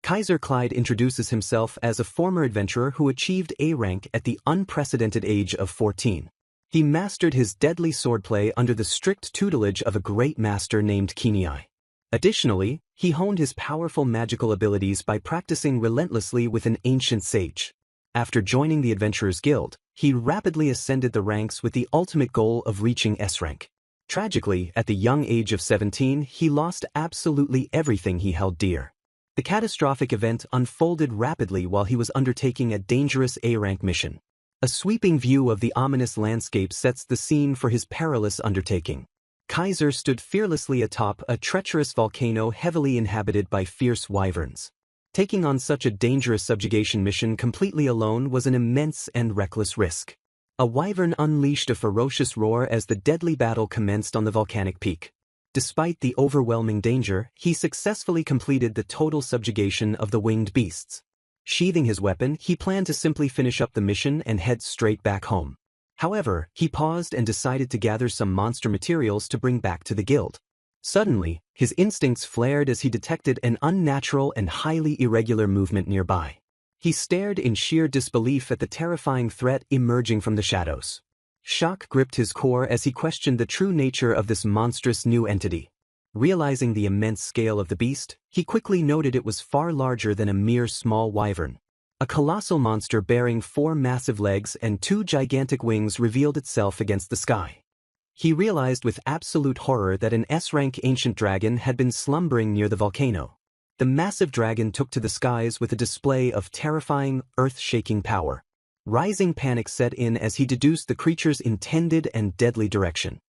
Kaiser Clyde introduces himself as a former adventurer who achieved A rank at the unprecedented age of 14. He mastered his deadly swordplay under the strict tutelage of a great master named Kinei. Additionally, he honed his powerful magical abilities by practicing relentlessly with an ancient sage. After joining the Adventurers Guild, he rapidly ascended the ranks with the ultimate goal of reaching S rank. Tragically, at the young age of 17, he lost absolutely everything he held dear. The catastrophic event unfolded rapidly while he was undertaking a dangerous A-rank mission. A sweeping view of the ominous landscape sets the scene for his perilous undertaking. Kaiser stood fearlessly atop a treacherous volcano heavily inhabited by fierce wyverns. Taking on such a dangerous subjugation mission completely alone was an immense and reckless risk. A wyvern unleashed a ferocious roar as the deadly battle commenced on the volcanic peak. Despite the overwhelming danger, he successfully completed the total subjugation of the winged beasts. Sheathing his weapon, he planned to simply finish up the mission and head straight back home. However, he paused and decided to gather some monster materials to bring back to the guild. Suddenly, his instincts flared as he detected an unnatural and highly irregular movement nearby. He stared in sheer disbelief at the terrifying threat emerging from the shadows. Shock gripped his core as he questioned the true nature of this monstrous new entity. Realizing the immense scale of the beast, he quickly noted it was far larger than a mere small wyvern. A colossal monster bearing 4 massive legs and 2 gigantic wings revealed itself against the sky. He realized with absolute horror that an S-rank ancient dragon had been slumbering near the volcano. The massive dragon took to the skies with a display of terrifying, earth-shaking power. Rising panic set in as he deduced the creature's intended and deadly direction.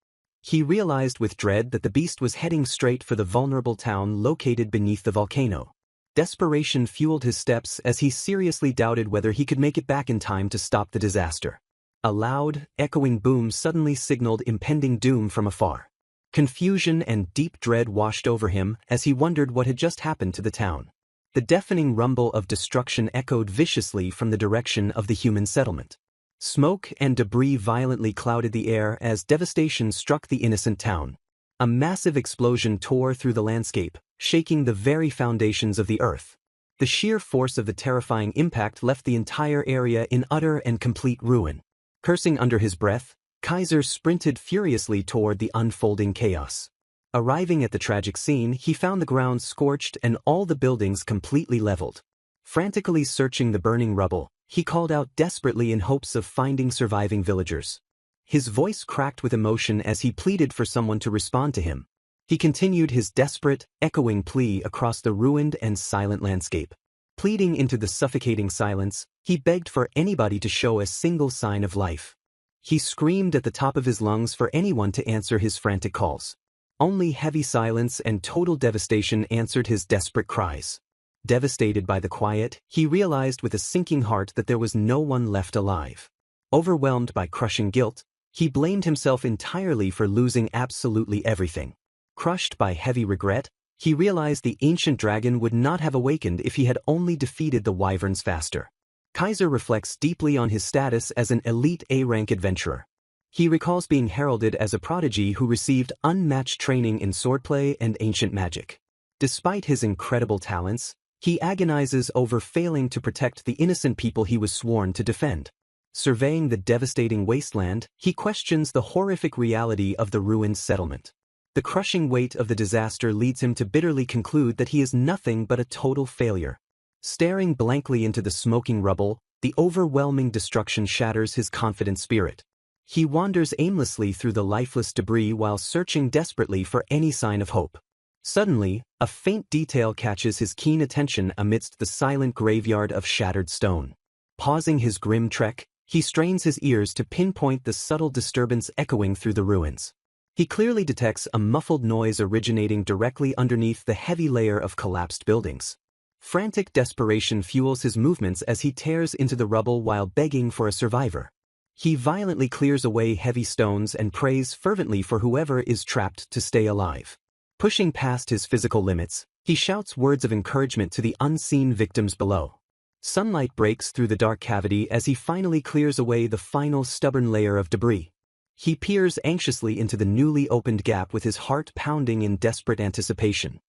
He realized with dread that the beast was heading straight for the vulnerable town located beneath the volcano. Desperation fueled his steps as he seriously doubted whether he could make it back in time to stop the disaster. A loud, echoing boom suddenly signaled impending doom from afar. Confusion and deep dread washed over him as he wondered what had just happened to the town. The deafening rumble of destruction echoed viciously from the direction of the human settlement. Smoke and debris violently clouded the air as devastation struck the innocent town. A massive explosion tore through the landscape, shaking the very foundations of the earth. The sheer force of the terrifying impact left the entire area in utter and complete ruin. Cursing under his breath, Kaiser sprinted furiously toward the unfolding chaos. Arriving at the tragic scene, he found the ground scorched and all the buildings completely leveled. Frantically searching the burning rubble, he called out desperately in hopes of finding surviving villagers. His voice cracked with emotion as he pleaded for someone to respond to him. He continued his desperate, echoing plea across the ruined and silent landscape. Pleading into the suffocating silence, he begged for anybody to show a single sign of life. He screamed at the top of his lungs for anyone to answer his frantic calls. Only heavy silence and total devastation answered his desperate cries. Devastated by the quiet, he realized with a sinking heart that there was no one left alive. Overwhelmed by crushing guilt, he blamed himself entirely for losing absolutely everything. Crushed by heavy regret, he realized the ancient dragon would not have awakened if he had only defeated the wyverns faster. Kaiser reflects deeply on his status as an elite A-rank adventurer. He recalls being heralded as a prodigy who received unmatched training in swordplay and ancient magic. Despite his incredible talents, he agonizes over failing to protect the innocent people he was sworn to defend. Surveying the devastating wasteland, he questions the horrific reality of the ruined settlement. The crushing weight of the disaster leads him to bitterly conclude that he is nothing but a total failure. Staring blankly into the smoking rubble, the overwhelming destruction shatters his confident spirit. He wanders aimlessly through the lifeless debris while searching desperately for any sign of hope. Suddenly, a faint detail catches his keen attention amidst the silent graveyard of shattered stone. Pausing his grim trek, he strains his ears to pinpoint the subtle disturbance echoing through the ruins. He clearly detects a muffled noise originating directly underneath the heavy layer of collapsed buildings. Frantic desperation fuels his movements as he tears into the rubble while begging for a survivor. He violently clears away heavy stones and prays fervently for whoever is trapped to stay alive. Pushing past his physical limits, he shouts words of encouragement to the unseen victims below. Sunlight breaks through the dark cavity as he finally clears away the final stubborn layer of debris. He peers anxiously into the newly opened gap with his heart pounding in desperate anticipation.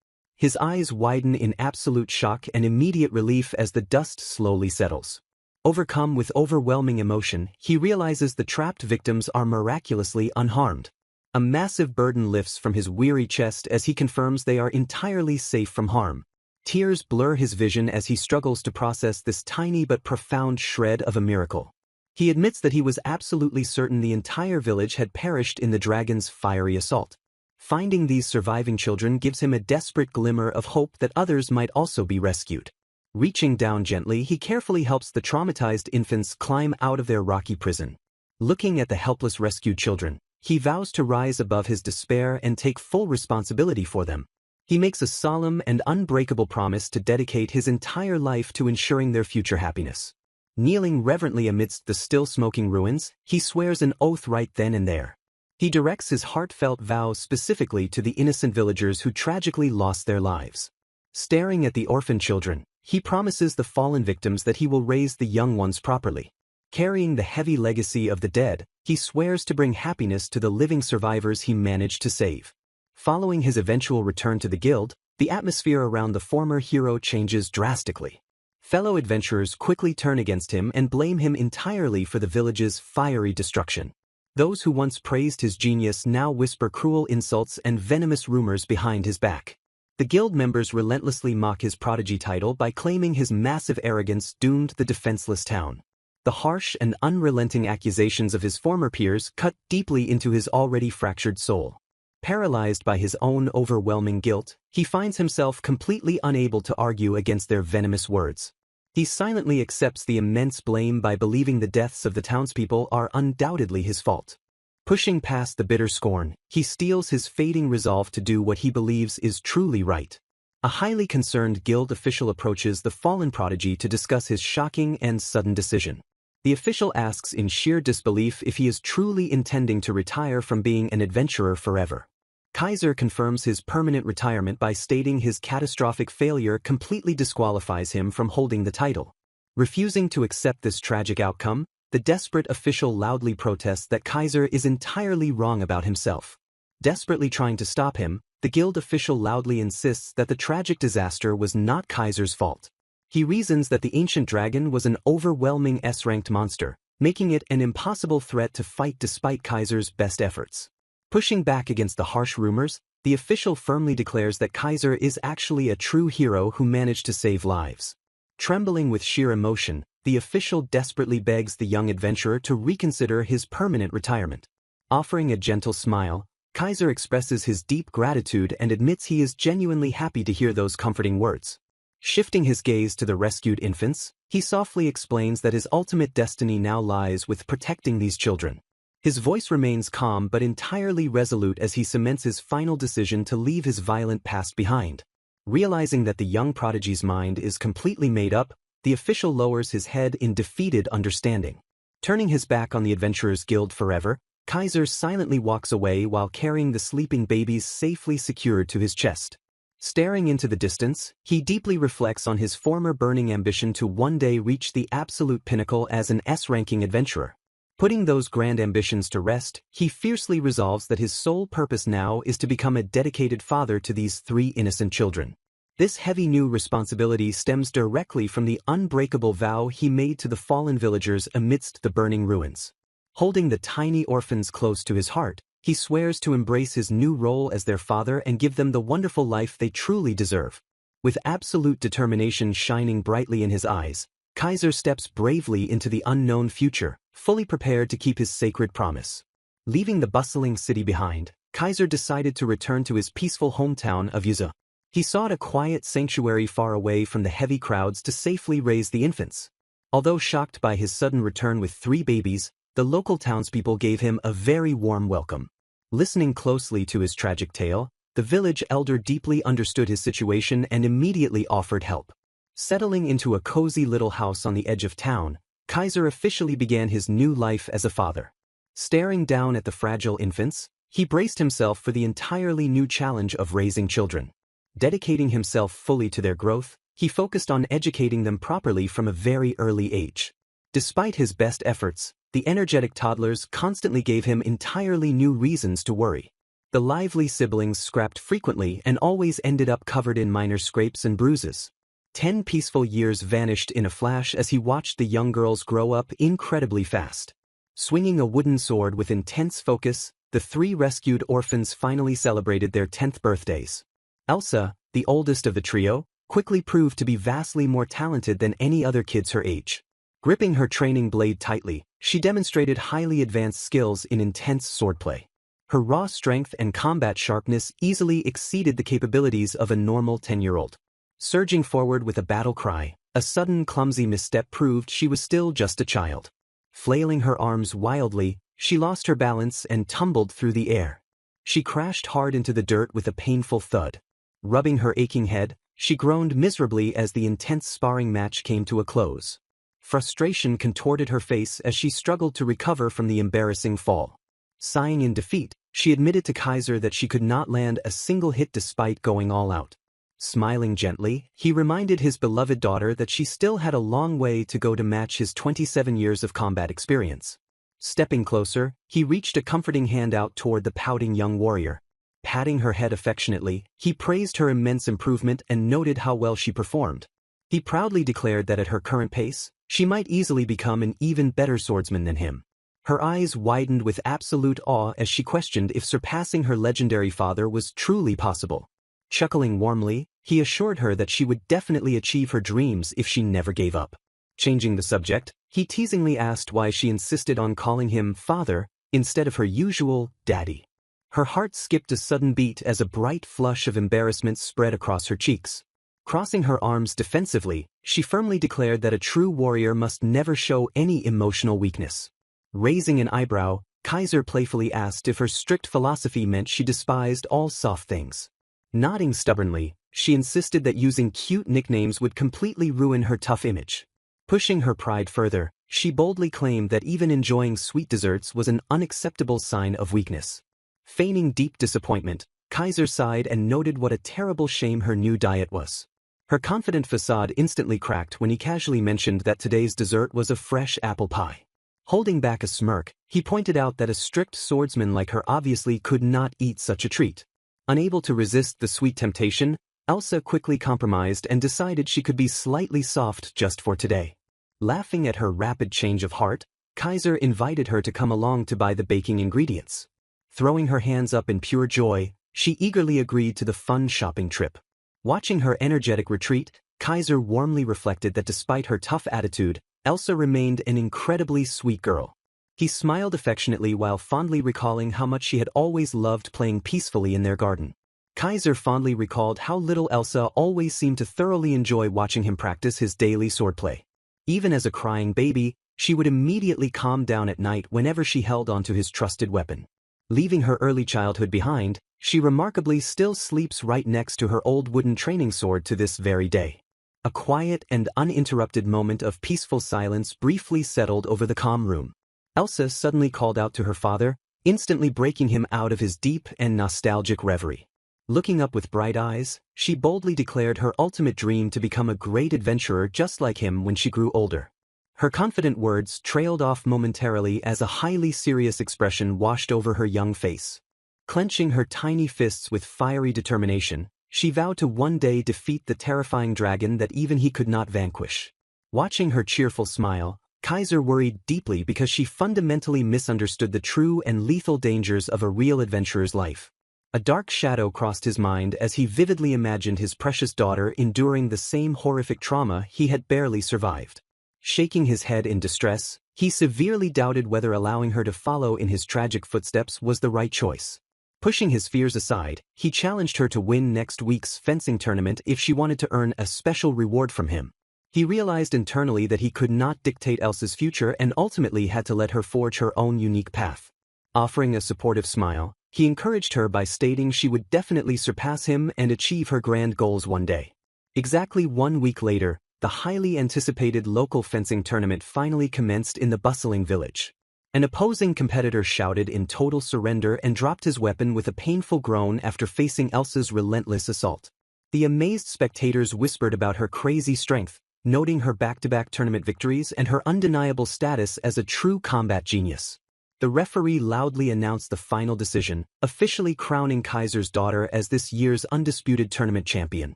His eyes widen in absolute shock and immediate relief as the dust slowly settles. Overcome with overwhelming emotion, he realizes the trapped victims are miraculously unharmed. A massive burden lifts from his weary chest as he confirms they are entirely safe from harm. Tears blur his vision as he struggles to process this tiny but profound shred of a miracle. He admits that he was absolutely certain the entire village had perished in the dragon's fiery assault. Finding these surviving children gives him a desperate glimmer of hope that others might also be rescued. Reaching down gently, he carefully helps the traumatized infants climb out of their rocky prison. Looking at the helpless rescued children, he vows to rise above his despair and take full responsibility for them. He makes a solemn and unbreakable promise to dedicate his entire life to ensuring their future happiness. Kneeling reverently amidst the still smoking ruins, he swears an oath right then and there. He directs his heartfelt vows specifically to the innocent villagers who tragically lost their lives. Staring at the orphan children, he promises the fallen victims that he will raise the young ones properly. Carrying the heavy legacy of the dead, he swears to bring happiness to the living survivors he managed to save. Following his eventual return to the guild, the atmosphere around the former hero changes drastically. Fellow adventurers quickly turn against him and blame him entirely for the village's fiery destruction. Those who once praised his genius now whisper cruel insults and venomous rumors behind his back. The guild members relentlessly mock his prodigy title by claiming his massive arrogance doomed the defenseless town. The harsh and unrelenting accusations of his former peers cut deeply into his already fractured soul. Paralyzed by his own overwhelming guilt, he finds himself completely unable to argue against their venomous words. He silently accepts the immense blame by believing the deaths of the townspeople are undoubtedly his fault. Pushing past the bitter scorn, he steels his fading resolve to do what he believes is truly right. A highly concerned guild official approaches the fallen prodigy to discuss his shocking and sudden decision. The official asks in sheer disbelief if he is truly intending to retire from being an adventurer forever. Kaiser confirms his permanent retirement by stating his catastrophic failure completely disqualifies him from holding the title. Refusing to accept this tragic outcome, the desperate official loudly protests that Kaiser is entirely wrong about himself. Desperately trying to stop him, the guild official loudly insists that the tragic disaster was not Kaiser's fault. He reasons that the ancient dragon was an overwhelming S-ranked monster, making it an impossible threat to fight despite Kaiser's best efforts. Pushing back against the harsh rumors, the official firmly declares that Kaiser is actually a true hero who managed to save lives. Trembling with sheer emotion, the official desperately begs the young adventurer to reconsider his permanent retirement. Offering a gentle smile, Kaiser expresses his deep gratitude and admits he is genuinely happy to hear those comforting words. Shifting his gaze to the rescued infants, he softly explains that his ultimate destiny now lies with protecting these children. His voice remains calm but entirely resolute as he cements his final decision to leave his violent past behind. Realizing that the young prodigy's mind is completely made up, the official lowers his head in defeated understanding. Turning his back on the Adventurers Guild forever, Kaiser silently walks away while carrying the sleeping babies safely secured to his chest. Staring into the distance, he deeply reflects on his former burning ambition to one day reach the absolute pinnacle as an S-ranking adventurer. Putting those grand ambitions to rest, he fiercely resolves that his sole purpose now is to become a dedicated father to these 3 innocent children. This heavy new responsibility stems directly from the unbreakable vow he made to the fallen villagers amidst the burning ruins. Holding the tiny orphans close to his heart, he swears to embrace his new role as their father and give them the wonderful life they truly deserve. With absolute determination shining brightly in his eyes, Kaiser steps bravely into the unknown future, fully prepared to keep his sacred promise. Leaving the bustling city behind, Kaiser decided to return to his peaceful hometown of Yuza. He sought a quiet sanctuary far away from the heavy crowds to safely raise the infants. Although shocked by his sudden return with 3 babies, the local townspeople gave him a very warm welcome. Listening closely to his tragic tale, the village elder deeply understood his situation and immediately offered help. Settling into a cozy little house on the edge of town, Kaiser officially began his new life as a father. Staring down at the fragile infants, he braced himself for the entirely new challenge of raising children. Dedicating himself fully to their growth, he focused on educating them properly from a very early age. Despite his best efforts, the energetic toddlers constantly gave him entirely new reasons to worry. The lively siblings scrapped frequently and always ended up covered in minor scrapes and bruises. 10 peaceful years vanished in a flash as he watched the young girls grow up incredibly fast. Swinging a wooden sword with intense focus, the 3 rescued orphans finally celebrated their 10th birthdays. Elsa, the oldest of the trio, quickly proved to be vastly more talented than any other kids her age. Gripping her training blade tightly, she demonstrated highly advanced skills in intense swordplay. Her raw strength and combat sharpness easily exceeded the capabilities of a normal 10-year-old. Surging forward with a battle cry, a sudden clumsy misstep proved she was still just a child. Flailing her arms wildly, she lost her balance and tumbled through the air. She crashed hard into the dirt with a painful thud. Rubbing her aching head, she groaned miserably as the intense sparring match came to a close. Frustration contorted her face as she struggled to recover from the embarrassing fall. Sighing in defeat, she admitted to Kaiser that she could not land a single hit despite going all out. Smiling gently, he reminded his beloved daughter that she still had a long way to go to match his 27 years of combat experience. Stepping closer, he reached a comforting hand out toward the pouting young warrior. Patting her head affectionately, he praised her immense improvement and noted how well she performed. He proudly declared that at her current pace, she might easily become an even better swordsman than him. Her eyes widened with absolute awe as she questioned if surpassing her legendary father was truly possible. Chuckling warmly, he assured her that she would definitely achieve her dreams if she never gave up. Changing the subject, he teasingly asked why she insisted on calling him father instead of her usual daddy. Her heart skipped a sudden beat as a bright flush of embarrassment spread across her cheeks. Crossing her arms defensively, she firmly declared that a true warrior must never show any emotional weakness. Raising an eyebrow, Kaiser playfully asked if her strict philosophy meant she despised all soft things. Nodding stubbornly, she insisted that using cute nicknames would completely ruin her tough image. Pushing her pride further, she boldly claimed that even enjoying sweet desserts was an unacceptable sign of weakness. Feigning deep disappointment, Kaiser sighed and noted what a terrible shame her new diet was. Her confident facade instantly cracked when he casually mentioned that today's dessert was a fresh apple pie. Holding back a smirk, he pointed out that a strict swordsman like her obviously could not eat such a treat. Unable to resist the sweet temptation, Elsa quickly compromised and decided she could be slightly soft just for today. Laughing at her rapid change of heart, Kaiser invited her to come along to buy the baking ingredients. Throwing her hands up in pure joy, she eagerly agreed to the fun shopping trip. Watching her energetic retreat, Kaiser warmly reflected that despite her tough attitude, Elsa remained an incredibly sweet girl. He smiled affectionately while fondly recalling how much she had always loved playing peacefully in their garden. Kaiser fondly recalled how little Elsa always seemed to thoroughly enjoy watching him practice his daily swordplay. Even as a crying baby, she would immediately calm down at night whenever she held onto his trusted weapon. Leaving her early childhood behind, she remarkably still sleeps right next to her old wooden training sword to this very day. A quiet and uninterrupted moment of peaceful silence briefly settled over the calm room. Elsa suddenly called out to her father, instantly breaking him out of his deep and nostalgic reverie. Looking up with bright eyes, she boldly declared her ultimate dream to become a great adventurer just like him when she grew older. Her confident words trailed off momentarily as a highly serious expression washed over her young face. Clenching her tiny fists with fiery determination, she vowed to one day defeat the terrifying dragon that even he could not vanquish. Watching her cheerful smile, Kaiser worried deeply because she fundamentally misunderstood the true and lethal dangers of a real adventurer's life. A dark shadow crossed his mind as he vividly imagined his precious daughter enduring the same horrific trauma he had barely survived. Shaking his head in distress, he severely doubted whether allowing her to follow in his tragic footsteps was the right choice. Pushing his fears aside, he challenged her to win next week's fencing tournament if she wanted to earn a special reward from him. He realized internally that he could not dictate Elsa's future and ultimately had to let her forge her own unique path. Offering a supportive smile, he encouraged her by stating she would definitely surpass him and achieve her grand goals one day. Exactly 1 week later, the highly anticipated local fencing tournament finally commenced in the bustling village. An opposing competitor shouted in total surrender and dropped his weapon with a painful groan after facing Elsa's relentless assault. The amazed spectators whispered about her crazy strength, noting her back-to-back tournament victories and her undeniable status as a true combat genius. the referee loudly announced the final decision, officially crowning Kaiser's daughter as this year's undisputed tournament champion.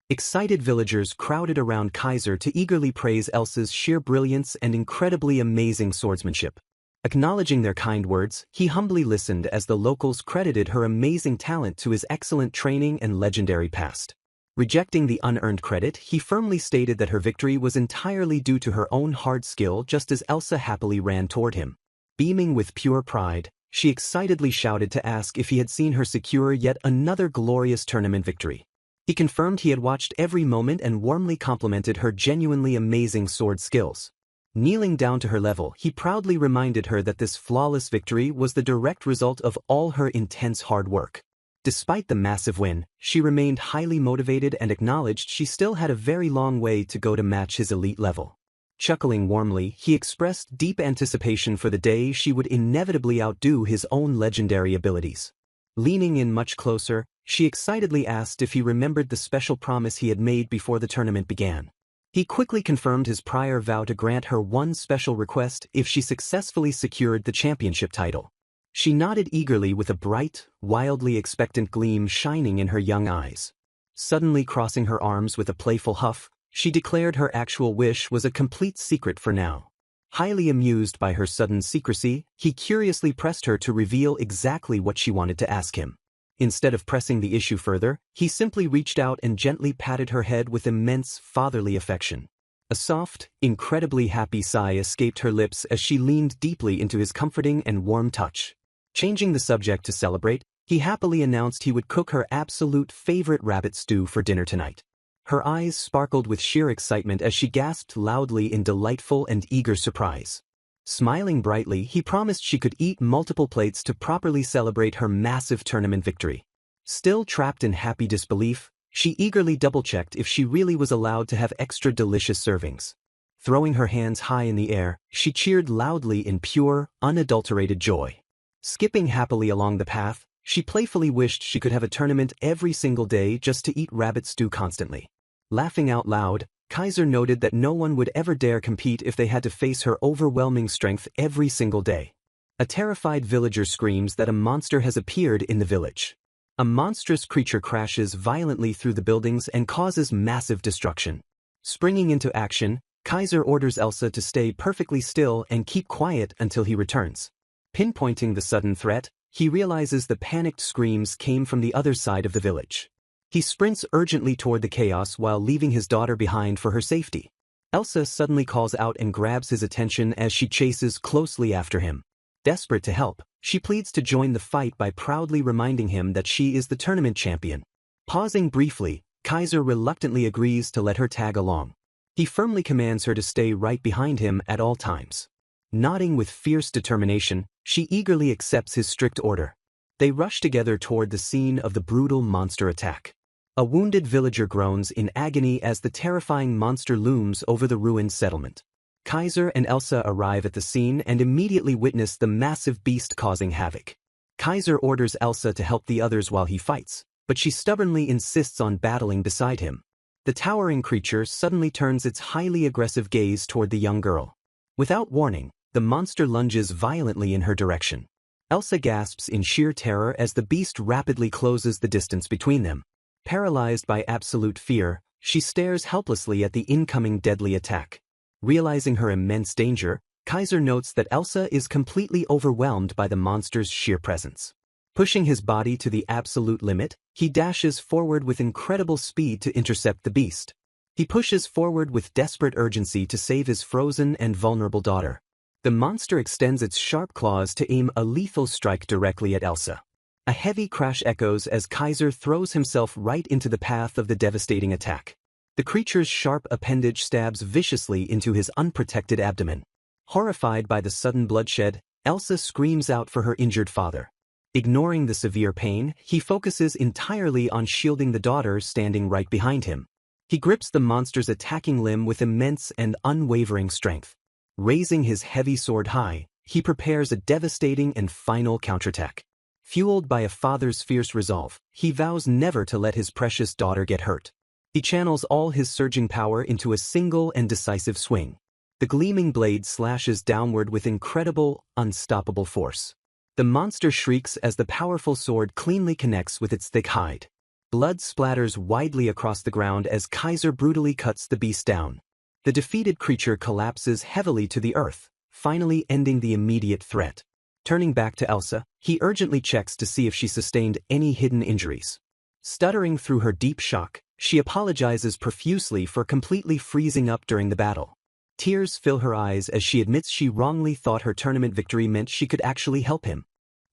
Excited villagers crowded around Kaiser to eagerly praise Elsa's sheer brilliance and incredibly amazing swordsmanship. Acknowledging their kind words, he humbly listened as the locals credited her amazing talent to his excellent training and legendary past. Rejecting the unearned credit, he firmly stated that her victory was entirely due to her own hard skill, just as Elsa happily ran toward him. Beaming with pure pride, she excitedly shouted to ask if he had seen her secure yet another glorious tournament victory. He confirmed he had watched every moment and warmly complimented her genuinely amazing sword skills. Kneeling down to her level, he proudly reminded her that this flawless victory was the direct result of all her intense hard work. Despite the massive win, she remained highly motivated and acknowledged she still had a very long way to go to match his elite level. Chuckling warmly, he expressed deep anticipation for the day she would inevitably outdo his own legendary abilities. Leaning in much closer, she excitedly asked if he remembered the special promise he had made before the tournament began. He quickly confirmed his prior vow to grant her one special request if she successfully secured the championship title. She nodded eagerly with a bright, wildly expectant gleam shining in her young eyes. Suddenly crossing her arms with a playful huff, she declared her actual wish was a complete secret for now. Highly amused by her sudden secrecy, he curiously pressed her to reveal exactly what she wanted to ask him. Instead of pressing the issue further, he simply reached out and gently patted her head with immense fatherly affection. A soft, incredibly happy sigh escaped her lips as she leaned deeply into his comforting and warm touch. Changing the subject to celebrate, he happily announced he would cook her absolute favorite rabbit stew for dinner tonight. Her eyes sparkled with sheer excitement as she gasped loudly in delightful and eager surprise. Smiling brightly, he promised she could eat multiple plates to properly celebrate her massive tournament victory. Still trapped in happy disbelief, she eagerly double-checked if she really was allowed to have extra delicious servings. Throwing her hands high in the air, she cheered loudly in pure, unadulterated joy. Skipping happily along the path, she playfully wished she could have a tournament every single day just to eat rabbit stew constantly. Laughing out loud, Kaiser noted that no one would ever dare compete if they had to face her overwhelming strength every single day. A terrified villager screams that a monster has appeared in the village. A monstrous creature crashes violently through the buildings and causes massive destruction. Springing into action, Kaiser orders Elsa to stay perfectly still and keep quiet until he returns. Pinpointing the sudden threat, he realizes the panicked screams came from the other side of the village. He sprints urgently toward the chaos while leaving his daughter behind for her safety. Elsa suddenly calls out and grabs his attention as she chases closely after him. Desperate to help, she pleads to join the fight by proudly reminding him that she is the tournament champion. Pausing briefly, Kaiser reluctantly agrees to let her tag along. He firmly commands her to stay right behind him at all times. Nodding with fierce determination, she eagerly accepts his strict order. They rush together toward the scene of the brutal monster attack. A wounded villager groans in agony as the terrifying monster looms over the ruined settlement. Kaiser and Elsa arrive at the scene and immediately witness the massive beast causing havoc. Kaiser orders Elsa to help the others while he fights, but she stubbornly insists on battling beside him. The towering creature suddenly turns its highly aggressive gaze toward the young girl. Without warning, the monster lunges violently in her direction. Elsa gasps in sheer terror as the beast rapidly closes the distance between them. Paralyzed by absolute fear, she stares helplessly at the incoming deadly attack. Realizing her immense danger, Kaiser notes that Elsa is completely overwhelmed by the monster's sheer presence. Pushing his body to the absolute limit, he dashes forward with incredible speed to intercept the beast. He pushes forward with desperate urgency to save his frozen and vulnerable daughter. The monster extends its sharp claws to aim a lethal strike directly at Elsa. A heavy crash echoes as Kaiser throws himself right into the path of the devastating attack. The creature's sharp appendage stabs viciously into his unprotected abdomen. Horrified by the sudden bloodshed, Elsa screams out for her injured father. Ignoring the severe pain, he focuses entirely on shielding the daughter standing right behind him. He grips the monster's attacking limb with immense and unwavering strength. Raising his heavy sword high, he prepares a devastating and final counterattack. Fueled by a father's fierce resolve, he vows never to let his precious daughter get hurt. He channels all his surging power into a single and decisive swing. The gleaming blade slashes downward with incredible, unstoppable force. The monster shrieks as the powerful sword cleanly connects with its thick hide. Blood splatters widely across the ground as Kaiser brutally cuts the beast down. The defeated creature collapses heavily to the earth, finally ending the immediate threat. Turning back to Elsa, he urgently checks to see if she sustained any hidden injuries. Stuttering through her deep shock, she apologizes profusely for completely freezing up during the battle. Tears fill her eyes as she admits she wrongly thought her tournament victory meant she could actually help him.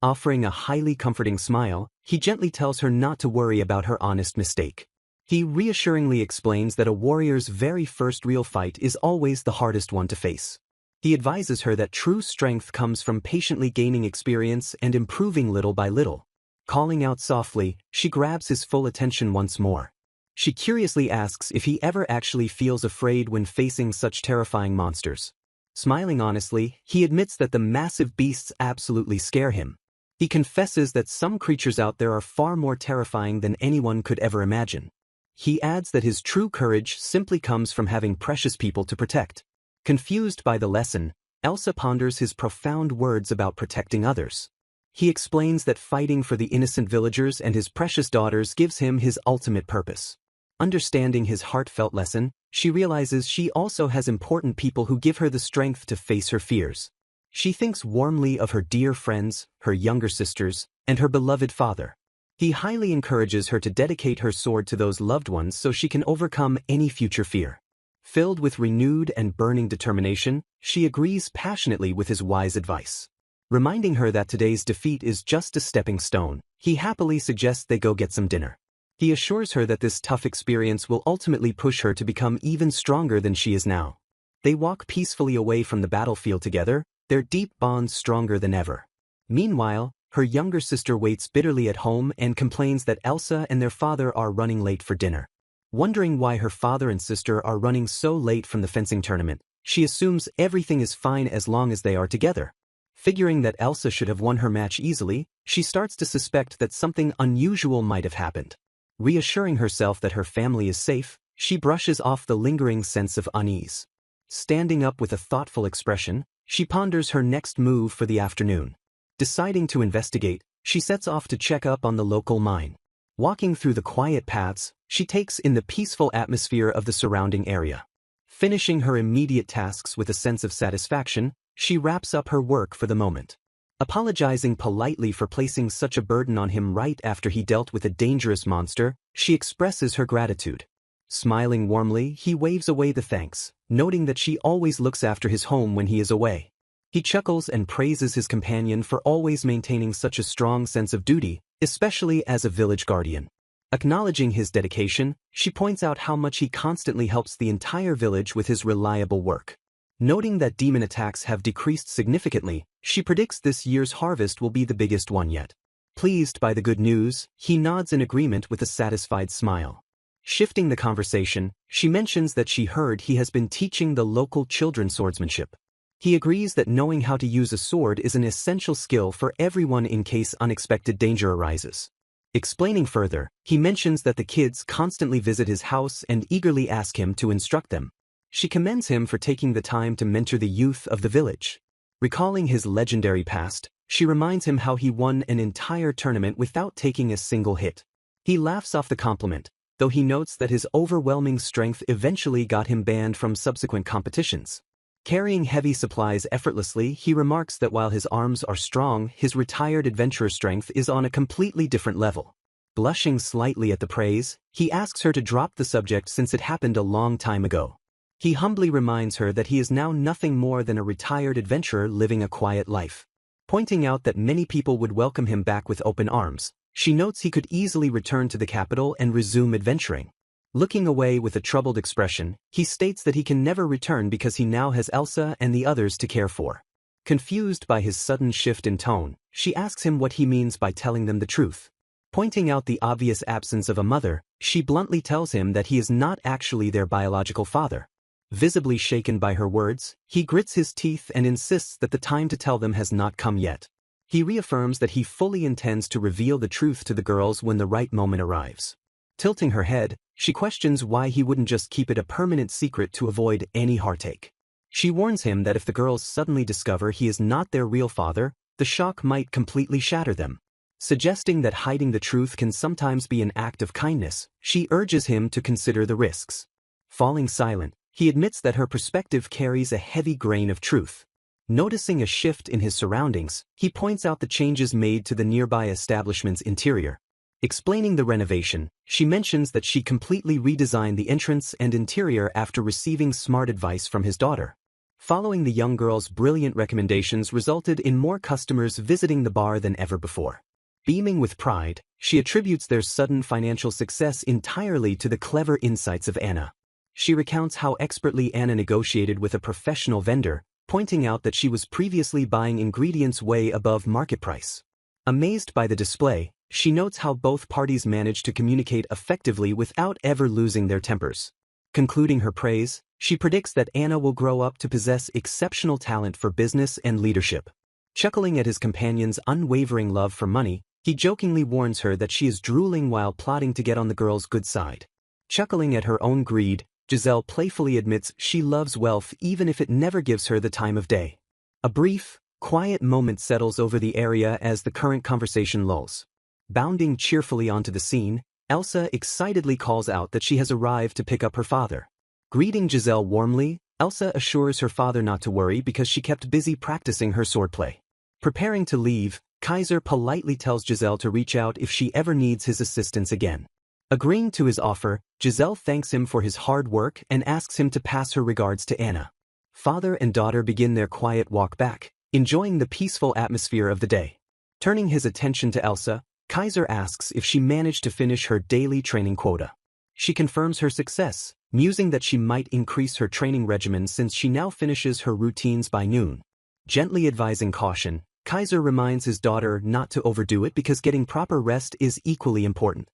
Offering a highly comforting smile, he gently tells her not to worry about her honest mistake. He reassuringly explains that a warrior's very first real fight is always the hardest one to face. He advises her that true strength comes from patiently gaining experience and improving little by little. Calling out softly, she grabs his full attention once more. She curiously asks if he ever actually feels afraid when facing such terrifying monsters. Smiling honestly, he admits that the massive beasts absolutely scare him. He confesses that some creatures out there are far more terrifying than anyone could ever imagine. He adds that his true courage simply comes from having precious people to protect. Confused by the lesson, Elsa ponders his profound words about protecting others. He explains that fighting for the innocent villagers and his precious daughters gives him his ultimate purpose. Understanding his heartfelt lesson, she realizes she also has important people who give her the strength to face her fears. She thinks warmly of her dear friends, her younger sisters, and her beloved father. He highly encourages her to dedicate her sword to those loved ones so she can overcome any future fear. Filled with renewed and burning determination, she agrees passionately with his wise advice. Reminding her that today's defeat is just a stepping stone, he happily suggests they go get some dinner. He assures her that this tough experience will ultimately push her to become even stronger than she is now. They walk peacefully away from the battlefield together, their deep bond stronger than ever. Meanwhile, her younger sister waits bitterly at home and complains that Elsa and their father are running late for dinner. Wondering why her father and sister are running so late from the fencing tournament, she assumes everything is fine as long as they are together. Figuring that Elsa should have won her match easily, she starts to suspect that something unusual might have happened. Reassuring herself that her family is safe, she brushes off the lingering sense of unease. Standing up with a thoughtful expression, she ponders her next move for the afternoon. Deciding to investigate, she sets off to check up on the local mine. Walking through the quiet paths, she takes in the peaceful atmosphere of the surrounding area. Finishing her immediate tasks with a sense of satisfaction, she wraps up her work for the moment. Apologizing politely for placing such a burden on him right after he dealt with a dangerous monster, she expresses her gratitude. Smiling warmly, he waves away the thanks, noting that she always looks after his home when he is away. He chuckles and praises his companion for always maintaining such a strong sense of duty, especially as a village guardian. Acknowledging his dedication, she points out how much he constantly helps the entire village with his reliable work. Noting that demon attacks have decreased significantly, she predicts this year's harvest will be the biggest one yet. Pleased by the good news, he nods in agreement with a satisfied smile. Shifting the conversation, she mentions that she heard he has been teaching the local children swordsmanship. He agrees that knowing how to use a sword is an essential skill for everyone in case unexpected danger arises. Explaining further, he mentions that the kids constantly visit his house and eagerly ask him to instruct them. She commends him for taking the time to mentor the youth of the village. Recalling his legendary past, she reminds him how he won an entire tournament without taking a single hit. He laughs off the compliment, though he notes that his overwhelming strength eventually got him banned from subsequent competitions. Carrying heavy supplies effortlessly, he remarks that while his arms are strong, his retired adventurer strength is on a completely different level. Blushing slightly at the praise, he asks her to drop the subject since it happened a long time ago. He humbly reminds her that he is now nothing more than a retired adventurer living a quiet life. Pointing out that many people would welcome him back with open arms, she notes he could easily return to the capital and resume adventuring. Looking away with a troubled expression, he states that he can never return because he now has Elsa and the others to care for. Confused by his sudden shift in tone, she asks him what he means by telling them the truth. Pointing out the obvious absence of a mother, she bluntly tells him that he is not actually their biological father. Visibly shaken by her words, he grits his teeth and insists that the time to tell them has not come yet. He reaffirms that he fully intends to reveal the truth to the girls when the right moment arrives. Tilting her head, she questions why he wouldn't just keep it a permanent secret to avoid any heartache. She warns him that if the girls suddenly discover he is not their real father, the shock might completely shatter them. Suggesting that hiding the truth can sometimes be an act of kindness, she urges him to consider the risks. Falling silent, he admits that her perspective carries a heavy grain of truth. Noticing a shift in his surroundings, he points out the changes made to the nearby establishment's interior. Explaining the renovation, she mentions that she completely redesigned the entrance and interior after receiving smart advice from his daughter. Following the young girl's brilliant recommendations resulted in more customers visiting the bar than ever before. Beaming with pride, she attributes their sudden financial success entirely to the clever insights of Anna. She recounts how expertly Anna negotiated with a professional vendor, pointing out that she was previously buying ingredients way above market price. Amazed by the display, she notes how both parties managed to communicate effectively without ever losing their tempers. Concluding her praise, she predicts that Anna will grow up to possess exceptional talent for business and leadership. Chuckling at his companion's unwavering love for money, he jokingly warns her that she is drooling while plotting to get on the girl's good side. Chuckling at her own greed, Giselle playfully admits she loves wealth even if it never gives her the time of day. A brief, quiet moment settles over the area as the current conversation lulls. Bounding cheerfully onto the scene, Elsa excitedly calls out that she has arrived to pick up her father. Greeting Giselle warmly, Elsa assures her father not to worry because she kept busy practicing her swordplay. Preparing to leave, Kaiser politely tells Giselle to reach out if she ever needs his assistance again. Agreeing to his offer, Giselle thanks him for his hard work and asks him to pass her regards to Anna. Father and daughter begin their quiet walk back, enjoying the peaceful atmosphere of the day. Turning his attention to Elsa, Kaiser asks if she managed to finish her daily training quota. She confirms her success, musing that she might increase her training regimen since she now finishes her routines by noon. Gently advising caution, Kaiser reminds his daughter not to overdo it because getting proper rest is equally important.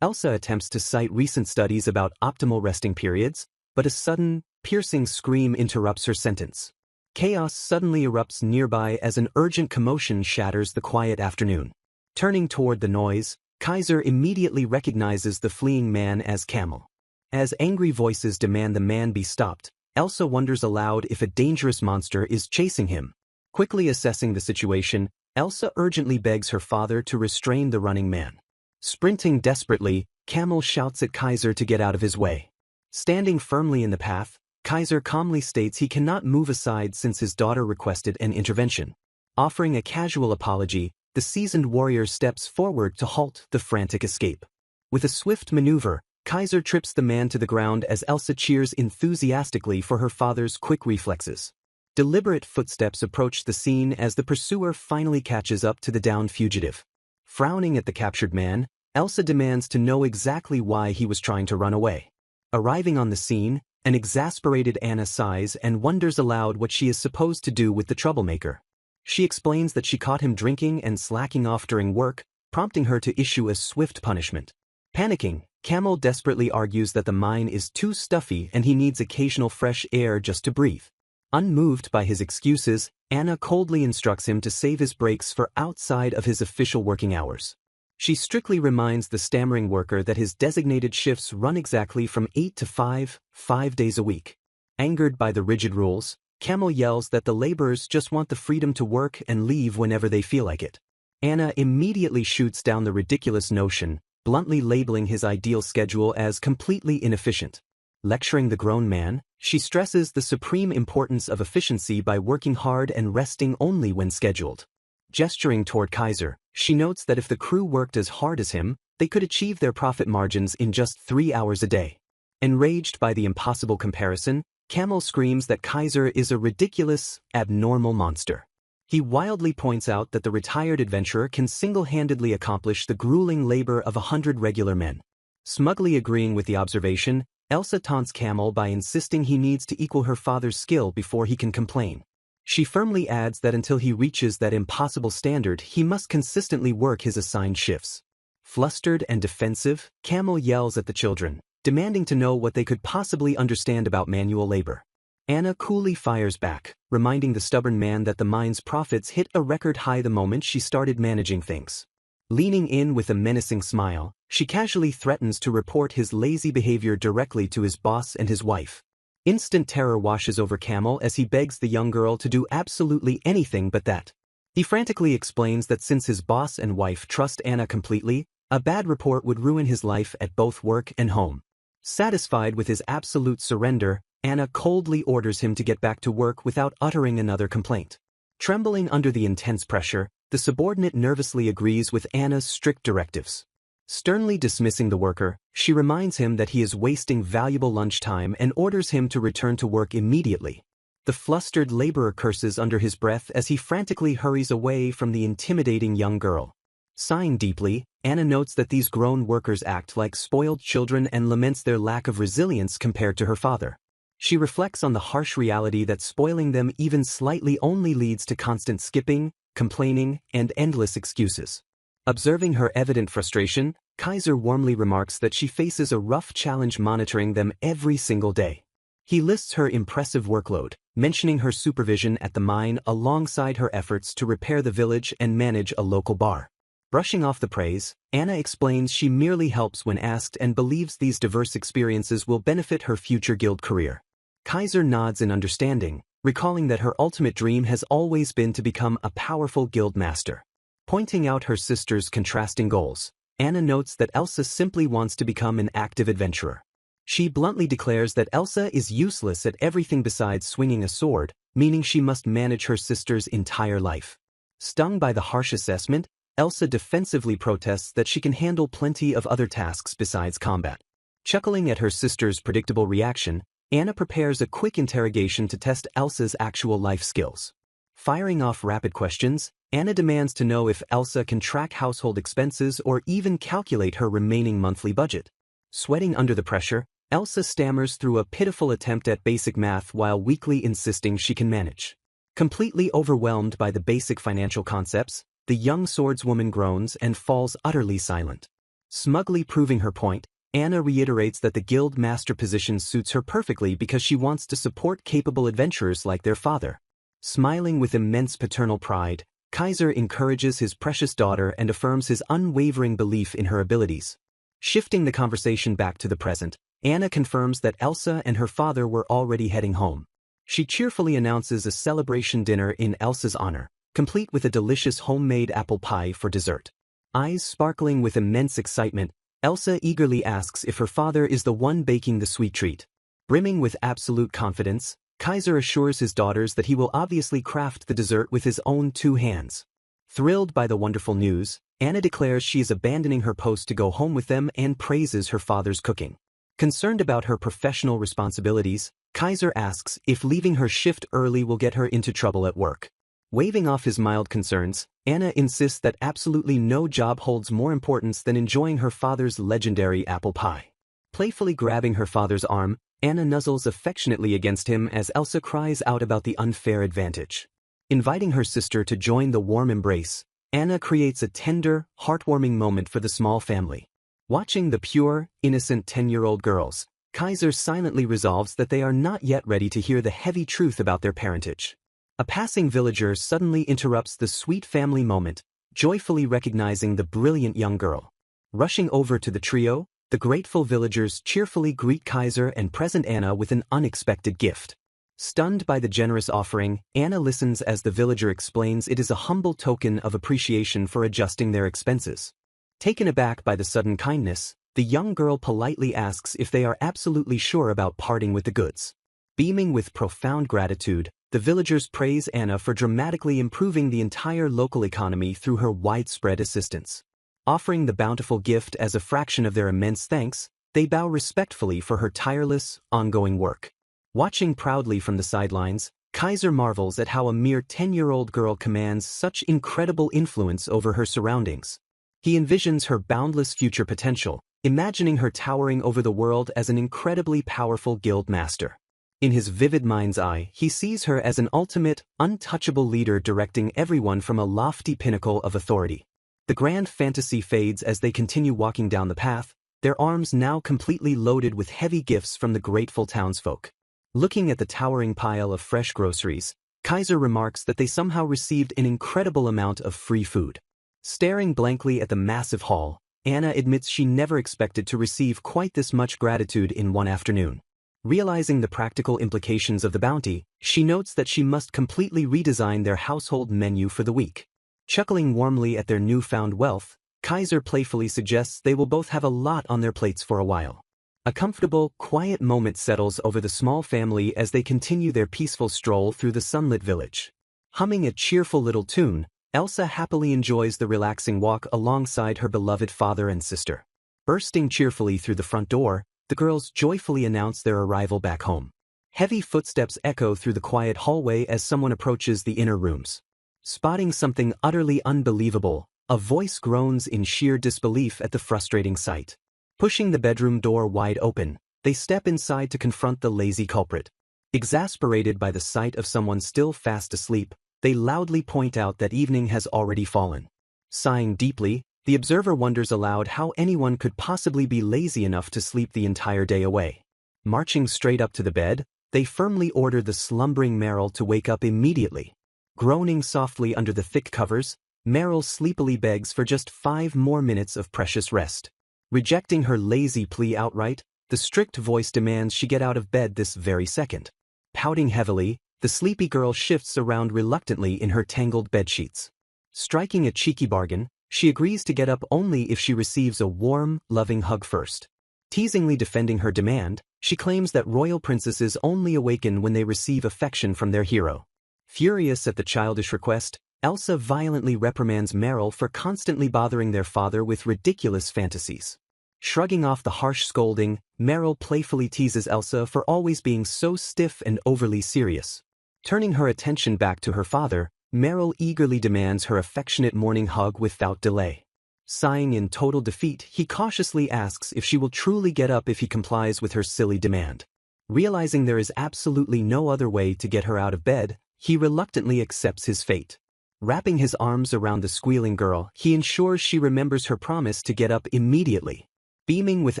Elsa attempts to cite recent studies about optimal resting periods, but a sudden, piercing scream interrupts her sentence. Chaos suddenly erupts nearby as an urgent commotion shatters the quiet afternoon. Turning toward the noise, Kaiser immediately recognizes the fleeing man as Camel. As angry voices demand the man be stopped, Elsa wonders aloud if a dangerous monster is chasing him. Quickly assessing the situation, Elsa urgently begs her father to restrain the running man. Sprinting desperately, Camel shouts at Kaiser to get out of his way. Standing firmly in the path, Kaiser calmly states he cannot move aside since his daughter requested an intervention. Offering a casual apology, the seasoned warrior steps forward to halt the frantic escape. With a swift maneuver, Kaiser trips the man to the ground as Elsa cheers enthusiastically for her father's quick reflexes. Deliberate footsteps approach the scene as the pursuer finally catches up to the downed fugitive. Frowning at the captured man, Elsa demands to know exactly why he was trying to run away. Arriving on the scene, an exasperated Anna sighs and wonders aloud what she is supposed to do with the troublemaker. She explains that she caught him drinking and slacking off during work, prompting her to issue a swift punishment. Panicking, Camel desperately argues that the mine is too stuffy and he needs occasional fresh air just to breathe. Unmoved by his excuses, Anna coldly instructs him to save his breaks for outside of his official working hours. She strictly reminds the stammering worker that his designated shifts run exactly from 8 to 5, 5 days a week. Angered by the rigid rules, Camel yells that the laborers just want the freedom to work and leave whenever they feel like it. Anna immediately shoots down the ridiculous notion, bluntly labeling his ideal schedule as completely inefficient. Lecturing the grown man, she stresses the supreme importance of efficiency by working hard and resting only when scheduled. Gesturing toward Kaiser, she notes that if the crew worked as hard as him, they could achieve their profit margins in just 3 hours a day. Enraged by the impossible comparison, Camel screams that Kaiser is a ridiculous, abnormal monster. He wildly points out that the retired adventurer can single-handedly accomplish the grueling labor of 100 regular men. Smugly agreeing with the observation, Elsa taunts Camel by insisting he needs to equal her father's skill before he can complain. She firmly adds that until he reaches that impossible standard, he must consistently work his assigned shifts. Flustered and defensive, Camel yells at the children, demanding to know what they could possibly understand about manual labor. Anna coolly fires back, reminding the stubborn man that the mine's profits hit a record high the moment she started managing things. Leaning in with a menacing smile, she casually threatens to report his lazy behavior directly to his boss and his wife. Instant terror washes over Camel as he begs the young girl to do absolutely anything but that. He frantically explains that since his boss and wife trust Anna completely, a bad report would ruin his life at both work and home. Satisfied with his absolute surrender, Anna coldly orders him to get back to work without uttering another complaint. Trembling under the intense pressure, the subordinate nervously agrees with Anna's strict directives. Sternly dismissing the worker, she reminds him that he is wasting valuable lunchtime and orders him to return to work immediately. The flustered laborer curses under his breath as he frantically hurries away from the intimidating young girl. Sighing deeply, Anna notes that these grown workers act like spoiled children and laments their lack of resilience compared to her father. She reflects on the harsh reality that spoiling them even slightly only leads to constant skipping, complaining, and endless excuses. Observing her evident frustration, Kaiser warmly remarks that she faces a rough challenge monitoring them every single day. He lists her impressive workload, mentioning her supervision at the mine alongside her efforts to repair the village and manage a local bar. Brushing off the praise, Anna explains she merely helps when asked and believes these diverse experiences will benefit her future guild career. Kaiser nods in understanding, recalling that her ultimate dream has always been to become a powerful guild master. Pointing out her sister's contrasting goals, Anna notes that Elsa simply wants to become an active adventurer. She bluntly declares that Elsa is useless at everything besides swinging a sword, meaning she must manage her sister's entire life. Stung by the harsh assessment, Elsa defensively protests that she can handle plenty of other tasks besides combat. Chuckling at her sister's predictable reaction, Anna prepares a quick interrogation to test Elsa's actual life skills. Firing off rapid questions, Anna demands to know if Elsa can track household expenses or even calculate her remaining monthly budget. Sweating under the pressure, Elsa stammers through a pitiful attempt at basic math while weakly insisting she can manage. Completely overwhelmed by the basic financial concepts, the young swordswoman groans and falls utterly silent. Smugly proving her point, Anna reiterates that the guild master position suits her perfectly because she wants to support capable adventurers like their father. Smiling with immense paternal pride, Kaiser encourages his precious daughter and affirms his unwavering belief in her abilities. Shifting the conversation back to the present, Anna confirms that Elsa and her father were already heading home. She cheerfully announces a celebration dinner in Elsa's honor, complete with a delicious homemade apple pie for dessert. Eyes sparkling with immense excitement, Elsa eagerly asks if her father is the one baking the sweet treat. Brimming with absolute confidence, Kaiser assures his daughters that he will obviously craft the dessert with his own 2 hands. Thrilled by the wonderful news, Anna declares she is abandoning her post to go home with them and praises her father's cooking. Concerned about her professional responsibilities, Kaiser asks if leaving her shift early will get her into trouble at work. Waving off his mild concerns, Anna insists that absolutely no job holds more importance than enjoying her father's legendary apple pie. Playfully grabbing her father's arm, Anna nuzzles affectionately against him as Elsa cries out about the unfair advantage. Inviting her sister to join the warm embrace, Anna creates a tender, heartwarming moment for the small family. Watching the pure, innocent 10-year-old girls, Kaiser silently resolves that they are not yet ready to hear the heavy truth about their parentage. A passing villager suddenly interrupts the sweet family moment, joyfully recognizing the brilliant young girl. Rushing over to the trio, the grateful villagers cheerfully greet Kaiser and present Anna with an unexpected gift. Stunned by the generous offering, Anna listens as the villager explains it is a humble token of appreciation for adjusting their expenses. Taken aback by the sudden kindness, the young girl politely asks if they are absolutely sure about parting with the goods. Beaming with profound gratitude, the villagers praise Anna for dramatically improving the entire local economy through her widespread assistance. Offering the bountiful gift as a fraction of their immense thanks, they bow respectfully for her tireless, ongoing work. Watching proudly from the sidelines, Kaiser marvels at how a mere 10-year-old girl commands such incredible influence over her surroundings. He envisions her boundless future potential, imagining her towering over the world as an incredibly powerful guild master. In his vivid mind's eye, he sees her as an ultimate, untouchable leader directing everyone from a lofty pinnacle of authority. The grand fantasy fades as they continue walking down the path, their arms now completely loaded with heavy gifts from the grateful townsfolk. Looking at the towering pile of fresh groceries, Kaiser remarks that they somehow received an incredible amount of free food. Staring blankly at the massive haul, Anna admits she never expected to receive quite this much gratitude in one afternoon. Realizing the practical implications of the bounty, she notes that she must completely redesign their household menu for the week. Chuckling warmly at their newfound wealth, Kaiser playfully suggests they will both have a lot on their plates for a while. A comfortable, quiet moment settles over the small family as they continue their peaceful stroll through the sunlit village. Humming a cheerful little tune, Elsa happily enjoys the relaxing walk alongside her beloved father and sister. Bursting cheerfully through the front door, the girls joyfully announce their arrival back home. Heavy footsteps echo through the quiet hallway as someone approaches the inner rooms. Spotting something utterly unbelievable, a voice groans in sheer disbelief at the frustrating sight. Pushing the bedroom door wide open, they step inside to confront the lazy culprit. Exasperated by the sight of someone still fast asleep, they loudly point out that evening has already fallen. Sighing deeply, the observer wonders aloud how anyone could possibly be lazy enough to sleep the entire day away. Marching straight up to the bed, they firmly order the slumbering Meryl to wake up immediately. Groaning softly under the thick covers, Meryl sleepily begs for just 5 more minutes of precious rest. Rejecting her lazy plea outright, the strict voice demands she get out of bed this very second. Pouting heavily, the sleepy girl shifts around reluctantly in her tangled bedsheets. Striking a cheeky bargain, she agrees to get up only if she receives a warm, loving hug first. Teasingly defending her demand, she claims that royal princesses only awaken when they receive affection from their hero. Furious at the childish request, Elsa violently reprimands Meryl for constantly bothering their father with ridiculous fantasies. Shrugging off the harsh scolding, Meryl playfully teases Elsa for always being so stiff and overly serious. Turning her attention back to her father, Meryl eagerly demands her affectionate morning hug without delay. Sighing in total defeat, he cautiously asks if she will truly get up if he complies with her silly demand. Realizing there is absolutely no other way to get her out of bed, he reluctantly accepts his fate. Wrapping his arms around the squealing girl, he ensures she remembers her promise to get up immediately. Beaming with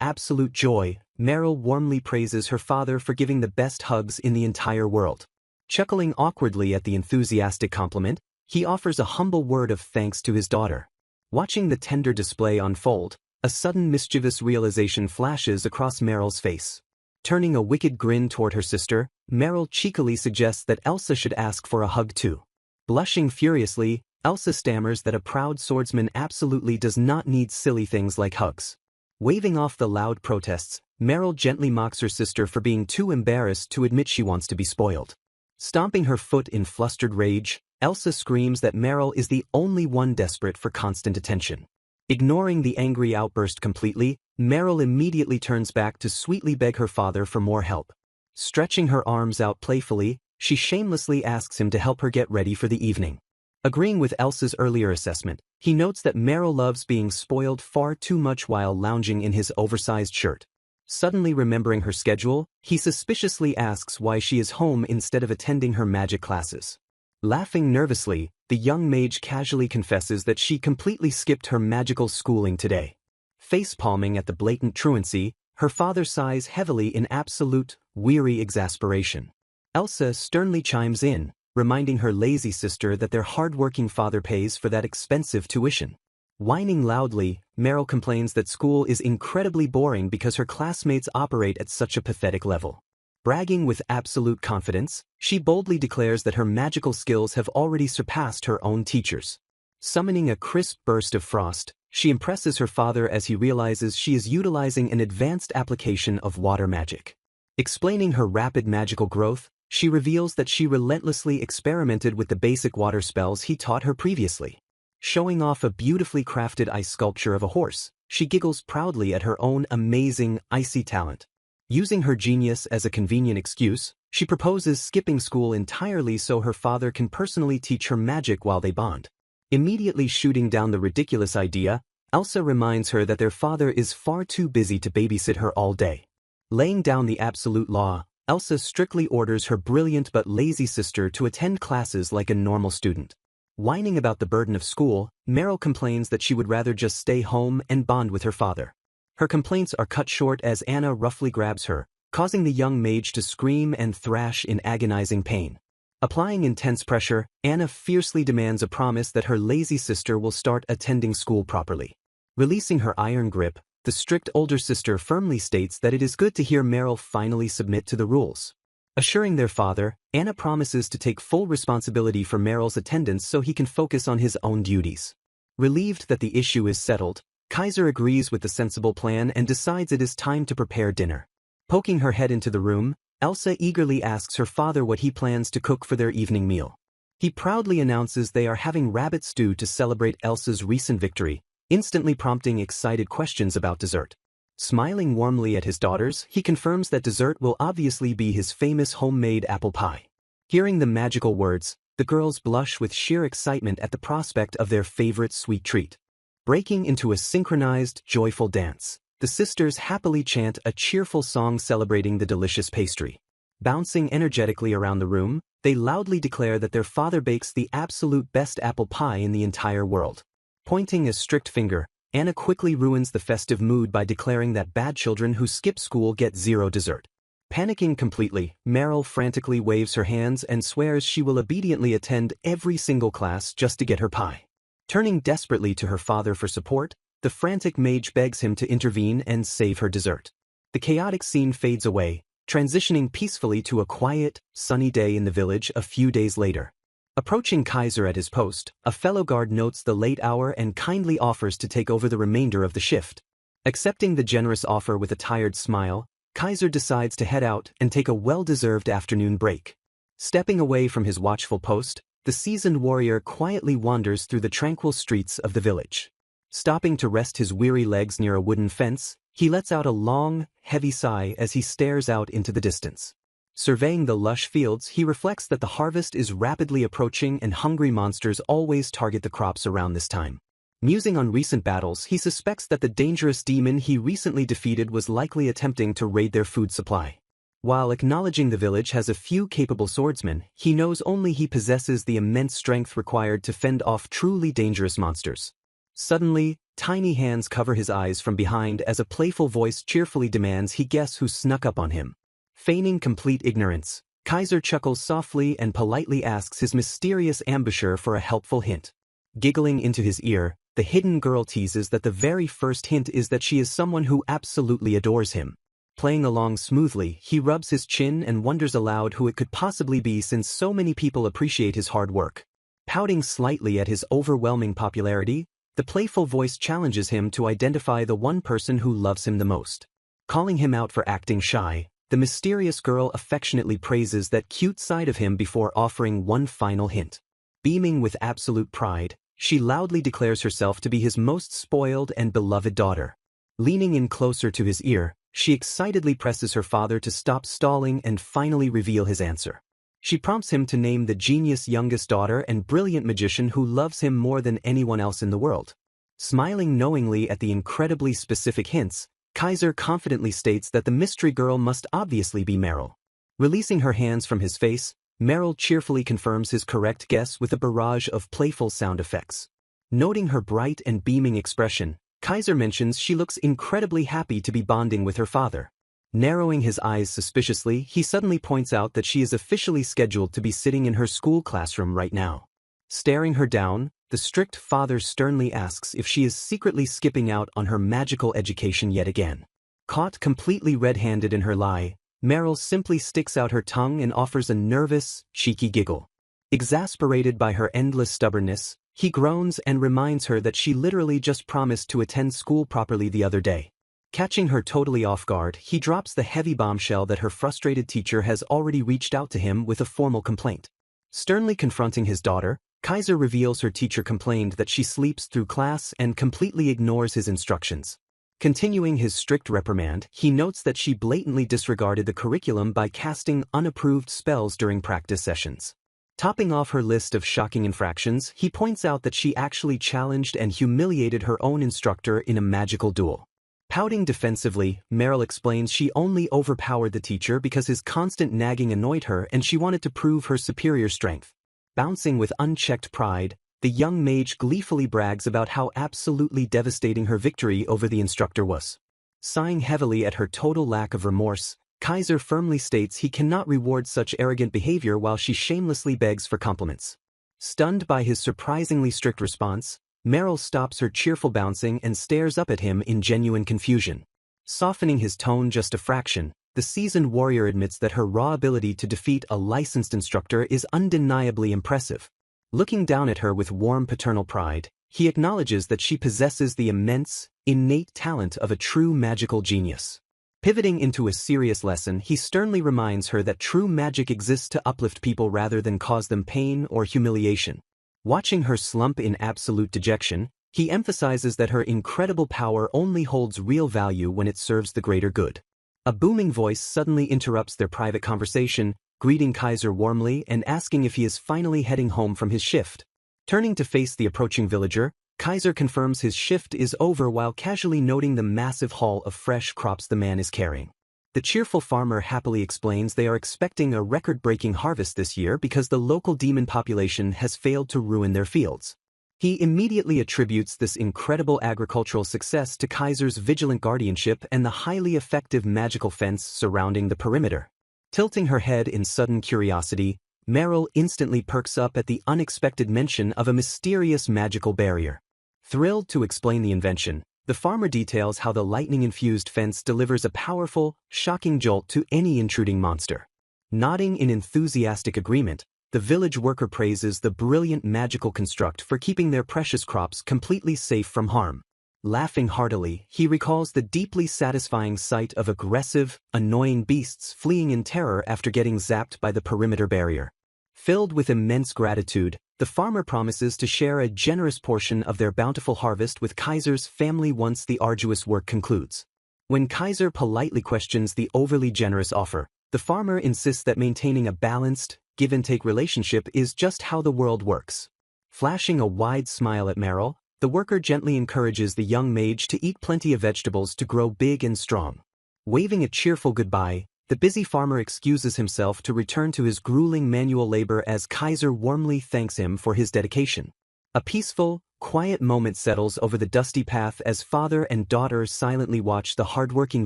absolute joy, Meryl warmly praises her father for giving the best hugs in the entire world. Chuckling awkwardly at the enthusiastic compliment, he offers a humble word of thanks to his daughter. Watching the tender display unfold, a sudden mischievous realization flashes across Meryl's face. Turning a wicked grin toward her sister, Meryl cheekily suggests that Elsa should ask for a hug too. Blushing furiously, Elsa stammers that a proud swordsman absolutely does not need silly things like hugs. Waving off the loud protests, Meryl gently mocks her sister for being too embarrassed to admit she wants to be spoiled. Stomping her foot in flustered rage, Elsa screams that Meryl is the only one desperate for constant attention. Ignoring the angry outburst completely, Meryl immediately turns back to sweetly beg her father for more help. Stretching her arms out playfully, she shamelessly asks him to help her get ready for the evening. Agreeing with Elsa's earlier assessment, he notes that Meryl loves being spoiled far too much while lounging in his oversized shirt. Suddenly remembering her schedule, he suspiciously asks why she is home instead of attending her magic classes. Laughing nervously, the young mage casually confesses that she completely skipped her magical schooling today. Face-palming at the blatant truancy, her father sighs heavily in absolute, weary exasperation. Elsa sternly chimes in, reminding her lazy sister that their hard-working father pays for that expensive tuition. Whining loudly, Meryl complains that school is incredibly boring because her classmates operate at such a pathetic level. Bragging with absolute confidence, she boldly declares that her magical skills have already surpassed her own teachers. Summoning a crisp burst of frost, she impresses her father as he realizes she is utilizing an advanced application of water magic. Explaining her rapid magical growth, she reveals that she relentlessly experimented with the basic water spells he taught her previously. Showing off a beautifully crafted ice sculpture of a horse, she giggles proudly at her own amazing, icy talent. Using her genius as a convenient excuse, she proposes skipping school entirely so her father can personally teach her magic while they bond. Immediately shooting down the ridiculous idea, Elsa reminds her that their father is far too busy to babysit her all day. Laying down the absolute law, Elsa strictly orders her brilliant but lazy sister to attend classes like a normal student. Whining about the burden of school, Meryl complains that she would rather just stay home and bond with her father. Her complaints are cut short as Anna roughly grabs her, causing the young mage to scream and thrash in agonizing pain. Applying intense pressure, Anna fiercely demands a promise that her lazy sister will start attending school properly. Releasing her iron grip, The strict older sister firmly states that it is good to hear Meryl finally submit to the rules. Assuring their father, Anna promises to take full responsibility for Meryl's attendance so he can focus on his own duties. Relieved that the issue is settled, Kaiser agrees with the sensible plan and decides it is time to prepare dinner. Poking her head into the room, Elsa eagerly asks her father what he plans to cook for their evening meal. He proudly announces they are having rabbit stew to celebrate Elsa's recent victory, instantly prompting excited questions about dessert. Smiling warmly at his daughters, he confirms that dessert will obviously be his famous homemade apple pie. Hearing the magical words, the girls blush with sheer excitement at the prospect of their favorite sweet treat. Breaking into a synchronized, joyful dance, the sisters happily chant a cheerful song celebrating the delicious pastry. Bouncing energetically around the room, they loudly declare that their father bakes the absolute best apple pie in the entire world. Pointing a strict finger, Anna quickly ruins the festive mood by declaring that bad children who skip school get zero dessert. Panicking completely, Meryl frantically waves her hands and swears she will obediently attend every single class just to get her pie. Turning desperately to her father for support, the frantic mage begs him to intervene and save her dessert. The chaotic scene fades away, transitioning peacefully to a quiet, sunny day in the village a few days later. Approaching Kaiser at his post, a fellow guard notes the late hour and kindly offers to take over the remainder of the shift. Accepting the generous offer with a tired smile, Kaiser decides to head out and take a well-deserved afternoon break. Stepping away from his watchful post, the seasoned warrior quietly wanders through the tranquil streets of the village. Stopping to rest his weary legs near a wooden fence, he lets out a long, heavy sigh as he stares out into the distance. Surveying the lush fields, he reflects that the harvest is rapidly approaching and hungry monsters always target the crops around this time. Musing on recent battles, he suspects that the dangerous demon he recently defeated was likely attempting to raid their food supply. While acknowledging the village has a few capable swordsmen, he knows only he possesses the immense strength required to fend off truly dangerous monsters. Suddenly, tiny hands cover his eyes from behind as a playful voice cheerfully demands he guess who snuck up on him. Feigning complete ignorance, Kaiser chuckles softly and politely asks his mysterious ambusher for a helpful hint. Giggling into his ear, the hidden girl teases that the very first hint is that she is someone who absolutely adores him. Playing along smoothly, he rubs his chin and wonders aloud who it could possibly be since so many people appreciate his hard work. Pouting slightly at his overwhelming popularity, the playful voice challenges him to identify the one person who loves him the most. Calling him out for acting shy, the mysterious girl affectionately praises that cute side of him before offering one final hint. Beaming with absolute pride, she loudly declares herself to be his most spoiled and beloved daughter. Leaning in closer to his ear, she excitedly presses her father to stop stalling and finally reveal his answer. She prompts him to name the genius youngest daughter and brilliant magician who loves him more than anyone else in the world. Smiling knowingly at the incredibly specific hints, Kaiser confidently states that the mystery girl must obviously be Meryl. Releasing her hands from his face, Meryl cheerfully confirms his correct guess with a barrage of playful sound effects. Noting her bright and beaming expression, Kaiser mentions she looks incredibly happy to be bonding with her father. Narrowing his eyes suspiciously, he suddenly points out that she is officially scheduled to be sitting in her school classroom right now. Staring her down, the strict father sternly asks if she is secretly skipping out on her magical education yet again. Caught completely red-handed in her lie, Meryl simply sticks out her tongue and offers a nervous, cheeky giggle. Exasperated by her endless stubbornness, he groans and reminds her that she literally just promised to attend school properly the other day. Catching her totally off guard, he drops the heavy bombshell that her frustrated teacher has already reached out to him with a formal complaint. Sternly confronting his daughter, Kaiser reveals her teacher complained that she sleeps through class and completely ignores his instructions. Continuing his strict reprimand, he notes that she blatantly disregarded the curriculum by casting unapproved spells during practice sessions. Topping off her list of shocking infractions, he points out that she actually challenged and humiliated her own instructor in a magical duel. Pouting defensively, Meryl explains she only overpowered the teacher because his constant nagging annoyed her and she wanted to prove her superior strength. Bouncing with unchecked pride, the young mage gleefully brags about how absolutely devastating her victory over the instructor was. Sighing heavily at her total lack of remorse, Kaiser firmly states he cannot reward such arrogant behavior while she shamelessly begs for compliments. Stunned by his surprisingly strict response, Meryl stops her cheerful bouncing and stares up at him in genuine confusion. Softening his tone just a fraction, the seasoned warrior admits that her raw ability to defeat a licensed instructor is undeniably impressive. Looking down at her with warm paternal pride, he acknowledges that she possesses the immense, innate talent of a true magical genius. Pivoting into a serious lesson, he sternly reminds her that true magic exists to uplift people rather than cause them pain or humiliation. Watching her slump in absolute dejection, he emphasizes that her incredible power only holds real value when it serves the greater good. A booming voice suddenly interrupts their private conversation, greeting Kaiser warmly and asking if he is finally heading home from his shift. Turning to face the approaching villager, Kaiser confirms his shift is over while casually noting the massive haul of fresh crops the man is carrying. The cheerful farmer happily explains they are expecting a record-breaking harvest this year because the local demon population has failed to ruin their fields. He immediately attributes this incredible agricultural success to Kaiser's vigilant guardianship and the highly effective magical fence surrounding the perimeter. Tilting her head in sudden curiosity, Meryl instantly perks up at the unexpected mention of a mysterious magical barrier. Thrilled to explain the invention, the farmer details how the lightning-infused fence delivers a powerful, shocking jolt to any intruding monster. Nodding in enthusiastic agreement, the village worker praises the brilliant magical construct for keeping their precious crops completely safe from harm. Laughing heartily, he recalls the deeply satisfying sight of aggressive, annoying beasts fleeing in terror after getting zapped by the perimeter barrier. Filled with immense gratitude, the farmer promises to share a generous portion of their bountiful harvest with Kaiser's family once the arduous work concludes. When Kaiser politely questions the overly generous offer, the farmer insists that maintaining a balanced, give-and-take relationship is just how the world works. Flashing a wide smile at Meryl, the worker gently encourages the young mage to eat plenty of vegetables to grow big and strong. Waving a cheerful goodbye, the busy farmer excuses himself to return to his grueling manual labor as Kaiser warmly thanks him for his dedication. A peaceful, quiet moment settles over the dusty path as father and daughter silently watch the hardworking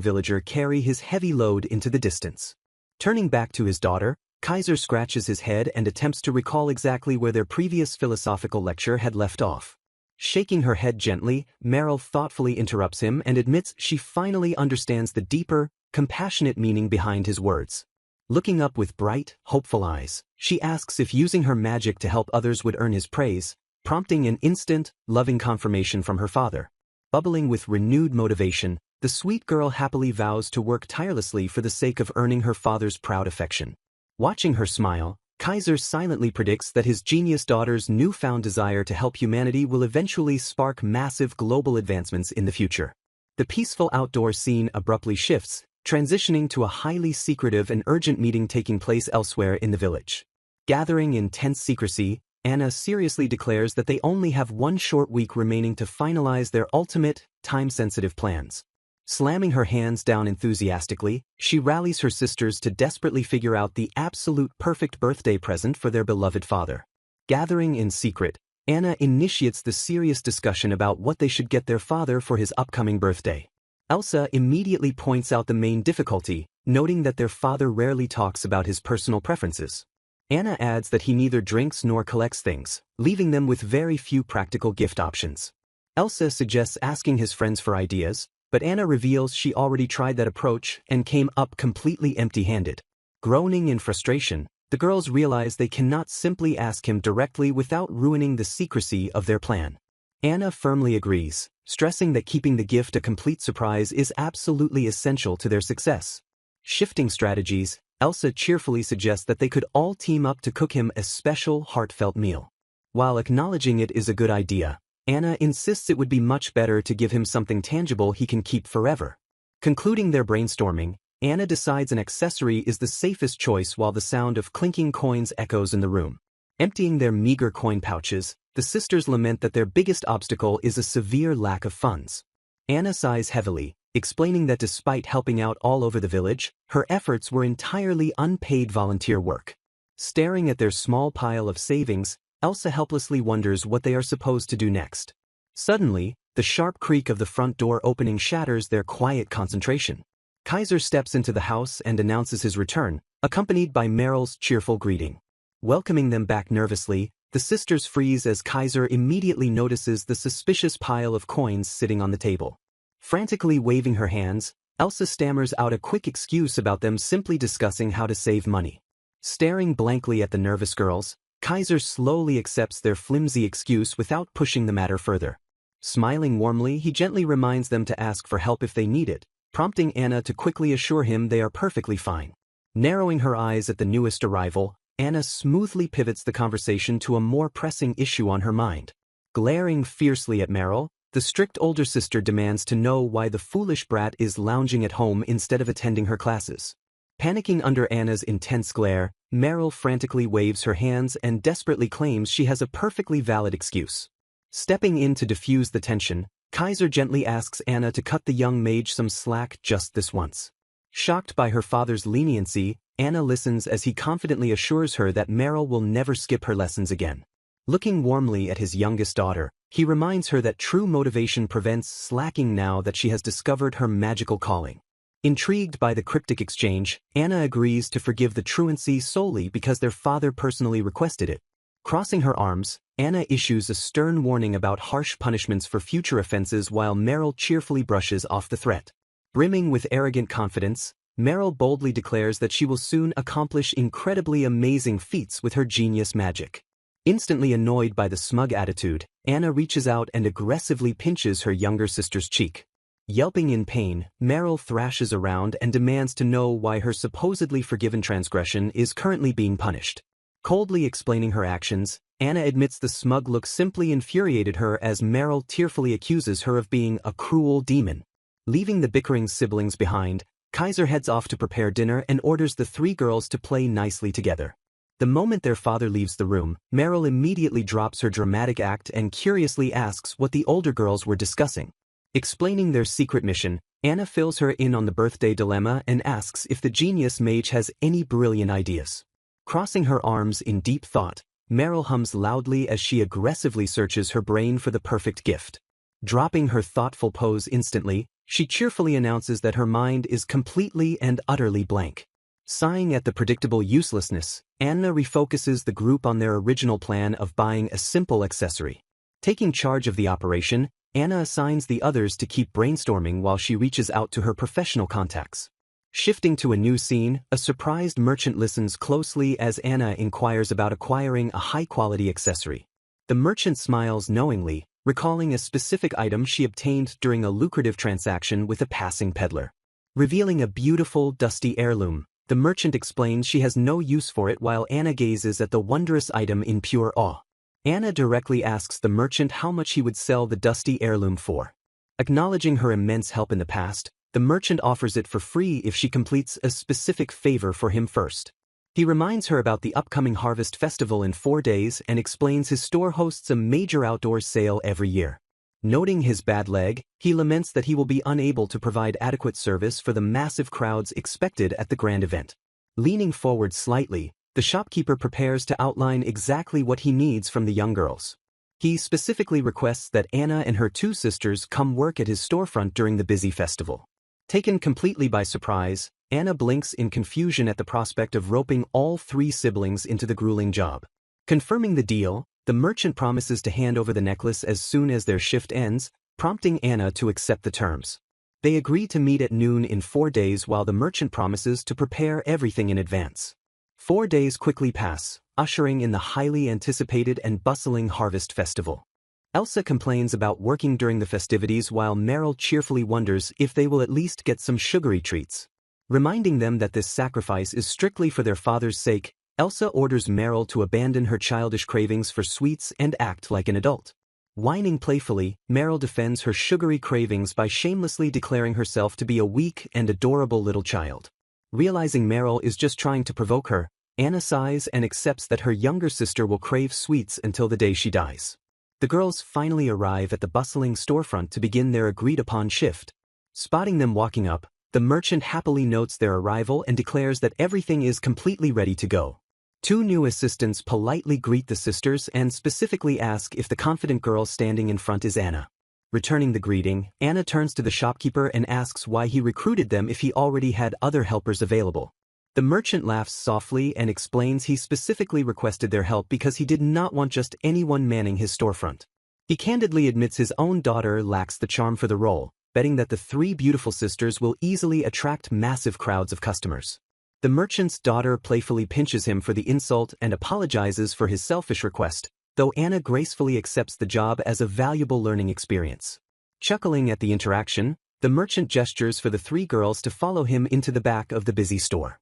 villager carry his heavy load into the distance. Turning back to his daughter, Kaiser scratches his head and attempts to recall exactly where their previous philosophical lecture had left off. Shaking her head gently, Meryl thoughtfully interrupts him and admits she finally understands the deeper, compassionate meaning behind his words. Looking up with bright, hopeful eyes, she asks if using her magic to help others would earn his praise, prompting an instant, loving confirmation from her father. Bubbling with renewed motivation, the sweet girl happily vows to work tirelessly for the sake of earning her father's proud affection. Watching her smile, Kaiser silently predicts that his genius daughter's newfound desire to help humanity will eventually spark massive global advancements in the future. The peaceful outdoor scene abruptly shifts, transitioning to a highly secretive and urgent meeting taking place elsewhere in the village. Gathering in tense secrecy, Anna seriously declares that they only have one short week remaining to finalize their ultimate, time-sensitive plans. Slamming her hands down enthusiastically, she rallies her sisters to desperately figure out the absolute perfect birthday present for their beloved father. Gathering in secret, Anna initiates the serious discussion about what they should get their father for his upcoming birthday. Elsa immediately points out the main difficulty, noting that their father rarely talks about his personal preferences. Anna adds that he neither drinks nor collects things, leaving them with very few practical gift options. Elsa suggests asking his friends for ideas, but Anna reveals she already tried that approach and came up completely empty-handed. Groaning in frustration, the girls realize they cannot simply ask him directly without ruining the secrecy of their plan. Anna firmly agrees, stressing that keeping the gift a complete surprise is absolutely essential to their success. Shifting strategies, Elsa cheerfully suggests that they could all team up to cook him a special, heartfelt meal. While acknowledging it is a good idea, Anna insists it would be much better to give him something tangible he can keep forever. Concluding their brainstorming, Anna decides an accessory is the safest choice while the sound of clinking coins echoes in the room. Emptying their meager coin pouches, the sisters lament that their biggest obstacle is a severe lack of funds. Anna sighs heavily, explaining that despite helping out all over the village, her efforts were entirely unpaid volunteer work. Staring at their small pile of savings, Elsa helplessly wonders what they are supposed to do next. Suddenly, the sharp creak of the front door opening shatters their quiet concentration. Kaiser steps into the house and announces his return, accompanied by Meryl's cheerful greeting. Welcoming them back nervously, The sisters freeze as Kaiser immediately notices the suspicious pile of coins sitting on the table. Frantically waving her hands, Elsa stammers out a quick excuse about them simply discussing how to save money. Staring blankly at the nervous girls, Kaiser slowly accepts their flimsy excuse without pushing the matter further. Smiling warmly, he gently reminds them to ask for help if they need it, prompting Anna to quickly assure him they are perfectly fine. Narrowing her eyes at the newest arrival, Anna smoothly pivots the conversation to a more pressing issue on her mind. Glaring fiercely at Meryl, the strict older sister demands to know why the foolish brat is lounging at home instead of attending her classes. Panicking under Anna's intense glare, Meryl frantically waves her hands and desperately claims she has a perfectly valid excuse. Stepping in to diffuse the tension, Kaiser gently asks Anna to cut the young mage some slack just this once. Shocked by her father's leniency, Anna listens as he confidently assures her that Meryl will never skip her lessons again. Looking warmly at his youngest daughter, he reminds her that true motivation prevents slacking now that she has discovered her magical calling. Intrigued by the cryptic exchange, Anna agrees to forgive the truancy solely because their father personally requested it. Crossing her arms, Anna issues a stern warning about harsh punishments for future offenses while Meryl cheerfully brushes off the threat. Brimming with arrogant confidence, Meryl boldly declares that she will soon accomplish incredibly amazing feats with her genius magic. Instantly annoyed by the smug attitude, Anna reaches out and aggressively pinches her younger sister's cheek. Yelping in pain, Meryl thrashes around and demands to know why her supposedly forgiven transgression is currently being punished. Coldly explaining her actions, Anna admits the smug look simply infuriated her as Meryl tearfully accuses her of being a cruel demon. Leaving the bickering siblings behind, Kaiser heads off to prepare dinner and orders the three girls to play nicely together. The moment their father leaves the room, Meryl immediately drops her dramatic act and curiously asks what the older girls were discussing. Explaining their secret mission, Anna fills her in on the birthday dilemma and asks if the genius mage has any brilliant ideas. Crossing her arms in deep thought, Meryl hums loudly as she aggressively searches her brain for the perfect gift. Dropping her thoughtful pose instantly, she cheerfully announces that her mind is completely and utterly blank. Sighing at the predictable uselessness, Anna refocuses the group on their original plan of buying a simple accessory. Taking charge of the operation, Anna assigns the others to keep brainstorming while she reaches out to her professional contacts. Shifting to a new scene, a surprised merchant listens closely as Anna inquires about acquiring a high-quality accessory. The merchant smiles knowingly, recalling a specific item she obtained during a lucrative transaction with a passing peddler. Revealing a beautiful, dusty heirloom, the merchant explains she has no use for it while Anna gazes at the wondrous item in pure awe. Anna directly asks the merchant how much he would sell the dusty heirloom for. Acknowledging her immense help in the past, the merchant offers it for free if she completes a specific favor for him first. He reminds her about the upcoming Harvest Festival in 4 days and explains his store hosts a major outdoor sale every year. Noting his bad leg, he laments that he will be unable to provide adequate service for the massive crowds expected at the grand event. Leaning forward slightly, the shopkeeper prepares to outline exactly what he needs from the young girls. He specifically requests that Anna and her 2 sisters come work at his storefront during the busy festival. Taken completely by surprise, Anna blinks in confusion at the prospect of roping all 3 siblings into the grueling job. Confirming the deal, the merchant promises to hand over the necklace as soon as their shift ends, prompting Anna to accept the terms. They agree to meet at noon in 4 days while the merchant promises to prepare everything in advance. 4 days quickly pass, ushering in the highly anticipated and bustling Harvest Festival. Elsa complains about working during the festivities while Meryl cheerfully wonders if they will at least get some sugary treats. Reminding them that this sacrifice is strictly for their father's sake, Elsa orders Meryl to abandon her childish cravings for sweets and act like an adult. Whining playfully, Meryl defends her sugary cravings by shamelessly declaring herself to be a weak and adorable little child. Realizing Meryl is just trying to provoke her, Anna sighs and accepts that her younger sister will crave sweets until the day she dies. The girls finally arrive at the bustling storefront to begin their agreed-upon shift. Spotting them walking up, the merchant happily notes their arrival and declares that everything is completely ready to go. 2 new assistants politely greet the sisters and specifically ask if the confident girl standing in front is Anna. Returning the greeting, Anna turns to the shopkeeper and asks why he recruited them if he already had other helpers available. The merchant laughs softly and explains he specifically requested their help because he did not want just anyone manning his storefront. He candidly admits his own daughter lacks the charm for the role, betting that the three beautiful sisters will easily attract massive crowds of customers. The merchant's daughter playfully pinches him for the insult and apologizes for his selfish request, though Anna gracefully accepts the job as a valuable learning experience. Chuckling at the interaction, the merchant gestures for the three girls to follow him into the back of the busy store.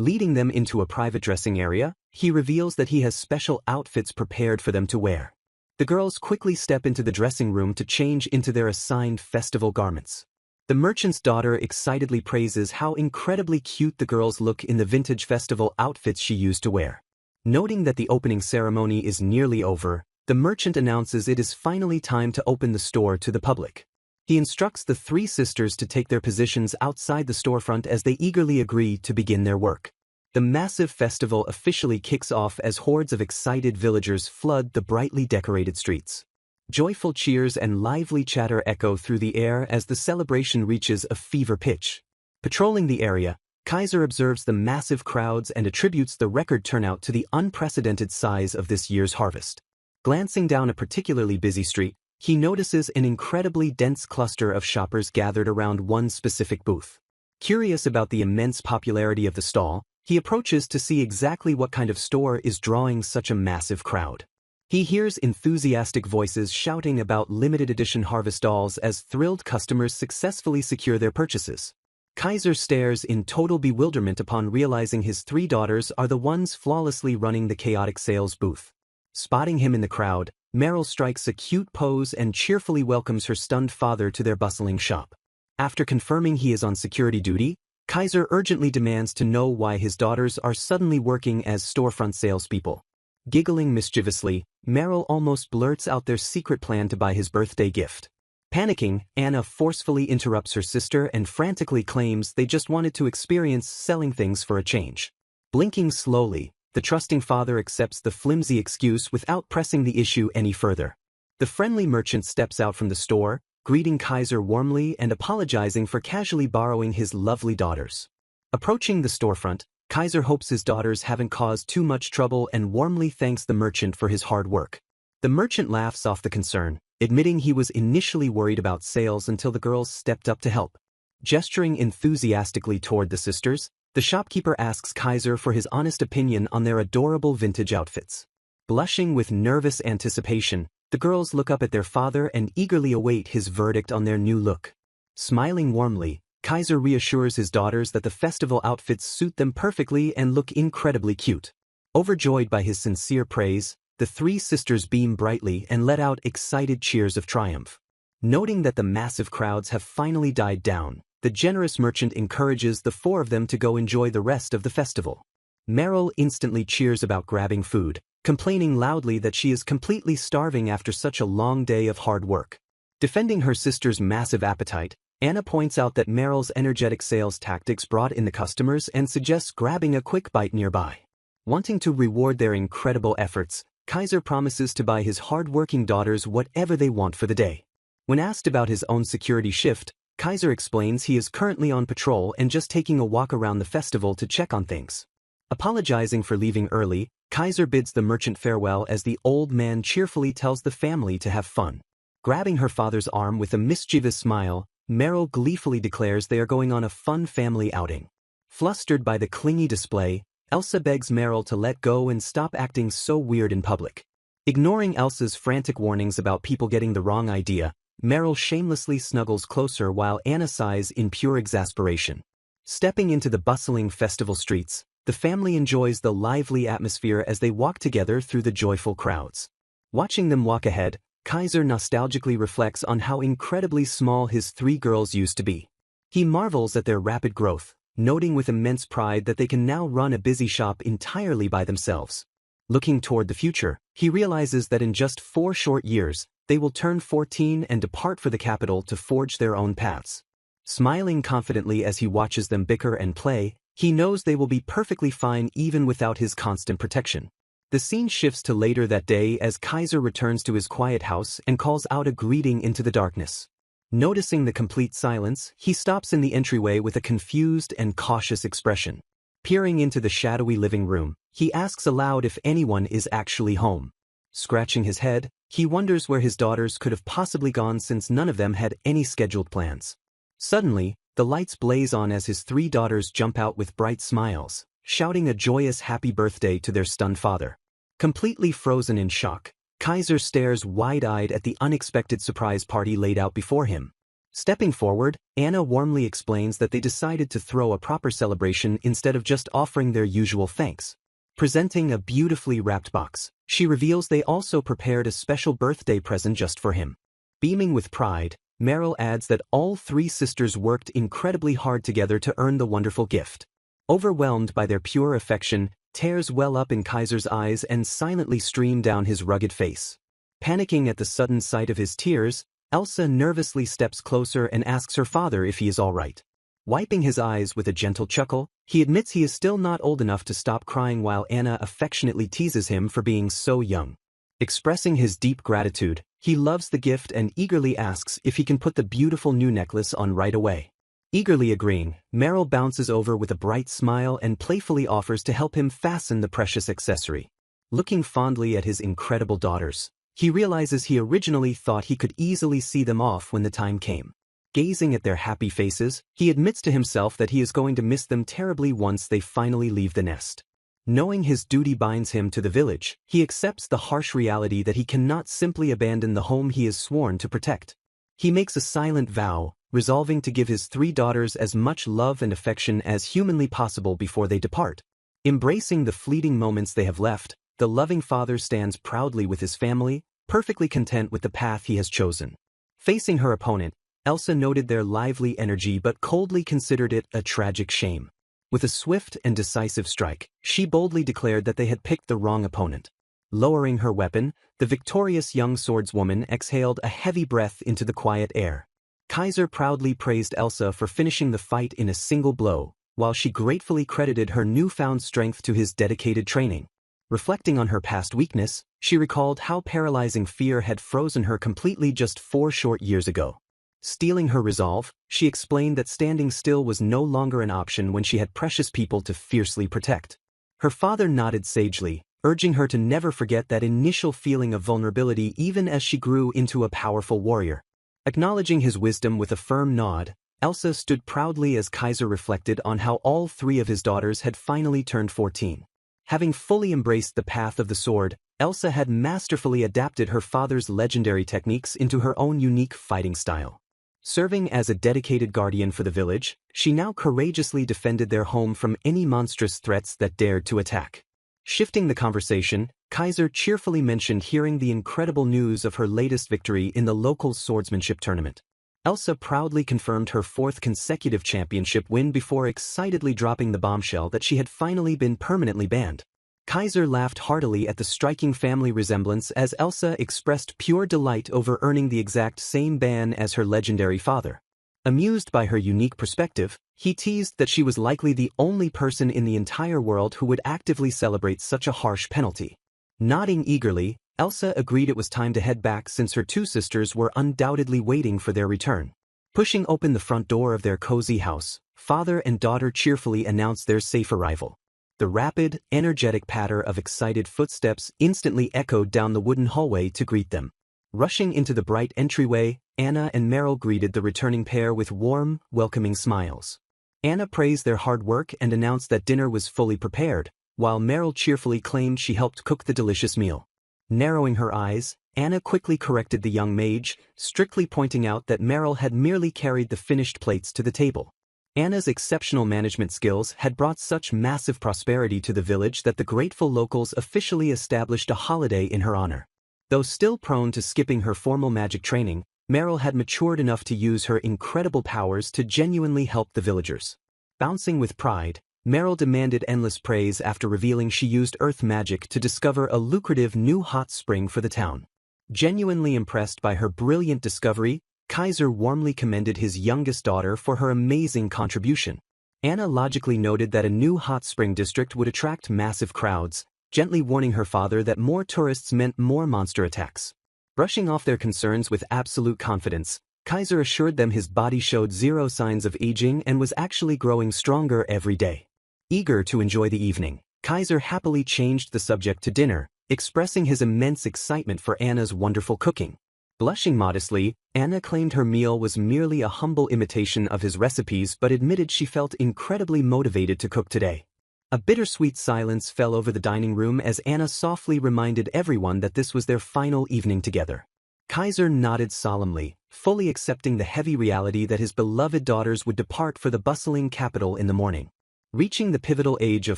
Leading them into a private dressing area, he reveals that he has special outfits prepared for them to wear. The girls quickly step into the dressing room to change into their assigned festival garments. The merchant's daughter excitedly praises how incredibly cute the girls look in the vintage festival outfits she used to wear. Noting that the opening ceremony is nearly over, the merchant announces it is finally time to open the store to the public. He instructs the three sisters to take their positions outside the storefront as they eagerly agree to begin their work. The massive festival officially kicks off as hordes of excited villagers flood the brightly decorated streets. Joyful cheers and lively chatter echo through the air as the celebration reaches a fever pitch. Patrolling the area, Kaiser observes the massive crowds and attributes the record turnout to the unprecedented size of this year's harvest. Glancing down a particularly busy street, he notices an incredibly dense cluster of shoppers gathered around one specific booth. Curious about the immense popularity of the stall, he approaches to see exactly what kind of store is drawing such a massive crowd. He hears enthusiastic voices shouting about limited edition harvest dolls as thrilled customers successfully secure their purchases. Kaiser stares in total bewilderment upon realizing his three daughters are the ones flawlessly running the chaotic sales booth. Spotting him in the crowd, Meryl strikes a cute pose and cheerfully welcomes her stunned father to their bustling shop. After confirming he is on security duty, Kaiser urgently demands to know why his daughters are suddenly working as storefront salespeople. Giggling mischievously, Meryl almost blurts out their secret plan to buy his birthday gift. Panicking, Anna forcefully interrupts her sister and frantically claims they just wanted to experience selling things for a change. Blinking slowly, the trusting father accepts the flimsy excuse without pressing the issue any further. The friendly merchant steps out from the store, greeting Kaiser warmly and apologizing for casually borrowing his lovely daughters. Approaching the storefront, Kaiser hopes his daughters haven't caused too much trouble and warmly thanks the merchant for his hard work. The merchant laughs off the concern, admitting he was initially worried about sales until the girls stepped up to help. Gesturing enthusiastically toward the sisters, the shopkeeper asks Kaiser for his honest opinion on their adorable vintage outfits. Blushing with nervous anticipation, the girls look up at their father and eagerly await his verdict on their new look. Smiling warmly, Kaiser reassures his daughters that the festival outfits suit them perfectly and look incredibly cute. Overjoyed by his sincere praise, the three sisters beam brightly and let out excited cheers of triumph. Noting that the massive crowds have finally died down, the generous merchant encourages the four of them to go enjoy the rest of the festival. Meryl instantly cheers about grabbing food, complaining loudly that she is completely starving after such a long day of hard work. Defending her sister's massive appetite, Anna points out that Meryl's energetic sales tactics brought in the customers and suggests grabbing a quick bite nearby. Wanting to reward their incredible efforts, Kaiser promises to buy his hard-working daughters whatever they want for the day. When asked about his own security shift, Kaiser explains he is currently on patrol and just taking a walk around the festival to check on things. Apologizing for leaving early, Kaiser bids the merchant farewell as the old man cheerfully tells the family to have fun. Grabbing her father's arm with a mischievous smile, Meryl gleefully declares they are going on a fun family outing. Flustered by the clingy display, Elsa begs Meryl to let go and stop acting so weird in public. Ignoring Elsa's frantic warnings about people getting the wrong idea, Meryl shamelessly snuggles closer while Anna sighs in pure exasperation. Stepping into the bustling festival streets, the family enjoys the lively atmosphere as they walk together through the joyful crowds. Watching them walk ahead, Kaiser nostalgically reflects on how incredibly small his three girls used to be. He marvels at their rapid growth, noting with immense pride that they can now run a busy shop entirely by themselves. Looking toward the future, he realizes that in just 4 short years, they will turn 14 and depart for the capital to forge their own paths. Smiling confidently as he watches them bicker and play, he knows they will be perfectly fine even without his constant protection. The scene shifts to later that day as Kaiser returns to his quiet house and calls out a greeting into the darkness. Noticing the complete silence, he stops in the entryway with a confused and cautious expression. Peering into the shadowy living room, he asks aloud if anyone is actually home. Scratching his head, he wonders where his daughters could have possibly gone since none of them had any scheduled plans. Suddenly, the lights blaze on as his 3 daughters jump out with bright smiles, shouting a joyous happy birthday to their stunned father. Completely frozen in shock, Kaiser stares wide-eyed at the unexpected surprise party laid out before him. Stepping forward, Anna warmly explains that they decided to throw a proper celebration instead of just offering their usual thanks. Presenting a beautifully wrapped box, she reveals they also prepared a special birthday present just for him. Beaming with pride, Meryl adds that all 3 sisters worked incredibly hard together to earn the wonderful gift. Overwhelmed by their pure affection, tears well up in Kaiser's eyes and silently stream down his rugged face. Panicking at the sudden sight of his tears, Elsa nervously steps closer and asks her father if he is all right. Wiping his eyes with a gentle chuckle, he admits he is still not old enough to stop crying while Anna affectionately teases him for being so young. Expressing his deep gratitude, he loves the gift and eagerly asks if he can put the beautiful new necklace on right away. Eagerly agreeing, Meryl bounces over with a bright smile and playfully offers to help him fasten the precious accessory. Looking fondly at his incredible daughters, he realizes he originally thought he could easily see them off when the time came. Gazing at their happy faces, he admits to himself that he is going to miss them terribly once they finally leave the nest. Knowing his duty binds him to the village, he accepts the harsh reality that he cannot simply abandon the home he is sworn to protect. He makes a silent vow, resolving to give his 3 daughters as much love and affection as humanly possible before they depart. Embracing the fleeting moments they have left, the loving father stands proudly with his family, perfectly content with the path he has chosen. Facing her opponent, Elsa noted their lively energy but coldly considered it a tragic shame. With a swift and decisive strike, she boldly declared that they had picked the wrong opponent. Lowering her weapon, the victorious young swordswoman exhaled a heavy breath into the quiet air. Kaiser proudly praised Elsa for finishing the fight in a single blow, while she gratefully credited her newfound strength to his dedicated training. Reflecting on her past weakness, she recalled how paralyzing fear had frozen her completely just 4 short years ago. Steeling her resolve, she explained that standing still was no longer an option when she had precious people to fiercely protect. Her father nodded sagely, urging her to never forget that initial feeling of vulnerability even as she grew into a powerful warrior. Acknowledging his wisdom with a firm nod, Elsa stood proudly as Kaiser reflected on how all 3 of his daughters had finally turned 14. Having fully embraced the path of the sword, Elsa had masterfully adapted her father's legendary techniques into her own unique fighting style. Serving as a dedicated guardian for the village, she now courageously defended their home from any monstrous threats that dared to attack. Shifting the conversation, Kaiser cheerfully mentioned hearing the incredible news of her latest victory in the local swordsmanship tournament. Elsa proudly confirmed her 4th consecutive championship win before excitedly dropping the bombshell that she had finally been permanently banned. Kaiser laughed heartily at the striking family resemblance as Elsa expressed pure delight over earning the exact same ban as her legendary father. Amused by her unique perspective, he teased that she was likely the only person in the entire world who would actively celebrate such a harsh penalty. Nodding eagerly, Elsa agreed it was time to head back since her 2 sisters were undoubtedly waiting for their return. Pushing open the front door of their cozy house, father and daughter cheerfully announced their safe arrival. The rapid, energetic patter of excited footsteps instantly echoed down the wooden hallway to greet them. Rushing into the bright entryway, Anna and Meryl greeted the returning pair with warm, welcoming smiles. Anna praised their hard work and announced that dinner was fully prepared, while Meryl cheerfully claimed she helped cook the delicious meal. Narrowing her eyes, Anna quickly corrected the young mage, strictly pointing out that Meryl had merely carried the finished plates to the table. Anna's exceptional management skills had brought such massive prosperity to the village that the grateful locals officially established a holiday in her honor. Though still prone to skipping her formal magic training, Meryl had matured enough to use her incredible powers to genuinely help the villagers. Bouncing with pride, Meryl demanded endless praise after revealing she used earth magic to discover a lucrative new hot spring for the town. Genuinely impressed by her brilliant discovery, Kaiser warmly commended his youngest daughter for her amazing contribution. Anna logically noted that a new hot spring district would attract massive crowds, gently warning her father that more tourists meant more monster attacks. Brushing off their concerns with absolute confidence, Kaiser assured them his body showed 0 signs of aging and was actually growing stronger every day. Eager to enjoy the evening, Kaiser happily changed the subject to dinner, expressing his immense excitement for Anna's wonderful cooking. Blushing modestly, Anna claimed her meal was merely a humble imitation of his recipes but admitted she felt incredibly motivated to cook today. A bittersweet silence fell over the dining room as Anna softly reminded everyone that this was their final evening together. Kaiser nodded solemnly, fully accepting the heavy reality that his beloved daughters would depart for the bustling capital in the morning. Reaching the pivotal age of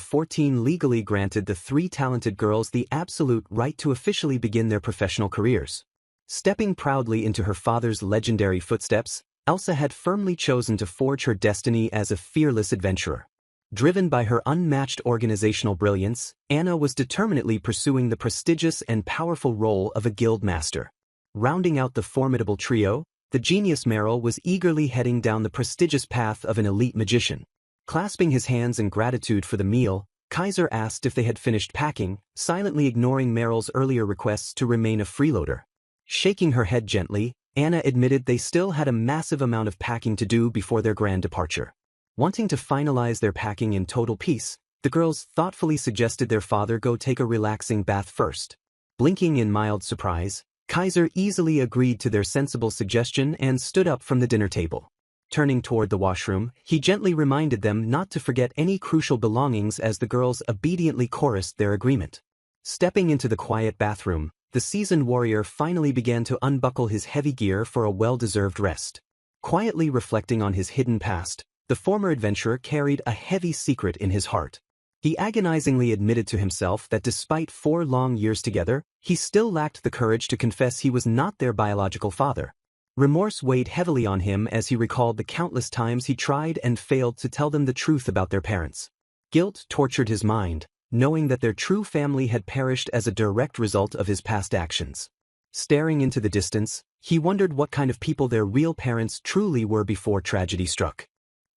14 legally granted the three talented girls the absolute right to officially begin their professional careers. Stepping proudly into her father's legendary footsteps, Elsa had firmly chosen to forge her destiny as a fearless adventurer. Driven by her unmatched organizational brilliance, Anna was determinedly pursuing the prestigious and powerful role of a guild master. Rounding out the formidable trio, the genius Meryl was eagerly heading down the prestigious path of an elite magician. Clasping his hands in gratitude for the meal, Kaiser asked if they had finished packing, silently ignoring Meryl's earlier requests to remain a freeloader. Shaking her head gently, Anna admitted they still had a massive amount of packing to do before their grand departure. Wanting to finalize their packing in total peace, the girls thoughtfully suggested their father go take a relaxing bath first. Blinking in mild surprise, Kaiser easily agreed to their sensible suggestion and stood up from the dinner table. Turning toward the washroom, he gently reminded them not to forget any crucial belongings as the girls obediently chorused their agreement. Stepping into the quiet bathroom, the seasoned warrior finally began to unbuckle his heavy gear for a well-deserved rest. Quietly reflecting on his hidden past, the former adventurer carried a heavy secret in his heart. He agonizingly admitted to himself that despite 4 long years together, he still lacked the courage to confess he was not their biological father. Remorse weighed heavily on him as he recalled the countless times he tried and failed to tell them the truth about their parents. Guilt tortured his mind, knowing that their true family had perished as a direct result of his past actions. Staring into the distance, he wondered what kind of people their real parents truly were before tragedy struck.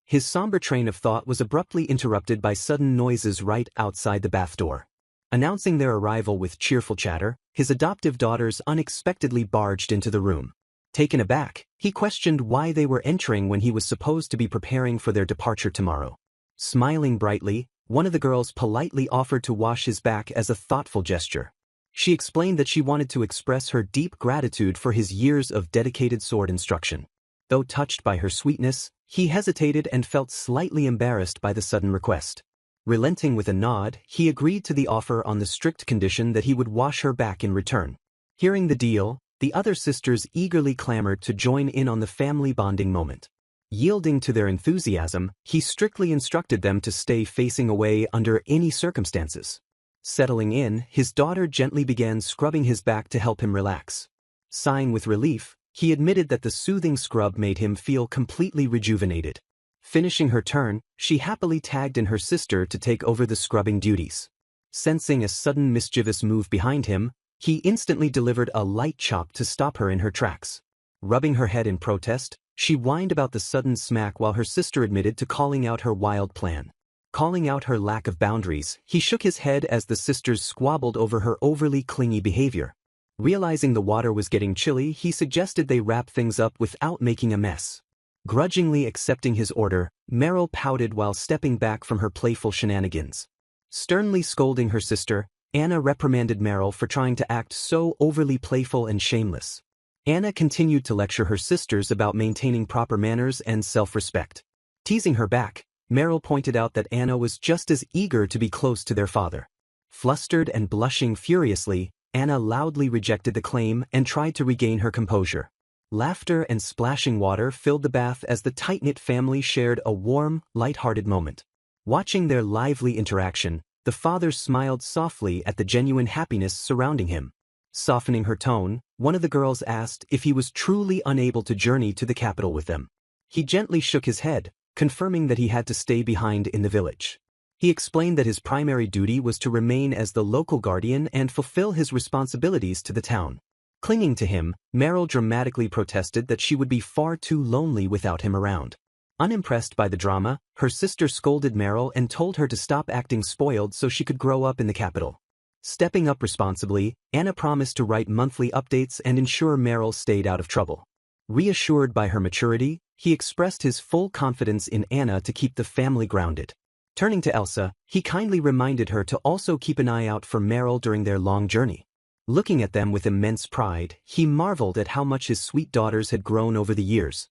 His somber train of thought was abruptly interrupted by sudden noises right outside the bath door. Announcing their arrival with cheerful chatter, his adoptive daughters unexpectedly barged into the room. Taken aback, he questioned why they were entering when he was supposed to be preparing for their departure tomorrow. Smiling brightly, one of the girls politely offered to wash his back as a thoughtful gesture. She explained that she wanted to express her deep gratitude for his years of dedicated sword instruction. Though touched by her sweetness, he hesitated and felt slightly embarrassed by the sudden request. Relenting with a nod, he agreed to the offer on the strict condition that he would wash her back in return. Hearing the deal, the other sisters eagerly clamored to join in on the family bonding moment. Yielding to their enthusiasm, he strictly instructed them to stay facing away under any circumstances. Settling in, his daughter gently began scrubbing his back to help him relax. Sighing with relief, he admitted that the soothing scrub made him feel completely rejuvenated. Finishing her turn, she happily tagged in her sister to take over the scrubbing duties. Sensing a sudden mischievous move behind him, he instantly delivered a light chop to stop her in her tracks. Rubbing her head in protest, she whined about the sudden smack while her sister admitted to calling out her wild plan. Calling out her lack of boundaries, he shook his head as the sisters squabbled over her overly clingy behavior. Realizing the water was getting chilly, he suggested they wrap things up without making a mess. Grudgingly accepting his order, Meryl pouted while stepping back from her playful shenanigans. Sternly scolding her sister, Anna reprimanded Meryl for trying to act so overly playful and shameless. Anna continued to lecture her sisters about maintaining proper manners and self-respect. Teasing her back, Meryl pointed out that Anna was just as eager to be close to their father. Flustered and blushing furiously, Anna loudly rejected the claim and tried to regain her composure. Laughter and splashing water filled the bath as the tight-knit family shared a warm, light-hearted moment. Watching their lively interaction, the father smiled softly at the genuine happiness surrounding him. Softening her tone, one of the girls asked if he was truly unable to journey to the capital with them. He gently shook his head, confirming that he had to stay behind in the village. He explained that his primary duty was to remain as the local guardian and fulfill his responsibilities to the town. Clinging to him, Meryl dramatically protested that she would be far too lonely without him around. Unimpressed by the drama, her sister scolded Meryl and told her to stop acting spoiled so she could grow up in the capital. Stepping up responsibly, Anna promised to write monthly updates and ensure Meryl stayed out of trouble. Reassured by her maturity, he expressed his full confidence in Anna to keep the family grounded. Turning to Elsa, he kindly reminded her to also keep an eye out for Meryl during their long journey. Looking at them with immense pride, he marveled at how much his sweet daughters had grown over the years.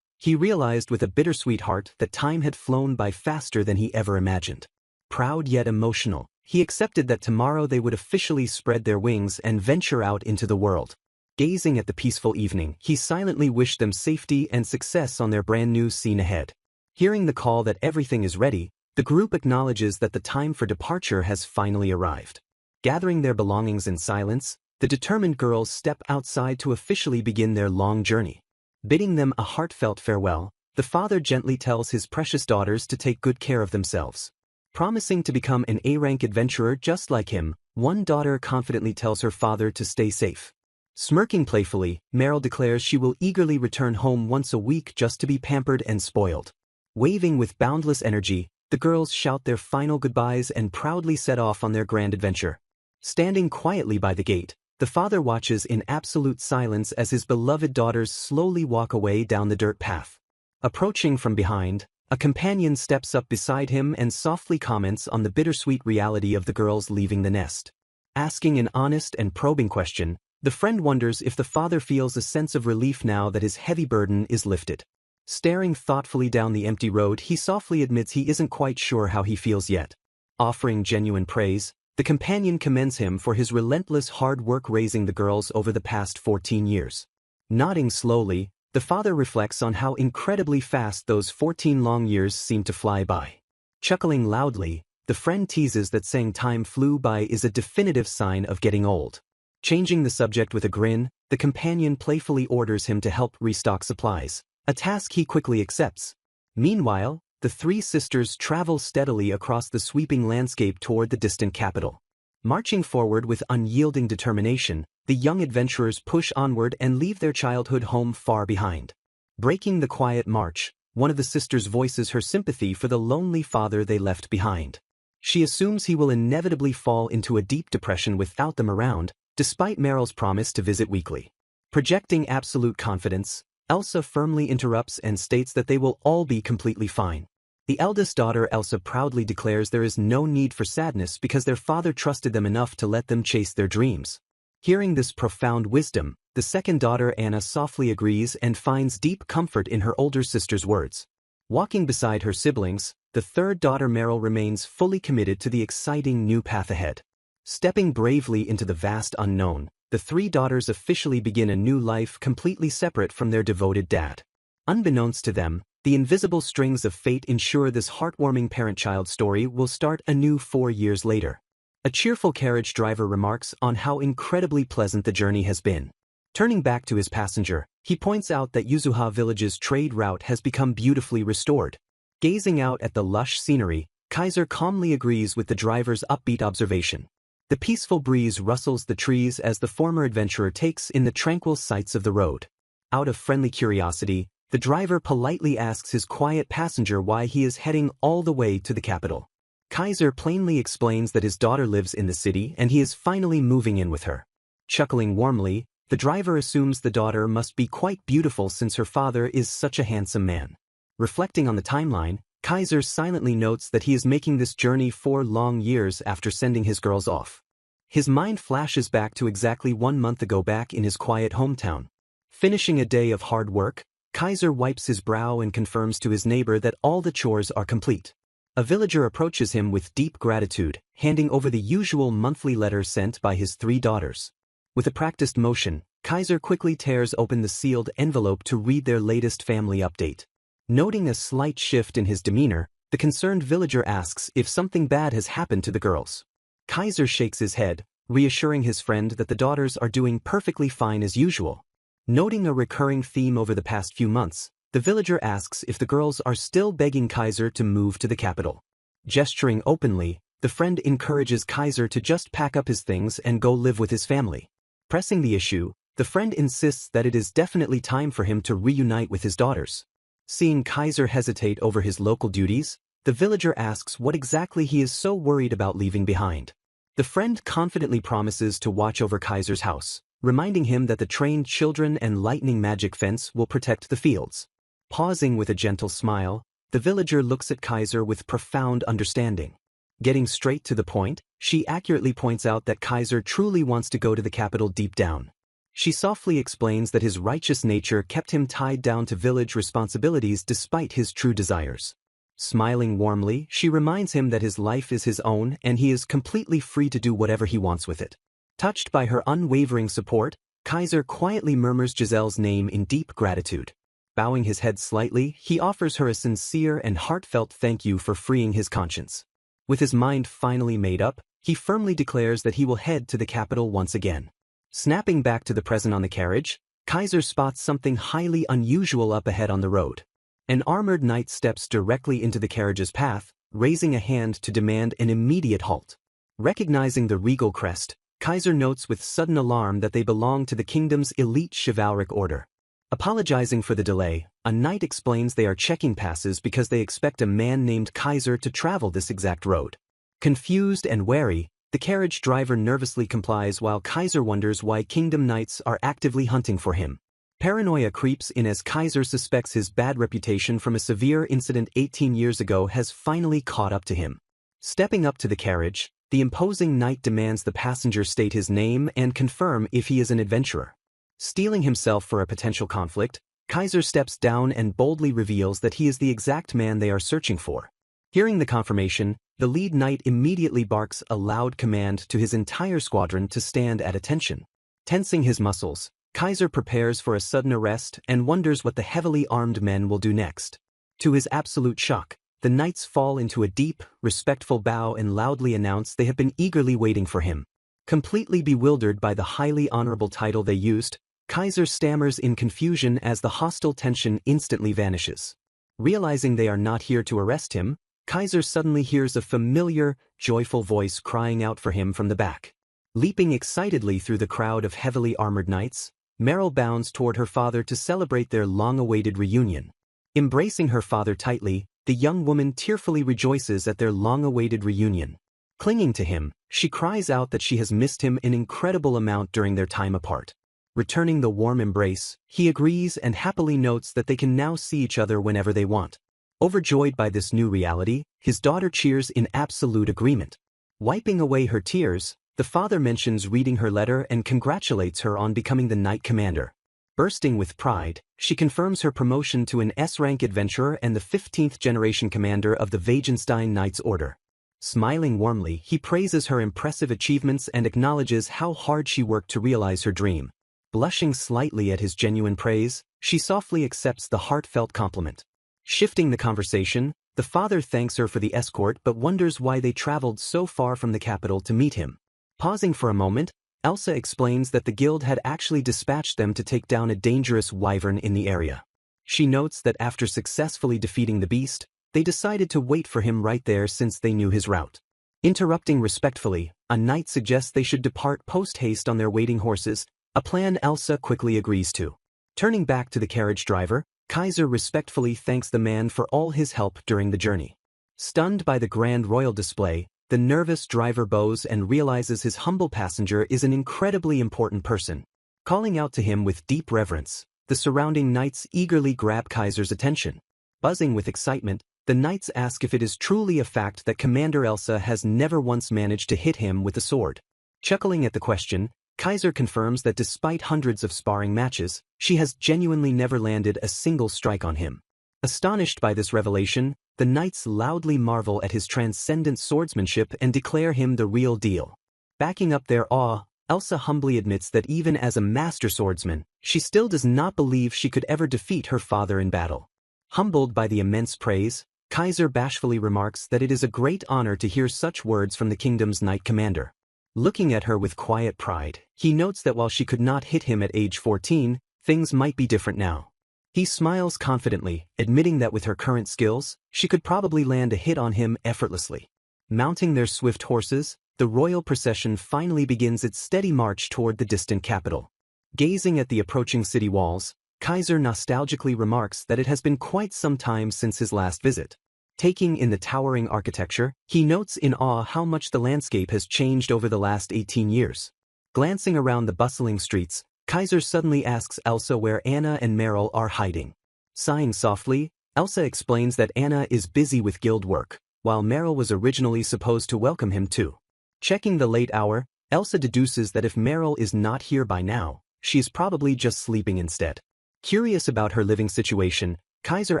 He realized with a bittersweet heart that time had flown by faster than he ever imagined. Proud yet emotional, he accepted that tomorrow they would officially spread their wings and venture out into the world. Gazing at the peaceful evening, he silently wished them safety and success on their brand new scene ahead. Hearing the call that everything is ready, the group acknowledges that the time for departure has finally arrived. Gathering their belongings in silence, the determined girls step outside to officially begin their long journey. Bidding them a heartfelt farewell, the father gently tells his precious daughters to take good care of themselves. Promising to become an A-rank adventurer just like him, one daughter confidently tells her father to stay safe. Smirking playfully, Meryl declares she will eagerly return home once a week just to be pampered and spoiled. Waving with boundless energy, the girls shout their final goodbyes and proudly set off on their grand adventure. Standing quietly by the gate, the father watches in absolute silence as his beloved daughters slowly walk away down the dirt path. Approaching from behind, a companion steps up beside him and softly comments on the bittersweet reality of the girls leaving the nest. Asking an honest and probing question, the friend wonders if the father feels a sense of relief now that his heavy burden is lifted. Staring thoughtfully down the empty road, he softly admits he isn't quite sure how he feels yet. Offering genuine praise, the companion commends him for his relentless hard work raising the girls over the past 14 years. Nodding slowly, the father reflects on how incredibly fast those 14 long years seem to fly by. Chuckling loudly, the friend teases that saying time flew by is a definitive sign of getting old. Changing the subject with a grin, the companion playfully orders him to help restock supplies, a task he quickly accepts. Meanwhile, the three sisters travel steadily across the sweeping landscape toward the distant capital. Marching forward with unyielding determination, the young adventurers push onward and leave their childhood home far behind. Breaking the quiet march, one of the sisters voices her sympathy for the lonely father they left behind. She assumes he will inevitably fall into a deep depression without them around, despite Meryl's promise to visit weekly. Projecting absolute confidence, Elsa firmly interrupts and states that they will all be completely fine. The eldest daughter Elsa proudly declares there is no need for sadness because their father trusted them enough to let them chase their dreams. Hearing this profound wisdom, the second daughter Anna softly agrees and finds deep comfort in her older sister's words. Walking beside her siblings, the third daughter Meryl remains fully committed to the exciting new path ahead. Stepping bravely into the vast unknown, the three daughters officially begin a new life completely separate from their devoted dad. Unbeknownst to them, the invisible strings of fate ensure this heartwarming parent-child story will start anew 4 years later. A cheerful carriage driver remarks on how incredibly pleasant the journey has been. Turning back to his passenger, he points out that Yuzuha village's trade route has become beautifully restored. Gazing out at the lush scenery, Kaiser calmly agrees with the driver's upbeat observation. The peaceful breeze rustles the trees as the former adventurer takes in the tranquil sights of the road. Out of friendly curiosity, the driver politely asks his quiet passenger why he is heading all the way to the capital. Kaiser plainly explains that his daughter lives in the city and he is finally moving in with her. Chuckling warmly, the driver assumes the daughter must be quite beautiful since her father is such a handsome man. Reflecting on the timeline, Kaiser silently notes that he is making this journey 4 long years after sending his girls off. His mind flashes back to exactly 1 month ago back in his quiet hometown. Finishing a day of hard work, Kaiser wipes his brow and confirms to his neighbor that all the chores are complete. A villager approaches him with deep gratitude, handing over the usual monthly letter sent by his 3 daughters. With a practiced motion, Kaiser quickly tears open the sealed envelope to read their latest family update. Noting a slight shift in his demeanor, the concerned villager asks if something bad has happened to the girls. Kaiser shakes his head, reassuring his friend that the daughters are doing perfectly fine as usual. Noting a recurring theme over the past few months, the villager asks if the girls are still begging Kaiser to move to the capital. Gesturing openly, the friend encourages Kaiser to just pack up his things and go live with his family. Pressing the issue, the friend insists that it is definitely time for him to reunite with his daughters. Seeing Kaiser hesitate over his local duties, the villager asks what exactly he is so worried about leaving behind. The friend confidently promises to watch over Kaiser's house, reminding him that the trained children and lightning magic fence will protect the fields. Pausing with a gentle smile, The villager looks at Kaiser with profound understanding. Getting straight to the point, she accurately points out that Kaiser truly wants to go to the capital deep down. She softly explains that his righteous nature kept him tied down to village responsibilities despite his true desires. Smiling warmly, she reminds him that his life is his own and he is completely free to do whatever he wants with it. Touched by her unwavering support, Kaiser quietly murmurs Giselle's name in deep gratitude. Bowing his head slightly, he offers her a sincere and heartfelt thank you for freeing his conscience. With his mind finally made up, he firmly declares that he will head to the capital once again. Snapping back to the present on the carriage, Kaiser spots something highly unusual up ahead on the road. An armored knight steps directly into the carriage's path, raising a hand to demand an immediate halt. Recognizing the regal crest, Kaiser notes with sudden alarm that they belong to the kingdom's elite chivalric order. Apologizing for the delay, a knight explains they are checking passes because they expect a man named Kaiser to travel this exact road. Confused and wary, the carriage driver nervously complies while Kaiser wonders why kingdom knights are actively hunting for him. Paranoia creeps in as Kaiser suspects his bad reputation from a severe incident 18 years ago has finally caught up to him. Stepping up to the carriage, the imposing knight demands the passenger state his name and confirm if he is an adventurer. Steeling himself for a potential conflict, Kaiser steps down and boldly reveals that he is the exact man they are searching for. Hearing the confirmation, the lead knight immediately barks a loud command to his entire squadron to stand at attention. Tensing his muscles, Kaiser prepares for a sudden arrest and wonders what the heavily armed men will do next. To his absolute shock, the knights fall into a deep, respectful bow and loudly announce they have been eagerly waiting for him. Completely bewildered by the highly honorable title they used, Kaiser stammers in confusion as the hostile tension instantly vanishes. Realizing they are not here to arrest him, Kaiser suddenly hears a familiar, joyful voice crying out for him from the back. Leaping excitedly through the crowd of heavily armored knights, Meryl bounds toward her father to celebrate their long-awaited reunion. Embracing her father tightly, the young woman tearfully rejoices at their long-awaited reunion. Clinging to him, she cries out that she has missed him an incredible amount during their time apart. Returning the warm embrace, he agrees and happily notes that they can now see each other whenever they want. Overjoyed by this new reality, his daughter cheers in absolute agreement. Wiping away her tears, the father mentions reading her letter and congratulates her on becoming the knight commander. Bursting with pride, she confirms her promotion to an S-rank adventurer and the 15th generation commander of the Wagenstein Knights Order. Smiling warmly, he praises her impressive achievements and acknowledges how hard she worked to realize her dream. Blushing slightly at his genuine praise, she softly accepts the heartfelt compliment. Shifting the conversation, the father thanks her for the escort but wonders why they traveled so far from the capital to meet him. Pausing for a moment, Elsa explains that the guild had actually dispatched them to take down a dangerous wyvern in the area. She notes that after successfully defeating the beast, they decided to wait for him right there since they knew his route. Interrupting respectfully, a knight suggests they should depart post-haste on their waiting horses, a plan Elsa quickly agrees to. Turning back to the carriage driver, Kaiser respectfully thanks the man for all his help during the journey. Stunned by the grand royal display, the nervous driver bows and realizes his humble passenger is an incredibly important person. Calling out to him with deep reverence, the surrounding knights eagerly grab Kaiser's attention. Buzzing with excitement, the knights ask if it is truly a fact that Commander Elsa has never once managed to hit him with a sword. Chuckling at the question, Kaiser confirms that despite hundreds of sparring matches, she has genuinely never landed a single strike on him. Astonished by this revelation, the knights loudly marvel at his transcendent swordsmanship and declare him the real deal. Backing up their awe, Elsa humbly admits that even as a master swordsman, she still does not believe she could ever defeat her father in battle. Humbled by the immense praise, Kaiser bashfully remarks that it is a great honor to hear such words from the kingdom's knight commander. Looking at her with quiet pride, he notes that while she could not hit him at age 14, things might be different now. He smiles confidently, admitting that with her current skills, she could probably land a hit on him effortlessly. Mounting their swift horses, the royal procession finally begins its steady march toward the distant capital. Gazing at the approaching city walls, Kaiser nostalgically remarks that it has been quite some time since his last visit. Taking in the towering architecture, he notes in awe how much the landscape has changed over the last 18 years. Glancing around the bustling streets, Kaiser suddenly asks Elsa where Anna and Meryl are hiding. Sighing softly, Elsa explains that Anna is busy with guild work, while Meryl was originally supposed to welcome him too. Checking the late hour, Elsa deduces that if Meryl is not here by now, she is probably just sleeping instead. Curious about her living situation, Kaiser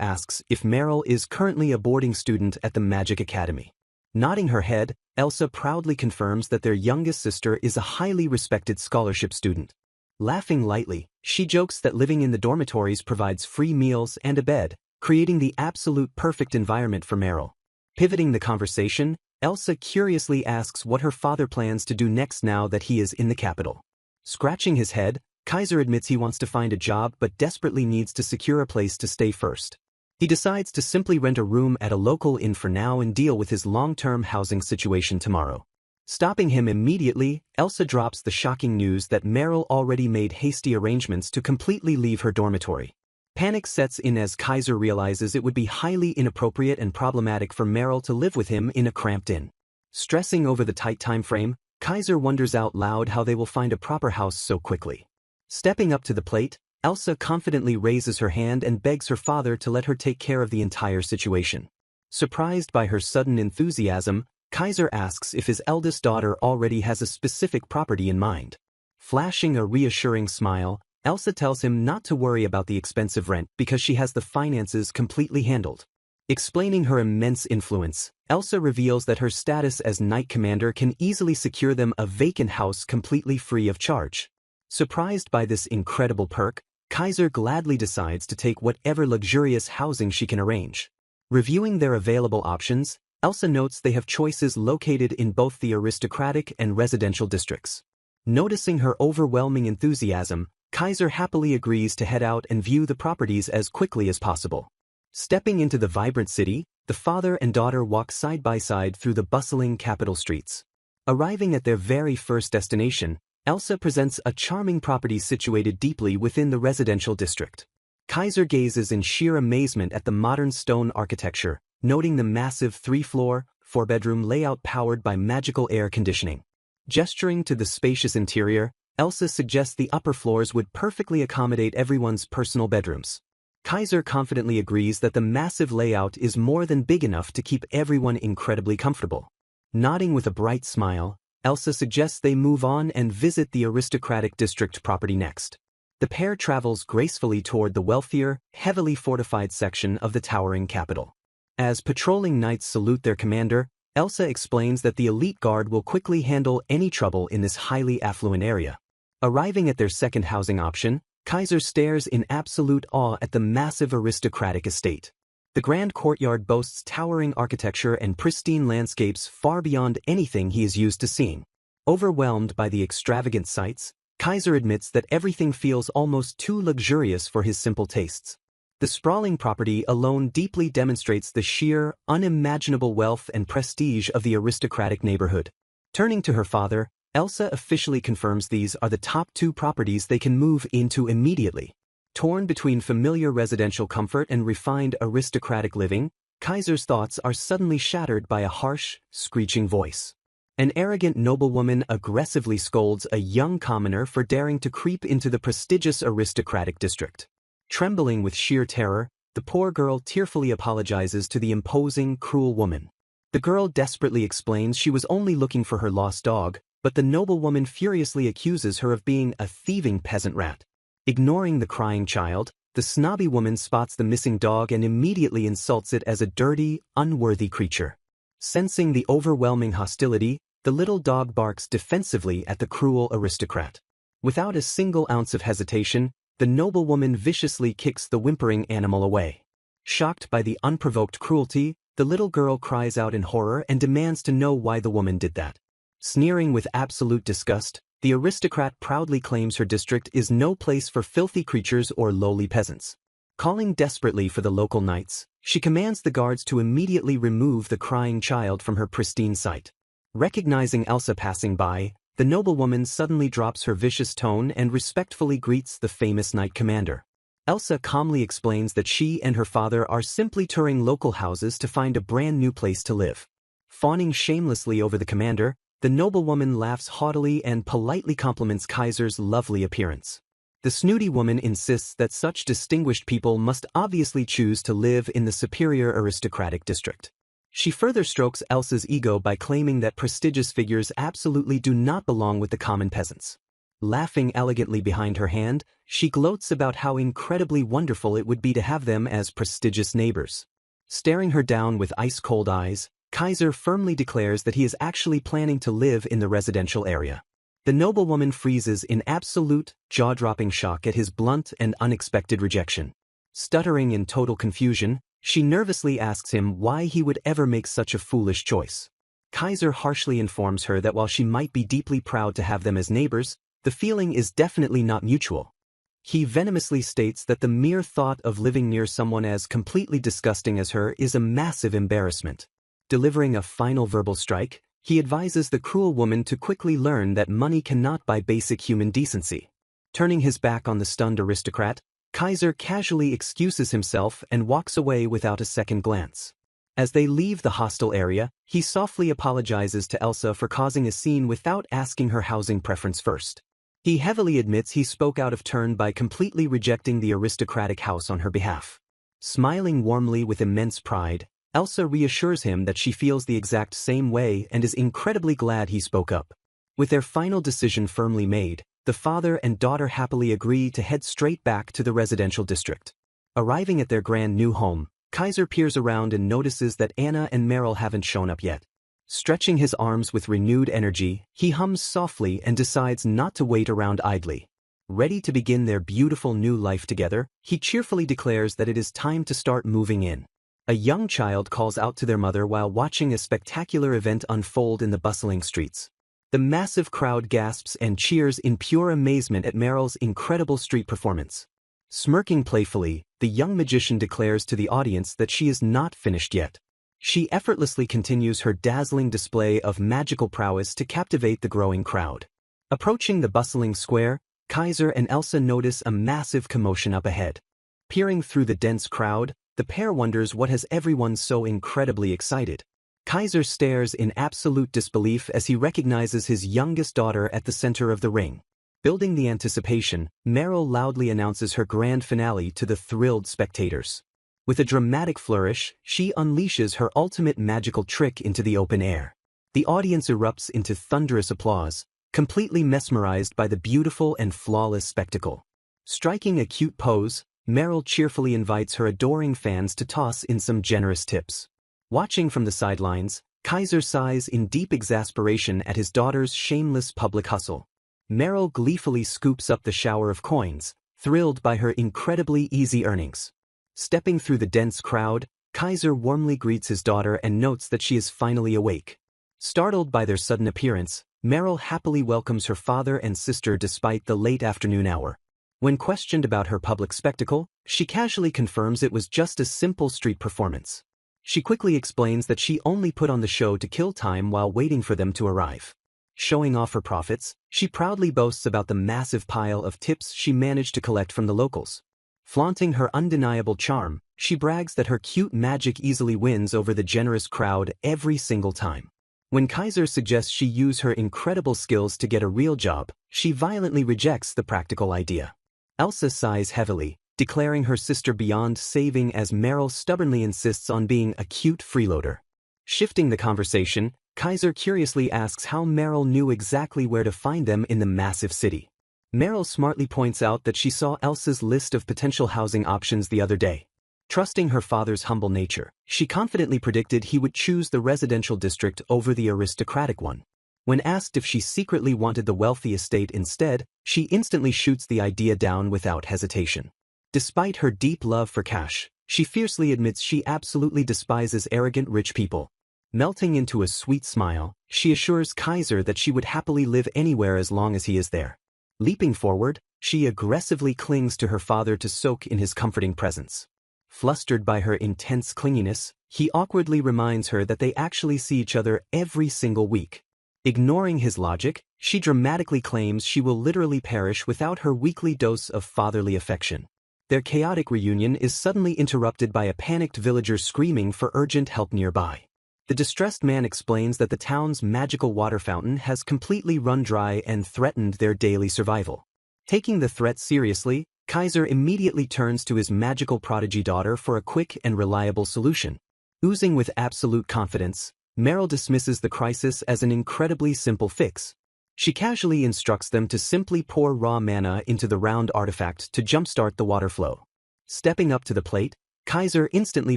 asks if Meryl is currently a boarding student at the Magic Academy. Nodding her head, Elsa proudly confirms that their youngest sister is a highly respected scholarship student. Laughing lightly, she jokes that living in the dormitories provides free meals and a bed, creating the absolute perfect environment for Meryl. Pivoting the conversation, Elsa curiously asks what her father plans to do next now that he is in the capital. Scratching his head, Kaiser admits he wants to find a job but desperately needs to secure a place to stay first. He decides to simply rent a room at a local inn for now and deal with his long-term housing situation tomorrow. Stopping him immediately, Elsa drops the shocking news that Meryl already made hasty arrangements to completely leave her dormitory. Panic sets in as Kaiser realizes it would be highly inappropriate and problematic for Meryl to live with him in a cramped inn. Stressing over the tight time frame, Kaiser wonders out loud how they will find a proper house so quickly. Stepping up to the plate, Elsa confidently raises her hand and begs her father to let her take care of the entire situation. Surprised by her sudden enthusiasm, Kaiser asks if his eldest daughter already has a specific property in mind. Flashing a reassuring smile, Elsa tells him not to worry about the expensive rent because she has the finances completely handled. Explaining her immense influence, Elsa reveals that her status as Knight Commander can easily secure them a vacant house completely free of charge. Surprised by this incredible perk, Kaiser gladly decides to take whatever luxurious housing she can arrange. Reviewing their available options, Elsa notes they have choices located in both the aristocratic and residential districts. Noticing her overwhelming enthusiasm, Kaiser happily agrees to head out and view the properties as quickly as possible. Stepping into the vibrant city, the father and daughter walk side by side through the bustling capital streets. Arriving at their very first destination, Elsa presents a charming property situated deeply within the residential district. Kaiser gazes in sheer amazement at the modern stone architecture, noting the massive 3-floor, 4-bedroom layout powered by magical air conditioning. Gesturing to the spacious interior, Elsa suggests the upper floors would perfectly accommodate everyone's personal bedrooms. Kaiser confidently agrees that the massive layout is more than big enough to keep everyone incredibly comfortable. Nodding with a bright smile, Elsa suggests they move on and visit the aristocratic district property next. The pair travels gracefully toward the wealthier, heavily fortified section of the towering capital. As patrolling knights salute their commander, Elsa explains that the elite guard will quickly handle any trouble in this highly affluent area. Arriving at their second housing option, Kaiser stares in absolute awe at the massive aristocratic estate. The grand courtyard boasts towering architecture and pristine landscapes far beyond anything he is used to seeing. Overwhelmed by the extravagant sights, Kaiser admits that everything feels almost too luxurious for his simple tastes. The sprawling property alone deeply demonstrates the sheer, unimaginable wealth and prestige of the aristocratic neighborhood. Turning to her father, Elsa officially confirms these are the top 2 properties they can move into immediately. Torn between familiar residential comfort and refined aristocratic living, Kaiser's thoughts are suddenly shattered by a harsh, screeching voice. An arrogant noblewoman aggressively scolds a young commoner for daring to creep into the prestigious aristocratic district. Trembling with sheer terror, the poor girl tearfully apologizes to the imposing, cruel woman. The girl desperately explains she was only looking for her lost dog, but the noblewoman furiously accuses her of being a thieving peasant rat. Ignoring the crying child, the snobby woman spots the missing dog and immediately insults it as a dirty, unworthy creature. Sensing the overwhelming hostility, the little dog barks defensively at the cruel aristocrat. Without a single ounce of hesitation, the noblewoman viciously kicks the whimpering animal away. Shocked by the unprovoked cruelty, the little girl cries out in horror and demands to know why the woman did that. Sneering with absolute disgust, the aristocrat proudly claims her district is no place for filthy creatures or lowly peasants. Calling desperately for the local knights, she commands the guards to immediately remove the crying child from her pristine sight. Recognizing Elsa passing by, the noblewoman suddenly drops her vicious tone and respectfully greets the famous knight commander. Elsa calmly explains that she and her father are simply touring local houses to find a brand new place to live. Fawning shamelessly over the commander, the noblewoman laughs haughtily and politely compliments Kaiser's lovely appearance. The snooty woman insists that such distinguished people must obviously choose to live in the superior aristocratic district. She further strokes Elsa's ego by claiming that prestigious figures absolutely do not belong with the common peasants. Laughing elegantly behind her hand, she gloats about how incredibly wonderful it would be to have them as prestigious neighbors. Staring her down with ice-cold eyes, Kaiser firmly declares that he is actually planning to live in the residential area. The noblewoman freezes in absolute, jaw-dropping shock at his blunt and unexpected rejection. Stuttering in total confusion, she nervously asks him why he would ever make such a foolish choice. Kaiser harshly informs her that while she might be deeply proud to have them as neighbors, the feeling is definitely not mutual. He venomously states that the mere thought of living near someone as completely disgusting as her is a massive embarrassment. Delivering a final verbal strike, he advises the cruel woman to quickly learn that money cannot buy basic human decency. Turning his back on the stunned aristocrat, Kaiser casually excuses himself and walks away without a second glance. As they leave the hostel area, he softly apologizes to Elsa for causing a scene without asking her housing preference first. He heavily admits he spoke out of turn by completely rejecting the aristocratic house on her behalf. Smiling warmly with immense pride, Elsa reassures him that she feels the exact same way and is incredibly glad he spoke up. With their final decision firmly made, the father and daughter happily agree to head straight back to the residential district. Arriving at their grand new home, Kaiser peers around and notices that Anna and Meryl haven't shown up yet. Stretching his arms with renewed energy, he hums softly and decides not to wait around idly. Ready to begin their beautiful new life together, he cheerfully declares that it is time to start moving in. A young child calls out to their mother while watching a spectacular event unfold in the bustling streets. The massive crowd gasps and cheers in pure amazement at Meryl's incredible street performance. Smirking playfully, the young magician declares to the audience that she is not finished yet. She effortlessly continues her dazzling display of magical prowess to captivate the growing crowd. Approaching the bustling square, Kaiser and Elsa notice a massive commotion up ahead. Peering through the dense crowd, the pair wonders what has everyone so incredibly excited. Kaiser stares in absolute disbelief as he recognizes his youngest daughter at the center of the ring. Building the anticipation, Meryl loudly announces her grand finale to the thrilled spectators. With a dramatic flourish, she unleashes her ultimate magical trick into the open air. The audience erupts into thunderous applause, completely mesmerized by the beautiful and flawless spectacle. Striking a cute pose, Meryl cheerfully invites her adoring fans to toss in some generous tips. Watching from the sidelines, Kaiser sighs in deep exasperation at his daughter's shameless public hustle. Meryl gleefully scoops up the shower of coins, thrilled by her incredibly easy earnings. Stepping through the dense crowd, Kaiser warmly greets his daughter and notes that she is finally awake. Startled by their sudden appearance, Meryl happily welcomes her father and sister despite the late afternoon hour. When questioned about her public spectacle, she casually confirms it was just a simple street performance. She quickly explains that she only put on the show to kill time while waiting for them to arrive. Showing off her profits, she proudly boasts about the massive pile of tips she managed to collect from the locals. Flaunting her undeniable charm, she brags that her cute magic easily wins over the generous crowd every single time. When Kaiser suggests she use her incredible skills to get a real job, she violently rejects the practical idea. Elsa sighs heavily, declaring her sister beyond saving as Meryl stubbornly insists on being a cute freeloader. Shifting the conversation, Kaiser curiously asks how Meryl knew exactly where to find them in the massive city. Meryl smartly points out that she saw Elsa's list of potential housing options the other day. Trusting her father's humble nature, she confidently predicted he would choose the residential district over the aristocratic one. When asked if she secretly wanted the wealthy estate instead, she instantly shoots the idea down without hesitation. Despite her deep love for cash, she fiercely admits she absolutely despises arrogant rich people. Melting into a sweet smile, she assures Kaiser that she would happily live anywhere as long as he is there. Leaping forward, she aggressively clings to her father to soak in his comforting presence. Flustered by her intense clinginess, he awkwardly reminds her that they actually see each other every single week. Ignoring his logic, she dramatically claims she will literally perish without her weekly dose of fatherly affection. Their chaotic reunion is suddenly interrupted by a panicked villager screaming for urgent help nearby. The distressed man explains that the town's magical water fountain has completely run dry and threatened their daily survival. Taking the threat seriously, Kaiser immediately turns to his magical prodigy daughter for a quick and reliable solution. Oozing with absolute confidence, Meryl dismisses the crisis as an incredibly simple fix. She casually instructs them to simply pour raw mana into the round artifact to jumpstart the water flow. Stepping up to the plate, Kaiser instantly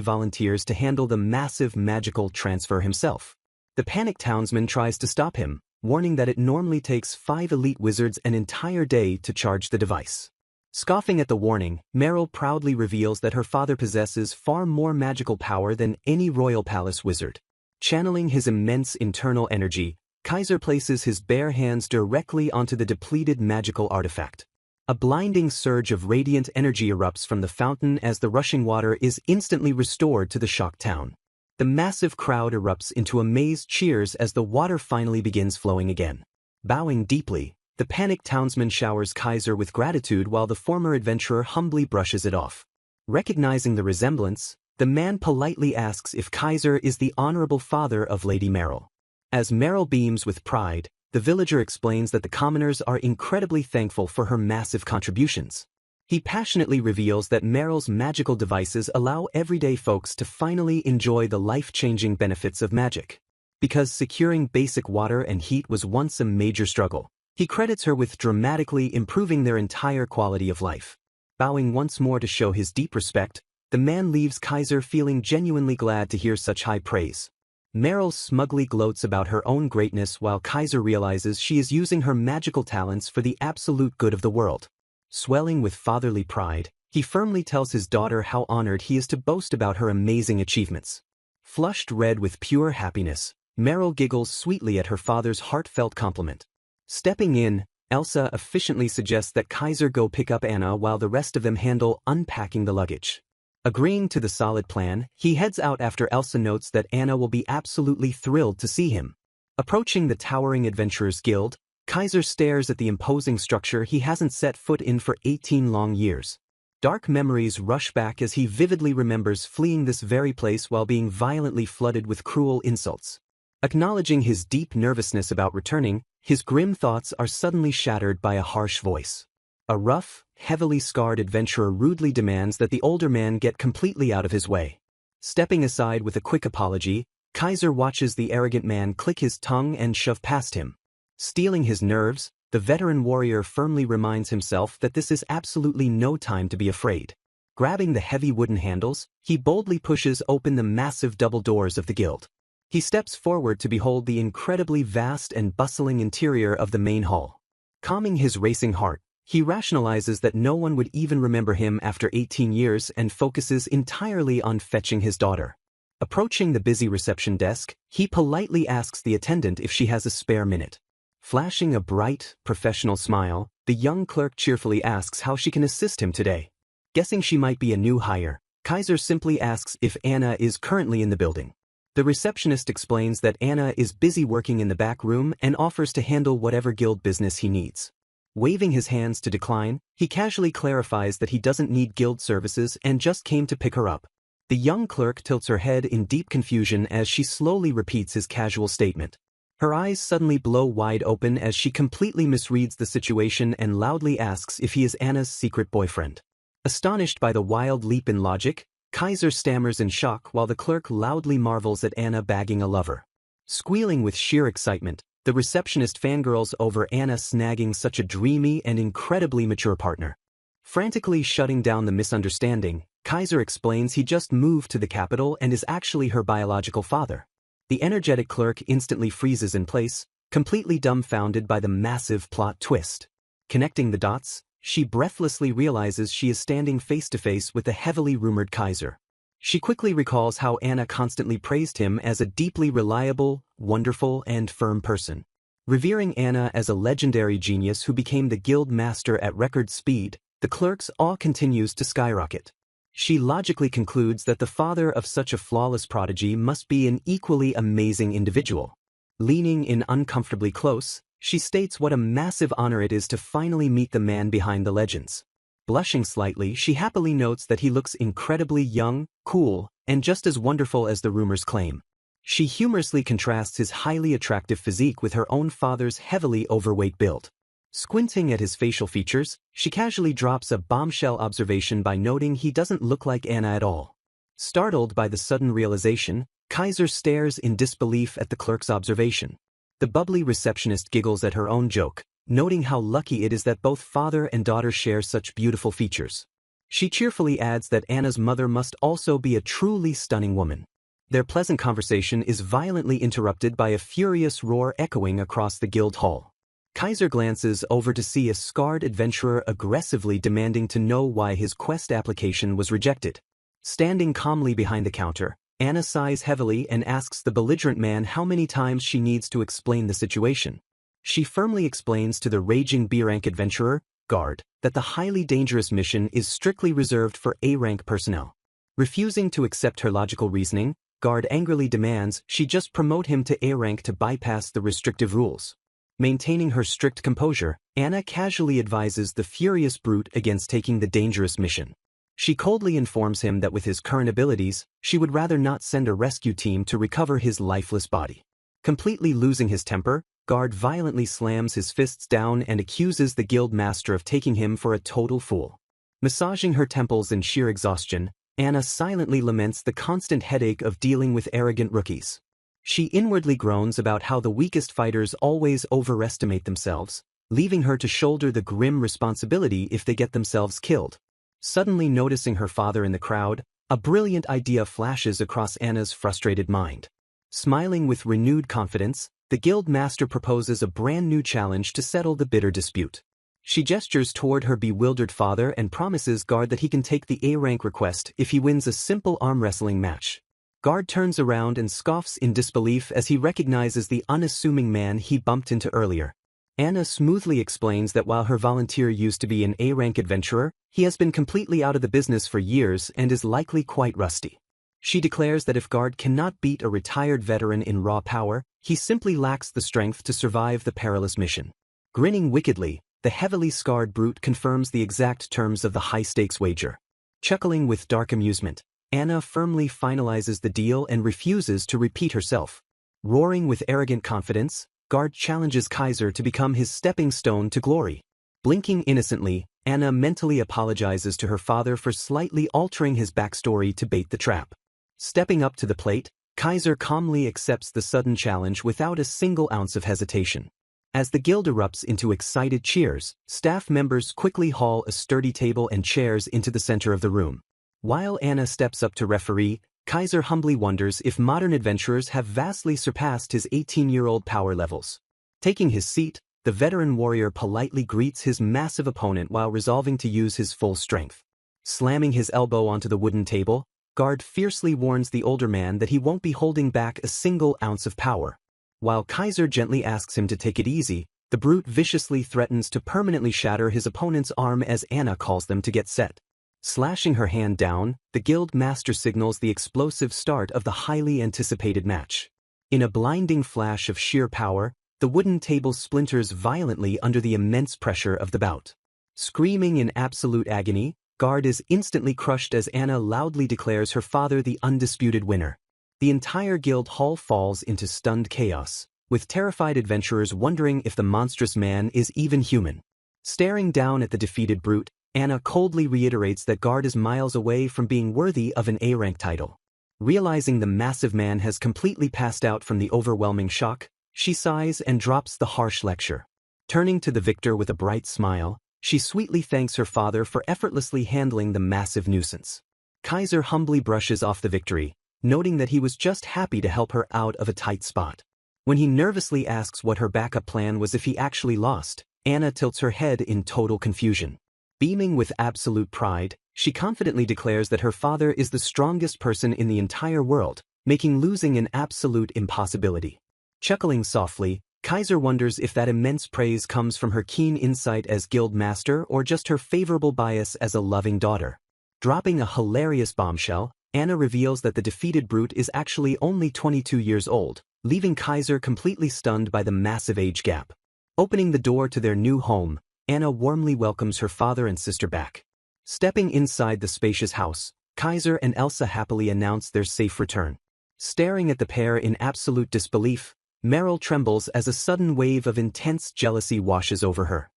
volunteers to handle the massive magical transfer himself. The panicked townsman tries to stop him, warning that it normally takes 5 elite wizards an entire day to charge the device. Scoffing at the warning, Meryl proudly reveals that her father possesses far more magical power than any royal palace wizard. Channeling his immense internal energy, Kaiser places his bare hands directly onto the depleted magical artifact. A blinding surge of radiant energy erupts from the fountain as the rushing water is instantly restored to the shocked town. The massive crowd erupts into amazed cheers as the water finally begins flowing again. Bowing deeply, the panicked townsman showers Kaiser with gratitude while the former adventurer humbly brushes it off. Recognizing the resemblance, the man politely asks if Kaiser is the honorable father of Lady Meryl. As Meryl beams with pride, the villager explains that the commoners are incredibly thankful for her massive contributions. He passionately reveals that Meryl's magical devices allow everyday folks to finally enjoy the life-changing benefits of magic. Because securing basic water and heat was once a major struggle, he credits her with dramatically improving their entire quality of life. Bowing once more to show his deep respect, the man leaves Kaiser feeling genuinely glad to hear such high praise. Meryl smugly gloats about her own greatness while Kaiser realizes she is using her magical talents for the absolute good of the world. Swelling with fatherly pride, he firmly tells his daughter how honored he is to boast about her amazing achievements. Flushed red with pure happiness, Meryl giggles sweetly at her father's heartfelt compliment. Stepping in, Elsa efficiently suggests that Kaiser go pick up Anna while the rest of them handle unpacking the luggage. Agreeing to the solid plan, he heads out after Elsa notes that Anna will be absolutely thrilled to see him. Approaching the towering Adventurers Guild, Kaiser stares at the imposing structure he hasn't set foot in for 18 long years. Dark memories rush back as he vividly remembers fleeing this very place while being violently flooded with cruel insults. Acknowledging his deep nervousness about returning, his grim thoughts are suddenly shattered by a harsh voice. A rough, heavily scarred adventurer rudely demands that the older man get completely out of his way. Stepping aside with a quick apology, Kaiser watches the arrogant man click his tongue and shove past him. Steeling his nerves, the veteran warrior firmly reminds himself that this is absolutely no time to be afraid. Grabbing the heavy wooden handles, he boldly pushes open the massive double doors of the guild. He steps forward to behold the incredibly vast and bustling interior of the main hall. Calming his racing heart, he rationalizes that no one would even remember him after 18 years and focuses entirely on fetching his daughter. Approaching the busy reception desk, he politely asks the attendant if she has a spare minute. Flashing a bright, professional smile, the young clerk cheerfully asks how she can assist him today. Guessing she might be a new hire, Kaiser simply asks if Anna is currently in the building. The receptionist explains that Anna is busy working in the back room and offers to handle whatever guild business he needs. Waving his hands to decline, he casually clarifies that he doesn't need guild services and just came to pick her up. The young clerk tilts her head in deep confusion as she slowly repeats his casual statement. Her eyes suddenly blow wide open as she completely misreads the situation and loudly asks if he is Anna's secret boyfriend. Astonished by the wild leap in logic, Kaiser stammers in shock while the clerk loudly marvels at Anna bagging a lover. Squealing with sheer excitement, the receptionist fangirls over Anna snagging such a dreamy and incredibly mature partner. Frantically shutting down the misunderstanding, Kaiser explains he just moved to the capital and is actually her biological father. The energetic clerk instantly freezes in place, completely dumbfounded by the massive plot twist. Connecting the dots, she breathlessly realizes she is standing face to face with the heavily rumored Kaiser. She quickly recalls how Anna constantly praised him as a deeply reliable, wonderful, and firm person. Revering Anna as a legendary genius who became the guild master at record speed, the clerk's awe continues to skyrocket. She logically concludes that the father of such a flawless prodigy must be an equally amazing individual. Leaning in uncomfortably close, she states what a massive honor it is to finally meet the man behind the legends. Blushing slightly, she happily notes that he looks incredibly young, cool, and just as wonderful as the rumors claim. She humorously contrasts his highly attractive physique with her own father's heavily overweight build. Squinting at his facial features, she casually drops a bombshell observation by noting he doesn't look like Anna at all. Startled by the sudden realization, Kaiser stares in disbelief at the clerk's observation. The bubbly receptionist giggles at her own joke, noting how lucky it is that both father and daughter share such beautiful features. She cheerfully adds that Anna's mother must also be a truly stunning woman. Their pleasant conversation is violently interrupted by a furious roar echoing across the guild hall. Kaiser glances over to see a scarred adventurer aggressively demanding to know why his quest application was rejected. Standing calmly behind the counter, Anna sighs heavily and asks the belligerent man how many times she needs to explain the situation. She firmly explains to the raging B-rank adventurer, Guard, that the highly dangerous mission is strictly reserved for A-rank personnel. Refusing to accept her logical reasoning, Guard angrily demands she just promote him to A-rank to bypass the restrictive rules. Maintaining her strict composure, Anna casually advises the furious brute against taking the dangerous mission. She coldly informs him that with his current abilities, she would rather not send a rescue team to recover his lifeless body. Completely losing his temper, Guard violently slams his fists down and accuses the guild master of taking him for a total fool. Massaging her temples in sheer exhaustion, Anna silently laments the constant headache of dealing with arrogant rookies. She inwardly groans about how the weakest fighters always overestimate themselves, leaving her to shoulder the grim responsibility if they get themselves killed. Suddenly noticing her father in the crowd, a brilliant idea flashes across Anna's frustrated mind. Smiling with renewed confidence, the guild master proposes a brand new challenge to settle the bitter dispute. She gestures toward her bewildered father and promises Guard that he can take the A-rank request if he wins a simple arm wrestling match. Guard turns around and scoffs in disbelief as he recognizes the unassuming man he bumped into earlier. Anna smoothly explains that while her volunteer used to be an A-rank adventurer, he has been completely out of the business for years and is likely quite rusty. She declares that if Guard cannot beat a retired veteran in raw power, he simply lacks the strength to survive the perilous mission. Grinning wickedly, the heavily scarred brute confirms the exact terms of the high-stakes wager. Chuckling with dark amusement, Anna firmly finalizes the deal and refuses to repeat herself. Roaring with arrogant confidence, Guard challenges Kaiser to become his stepping stone to glory. Blinking innocently, Anna mentally apologizes to her father for slightly altering his backstory to bait the trap. Stepping up to the plate, Kaiser calmly accepts the sudden challenge without a single ounce of hesitation. As the guild erupts into excited cheers, staff members quickly haul a sturdy table and chairs into the center of the room. While Anna steps up to referee, Kaiser humbly wonders if modern adventurers have vastly surpassed his 18-year-old power levels. Taking his seat, the veteran warrior politely greets his massive opponent while resolving to use his full strength. Slamming his elbow onto the wooden table, Guard fiercely warns the older man that he won't be holding back a single ounce of power. While Kaiser gently asks him to take it easy, the brute viciously threatens to permanently shatter his opponent's arm as Anna calls them to get set. Slashing her hand down, the guild master signals the explosive start of the highly anticipated match. In a blinding flash of sheer power, the wooden table splinters violently under the immense pressure of the bout. Screaming in absolute agony, Guard is instantly crushed as Anna loudly declares her father the undisputed winner. The entire guild hall falls into stunned chaos, with terrified adventurers wondering if the monstrous man is even human. Staring down at the defeated brute, Anna coldly reiterates that Guard is miles away from being worthy of an A-rank title. Realizing the massive man has completely passed out from the overwhelming shock, she sighs and drops the harsh lecture. Turning to the victor with a bright smile, she sweetly thanks her father for effortlessly handling the massive nuisance. Kaiser humbly brushes off the victory, noting that he was just happy to help her out of a tight spot. When he nervously asks what her backup plan was if he actually lost, Anna tilts her head in total confusion. Beaming with absolute pride, she confidently declares that her father is the strongest person in the entire world, making losing an absolute impossibility. Chuckling softly, Kaiser wonders if that immense praise comes from her keen insight as guild master or just her favorable bias as a loving daughter. Dropping a hilarious bombshell, Anna reveals that the defeated brute is actually only 22 years old, leaving Kaiser completely stunned by the massive age gap. Opening the door to their new home, Anna warmly welcomes her father and sister back. Stepping inside the spacious house, Kaiser and Elsa happily announce their safe return. Staring at the pair in absolute disbelief, Meryl trembles as a sudden wave of intense jealousy washes over her.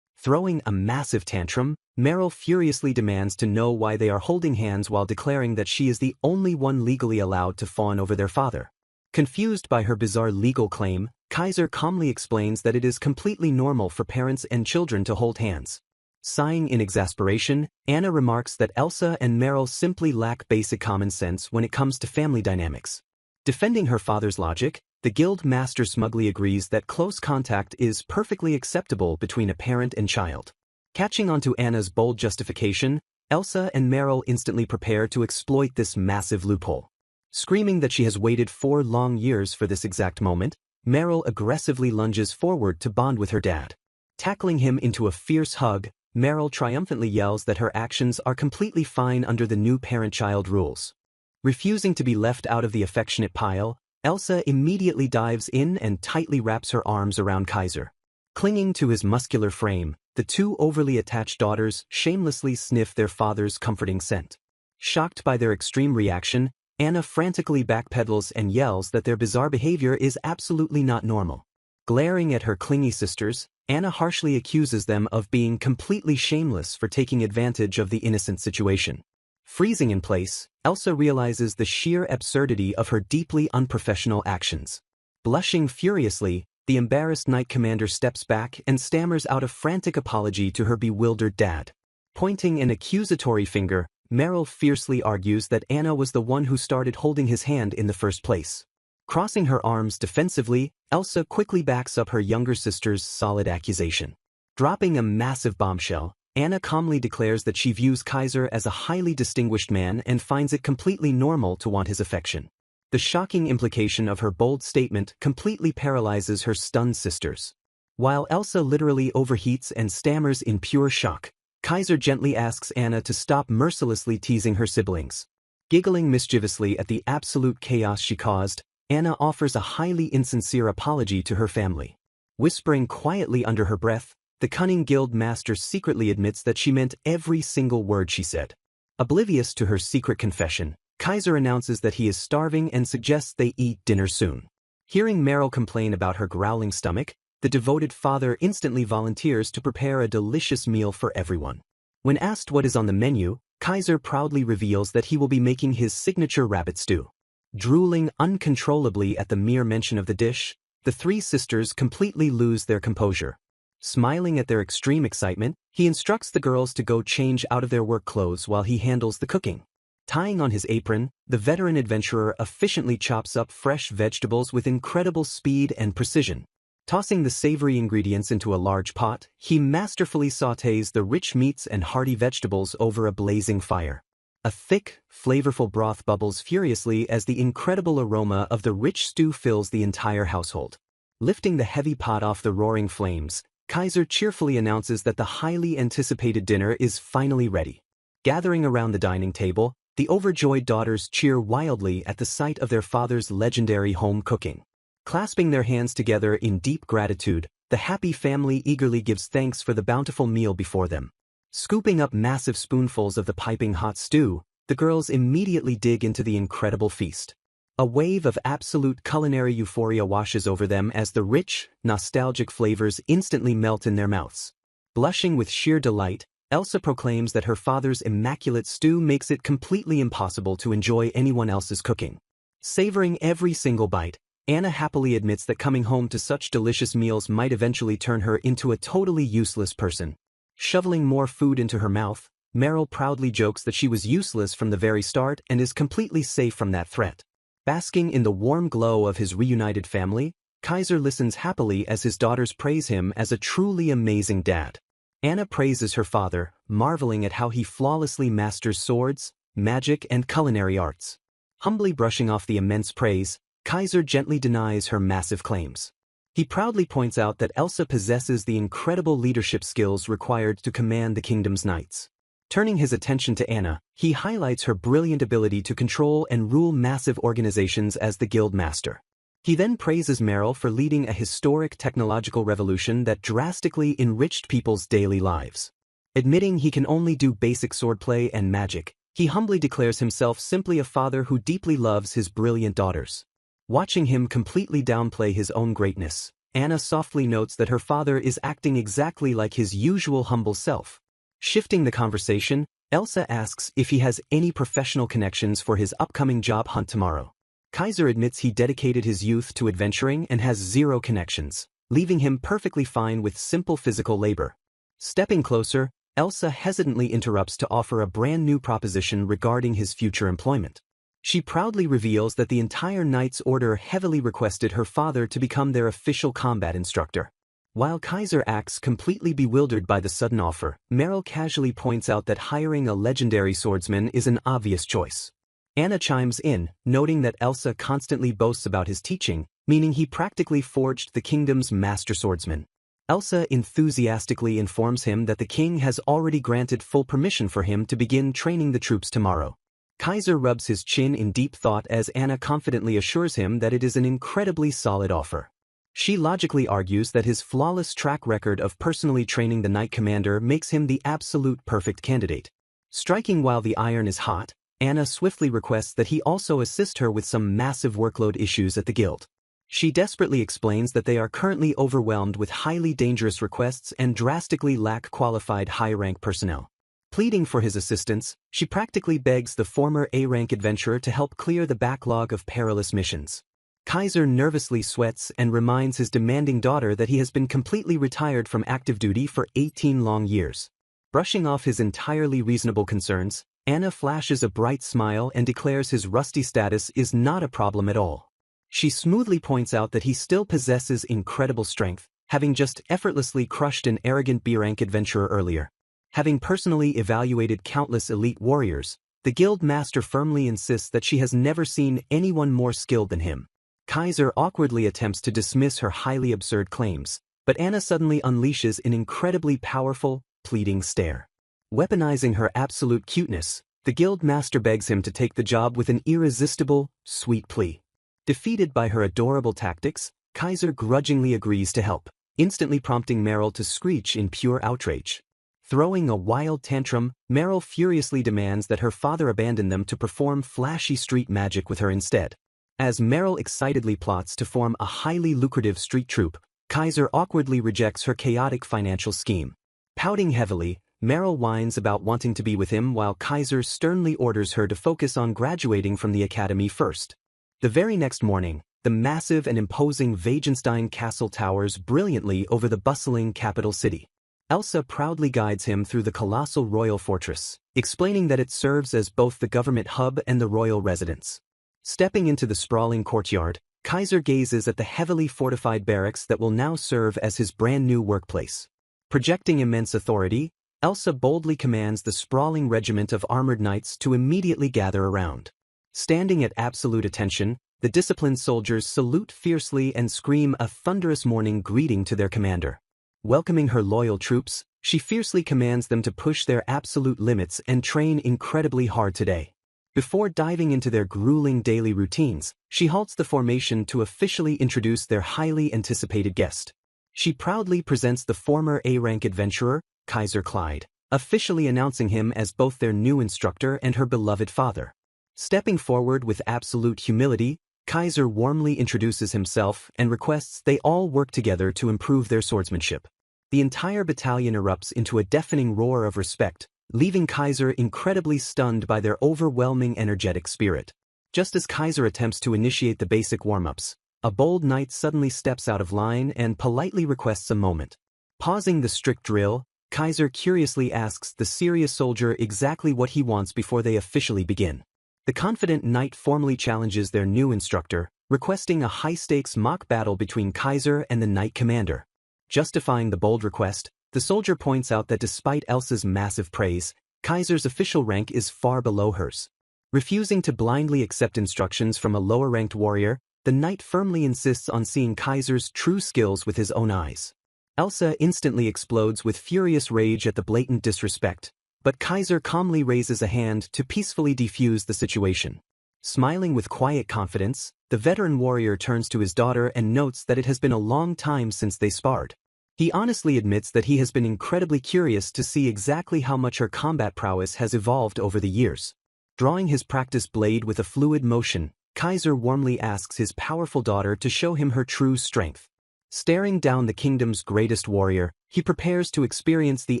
Throwing a massive tantrum, Meryl furiously demands to know why they are holding hands while declaring that she is the only one legally allowed to fawn over their father. Confused by her bizarre legal claim, Kaiser calmly explains that it is completely normal for parents and children to hold hands. Sighing in exasperation, Anna remarks that Elsa and Meryl simply lack basic common sense when it comes to family dynamics. Defending her father's logic, the guild master smugly agrees that close contact is perfectly acceptable between a parent and child. Catching onto Anna's bold justification, Elsa and Meryl instantly prepare to exploit this massive loophole. Screaming that she has waited 4 long years for this exact moment, Meryl aggressively lunges forward to bond with her dad. Tackling him into a fierce hug, Meryl triumphantly yells that her actions are completely fine under the new parent-child rules. Refusing to be left out of the affectionate pile, Elsa immediately dives in and tightly wraps her arms around Kaiser. Clinging to his muscular frame, the 2 overly attached daughters shamelessly sniff their father's comforting scent. Shocked by their extreme reaction, Anna frantically backpedals and yells that their bizarre behavior is absolutely not normal. Glaring at her clingy sisters, Anna harshly accuses them of being completely shameless for taking advantage of the innocent situation. Freezing in place, Elsa realizes the sheer absurdity of her deeply unprofessional actions. Blushing furiously, the embarrassed Knight Commander steps back and stammers out a frantic apology to her bewildered dad. Pointing an accusatory finger, Meryl fiercely argues that Anna was the one who started holding his hand in the first place. Crossing her arms defensively, Elsa quickly backs up her younger sister's solid accusation. Dropping a massive bombshell, Anna calmly declares that she views Kaiser as a highly distinguished man and finds it completely normal to want his affection. The shocking implication of her bold statement completely paralyzes her stunned sisters. While Elsa literally overheats and stammers in pure shock, Kaiser gently asks Anna to stop mercilessly teasing her siblings. Giggling mischievously at the absolute chaos she caused, Anna offers a highly insincere apology to her family. Whispering quietly under her breath, the cunning guild master secretly admits that she meant every single word she said. Oblivious to her secret confession, Kaiser announces that he is starving and suggests they eat dinner soon. Hearing Meryl complain about her growling stomach, the devoted father instantly volunteers to prepare a delicious meal for everyone. When asked what is on the menu, Kaiser proudly reveals that he will be making his signature rabbit stew. Drooling uncontrollably at the mere mention of the dish, the 3 sisters completely lose their composure. Smiling at their extreme excitement, he instructs the girls to go change out of their work clothes while he handles the cooking. Tying on his apron, the veteran adventurer efficiently chops up fresh vegetables with incredible speed and precision. Tossing the savory ingredients into a large pot, he masterfully sautés the rich meats and hearty vegetables over a blazing fire. A thick, flavorful broth bubbles furiously as the incredible aroma of the rich stew fills the entire household. Lifting the heavy pot off the roaring flames, Kaiser cheerfully announces that the highly anticipated dinner is finally ready. Gathering around the dining table, the overjoyed daughters cheer wildly at the sight of their father's legendary home cooking. Clasping their hands together in deep gratitude, the happy family eagerly gives thanks for the bountiful meal before them. Scooping up massive spoonfuls of the piping hot stew, the girls immediately dig into the incredible feast. A wave of absolute culinary euphoria washes over them as the rich, nostalgic flavors instantly melt in their mouths. Blushing with sheer delight, Elsa proclaims that her father's immaculate stew makes it completely impossible to enjoy anyone else's cooking. Savoring every single bite, Anna happily admits that coming home to such delicious meals might eventually turn her into a totally useless person. Shoveling more food into her mouth, Meryl proudly jokes that she was useless from the very start and is completely safe from that threat. Basking in the warm glow of his reunited family, Kaiser listens happily as his daughters praise him as a truly amazing dad. Anna praises her father, marveling at how he flawlessly masters swords, magic, and culinary arts. Humbly brushing off the immense praise, Kaiser gently denies her massive claims. He proudly points out that Elsa possesses the incredible leadership skills required to command the kingdom's knights. Turning his attention to Anna, he highlights her brilliant ability to control and rule massive organizations as the guild master. He then praises Meryl for leading a historic technological revolution that drastically enriched people's daily lives. Admitting he can only do basic swordplay and magic, he humbly declares himself simply a father who deeply loves his brilliant daughters. Watching him completely downplay his own greatness, Anna softly notes that her father is acting exactly like his usual humble self. Shifting the conversation, Elsa asks if he has any professional connections for his upcoming job hunt tomorrow. Kaiser admits he dedicated his youth to adventuring and has zero connections, leaving him perfectly fine with simple physical labor. Stepping closer, Elsa hesitantly interrupts to offer a brand new proposition regarding his future employment. She proudly reveals that the entire Knight's Order heavily requested her father to become their official combat instructor. While Kaiser acts completely bewildered by the sudden offer, Meryl casually points out that hiring a legendary swordsman is an obvious choice. Anna chimes in, noting that Elsa constantly boasts about his teaching, meaning he practically forged the kingdom's master swordsman. Elsa enthusiastically informs him that the king has already granted full permission for him to begin training the troops tomorrow. Kaiser rubs his chin in deep thought as Anna confidently assures him that it is an incredibly solid offer. She logically argues that his flawless track record of personally training the Knight Commander makes him the absolute perfect candidate. Striking while the iron is hot, Anna swiftly requests that he also assist her with some massive workload issues at the guild. She desperately explains that they are currently overwhelmed with highly dangerous requests and drastically lack qualified high-rank personnel. Pleading for his assistance, she practically begs the former A-rank adventurer to help clear the backlog of perilous missions. Kaiser nervously sweats and reminds his demanding daughter that he has been completely retired from active duty for 18 long years. Brushing off his entirely reasonable concerns, Anna flashes a bright smile and declares his rusty status is not a problem at all. She smoothly points out that he still possesses incredible strength, having just effortlessly crushed an arrogant B-rank adventurer earlier. Having personally evaluated countless elite warriors, the guild master firmly insists that she has never seen anyone more skilled than him. Kaiser awkwardly attempts to dismiss her highly absurd claims, but Anna suddenly unleashes an incredibly powerful, pleading stare. Weaponizing her absolute cuteness, the guild master begs him to take the job with an irresistible, sweet plea. Defeated by her adorable tactics, Kaiser grudgingly agrees to help, instantly prompting Meryl to screech in pure outrage. Throwing a wild tantrum, Meryl furiously demands that her father abandon them to perform flashy street magic with her instead. As Meryl excitedly plots to form a highly lucrative street troupe, Kaiser awkwardly rejects her chaotic financial scheme. Pouting heavily, Meryl whines about wanting to be with him while Kaiser sternly orders her to focus on graduating from the academy first. The very next morning, the massive and imposing Wagenstein Castle towers brilliantly over the bustling capital city. Elsa proudly guides him through the colossal royal fortress, explaining that it serves as both the government hub and the royal residence. Stepping into the sprawling courtyard, Kaiser gazes at the heavily fortified barracks that will now serve as his brand new workplace. Projecting immense authority, Elsa boldly commands the sprawling regiment of armored knights to immediately gather around. Standing at absolute attention, the disciplined soldiers salute fiercely and scream a thunderous morning greeting to their commander. Welcoming her loyal troops, she fiercely commands them to push their absolute limits and train incredibly hard today. Before diving into their grueling daily routines, she halts the formation to officially introduce their highly anticipated guest. She proudly presents the former A-rank adventurer, Kaiser Clyde, officially announcing him as both their new instructor and her beloved father. Stepping forward with absolute humility, Kaiser warmly introduces himself and requests they all work together to improve their swordsmanship. The entire battalion erupts into a deafening roar of respect, leaving Kaiser incredibly stunned by their overwhelming energetic spirit. Just as Kaiser attempts to initiate the basic warm-ups, a bold knight suddenly steps out of line and politely requests a moment. Pausing the strict drill, Kaiser curiously asks the serious soldier exactly what he wants before they officially begin. The confident knight formally challenges their new instructor, requesting a high-stakes mock battle between Kaiser and the knight commander. Justifying the bold request, the soldier points out that despite Elsa's massive praise, Kaiser's official rank is far below hers. Refusing to blindly accept instructions from a lower-ranked warrior, the knight firmly insists on seeing Kaiser's true skills with his own eyes. Elsa instantly explodes with furious rage at the blatant disrespect, but Kaiser calmly raises a hand to peacefully defuse the situation. Smiling with quiet confidence, the veteran warrior turns to his daughter and notes that it has been a long time since they sparred. He honestly admits that he has been incredibly curious to see exactly how much her combat prowess has evolved over the years. Drawing his practiced blade with a fluid motion, Kaiser warmly asks his powerful daughter to show him her true strength. Staring down the kingdom's greatest warrior, he prepares to experience the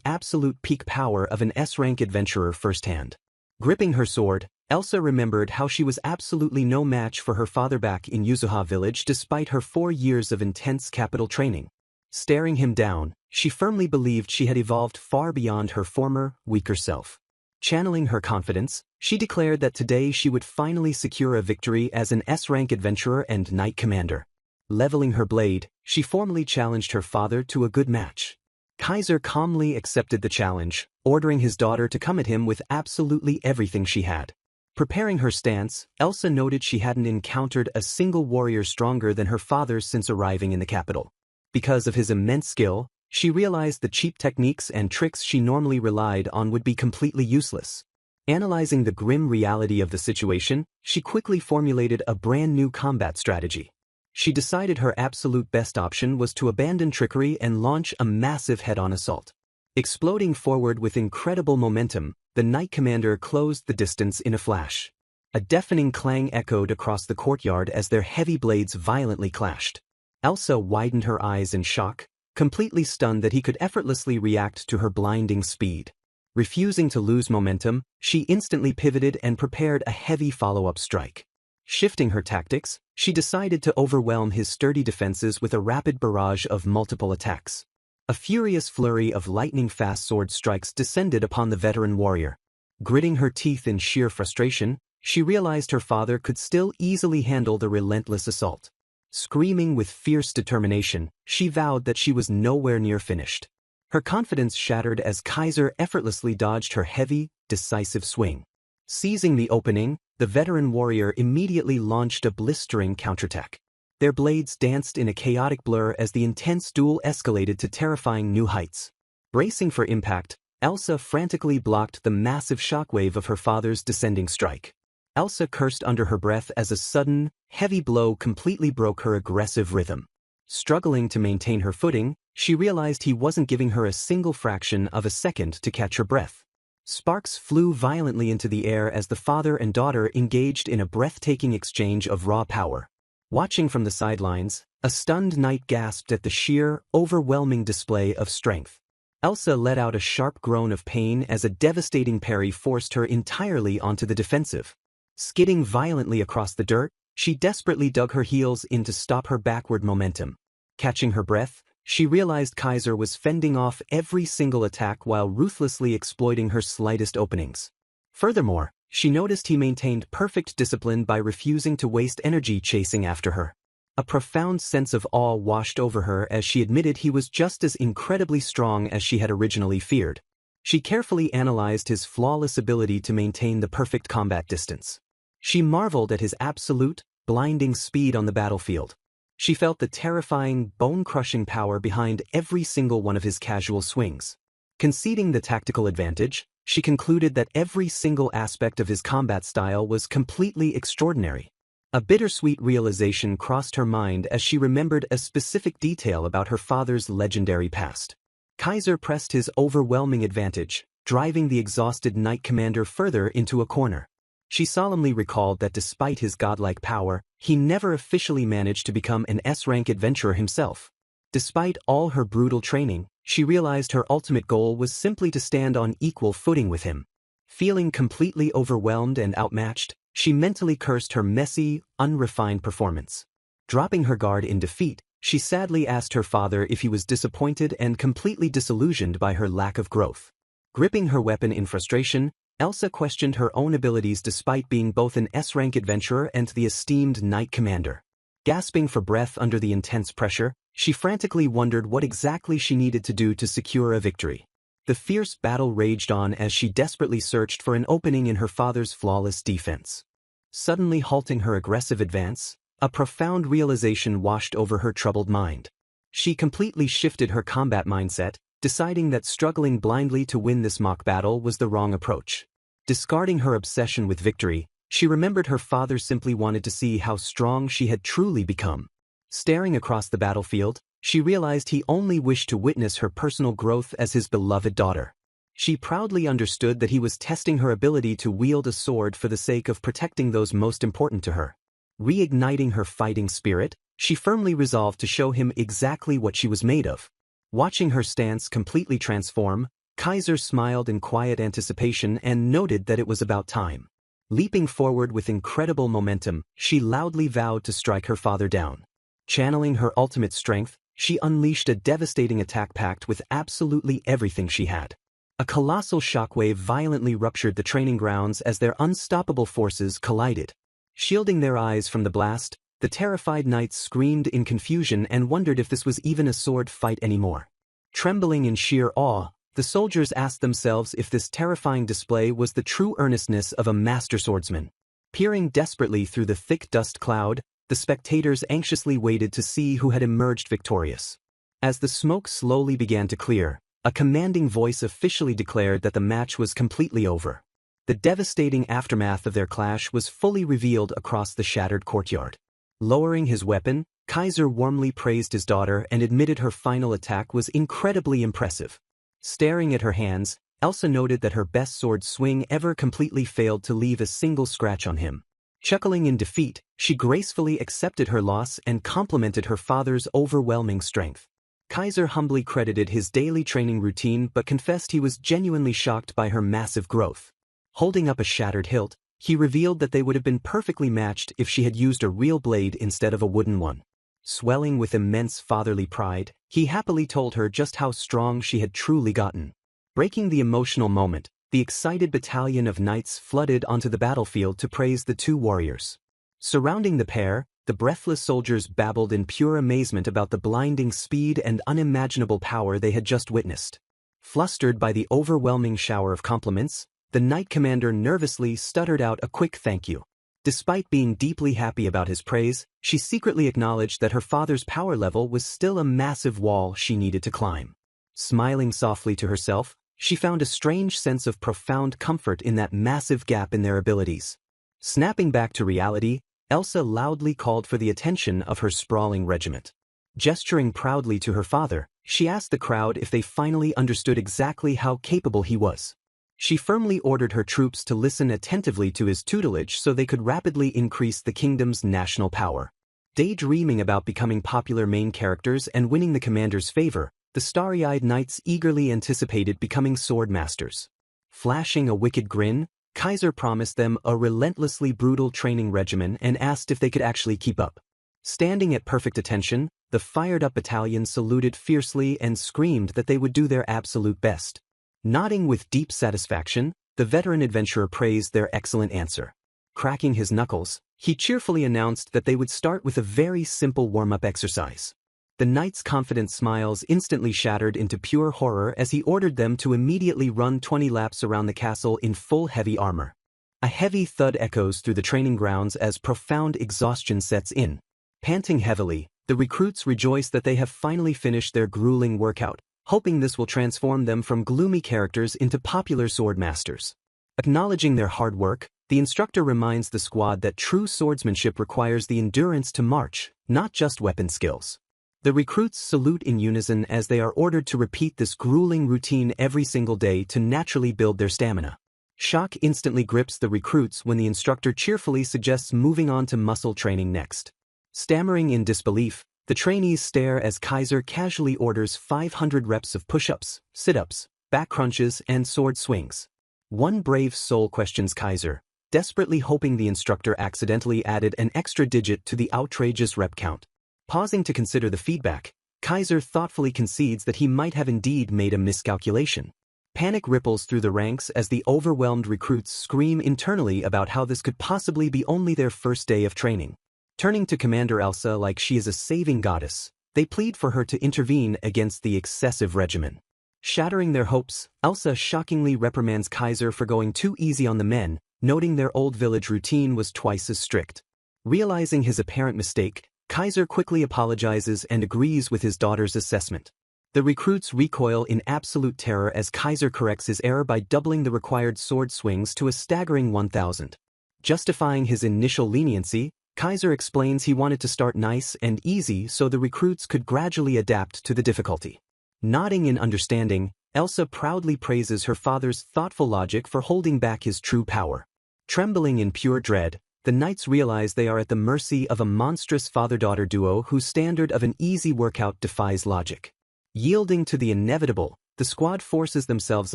absolute peak power of an S-rank adventurer firsthand. Gripping her sword, Elsa remembered how she was absolutely no match for her father back in Yuzuha village despite her 4 years of intense capital training. Staring him down, she firmly believed she had evolved far beyond her former, weaker self. Channeling her confidence, she declared that today she would finally secure a victory as an S-rank adventurer and knight commander. Leveling her blade, she formally challenged her father to a good match. Kaiser calmly accepted the challenge, ordering his daughter to come at him with absolutely everything she had. Preparing her stance, Elsa noted she hadn't encountered a single warrior stronger than her father's since arriving in the capital. Because of his immense skill, she realized the cheap techniques and tricks she normally relied on would be completely useless. Analyzing the grim reality of the situation, she quickly formulated a brand new combat strategy. She decided her absolute best option was to abandon trickery and launch a massive head-on assault. Exploding forward with incredible momentum, the knight commander closed the distance in a flash. A deafening clang echoed across the courtyard as their heavy blades violently clashed. Elsa widened her eyes in shock, completely stunned that he could effortlessly react to her blinding speed. Refusing to lose momentum, she instantly pivoted and prepared a heavy follow-up strike. Shifting her tactics, she decided to overwhelm his sturdy defenses with a rapid barrage of multiple attacks. A furious flurry of lightning-fast sword strikes descended upon the veteran warrior. Gritting her teeth in sheer frustration, she realized her father could still easily handle the relentless assault. Screaming with fierce determination, she vowed that she was nowhere near finished. Her confidence shattered as Kaiser effortlessly dodged her heavy, decisive swing. Seizing the opening, the veteran warrior immediately launched a blistering counterattack. Their blades danced in a chaotic blur as the intense duel escalated to terrifying new heights. Bracing for impact, Elsa frantically blocked the massive shockwave of her father's descending strike. Elsa cursed under her breath as a sudden, heavy blow completely broke her aggressive rhythm. Struggling to maintain her footing, she realized he wasn't giving her a single fraction of a second to catch her breath. Sparks flew violently into the air as the father and daughter engaged in a breathtaking exchange of raw power. Watching from the sidelines, a stunned knight gasped at the sheer, overwhelming display of strength. Elsa let out a sharp groan of pain as a devastating parry forced her entirely onto the defensive. Skidding violently across the dirt, she desperately dug her heels in to stop her backward momentum. Catching her breath, she realized Kaiser was fending off every single attack while ruthlessly exploiting her slightest openings. Furthermore, she noticed he maintained perfect discipline by refusing to waste energy chasing after her. A profound sense of awe washed over her as she admitted he was just as incredibly strong as she had originally feared. She carefully analyzed his flawless ability to maintain the perfect combat distance. She marveled at his absolute, blinding speed on the battlefield. She felt the terrifying, bone-crushing power behind every single one of his casual swings. Conceding the tactical advantage, she concluded that every single aspect of his combat style was completely extraordinary. A bittersweet realization crossed her mind as she remembered a specific detail about her father's legendary past. Kaiser pressed his overwhelming advantage, driving the exhausted knight commander further into a corner. She solemnly recalled that despite his godlike power, he never officially managed to become an S-rank adventurer himself. Despite all her brutal training, she realized her ultimate goal was simply to stand on equal footing with him. Feeling completely overwhelmed and outmatched, she mentally cursed her messy, unrefined performance. Dropping her guard in defeat, she sadly asked her father if he was disappointed and completely disillusioned by her lack of growth. Gripping her weapon in frustration, Elsa questioned her own abilities despite being both an S-rank adventurer and the esteemed knight commander. Gasping for breath under the intense pressure, she frantically wondered what exactly she needed to do to secure a victory. The fierce battle raged on as she desperately searched for an opening in her father's flawless defense. Suddenly halting her aggressive advance, a profound realization washed over her troubled mind. She completely shifted her combat mindset, deciding that struggling blindly to win this mock battle was the wrong approach. Discarding her obsession with victory, she remembered her father simply wanted to see how strong she had truly become. Staring across the battlefield, she realized he only wished to witness her personal growth as his beloved daughter. She proudly understood that he was testing her ability to wield a sword for the sake of protecting those most important to her. Reigniting her fighting spirit, she firmly resolved to show him exactly what she was made of. Watching her stance completely transform, Kaiser smiled in quiet anticipation and noted that it was about time. Leaping forward with incredible momentum, she loudly vowed to strike her father down. Channeling her ultimate strength, she unleashed a devastating attack packed with absolutely everything she had. A colossal shockwave violently ruptured the training grounds as their unstoppable forces collided. Shielding their eyes from the blast, the terrified knights screamed in confusion and wondered if this was even a sword fight anymore. Trembling in sheer awe, the soldiers asked themselves if this terrifying display was the true earnestness of a master swordsman. Peering desperately through the thick dust cloud, the spectators anxiously waited to see who had emerged victorious. As the smoke slowly began to clear, a commanding voice officially declared that the match was completely over. The devastating aftermath of their clash was fully revealed across the shattered courtyard. Lowering his weapon, Kaiser warmly praised his daughter and admitted her final attack was incredibly impressive. Staring at her hands, Elsa noted that her best sword swing ever completely failed to leave a single scratch on him. Chuckling in defeat, she gracefully accepted her loss and complimented her father's overwhelming strength. Kaiser humbly credited his daily training routine but confessed he was genuinely shocked by her massive growth. Holding up a shattered hilt, he revealed that they would have been perfectly matched if she had used a real blade instead of a wooden one. Swelling with immense fatherly pride, he happily told her just how strong she had truly gotten. Breaking the emotional moment, the excited battalion of knights flooded onto the battlefield to praise the two warriors. Surrounding the pair, the breathless soldiers babbled in pure amazement about the blinding speed and unimaginable power they had just witnessed. Flustered by the overwhelming shower of compliments, the knight commander nervously stuttered out a quick thank you. Despite being deeply happy about his praise, she secretly acknowledged that her father's power level was still a massive wall she needed to climb. Smiling softly to herself, she found a strange sense of profound comfort in that massive gap in their abilities. Snapping back to reality, Elsa loudly called for the attention of her sprawling regiment. Gesturing proudly to her father, she asked the crowd if they finally understood exactly how capable he was. She firmly ordered her troops to listen attentively to his tutelage so they could rapidly increase the kingdom's national power. Daydreaming about becoming popular main characters and winning the commander's favor, the starry-eyed knights eagerly anticipated becoming sword masters. Flashing a wicked grin, Kaiser promised them a relentlessly brutal training regimen and asked if they could actually keep up. Standing at perfect attention, the fired-up battalion saluted fiercely and screamed that they would do their absolute best. Nodding with deep satisfaction, the veteran adventurer praised their excellent answer. Cracking his knuckles, he cheerfully announced that they would start with a very simple warm-up exercise. The knights' confident smiles instantly shattered into pure horror as he ordered them to immediately run 20 laps around the castle in full heavy armor. A heavy thud echoes through the training grounds as profound exhaustion sets in. Panting heavily, the recruits rejoice that they have finally finished their grueling workout, hoping this will transform them from gloomy characters into popular sword masters. Acknowledging their hard work, the instructor reminds the squad that true swordsmanship requires the endurance to march, not just weapon skills. The recruits salute in unison as they are ordered to repeat this grueling routine every single day to naturally build their stamina. Shock instantly grips the recruits when the instructor cheerfully suggests moving on to muscle training next. Stammering in disbelief, the trainees stare as Kaiser casually orders 500 reps of push-ups, sit-ups, back crunches, and sword swings. One brave soul questions Kaiser, desperately hoping the instructor accidentally added an extra digit to the outrageous rep count. Pausing to consider the feedback, Kaiser thoughtfully concedes that he might have indeed made a miscalculation. Panic ripples through the ranks as the overwhelmed recruits scream internally about how this could possibly be only their first day of training. Turning to Commander Elsa like she is a saving goddess, they plead for her to intervene against the excessive regimen. Shattering their hopes, Elsa shockingly reprimands Kaiser for going too easy on the men, noting their old village routine was twice as strict. Realizing his apparent mistake, Kaiser quickly apologizes and agrees with his daughter's assessment. The recruits recoil in absolute terror as Kaiser corrects his error by doubling the required sword swings to a staggering 1,000. Justifying his initial leniency, Kaiser explains he wanted to start nice and easy so the recruits could gradually adapt to the difficulty. Nodding in understanding, Elsa proudly praises her father's thoughtful logic for holding back his true power. Trembling in pure dread, the knights realize they are at the mercy of a monstrous father-daughter duo whose standard of an easy workout defies logic. Yielding to the inevitable, the squad forces themselves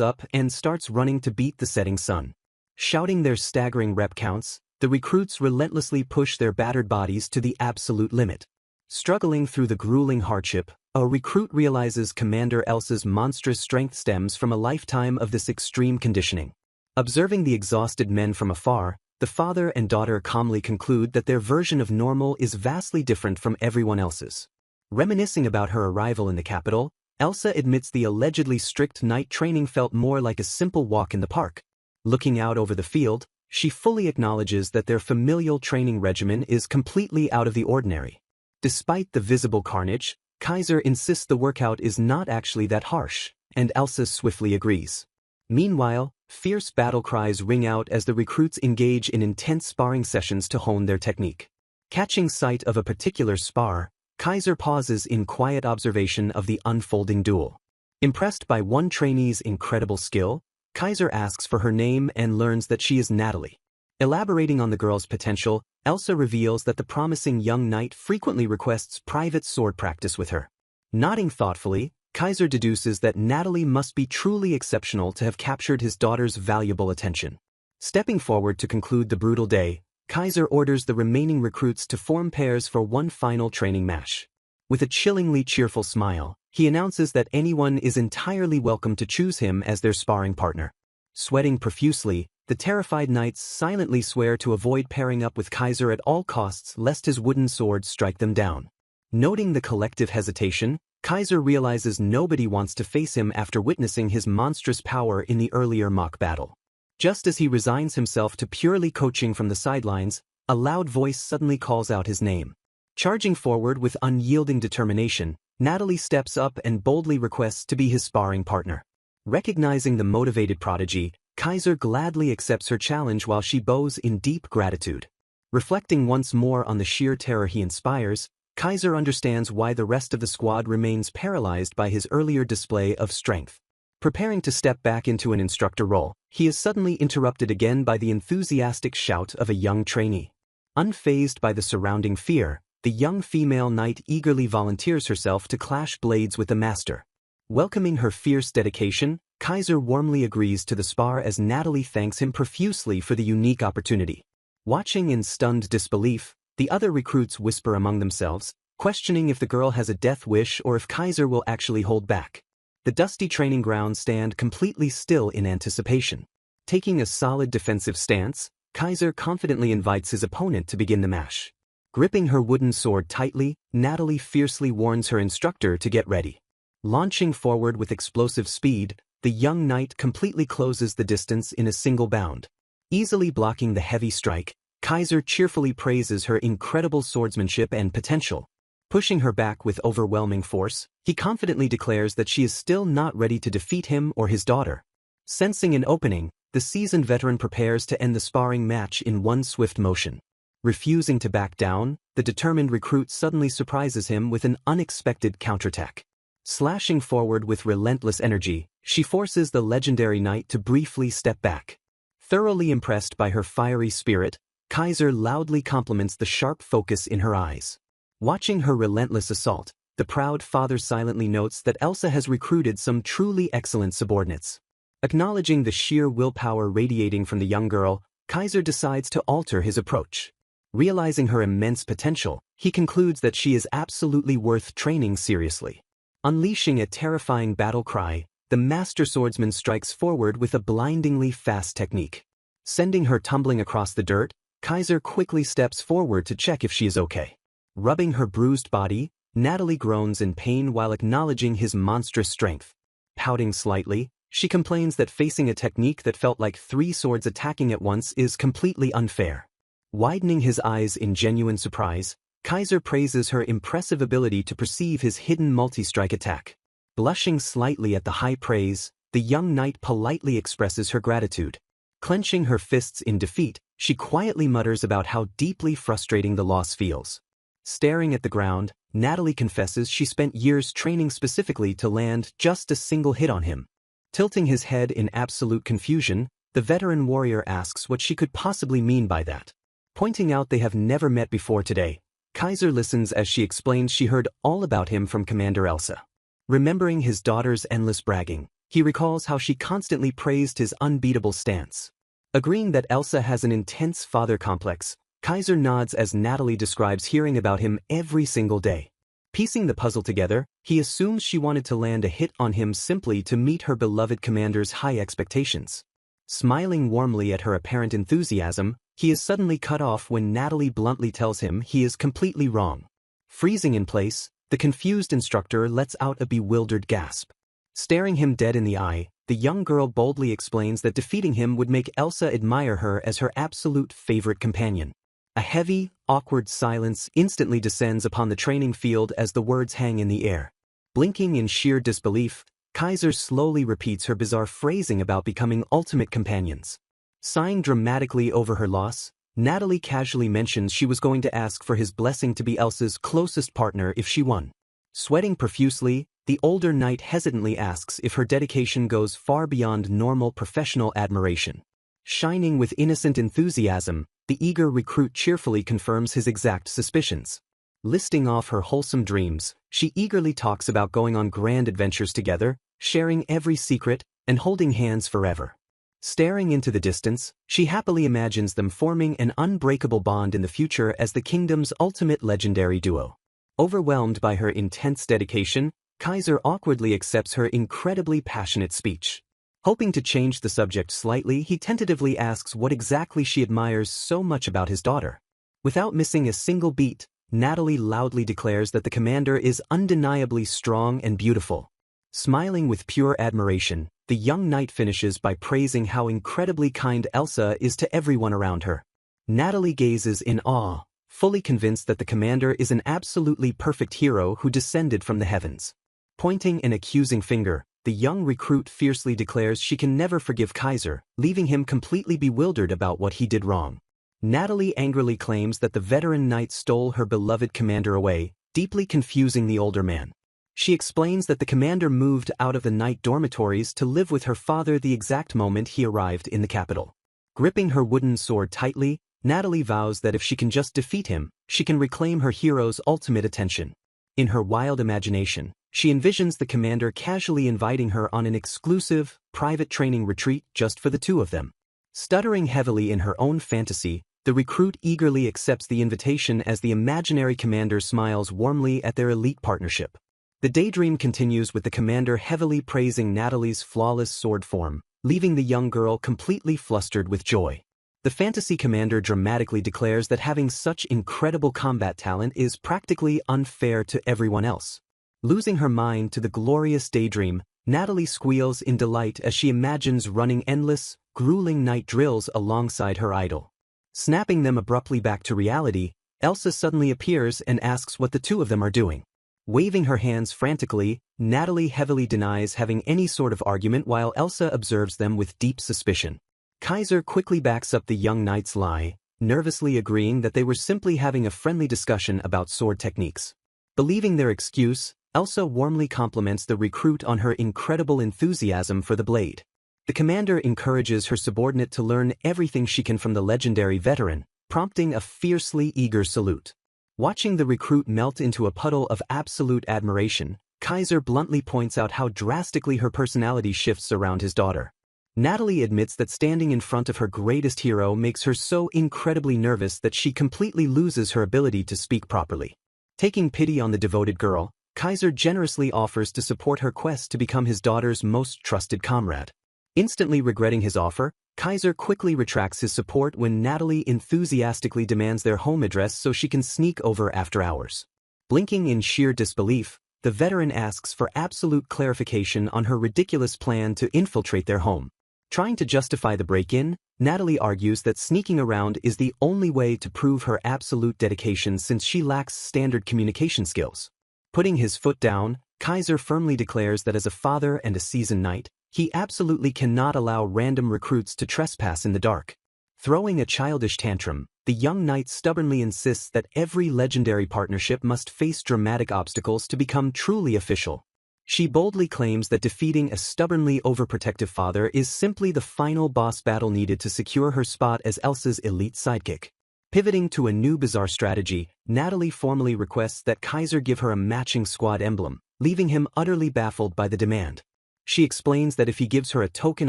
up and starts running to beat the setting sun. Shouting their staggering rep counts, the recruits relentlessly push their battered bodies to the absolute limit. Struggling through the grueling hardship, a recruit realizes Commander Elsa's monstrous strength stems from a lifetime of this extreme conditioning. Observing the exhausted men from afar, the father and daughter calmly conclude that their version of normal is vastly different from everyone else's. Reminiscing about her arrival in the capital, Elsa admits the allegedly strict night training felt more like a simple walk in the park. Looking out over the field, she fully acknowledges that their familial training regimen is completely out of the ordinary. Despite the visible carnage, Kaiser insists the workout is not actually that harsh, and Elsa swiftly agrees. Meanwhile, fierce battle cries ring out as the recruits engage in intense sparring sessions to hone their technique. Catching sight of a particular spar, Kaiser pauses in quiet observation of the unfolding duel. Impressed by one trainee's incredible skill, Kaiser asks for her name and learns that she is Natalie. Elaborating on the girl's potential, Elsa reveals that the promising young knight frequently requests private sword practice with her. Nodding thoughtfully, Kaiser deduces that Natalie must be truly exceptional to have captured his daughter's valuable attention. Stepping forward to conclude the brutal day, Kaiser orders the remaining recruits to form pairs for one final training match. With a chillingly cheerful smile, he announces that anyone is entirely welcome to choose him as their sparring partner. Sweating profusely, the terrified knights silently swear to avoid pairing up with Kaiser at all costs lest his wooden sword strike them down. Noting the collective hesitation, Kaiser realizes nobody wants to face him after witnessing his monstrous power in the earlier mock battle. Just as he resigns himself to purely coaching from the sidelines, a loud voice suddenly calls out his name. Charging forward with unyielding determination, Natalie steps up and boldly requests to be his sparring partner. Recognizing the motivated prodigy, Kaiser gladly accepts her challenge while she bows in deep gratitude. Reflecting once more on the sheer terror he inspires, Kaiser understands why the rest of the squad remains paralyzed by his earlier display of strength. Preparing to step back into an instructor role, he is suddenly interrupted again by the enthusiastic shout of a young trainee. Unfazed by the surrounding fear, the young female knight eagerly volunteers herself to clash blades with the master. Welcoming her fierce dedication, Kaiser warmly agrees to the spar as Natalie thanks him profusely for the unique opportunity. Watching in stunned disbelief, the other recruits whisper among themselves, questioning if the girl has a death wish or if Kaiser will actually hold back. The dusty training grounds stand completely still in anticipation. Taking a solid defensive stance, Kaiser confidently invites his opponent to begin the match. Gripping her wooden sword tightly, Natalie fiercely warns her instructor to get ready. Launching forward with explosive speed, the young knight completely closes the distance in a single bound. Easily blocking the heavy strike, Kaiser cheerfully praises her incredible swordsmanship and potential. Pushing her back with overwhelming force, he confidently declares that she is still not ready to defeat him or his daughter. Sensing an opening, the seasoned veteran prepares to end the sparring match in one swift motion. Refusing to back down, the determined recruit suddenly surprises him with an unexpected counterattack. Slashing forward with relentless energy, she forces the legendary knight to briefly step back. Thoroughly impressed by her fiery spirit, Kaiser loudly compliments the sharp focus in her eyes. Watching her relentless assault, the proud father silently notes that Elsa has recruited some truly excellent subordinates. Acknowledging the sheer willpower radiating from the young girl, Kaiser decides to alter his approach. Realizing her immense potential, he concludes that she is absolutely worth training seriously. Unleashing a terrifying battle cry, the master swordsman strikes forward with a blindingly fast technique. Sending her tumbling across the dirt, Kaiser quickly steps forward to check if she is okay. Rubbing her bruised body, Natalie groans in pain while acknowledging his monstrous strength. Pouting slightly, she complains that facing a technique that felt like 3 swords attacking at once is completely unfair. Widening his eyes in genuine surprise, Kaiser praises her impressive ability to perceive his hidden multi-strike attack. Blushing slightly at the high praise, the young knight politely expresses her gratitude. Clenching her fists in defeat, she quietly mutters about how deeply frustrating the loss feels. Staring at the ground, Natalie confesses she spent years training specifically to land just a single hit on him. Tilting his head in absolute confusion, the veteran warrior asks what she could possibly mean by that. Pointing out they have never met before today, Kaiser listens as she explains she heard all about him from Commander Elsa. Remembering his daughter's endless bragging, he recalls how she constantly praised his unbeatable stance. Agreeing that Elsa has an intense father complex, Kaiser nods as Natalie describes hearing about him every single day. Piecing the puzzle together, he assumes she wanted to land a hit on him simply to meet her beloved commander's high expectations. Smiling warmly at her apparent enthusiasm, he is suddenly cut off when Natalie bluntly tells him he is completely wrong. Freezing in place, the confused instructor lets out a bewildered gasp. Staring him dead in the eye, the young girl boldly explains that defeating him would make Elsa admire her as her absolute favorite companion. A heavy, awkward silence instantly descends upon the training field as the words hang in the air. Blinking in sheer disbelief, Kaiser slowly repeats her bizarre phrasing about becoming ultimate companions. Sighing dramatically over her loss, Natalie casually mentions she was going to ask for his blessing to be Elsa's closest partner if she won. Sweating profusely, the older knight hesitantly asks if her dedication goes far beyond normal professional admiration. Shining with innocent enthusiasm, the eager recruit cheerfully confirms his exact suspicions. Listing off her wholesome dreams, she eagerly talks about going on grand adventures together, sharing every secret, and holding hands forever. Staring into the distance, she happily imagines them forming an unbreakable bond in the future as the kingdom's ultimate legendary duo. Overwhelmed by her intense dedication, Kaiser awkwardly accepts her incredibly passionate speech. Hoping to change the subject slightly, he tentatively asks what exactly she admires so much about his daughter. Without missing a single beat, Natalie loudly declares that the commander is undeniably strong and beautiful. Smiling with pure admiration, the young knight finishes by praising how incredibly kind Elsa is to everyone around her. Natalie gazes in awe, fully convinced that the commander is an absolutely perfect hero who descended from the heavens. Pointing an accusing finger, the young recruit fiercely declares she can never forgive Kaiser, leaving him completely bewildered about what he did wrong. Natalie angrily claims that the veteran knight stole her beloved commander away, deeply confusing the older man. She explains that the commander moved out of the knight dormitories to live with her father the exact moment he arrived in the capital. Gripping her wooden sword tightly, Natalie vows that if she can just defeat him, she can reclaim her hero's ultimate attention. In her wild imagination, she envisions the commander casually inviting her on an exclusive, private training retreat just for the two of them. Stuttering heavily in her own fantasy, the recruit eagerly accepts the invitation as the imaginary commander smiles warmly at their elite partnership. The daydream continues with the commander heavily praising Natalie's flawless sword form, leaving the young girl completely flustered with joy. The fantasy commander dramatically declares that having such incredible combat talent is practically unfair to everyone else. Losing her mind to the glorious daydream, Natalie squeals in delight as she imagines running endless, grueling night drills alongside her idol. Snapping them abruptly back to reality, Elsa suddenly appears and asks what the two of them are doing. Waving her hands frantically, Natalie heavily denies having any sort of argument while Elsa observes them with deep suspicion. Kaiser quickly backs up the young knight's lie, nervously agreeing that they were simply having a friendly discussion about sword techniques. Believing their excuse, Elsa warmly compliments the recruit on her incredible enthusiasm for the blade. The commander encourages her subordinate to learn everything she can from the legendary veteran, prompting a fiercely eager salute. Watching the recruit melt into a puddle of absolute admiration, Kaiser bluntly points out how drastically her personality shifts around his daughter. Natalie admits that standing in front of her greatest hero makes her so incredibly nervous that she completely loses her ability to speak properly. Taking pity on the devoted girl, Kaiser generously offers to support her quest to become his daughter's most trusted comrade. Instantly regretting his offer, Kaiser quickly retracts his support when Natalie enthusiastically demands their home address so she can sneak over after hours. Blinking in sheer disbelief, the veteran asks for absolute clarification on her ridiculous plan to infiltrate their home. Trying to justify the break-in, Natalie argues that sneaking around is the only way to prove her absolute dedication since she lacks standard communication skills. Putting his foot down, Kaiser firmly declares that as a father and a seasoned knight, he absolutely cannot allow random recruits to trespass in the dark. Throwing a childish tantrum, the young knight stubbornly insists that every legendary partnership must face dramatic obstacles to become truly official. She boldly claims that defeating a stubbornly overprotective father is simply the final boss battle needed to secure her spot as Elsa's elite sidekick. Pivoting to a new bizarre strategy, Natalie formally requests that Kaiser give her a matching squad emblem, leaving him utterly baffled by the demand. She explains that if he gives her a token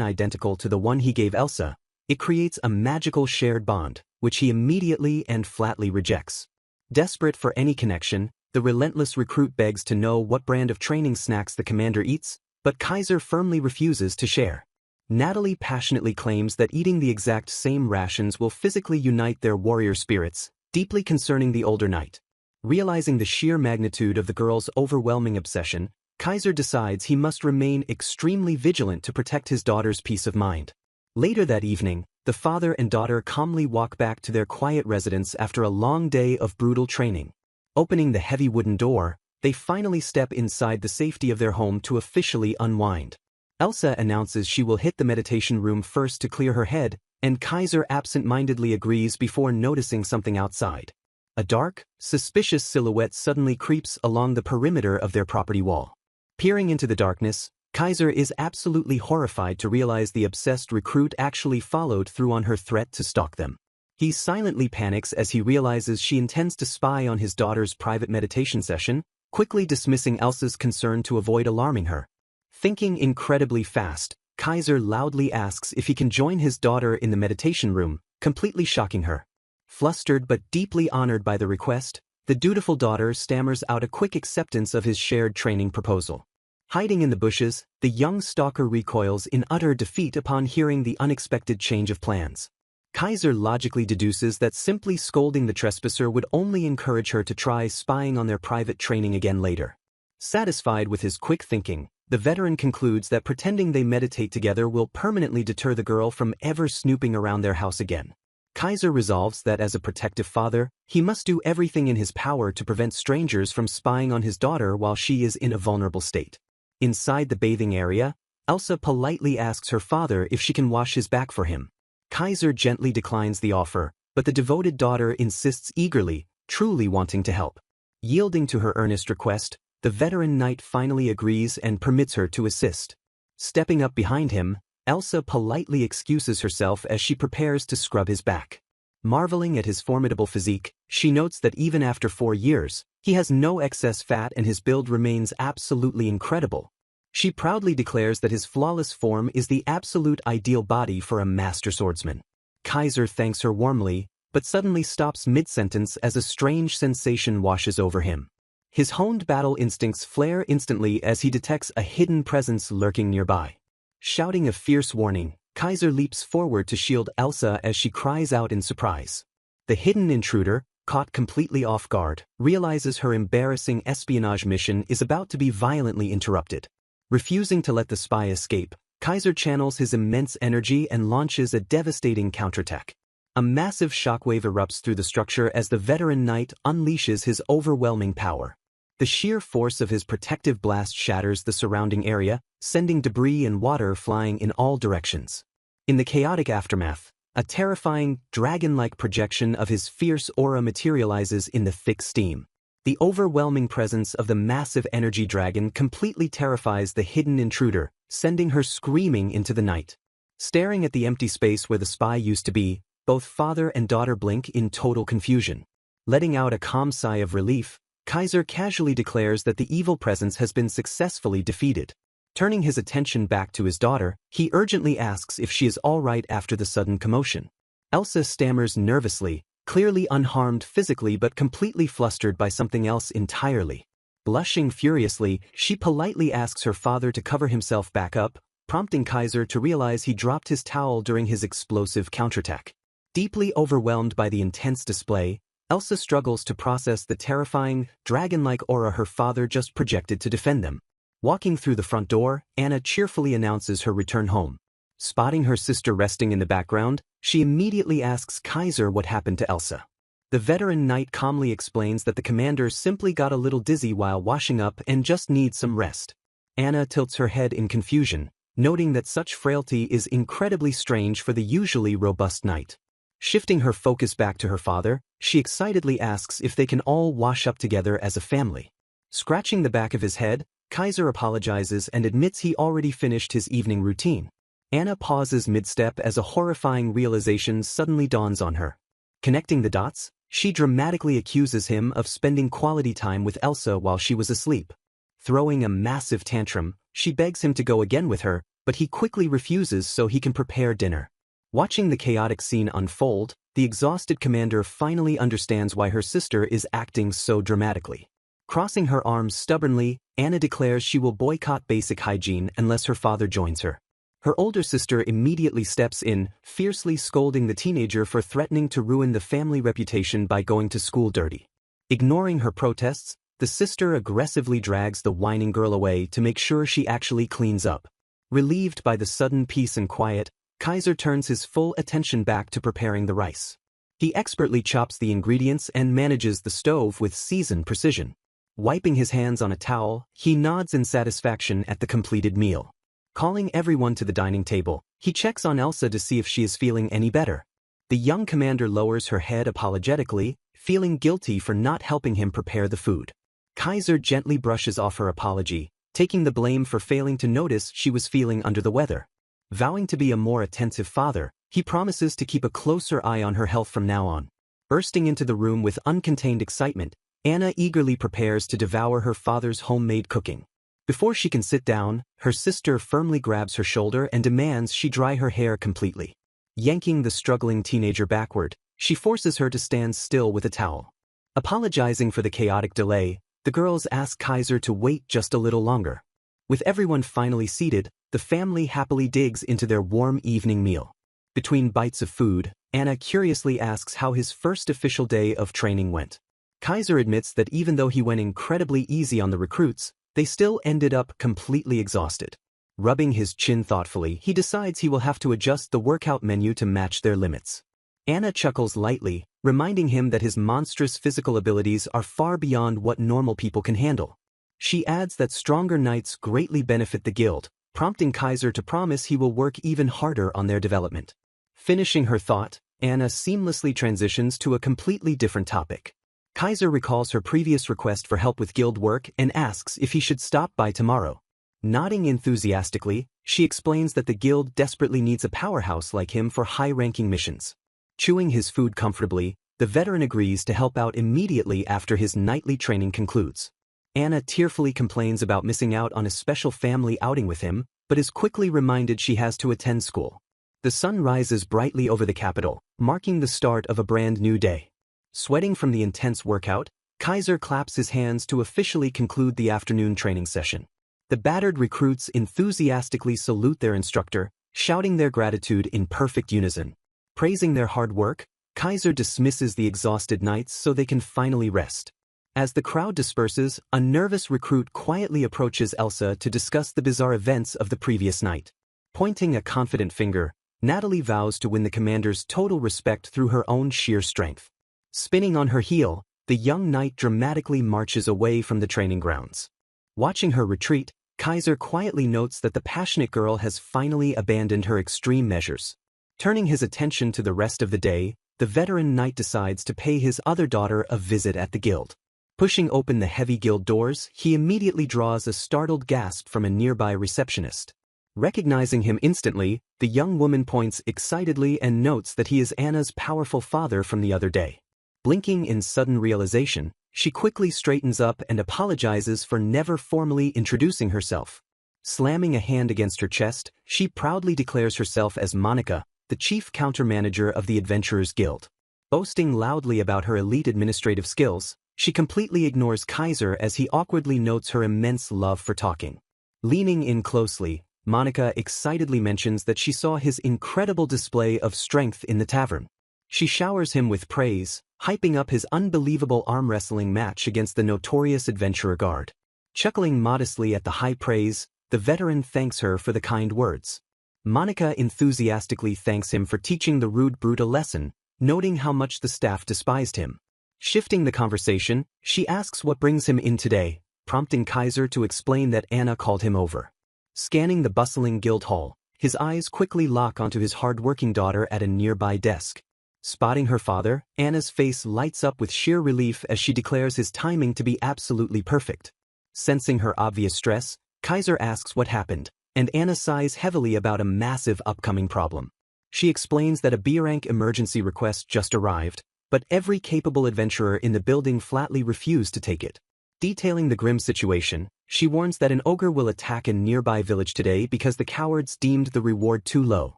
identical to the one he gave Elsa, it creates a magical shared bond, which he immediately and flatly rejects. Desperate for any connection, the relentless recruit begs to know what brand of training snacks the commander eats, but Kaiser firmly refuses to share. Natalie passionately claims that eating the exact same rations will physically unite their warrior spirits, deeply concerning the older knight. Realizing the sheer magnitude of the girl's overwhelming obsession, Kaiser decides he must remain extremely vigilant to protect his daughter's peace of mind. Later that evening, the father and daughter calmly walk back to their quiet residence after a long day of brutal training. Opening the heavy wooden door, they finally step inside the safety of their home to officially unwind. Elsa announces she will hit the meditation room first to clear her head, and Kaiser absent-mindedly agrees before noticing something outside. A dark, suspicious silhouette suddenly creeps along the perimeter of their property wall. Peering into the darkness, Kaiser is absolutely horrified to realize the obsessed recruit actually followed through on her threat to stalk them. He silently panics as he realizes she intends to spy on his daughter's private meditation session, quickly dismissing Elsa's concern to avoid alarming her. Thinking incredibly fast, Kaiser loudly asks if he can join his daughter in the meditation room, completely shocking her. Flustered but deeply honored by the request, the dutiful daughter stammers out a quick acceptance of his shared training proposal. Hiding in the bushes, the young stalker recoils in utter defeat upon hearing the unexpected change of plans. Kaiser logically deduces that simply scolding the trespasser would only encourage her to try spying on their private training again later. Satisfied with his quick thinking, the veteran concludes that pretending they meditate together will permanently deter the girl from ever snooping around their house again. Kaiser resolves that as a protective father, he must do everything in his power to prevent strangers from spying on his daughter while she is in a vulnerable state. Inside the bathing area, Elsa politely asks her father if she can wash his back for him. Kaiser gently declines the offer, but the devoted daughter insists eagerly, truly wanting to help. Yielding to her earnest request, the veteran knight finally agrees and permits her to assist. Stepping up behind him, Elsa politely excuses herself as she prepares to scrub his back. Marveling at his formidable physique, she notes that even after 4 years, he has no excess fat and his build remains absolutely incredible. She proudly declares that his flawless form is the absolute ideal body for a master swordsman. Kaiser thanks her warmly, but suddenly stops mid-sentence as a strange sensation washes over him. His honed battle instincts flare instantly as he detects a hidden presence lurking nearby. Shouting a fierce warning, Kaiser leaps forward to shield Elsa as she cries out in surprise. The hidden intruder, caught completely off guard, realizes her embarrassing espionage mission is about to be violently interrupted. Refusing to let the spy escape, Kaiser channels his immense energy and launches a devastating counterattack. A massive shockwave erupts through the structure as the veteran knight unleashes his overwhelming power. The sheer force of his protective blast shatters the surrounding area, sending debris and water flying in all directions. In the chaotic aftermath, a terrifying, dragon-like projection of his fierce aura materializes in the thick steam. The overwhelming presence of the massive energy dragon completely terrifies the hidden intruder, sending her screaming into the night. Staring at the empty space where the spy used to be, both father and daughter blink in total confusion. Letting out a calm sigh of relief, Kaiser casually declares that the evil presence has been successfully defeated. Turning his attention back to his daughter, he urgently asks if she is all right after the sudden commotion. Elsa stammers nervously, clearly unharmed physically but completely flustered by something else entirely. Blushing furiously, she politely asks her father to cover himself back up, prompting Kaiser to realize he dropped his towel during his explosive counterattack. Deeply overwhelmed by the intense display, Elsa struggles to process the terrifying, dragon-like aura her father just projected to defend them. Walking through the front door, Anna cheerfully announces her return home. Spotting her sister resting in the background, she immediately asks Kaiser what happened to Elsa. The veteran knight calmly explains that the commander simply got a little dizzy while washing up and just needs some rest. Anna tilts her head in confusion, noting that such frailty is incredibly strange for the usually robust knight. Shifting her focus back to her father, she excitedly asks if they can all wash up together as a family. Scratching the back of his head, Kaiser apologizes and admits he already finished his evening routine. Anna pauses mid-step as a horrifying realization suddenly dawns on her. Connecting the dots, she dramatically accuses him of spending quality time with Elsa while she was asleep. Throwing a massive tantrum, she begs him to go again with her, but he quickly refuses so he can prepare dinner. Watching the chaotic scene unfold, the exhausted commander finally understands why her sister is acting so dramatically. Crossing her arms stubbornly, Anna declares she will boycott basic hygiene unless her father joins her. Her older sister immediately steps in, fiercely scolding the teenager for threatening to ruin the family reputation by going to school dirty. Ignoring her protests, the sister aggressively drags the whining girl away to make sure she actually cleans up. Relieved by the sudden peace and quiet, Kaiser turns his full attention back to preparing the rice. He expertly chops the ingredients and manages the stove with seasoned precision. Wiping his hands on a towel, he nods in satisfaction at the completed meal. Calling everyone to the dining table, he checks on Elsa to see if she is feeling any better. The young commander lowers her head apologetically, feeling guilty for not helping him prepare the food. Kaiser gently brushes off her apology, taking the blame for failing to notice she was feeling under the weather. Vowing to be a more attentive father, he promises to keep a closer eye on her health from now on. Bursting into the room with uncontained excitement, Anna eagerly prepares to devour her father's homemade cooking. Before she can sit down, her sister firmly grabs her shoulder and demands she dry her hair completely. Yanking the struggling teenager backward, she forces her to stand still with a towel. Apologizing for the chaotic delay, the girls ask Kaiser to wait just a little longer. With everyone finally seated, the family happily digs into their warm evening meal. Between bites of food, Anna curiously asks how his first official day of training went. Kaiser admits that even though he went incredibly easy on the recruits, they still ended up completely exhausted. Rubbing his chin thoughtfully, he decides he will have to adjust the workout menu to match their limits. Anna chuckles lightly, reminding him that his monstrous physical abilities are far beyond what normal people can handle. She adds that stronger knights greatly benefit the guild, prompting Kaiser to promise he will work even harder on their development. Finishing her thought, Anna seamlessly transitions to a completely different topic. Kaiser recalls her previous request for help with guild work and asks if he should stop by tomorrow. Nodding enthusiastically, she explains that the guild desperately needs a powerhouse like him for high-ranking missions. Chewing his food comfortably, the veteran agrees to help out immediately after his nightly training concludes. Anna tearfully complains about missing out on a special family outing with him, but is quickly reminded she has to attend school. The sun rises brightly over the capital, marking the start of a brand new day. Sweating from the intense workout, Kaiser claps his hands to officially conclude the afternoon training session. The battered recruits enthusiastically salute their instructor, shouting their gratitude in perfect unison. Praising their hard work, Kaiser dismisses the exhausted knights so they can finally rest. As the crowd disperses, a nervous recruit quietly approaches Elsa to discuss the bizarre events of the previous night. Pointing a confident finger, Natalie vows to win the commander's total respect through her own sheer strength. Spinning on her heel, the young knight dramatically marches away from the training grounds. Watching her retreat, Kaiser quietly notes that the passionate girl has finally abandoned her extreme measures. Turning his attention to the rest of the day, the veteran knight decides to pay his other daughter a visit at the guild. Pushing open the heavy guild doors, he immediately draws a startled gasp from a nearby receptionist. Recognizing him instantly, the young woman points excitedly and notes that he is Anna's powerful father from the other day. Blinking in sudden realization, she quickly straightens up and apologizes for never formally introducing herself. Slamming a hand against her chest, she proudly declares herself as Monica, the chief counter-manager of the Adventurers Guild. Boasting loudly about her elite administrative skills, she completely ignores Kaiser as he awkwardly notes her immense love for talking. Leaning in closely, Monica excitedly mentions that she saw his incredible display of strength in the tavern. She showers him with praise, hyping up his unbelievable arm wrestling match against the notorious adventurer guard. Chuckling modestly at the high praise, the veteran thanks her for the kind words. Monica enthusiastically thanks him for teaching the rude brute a lesson, noting how much the staff despised him. Shifting the conversation, she asks what brings him in today, prompting Kaiser to explain that Anna called him over. Scanning the bustling guild hall, his eyes quickly lock onto his hard-working daughter at a nearby desk. Spotting her father, Anna's face lights up with sheer relief as she declares his timing to be absolutely perfect. Sensing her obvious stress, Kaiser asks what happened, and Anna sighs heavily about a massive upcoming problem. She explains that a B-rank emergency request just arrived, but every capable adventurer in the building flatly refused to take it. Detailing the grim situation, she warns that an ogre will attack a nearby village today because the cowards deemed the reward too low.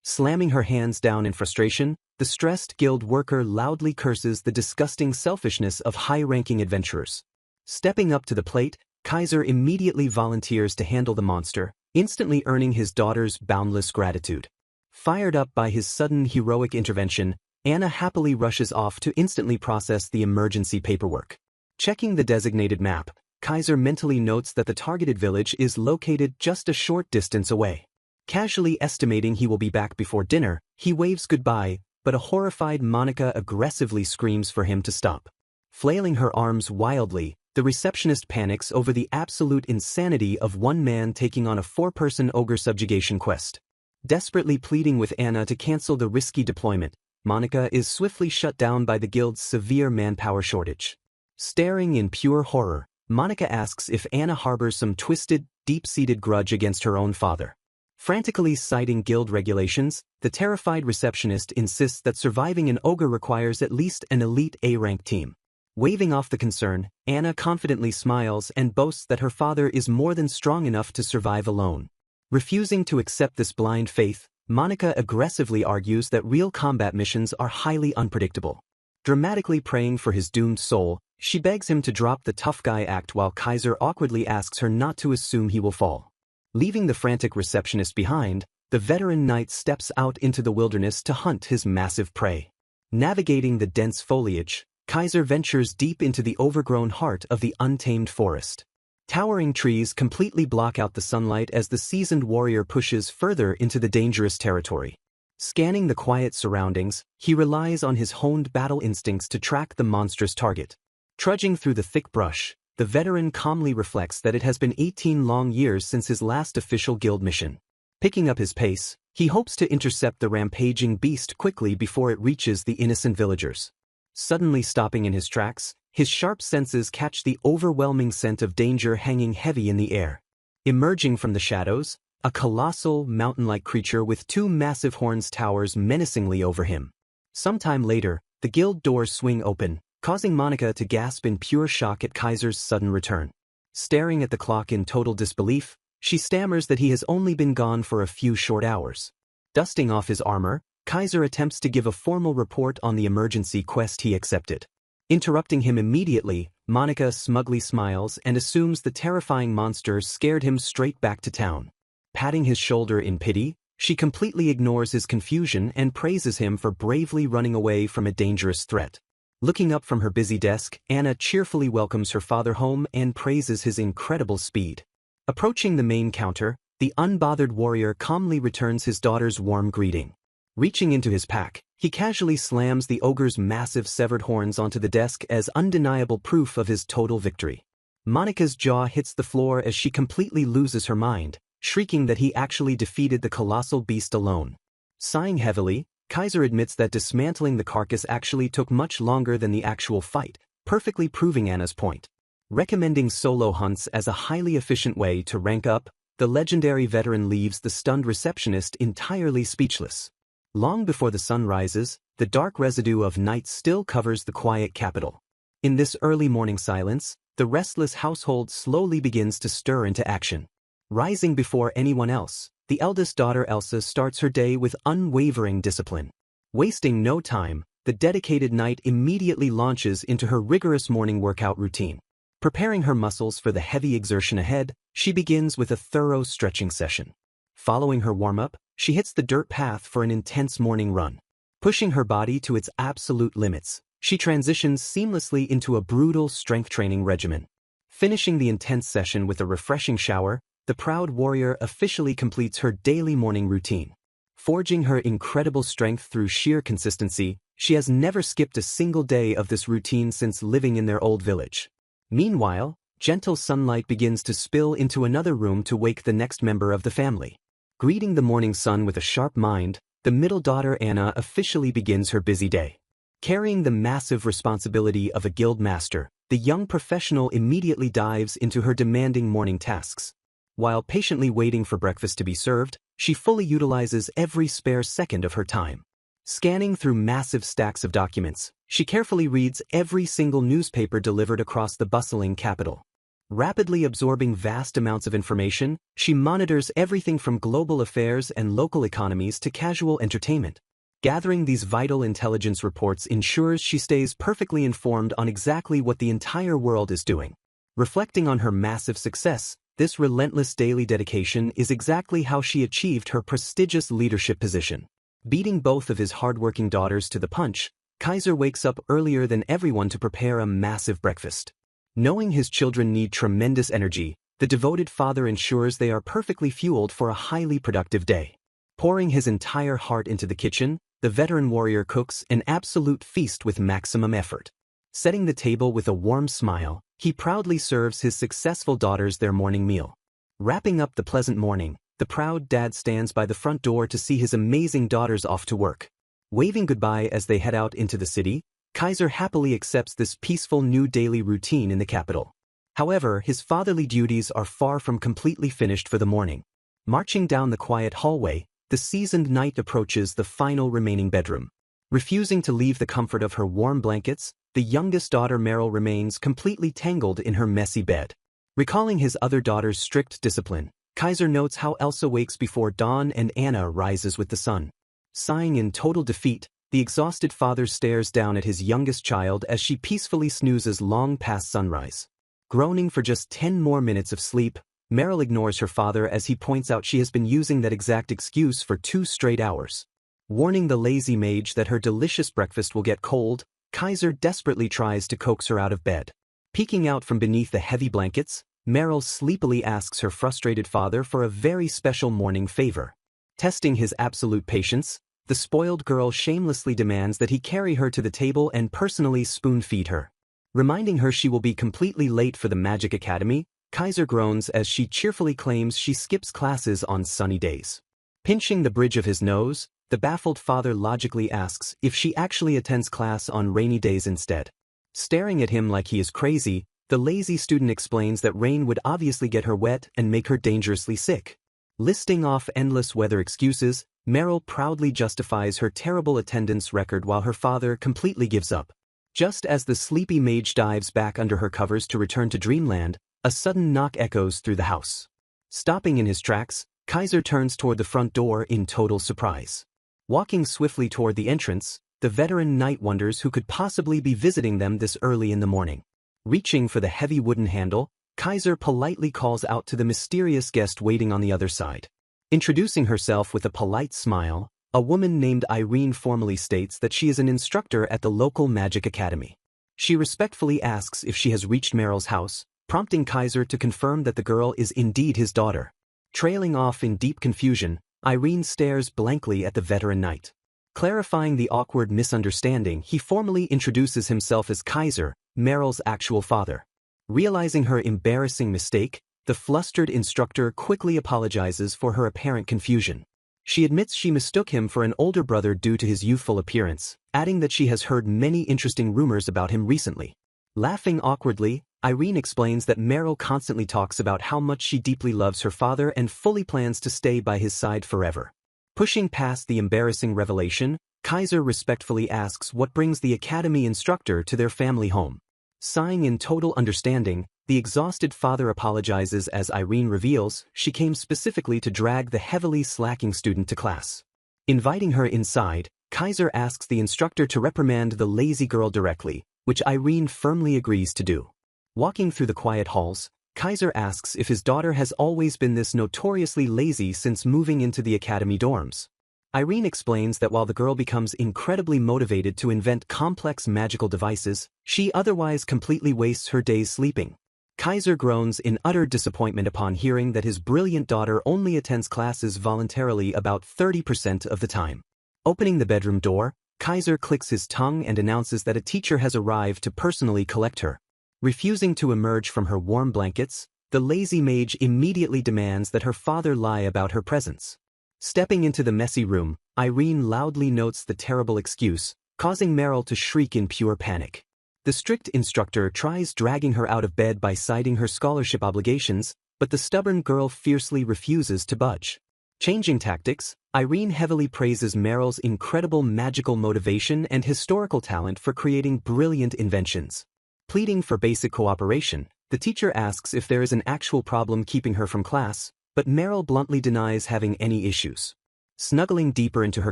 Slamming her hands down in frustration, the stressed guild worker loudly curses the disgusting selfishness of high-ranking adventurers. Stepping up to the plate, Kaiser immediately volunteers to handle the monster, instantly earning his daughter's boundless gratitude. Fired up by his sudden heroic intervention, Anna happily rushes off to instantly process the emergency paperwork. Checking the designated map, Kaiser mentally notes that the targeted village is located just a short distance away. Casually estimating he will be back before dinner, he waves goodbye, but a horrified Monica aggressively screams for him to stop. Flailing her arms wildly, the receptionist panics over the absolute insanity of one man taking on a 4-person ogre subjugation quest. Desperately pleading with Anna to cancel the risky deployment, Monica is swiftly shut down by the guild's severe manpower shortage. Staring in pure horror, Monica asks if Anna harbors some twisted, deep-seated grudge against her own father. Frantically citing guild regulations, the terrified receptionist insists that surviving an ogre requires at least an elite A-rank team. Waving off the concern, Anna confidently smiles and boasts that her father is more than strong enough to survive alone. Refusing to accept this blind faith, Monica aggressively argues that real combat missions are highly unpredictable. Dramatically praying for his doomed soul, she begs him to drop the tough guy act while Kaiser awkwardly asks her not to assume he will fall. Leaving the frantic receptionist behind, the veteran knight steps out into the wilderness to hunt his massive prey. Navigating the dense foliage, Kaiser ventures deep into the overgrown heart of the untamed forest. Towering trees completely block out the sunlight as the seasoned warrior pushes further into the dangerous territory. Scanning the quiet surroundings, he relies on his honed battle instincts to track the monstrous target. Trudging through the thick brush, the veteran calmly reflects that it has been 18 long years since his last official guild mission. Picking up his pace, he hopes to intercept the rampaging beast quickly before it reaches the innocent villagers. Suddenly stopping in his tracks, his sharp senses catch the overwhelming scent of danger hanging heavy in the air. Emerging from the shadows, a colossal, mountain-like creature with 2 massive horns towers menacingly over him. Sometime later, the guild doors swing open, causing Monica to gasp in pure shock at Kaiser's sudden return. Staring at the clock in total disbelief, she stammers that he has only been gone for a few short hours. Dusting off his armor, Kaiser attempts to give a formal report on the emergency quest he accepted. Interrupting him immediately, Monica smugly smiles and assumes the terrifying monster scared him straight back to town. Patting his shoulder in pity, she completely ignores his confusion and praises him for bravely running away from a dangerous threat. Looking up from her busy desk, Anna cheerfully welcomes her father home and praises his incredible speed. Approaching the main counter, the unbothered warrior calmly returns his daughter's warm greeting. Reaching into his pack, he casually slams the ogre's massive severed horns onto the desk as undeniable proof of his total victory. Monica's jaw hits the floor as she completely loses her mind, shrieking that he actually defeated the colossal beast alone. Sighing heavily, Kaiser admits that dismantling the carcass actually took much longer than the actual fight, perfectly proving Anna's point. Recommending solo hunts as a highly efficient way to rank up, the legendary veteran leaves the stunned receptionist entirely speechless. Long before the sun rises, the dark residue of night still covers the quiet capital. In this early morning silence, the restless household slowly begins to stir into action. Rising before anyone else, the eldest daughter Elsa starts her day with unwavering discipline. Wasting no time, the dedicated knight immediately launches into her rigorous morning workout routine. Preparing her muscles for the heavy exertion ahead, she begins with a thorough stretching session. Following her warm-up, she hits the dirt path for an intense morning run. Pushing her body to its absolute limits, she transitions seamlessly into a brutal strength training regimen. Finishing the intense session with a refreshing shower, the proud warrior officially completes her daily morning routine. Forging her incredible strength through sheer consistency, she has never skipped a single day of this routine since living in their old village. Meanwhile, gentle sunlight begins to spill into another room to wake the next member of the family. Greeting the morning sun with a sharp mind, the middle daughter Anna officially begins her busy day. Carrying the massive responsibility of a guild master, the young professional immediately dives into her demanding morning tasks. While patiently waiting for breakfast to be served, she fully utilizes every spare second of her time. Scanning through massive stacks of documents, she carefully reads every single newspaper delivered across the bustling capital. Rapidly absorbing vast amounts of information, she monitors everything from global affairs and local economies to casual entertainment. Gathering these vital intelligence reports ensures she stays perfectly informed on exactly what the entire world is doing. Reflecting on her massive success, this relentless daily dedication is exactly how she achieved her prestigious leadership position. Beating both of his hardworking daughters to the punch, Kaiser wakes up earlier than everyone to prepare a massive breakfast. Knowing his children need tremendous energy, the devoted father ensures they are perfectly fueled for a highly productive day. Pouring his entire heart into the kitchen, the veteran warrior cooks an absolute feast with maximum effort. Setting the table with a warm smile, he proudly serves his successful daughters their morning meal. Wrapping up the pleasant morning, the proud dad stands by the front door to see his amazing daughters off to work. Waving goodbye as they head out into the city, Kaiser happily accepts this peaceful new daily routine in the capital. However, his fatherly duties are far from completely finished for the morning. Marching down the quiet hallway, the seasoned knight approaches the final remaining bedroom. Refusing to leave the comfort of her warm blankets, the youngest daughter Meryl remains completely tangled in her messy bed. Recalling his other daughter's strict discipline, Kaiser notes how Elsa wakes before dawn and Anna rises with the sun. Sighing in total defeat, the exhausted father stares down at his youngest child as she peacefully snoozes long past sunrise. Groaning for just 10 more minutes of sleep, Meryl ignores her father as he points out she has been using that exact excuse for 2 straight hours. Warning the lazy mage that her delicious breakfast will get cold, Kaiser desperately tries to coax her out of bed. Peeking out from beneath the heavy blankets, Meryl sleepily asks her frustrated father for a very special morning favor. Testing his absolute patience, the spoiled girl shamelessly demands that he carry her to the table and personally spoon-feed her. Reminding her she will be completely late for the Magic Academy, Kaiser groans as she cheerfully claims she skips classes on sunny days. Pinching the bridge of his nose, the baffled father logically asks if she actually attends class on rainy days instead. Staring at him like he is crazy, the lazy student explains that rain would obviously get her wet and make her dangerously sick. Listing off endless weather excuses, Meryl proudly justifies her terrible attendance record while her father completely gives up. Just as the sleepy mage dives back under her covers to return to dreamland, a sudden knock echoes through the house. Stopping in his tracks, Kaiser turns toward the front door in total surprise. Walking swiftly toward the entrance, the veteran knight wonders who could possibly be visiting them this early in the morning. Reaching for the heavy wooden handle, Kaiser politely calls out to the mysterious guest waiting on the other side. Introducing herself with a polite smile, a woman named Irene formally states that she is an instructor at the local Magic Academy. She respectfully asks if she has reached Meryl's house, prompting Kaiser to confirm that the girl is indeed his daughter. Trailing off in deep confusion, Irene stares blankly at the veteran knight. Clarifying the awkward misunderstanding, he formally introduces himself as Kaiser, Meryl's actual father. Realizing her embarrassing mistake, the flustered instructor quickly apologizes for her apparent confusion. She admits she mistook him for an older brother due to his youthful appearance, adding that she has heard many interesting rumors about him recently. Laughing awkwardly, Irene explains that Meryl constantly talks about how much she deeply loves her father and fully plans to stay by his side forever. Pushing past the embarrassing revelation, Kaiser respectfully asks what brings the academy instructor to their family home. Sighing in total understanding, the exhausted father apologizes as Irene reveals she came specifically to drag the heavily slacking student to class. Inviting her inside, Kaiser asks the instructor to reprimand the lazy girl directly, which Irene firmly agrees to do. Walking through the quiet halls, Kaiser asks if his daughter has always been this notoriously lazy since moving into the academy dorms. Irene explains that while the girl becomes incredibly motivated to invent complex magical devices, she otherwise completely wastes her days sleeping. Kaiser groans in utter disappointment upon hearing that his brilliant daughter only attends classes voluntarily about 30% of the time. Opening the bedroom door, Kaiser clicks his tongue and announces that a teacher has arrived to personally collect her. Refusing to emerge from her warm blankets, the lazy mage immediately demands that her father lie about her presence. Stepping into the messy room, Irene loudly notes the terrible excuse, causing Meryl to shriek in pure panic. The strict instructor tries dragging her out of bed by citing her scholarship obligations, but the stubborn girl fiercely refuses to budge. Changing tactics, Irene heavily praises Meryl's incredible magical motivation and historical talent for creating brilliant inventions. Pleading for basic cooperation, the teacher asks if there is an actual problem keeping her from class, but Meryl bluntly denies having any issues. Snuggling deeper into her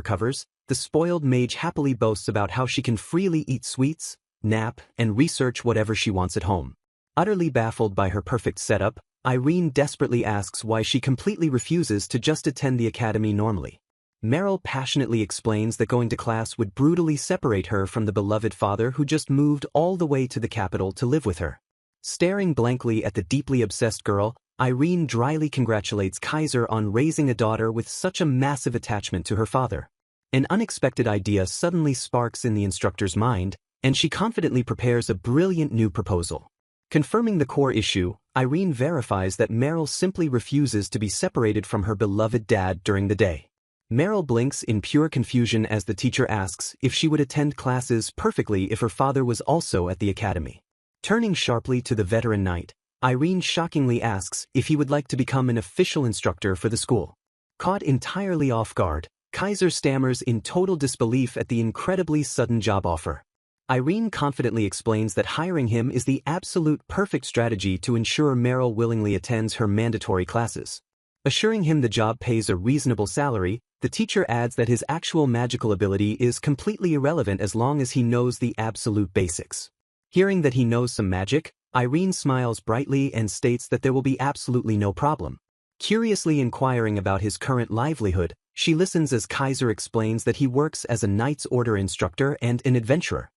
covers, the spoiled mage happily boasts about how she can freely eat sweets, nap, and research whatever she wants at home. Utterly baffled by her perfect setup, Irene desperately asks why she completely refuses to just attend the academy normally. Meryl passionately explains that going to class would brutally separate her from the beloved father who just moved all the way to the capital to live with her. Staring blankly at the deeply obsessed girl, Irene dryly congratulates Kaiser on raising a daughter with such a massive attachment to her father. An unexpected idea suddenly sparks in the instructor's mind, and she confidently prepares a brilliant new proposal. Confirming the core issue, Irene verifies that Meryl simply refuses to be separated from her beloved dad during the day. Meryl blinks in pure confusion as the teacher asks if she would attend classes perfectly if her father was also at the academy. Turning sharply to the veteran knight, Irene shockingly asks if he would like to become an official instructor for the school. Caught entirely off guard, Kaiser stammers in total disbelief at the incredibly sudden job offer. Irene confidently explains that hiring him is the absolute perfect strategy to ensure Meryl willingly attends her mandatory classes. Assuring him the job pays a reasonable salary, the teacher adds that his actual magical ability is completely irrelevant as long as he knows the absolute basics. Hearing that he knows some magic, Irene smiles brightly and states that there will be absolutely no problem. Curiously inquiring about his current livelihood, she listens as Kaiser explains that he works as a Knight's Order instructor and an adventurer.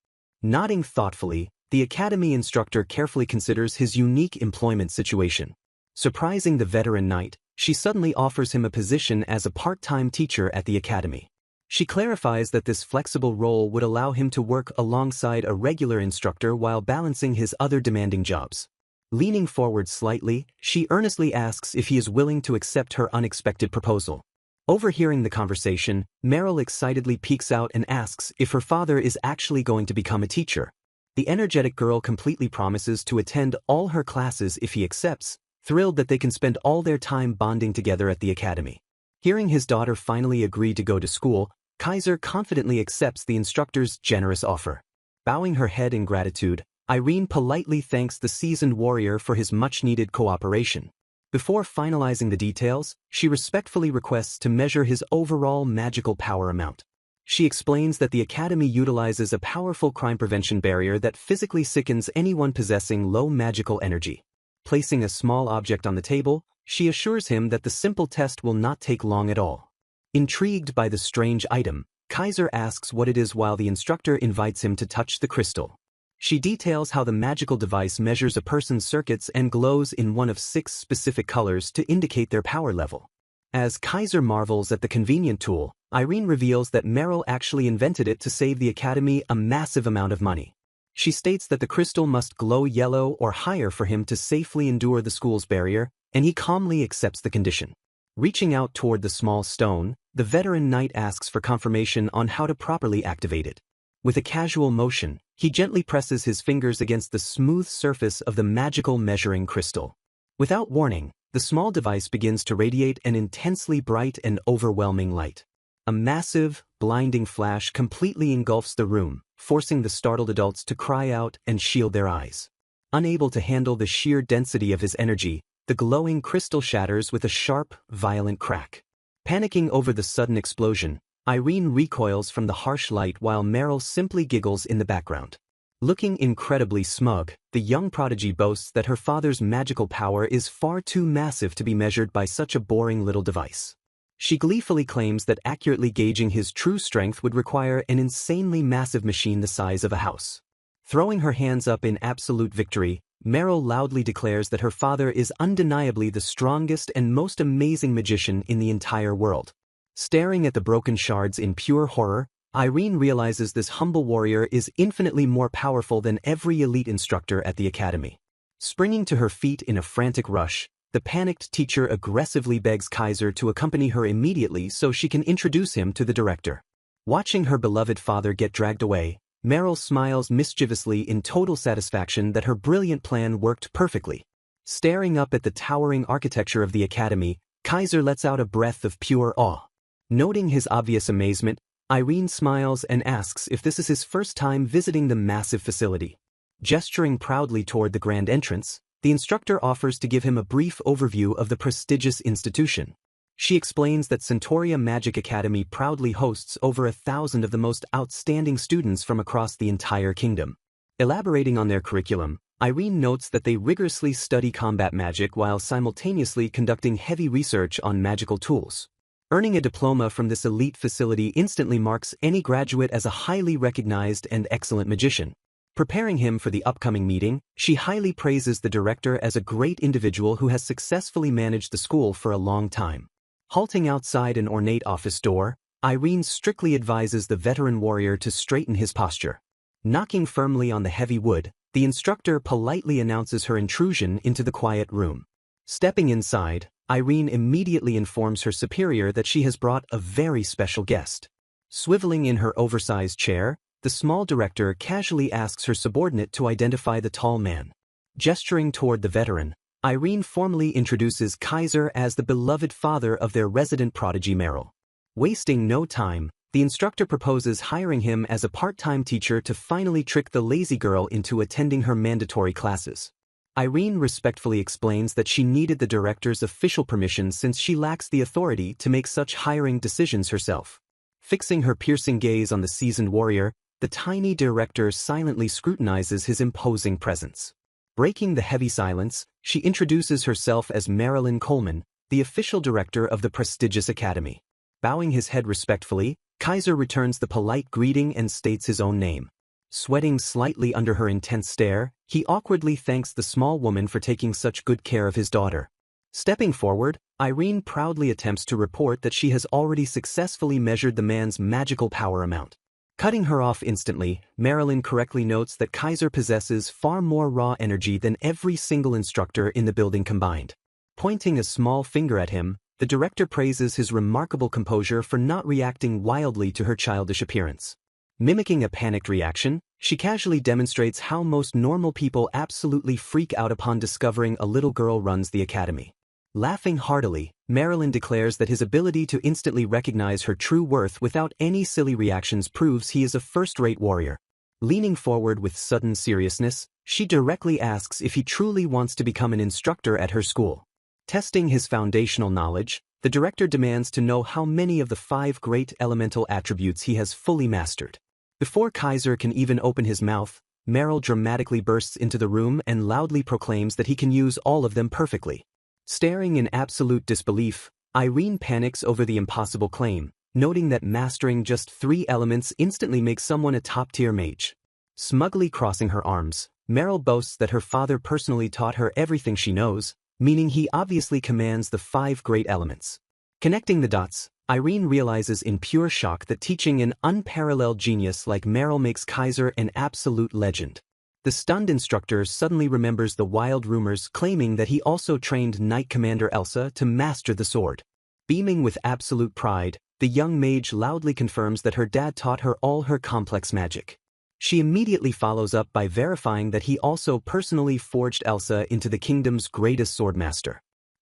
Nodding thoughtfully, the academy instructor carefully considers his unique employment situation. Surprising the veteran knight, she suddenly offers him a position as a part-time teacher at the academy. She clarifies that this flexible role would allow him to work alongside a regular instructor while balancing his other demanding jobs. Leaning forward slightly, she earnestly asks if he is willing to accept her unexpected proposal. Overhearing the conversation, Meryl excitedly peeks out and asks if her father is actually going to become a teacher. The energetic girl completely promises to attend all her classes if he accepts, thrilled that they can spend all their time bonding together at the academy. Hearing his daughter finally agree to go to school, Kaiser confidently accepts the instructor's generous offer. Bowing her head in gratitude, Irene politely thanks the seasoned warrior for his much-needed cooperation. Before finalizing the details, she respectfully requests to measure his overall magical power amount. She explains that the academy utilizes a powerful crime prevention barrier that physically sickens anyone possessing low magical energy. Placing a small object on the table, she assures him that the simple test will not take long at all. Intrigued by the strange item, Kaiser asks what it is while the instructor invites him to touch the crystal. She details how the magical device measures a person's circuits and glows in one of 6 specific colors to indicate their power level. As Kaiser marvels at the convenient tool, Irene reveals that Meryl actually invented it to save the academy a massive amount of money. She states that the crystal must glow yellow or higher for him to safely endure the school's barrier, and he calmly accepts the condition. Reaching out toward the small stone, the veteran knight asks for confirmation on how to properly activate it. With a casual motion, he gently presses his fingers against the smooth surface of the magical measuring crystal. Without warning, the small device begins to radiate an intensely bright and overwhelming light. A massive, blinding flash completely engulfs the room, forcing the startled adults to cry out and shield their eyes. Unable to handle the sheer density of his energy, the glowing crystal shatters with a sharp, violent crack. Panicking over the sudden explosion, Irene recoils from the harsh light while Meryl simply giggles in the background. Looking incredibly smug, the young prodigy boasts that her father's magical power is far too massive to be measured by such a boring little device. She gleefully claims that accurately gauging his true strength would require an insanely massive machine the size of a house. Throwing her hands up in absolute victory, Meryl loudly declares that her father is undeniably the strongest and most amazing magician in the entire world. Staring at the broken shards in pure horror, Irene realizes this humble warrior is infinitely more powerful than every elite instructor at the academy. Springing to her feet in a frantic rush, the panicked teacher aggressively begs Kaiser to accompany her immediately so she can introduce him to the director. Watching her beloved father get dragged away, Meryl smiles mischievously in total satisfaction that her brilliant plan worked perfectly. Staring up at the towering architecture of the academy, Kaiser lets out a breath of pure awe. Noting his obvious amazement, Irene smiles and asks if this is his first time visiting the massive facility. Gesturing proudly toward the grand entrance, the instructor offers to give him a brief overview of the prestigious institution. She explains that Centauria Magic Academy proudly hosts over 1,000 of the most outstanding students from across the entire kingdom. Elaborating on their curriculum, Irene notes that they rigorously study combat magic while simultaneously conducting heavy research on magical tools. Earning a diploma from this elite facility instantly marks any graduate as a highly recognized and excellent magician. Preparing him for the upcoming meeting, she highly praises the director as a great individual who has successfully managed the school for a long time. Halting outside an ornate office door, Irene strictly advises the veteran warrior to straighten his posture. Knocking firmly on the heavy wood, the instructor politely announces her intrusion into the quiet room. Stepping inside, Irene immediately informs her superior that she has brought a very special guest. Swiveling in her oversized chair, the small director casually asks her subordinate to identify the tall man. Gesturing toward the veteran, Irene formally introduces Kaiser as the beloved father of their resident prodigy Meryl. Wasting no time, the instructor proposes hiring him as a part-time teacher to finally trick the lazy girl into attending her mandatory classes. Irene respectfully explains that she needed the director's official permission since she lacks the authority to make such hiring decisions herself. Fixing her piercing gaze on the seasoned warrior, the tiny director silently scrutinizes his imposing presence. Breaking the heavy silence, she introduces herself as Marilyn Coleman, the official director of the prestigious academy. Bowing his head respectfully, Kaiser returns the polite greeting and states his own name. Sweating slightly under her intense stare, he awkwardly thanks the small woman for taking such good care of his daughter. Stepping forward, Irene proudly attempts to report that she has already successfully measured the man's magical power amount. Cutting her off instantly, Marilyn correctly notes that Kaiser possesses far more raw energy than every single instructor in the building combined. Pointing a small finger at him, the director praises his remarkable composure for not reacting wildly to her childish appearance. Mimicking a panicked reaction, she casually demonstrates how most normal people absolutely freak out upon discovering a little girl runs the academy. Laughing heartily, Marilyn declares that his ability to instantly recognize her true worth without any silly reactions proves he is a first-rate warrior. Leaning forward with sudden seriousness, she directly asks if he truly wants to become an instructor at her school. Testing his foundational knowledge, the director demands to know how many of the 5 great elemental attributes he has fully mastered. Before Kaiser can even open his mouth, Meryl dramatically bursts into the room and loudly proclaims that he can use all of them perfectly. Staring in absolute disbelief, Irene panics over the impossible claim, noting that mastering just 3 elements instantly makes someone a top-tier mage. Smugly crossing her arms, Meryl boasts that her father personally taught her everything she knows, meaning he obviously commands the 5 great elements. Connecting the dots, Irene realizes in pure shock that teaching an unparalleled genius like Meryl makes Kaiser an absolute legend. The stunned instructor suddenly remembers the wild rumors claiming that he also trained Knight Commander Elsa to master the sword. Beaming with absolute pride, the young mage loudly confirms that her dad taught her all her complex magic. She immediately follows up by verifying that he also personally forged Elsa into the kingdom's greatest swordmaster.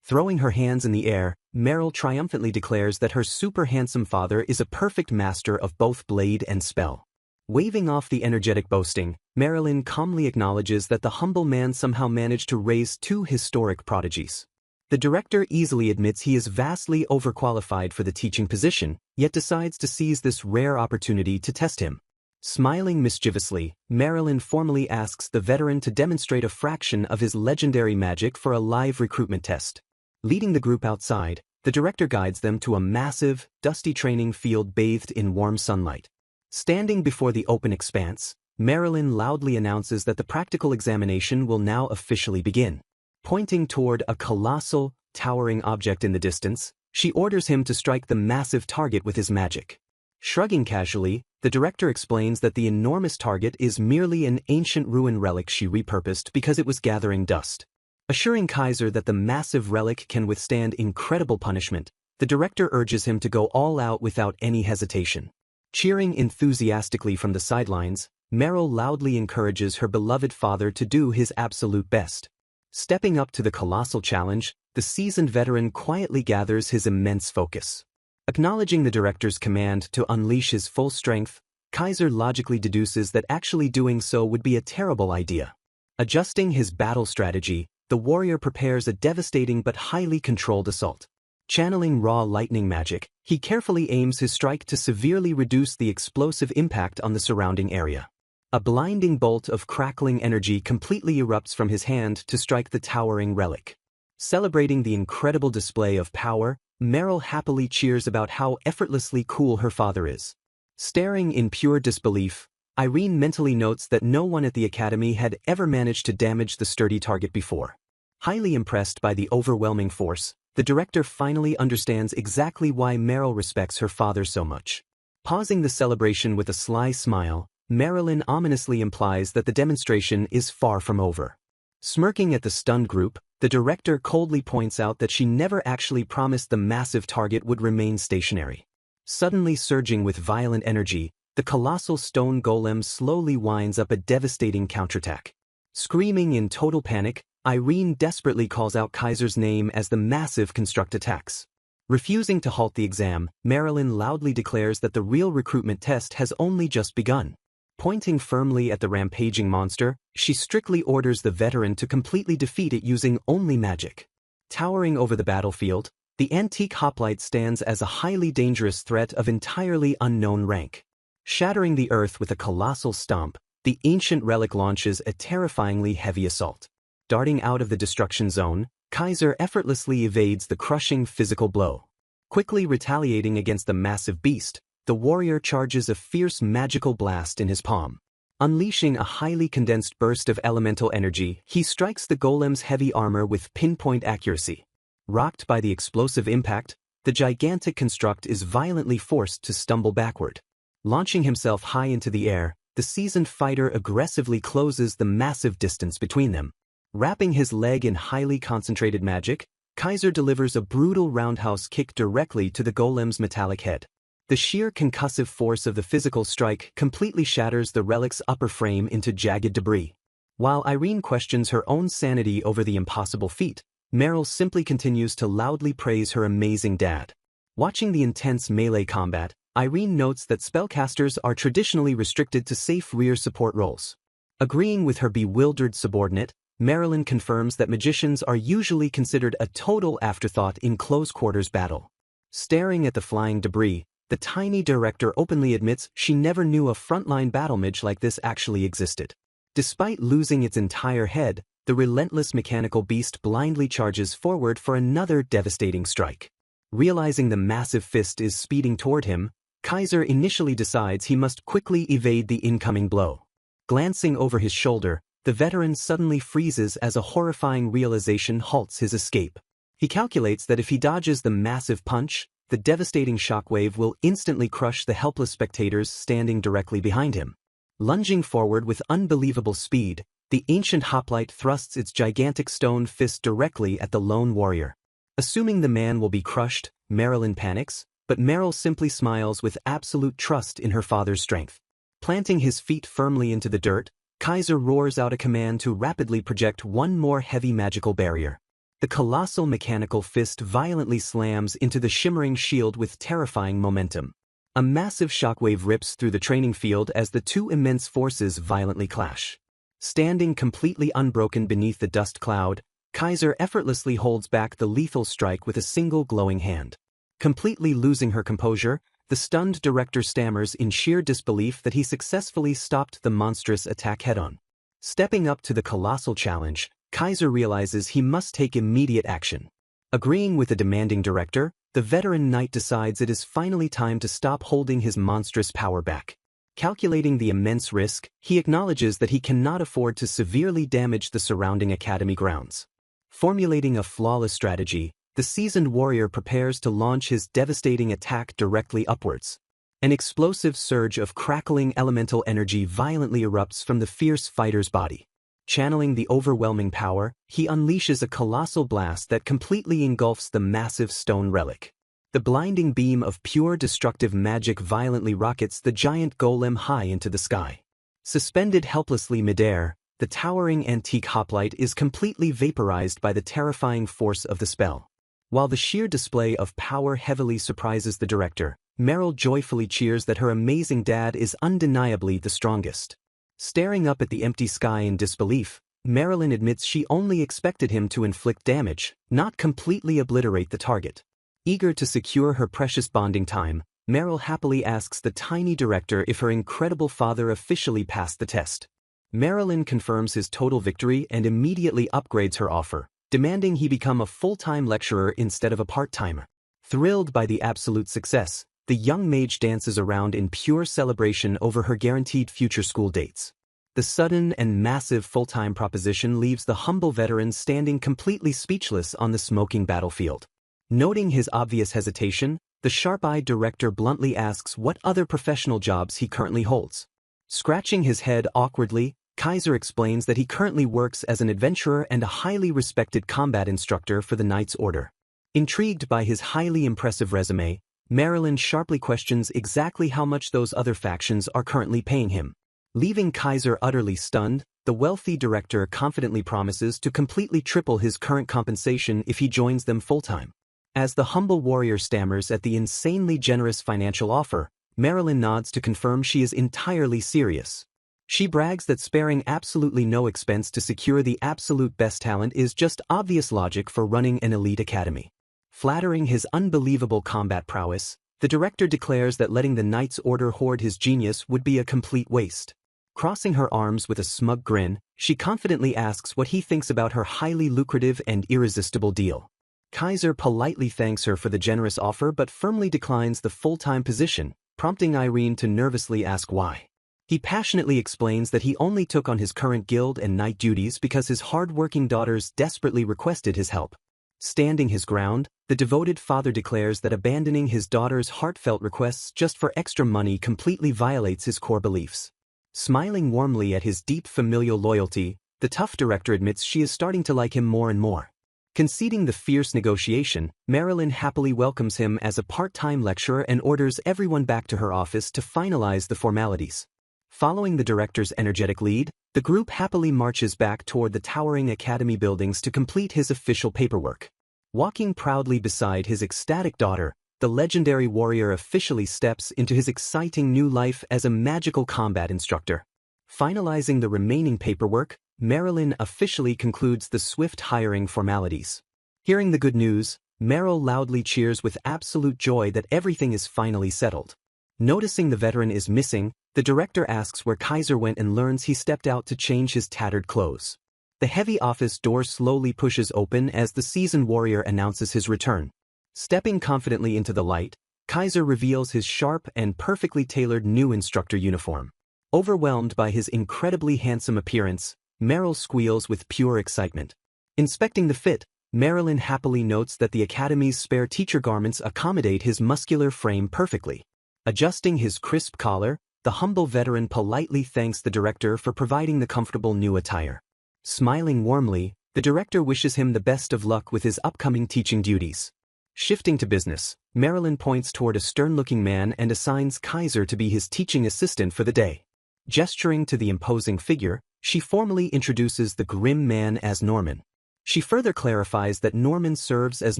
Throwing her hands in the air, Meryl triumphantly declares that her super handsome father is a perfect master of both blade and spell. Waving off the energetic boasting, Marilyn calmly acknowledges that the humble man somehow managed to raise 2 historic prodigies. The director easily admits he is vastly overqualified for the teaching position, yet decides to seize this rare opportunity to test him. Smiling mischievously, Marilyn formally asks the veteran to demonstrate a fraction of his legendary magic for a live recruitment test. Leading the group outside, the director guides them to a massive, dusty training field bathed in warm sunlight. Standing before the open expanse, Marilyn loudly announces that the practical examination will now officially begin. Pointing toward a colossal, towering object in the distance, she orders him to strike the massive target with his magic. Shrugging casually, the director explains that the enormous target is merely an ancient ruin relic she repurposed because it was gathering dust. Assuring Kaiser that the massive relic can withstand incredible punishment, the director urges him to go all out without any hesitation. Cheering enthusiastically from the sidelines, Meryl loudly encourages her beloved father to do his absolute best. Stepping up to the colossal challenge, the seasoned veteran quietly gathers his immense focus. Acknowledging the director's command to unleash his full strength, Kaiser logically deduces that actually doing so would be a terrible idea. Adjusting his battle strategy, the warrior prepares a devastating but highly controlled assault. Channeling raw lightning magic, he carefully aims his strike to severely reduce the explosive impact on the surrounding area. A blinding bolt of crackling energy completely erupts from his hand to strike the towering relic. Celebrating the incredible display of power, Meryl happily cheers about how effortlessly cool her father is. Staring in pure disbelief, Irene mentally notes that no one at the academy had ever managed to damage the sturdy target before. Highly impressed by the overwhelming force, the director finally understands exactly why Meryl respects her father so much. Pausing the celebration with a sly smile, Marilyn ominously implies that the demonstration is far from over. Smirking at the stunned group, the director coldly points out that she never actually promised the massive target would remain stationary. Suddenly surging with violent energy, the colossal stone golem slowly winds up a devastating counterattack. Screaming in total panic, Irene desperately calls out Kaiser's name as the massive construct attacks. Refusing to halt the exam, Marilyn loudly declares that the real recruitment test has only just begun. Pointing firmly at the rampaging monster, she strictly orders the veteran to completely defeat it using only magic. Towering over the battlefield, the antique hoplite stands as a highly dangerous threat of entirely unknown rank. Shattering the earth with a colossal stomp, the ancient relic launches a terrifyingly heavy assault. Darting out of the destruction zone, Kaiser effortlessly evades the crushing physical blow. Quickly retaliating against the massive beast, the warrior charges a fierce magical blast in his palm. Unleashing a highly condensed burst of elemental energy, he strikes the golem's heavy armor with pinpoint accuracy. Rocked by the explosive impact, the gigantic construct is violently forced to stumble backward. Launching himself high into the air, the seasoned fighter aggressively closes the massive distance between them. Wrapping his leg in highly concentrated magic, Kaiser delivers a brutal roundhouse kick directly to the golem's metallic head. The sheer concussive force of the physical strike completely shatters the relic's upper frame into jagged debris. While Irene questions her own sanity over the impossible feat, Meryl simply continues to loudly praise her amazing dad. Watching the intense melee combat, Irene notes that spellcasters are traditionally restricted to safe rear support roles. Agreeing with her bewildered subordinate, Marilyn confirms that magicians are usually considered a total afterthought in close-quarters battle. Staring at the flying debris, the tiny director openly admits she never knew a frontline battle mage like this actually existed. Despite losing its entire head, the relentless mechanical beast blindly charges forward for another devastating strike. Realizing the massive fist is speeding toward him, Kaiser initially decides he must quickly evade the incoming blow. Glancing over his shoulder, the veteran suddenly freezes as a horrifying realization halts his escape. He calculates that if he dodges the massive punch, the devastating shockwave will instantly crush the helpless spectators standing directly behind him. Lunging forward with unbelievable speed, the ancient hoplite thrusts its gigantic stone fist directly at the lone warrior. Assuming the man will be crushed, Marilyn panics, but Meryl simply smiles with absolute trust in her father's strength. Planting his feet firmly into the dirt, Kaiser roars out a command to rapidly project one more heavy magical barrier. The colossal mechanical fist violently slams into the shimmering shield with terrifying momentum. A massive shockwave rips through the training field as the two immense forces violently clash. Standing completely unbroken beneath the dust cloud, Kaiser effortlessly holds back the lethal strike with a single glowing hand. Completely losing her composure, the stunned director stammers in sheer disbelief that he successfully stopped the monstrous attack head-on. Stepping up to the colossal challenge, Kaiser realizes he must take immediate action. Agreeing with the demanding director, the veteran knight decides it is finally time to stop holding his monstrous power back. Calculating the immense risk, he acknowledges that he cannot afford to severely damage the surrounding academy grounds. Formulating a flawless strategy, the seasoned warrior prepares to launch his devastating attack directly upwards. An explosive surge of crackling elemental energy violently erupts from the fierce fighter's body. Channeling the overwhelming power, he unleashes a colossal blast that completely engulfs the massive stone relic. The blinding beam of pure destructive magic violently rockets the giant golem high into the sky. Suspended helplessly midair, the the towering antique hoplite is completely vaporized by the terrifying force of the spell. While the sheer display of power heavily surprises the director, Meryl joyfully cheers that her amazing dad is undeniably the strongest. Staring up at the empty sky in disbelief, Marilyn admits she only expected him to inflict damage, not completely obliterate the target. Eager to secure her precious bonding time, Meryl happily asks the tiny director if her incredible father officially passed the test. Marilyn confirms his total victory and immediately upgrades her offer, demanding he become a full-time lecturer instead of a part-timer. Thrilled by the absolute success, the young mage dances around in pure celebration over her guaranteed future school dates. The sudden and massive full-time proposition leaves the humble veteran standing completely speechless on the smoking battlefield. Noting his obvious hesitation, the sharp-eyed director bluntly asks what other professional jobs he currently holds. Scratching his head awkwardly, Kaiser explains that he currently works as an adventurer and a highly respected combat instructor for the Knight's Order. Intrigued by his highly impressive resume, Marilyn sharply questions exactly how much those other factions are currently paying him. Leaving Kaiser utterly stunned, the wealthy director confidently promises to completely triple his current compensation if he joins them full-time. As the humble warrior stammers at the insanely generous financial offer, Marilyn nods to confirm she is entirely serious. She brags that sparing absolutely no expense to secure the absolute best talent is just obvious logic for running an elite academy. Flattering his unbelievable combat prowess, the director declares that letting the Knight's Order hoard his genius would be a complete waste. Crossing her arms with a smug grin, she confidently asks what he thinks about her highly lucrative and irresistible deal. Kaiser politely thanks her for the generous offer but firmly declines the full-time position, prompting Irene to nervously ask why. He passionately explains that he only took on his current guild and knight duties because his hard-working daughters desperately requested his help. Standing his ground, the devoted father declares that abandoning his daughter's heartfelt requests just for extra money completely violates his core beliefs. Smiling warmly at his deep familial loyalty, the tough director admits she is starting to like him more and more. Conceding the fierce negotiation, Marilyn happily welcomes him as a part-time lecturer and orders everyone back to her office to finalize the formalities. Following the director's energetic lead, the group happily marches back toward the towering academy buildings to complete his official paperwork. Walking proudly beside his ecstatic daughter, the legendary warrior officially steps into his exciting new life as a magical combat instructor. Finalizing the remaining paperwork, Marilyn officially concludes the swift hiring formalities. Hearing the good news, Meryl loudly cheers with absolute joy that everything is finally settled. Noticing the veteran is missing, the director asks where Kaiser went and learns he stepped out to change his tattered clothes. The heavy office door slowly pushes open as the seasoned warrior announces his return. Stepping confidently into the light, Kaiser reveals his sharp and perfectly tailored new instructor uniform. Overwhelmed by his incredibly handsome appearance, Meryl squeals with pure excitement. Inspecting the fit, Marilyn happily notes that the academy's spare teacher garments accommodate his muscular frame perfectly. Adjusting his crisp collar, the humble veteran politely thanks the director for providing the comfortable new attire. Smiling warmly, the director wishes him the best of luck with his upcoming teaching duties. Shifting to business, Marilyn points toward a stern-looking man and assigns Kaiser to be his teaching assistant for the day. Gesturing to the imposing figure, she formally introduces the grim man as Norman. She further clarifies that Norman serves as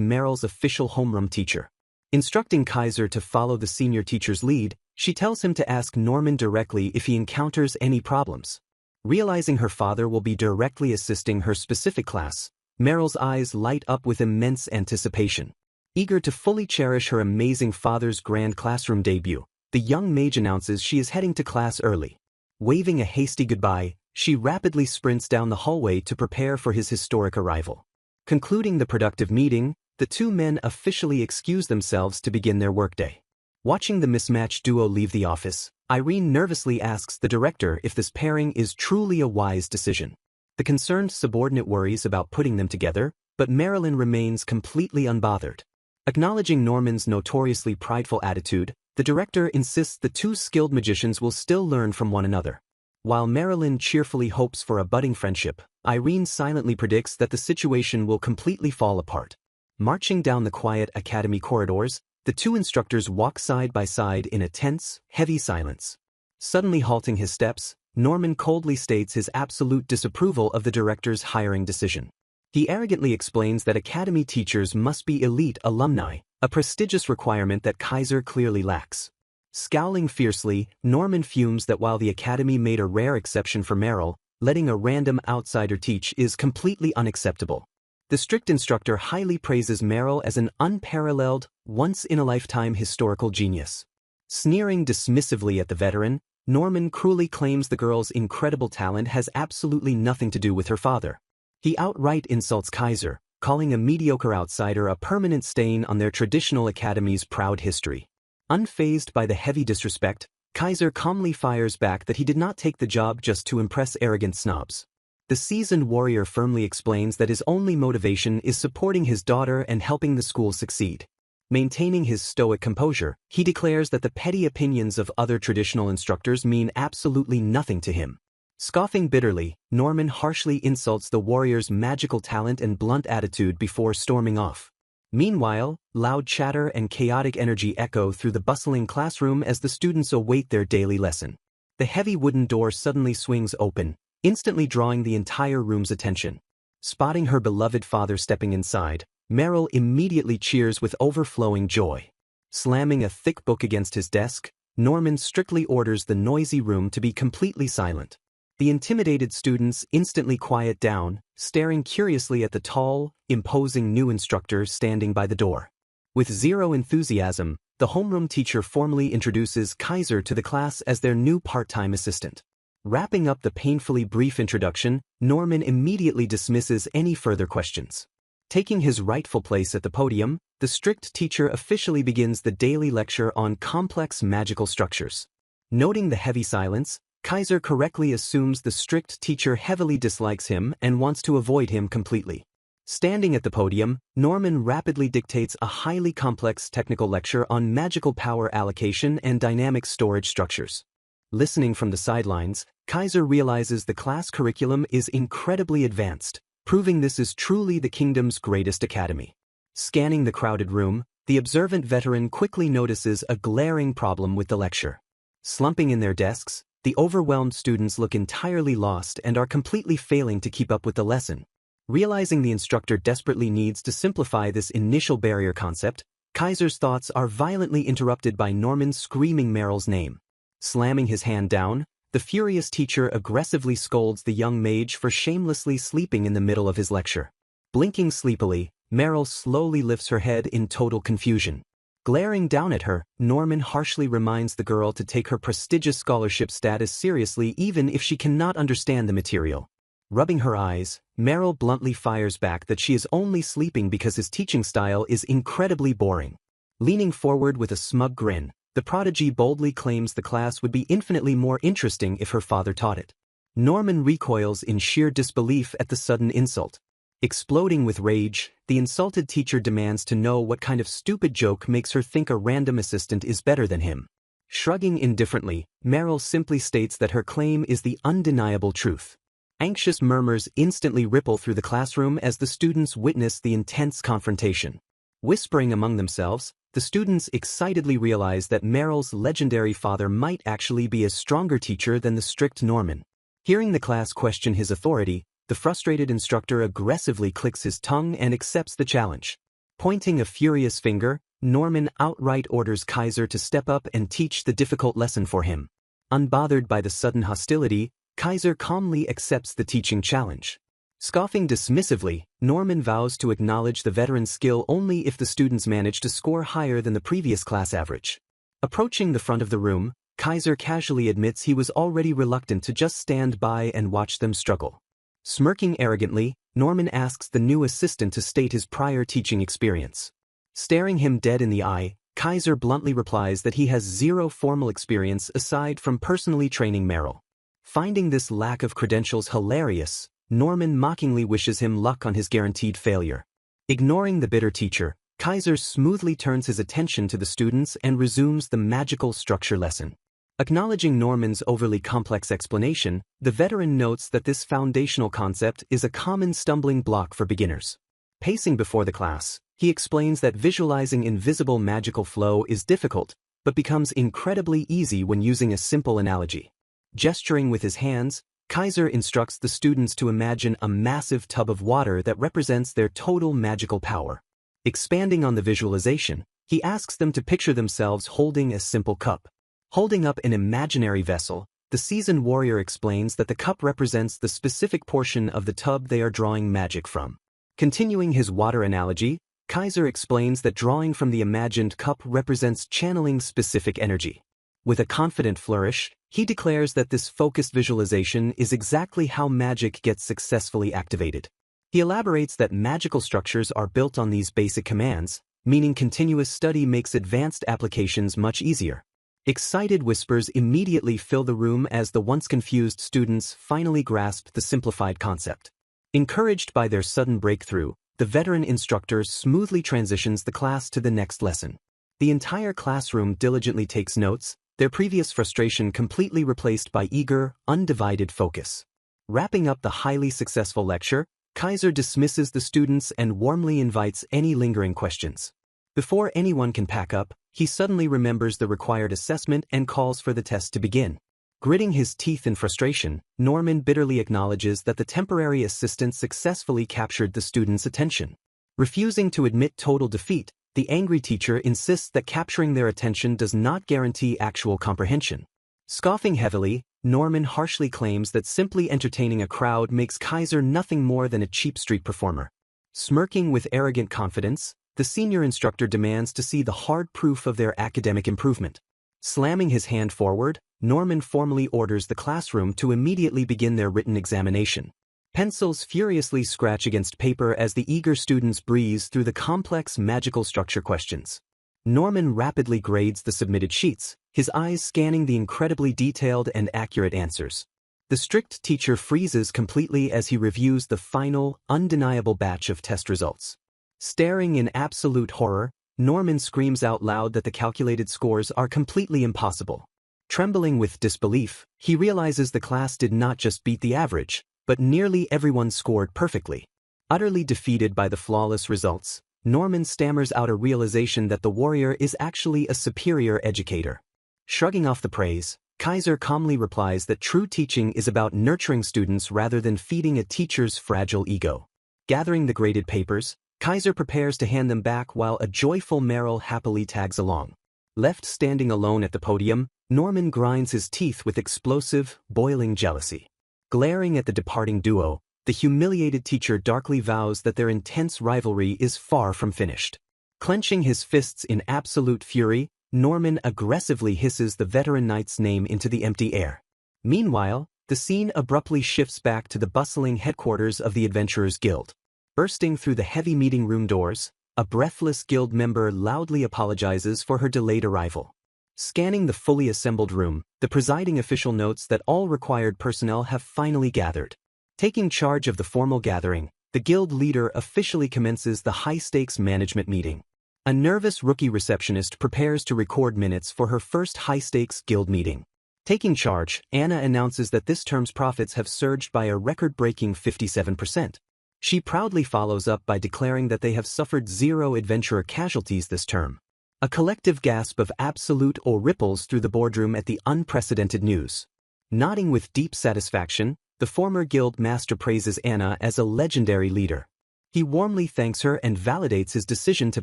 Meryl's official homeroom teacher. Instructing Kaiser to follow the senior teacher's lead, she tells him to ask Norman directly if he encounters any problems. Realizing her father will be directly assisting her specific class, Meryl's eyes light up with immense anticipation. Eager to fully cherish her amazing father's grand classroom debut, the young mage announces she is heading to class early. Waving a hasty goodbye, she rapidly sprints down the hallway to prepare for his historic arrival. Concluding the productive meeting, the two men officially excuse themselves to begin their workday. Watching the mismatched duo leave the office, Irene nervously asks the director if this pairing is truly a wise decision. The concerned subordinate worries about putting them together, but Marilyn remains completely unbothered. Acknowledging Norman's notoriously prideful attitude, the director insists the two skilled magicians will still learn from one another. While Marilyn cheerfully hopes for a budding friendship, Irene silently predicts that the situation will completely fall apart. Marching down the quiet academy corridors, the two instructors walk side by side in a tense, heavy silence. Suddenly halting his steps, Norman coldly states his absolute disapproval of the director's hiring decision. He arrogantly explains that academy teachers must be elite alumni, a prestigious requirement that Kaiser clearly lacks. Scowling fiercely, Norman fumes that while the academy made a rare exception for Meryl, letting a random outsider teach is completely unacceptable. The strict instructor highly praises Meryl as an unparalleled, once-in-a-lifetime historical genius. Sneering dismissively at the veteran, Norman cruelly claims the girl's incredible talent has absolutely nothing to do with her father. He outright insults Kaiser, calling a mediocre outsider a permanent stain on their traditional academy's proud history. Unfazed by the heavy disrespect, Kaiser calmly fires back that he did not take the job just to impress arrogant snobs. The seasoned warrior firmly explains that his only motivation is supporting his daughter and helping the school succeed. Maintaining his stoic composure, he declares that the petty opinions of other traditional instructors mean absolutely nothing to him. Scoffing bitterly, Norman harshly insults the warrior's magical talent and blunt attitude before storming off. Meanwhile, loud chatter and chaotic energy echo through the bustling classroom as the students await their daily lesson. The heavy wooden door suddenly swings open, instantly drawing the entire room's attention. Spotting her beloved father stepping inside, Meryl immediately cheers with overflowing joy. Slamming a thick book against his desk, Norman strictly orders the noisy room to be completely silent. The intimidated students instantly quiet down, staring curiously at the tall, imposing new instructor standing by the door. With zero enthusiasm, the homeroom teacher formally introduces Kaiser to the class as their new part-time assistant. Wrapping up the painfully brief introduction, Norman immediately dismisses any further questions. Taking his rightful place at the podium, the strict teacher officially begins the daily lecture on complex magical structures. Noting the heavy silence, Kaiser correctly assumes the strict teacher heavily dislikes him and wants to avoid him completely. Standing at the podium, Norman rapidly dictates a highly complex technical lecture on magical power allocation and dynamic storage structures. Listening from the sidelines, Kaiser realizes the class curriculum is incredibly advanced, proving this is truly the kingdom's greatest academy. Scanning the crowded room, the observant veteran quickly notices a glaring problem with the lecture. Slumping in their desks, the overwhelmed students look entirely lost and are completely failing to keep up with the lesson. Realizing the instructor desperately needs to simplify this initial barrier concept, Kaiser's thoughts are violently interrupted by Norman screaming Meryl's name. Slamming his hand down, the furious teacher aggressively scolds the young mage for shamelessly sleeping in the middle of his lecture. Blinking sleepily, Meryl slowly lifts her head in total confusion. Glaring down at her, Norman harshly reminds the girl to take her prestigious scholarship status seriously even if she cannot understand the material. Rubbing her eyes, Meryl bluntly fires back that she is only sleeping because his teaching style is incredibly boring. Leaning forward with a smug grin, the prodigy boldly claims the class would be infinitely more interesting if her father taught it. Norman recoils in sheer disbelief at the sudden insult. Exploding with rage, the insulted teacher demands to know what kind of stupid joke makes her think a random assistant is better than him. Shrugging indifferently, Meryl simply states that her claim is the undeniable truth. Anxious murmurs instantly ripple through the classroom as the students witness the intense confrontation. Whispering among themselves, the students excitedly realize that Meryl's legendary father might actually be a stronger teacher than the strict Norman. Hearing the class question his authority, the frustrated instructor aggressively clicks his tongue and accepts the challenge. Pointing a furious finger, Norman outright orders Kaiser to step up and teach the difficult lesson for him. Unbothered by the sudden hostility, Kaiser calmly accepts the teaching challenge. Scoffing dismissively, Norman vows to acknowledge the veteran's skill only if the students manage to score higher than the previous class average. Approaching the front of the room, Kaiser casually admits he was already reluctant to just stand by and watch them struggle. Smirking arrogantly, Norman asks the new assistant to state his prior teaching experience. Staring him dead in the eye, Kaiser bluntly replies that he has zero formal experience aside from personally training Meryl. Finding this lack of credentials hilarious, Norman mockingly wishes him luck on his guaranteed failure. Ignoring the bitter teacher, Kaiser smoothly turns his attention to the students and resumes the magical structure lesson. Acknowledging Norman's overly complex explanation, the veteran notes that this foundational concept is a common stumbling block for beginners. Pacing before the class, he explains that visualizing invisible magical flow is difficult, but becomes incredibly easy when using a simple analogy. Gesturing with his hands, Kaiser instructs the students to imagine a massive tub of water that represents their total magical power. Expanding on the visualization, he asks them to picture themselves holding a simple cup. Holding up an imaginary vessel, the seasoned warrior explains that the cup represents the specific portion of the tub they are drawing magic from. Continuing his water analogy, Kaiser explains that drawing from the imagined cup represents channeling specific energy. With a confident flourish, he declares that this focused visualization is exactly how magic gets successfully activated. He elaborates that magical structures are built on these basic commands, meaning continuous study makes advanced applications much easier. Excited whispers immediately fill the room as the once confused students finally grasp the simplified concept. Encouraged by their sudden breakthrough, the veteran instructor smoothly transitions the class to the next lesson. The entire classroom diligently takes notes, their previous frustration completely replaced by eager, undivided focus. Wrapping up the highly successful lecture, Kaiser dismisses the students and warmly invites any lingering questions. Before anyone can pack up, he suddenly remembers the required assessment and calls for the test to begin. Gritting his teeth in frustration, Norman bitterly acknowledges that the temporary assistant successfully captured the students' attention. Refusing to admit total defeat, the angry teacher insists that capturing their attention does not guarantee actual comprehension. Scoffing heavily, Norman harshly claims that simply entertaining a crowd makes Kaiser nothing more than a cheap street performer. Smirking with arrogant confidence, the senior instructor demands to see the hard proof of their academic improvement. Slamming his hand forward, Norman formally orders the classroom to immediately begin their written examination. Pencils furiously scratch against paper as the eager students breeze through the complex magical structure questions. Norman rapidly grades the submitted sheets, his eyes scanning the incredibly detailed and accurate answers. The strict teacher freezes completely as he reviews the final, undeniable batch of test results. Staring in absolute horror, Norman screams out loud that the calculated scores are completely impossible. Trembling with disbelief, he realizes the class did not just beat the average, but nearly everyone scored perfectly. Utterly defeated by the flawless results, Norman stammers out a realization that the warrior is actually a superior educator. Shrugging off the praise, Kaiser calmly replies that true teaching is about nurturing students rather than feeding a teacher's fragile ego. Gathering the graded papers, Kaiser prepares to hand them back while a joyful Meryl happily tags along. Left standing alone at the podium, Norman grinds his teeth with explosive, boiling jealousy. Glaring at the departing duo, the humiliated teacher darkly vows that their intense rivalry is far from finished. Clenching his fists in absolute fury, Norman aggressively hisses the veteran knight's name into the empty air. Meanwhile, the scene abruptly shifts back to the bustling headquarters of the Adventurers Guild. Bursting through the heavy meeting room doors, a breathless guild member loudly apologizes for her delayed arrival. Scanning the fully assembled room, the presiding official notes that all required personnel have finally gathered. Taking charge of the formal gathering, the guild leader officially commences the high-stakes management meeting. A nervous rookie receptionist prepares to record minutes for her first high-stakes guild meeting. Taking charge, Anna announces that this term's profits have surged by a record-breaking 57%. She proudly follows up by declaring that they have suffered 0 adventurer casualties this term. A collective gasp of absolute awe ripples through the boardroom at the unprecedented news. Nodding with deep satisfaction, the former guild master praises Anna as a legendary leader. He warmly thanks her and validates his decision to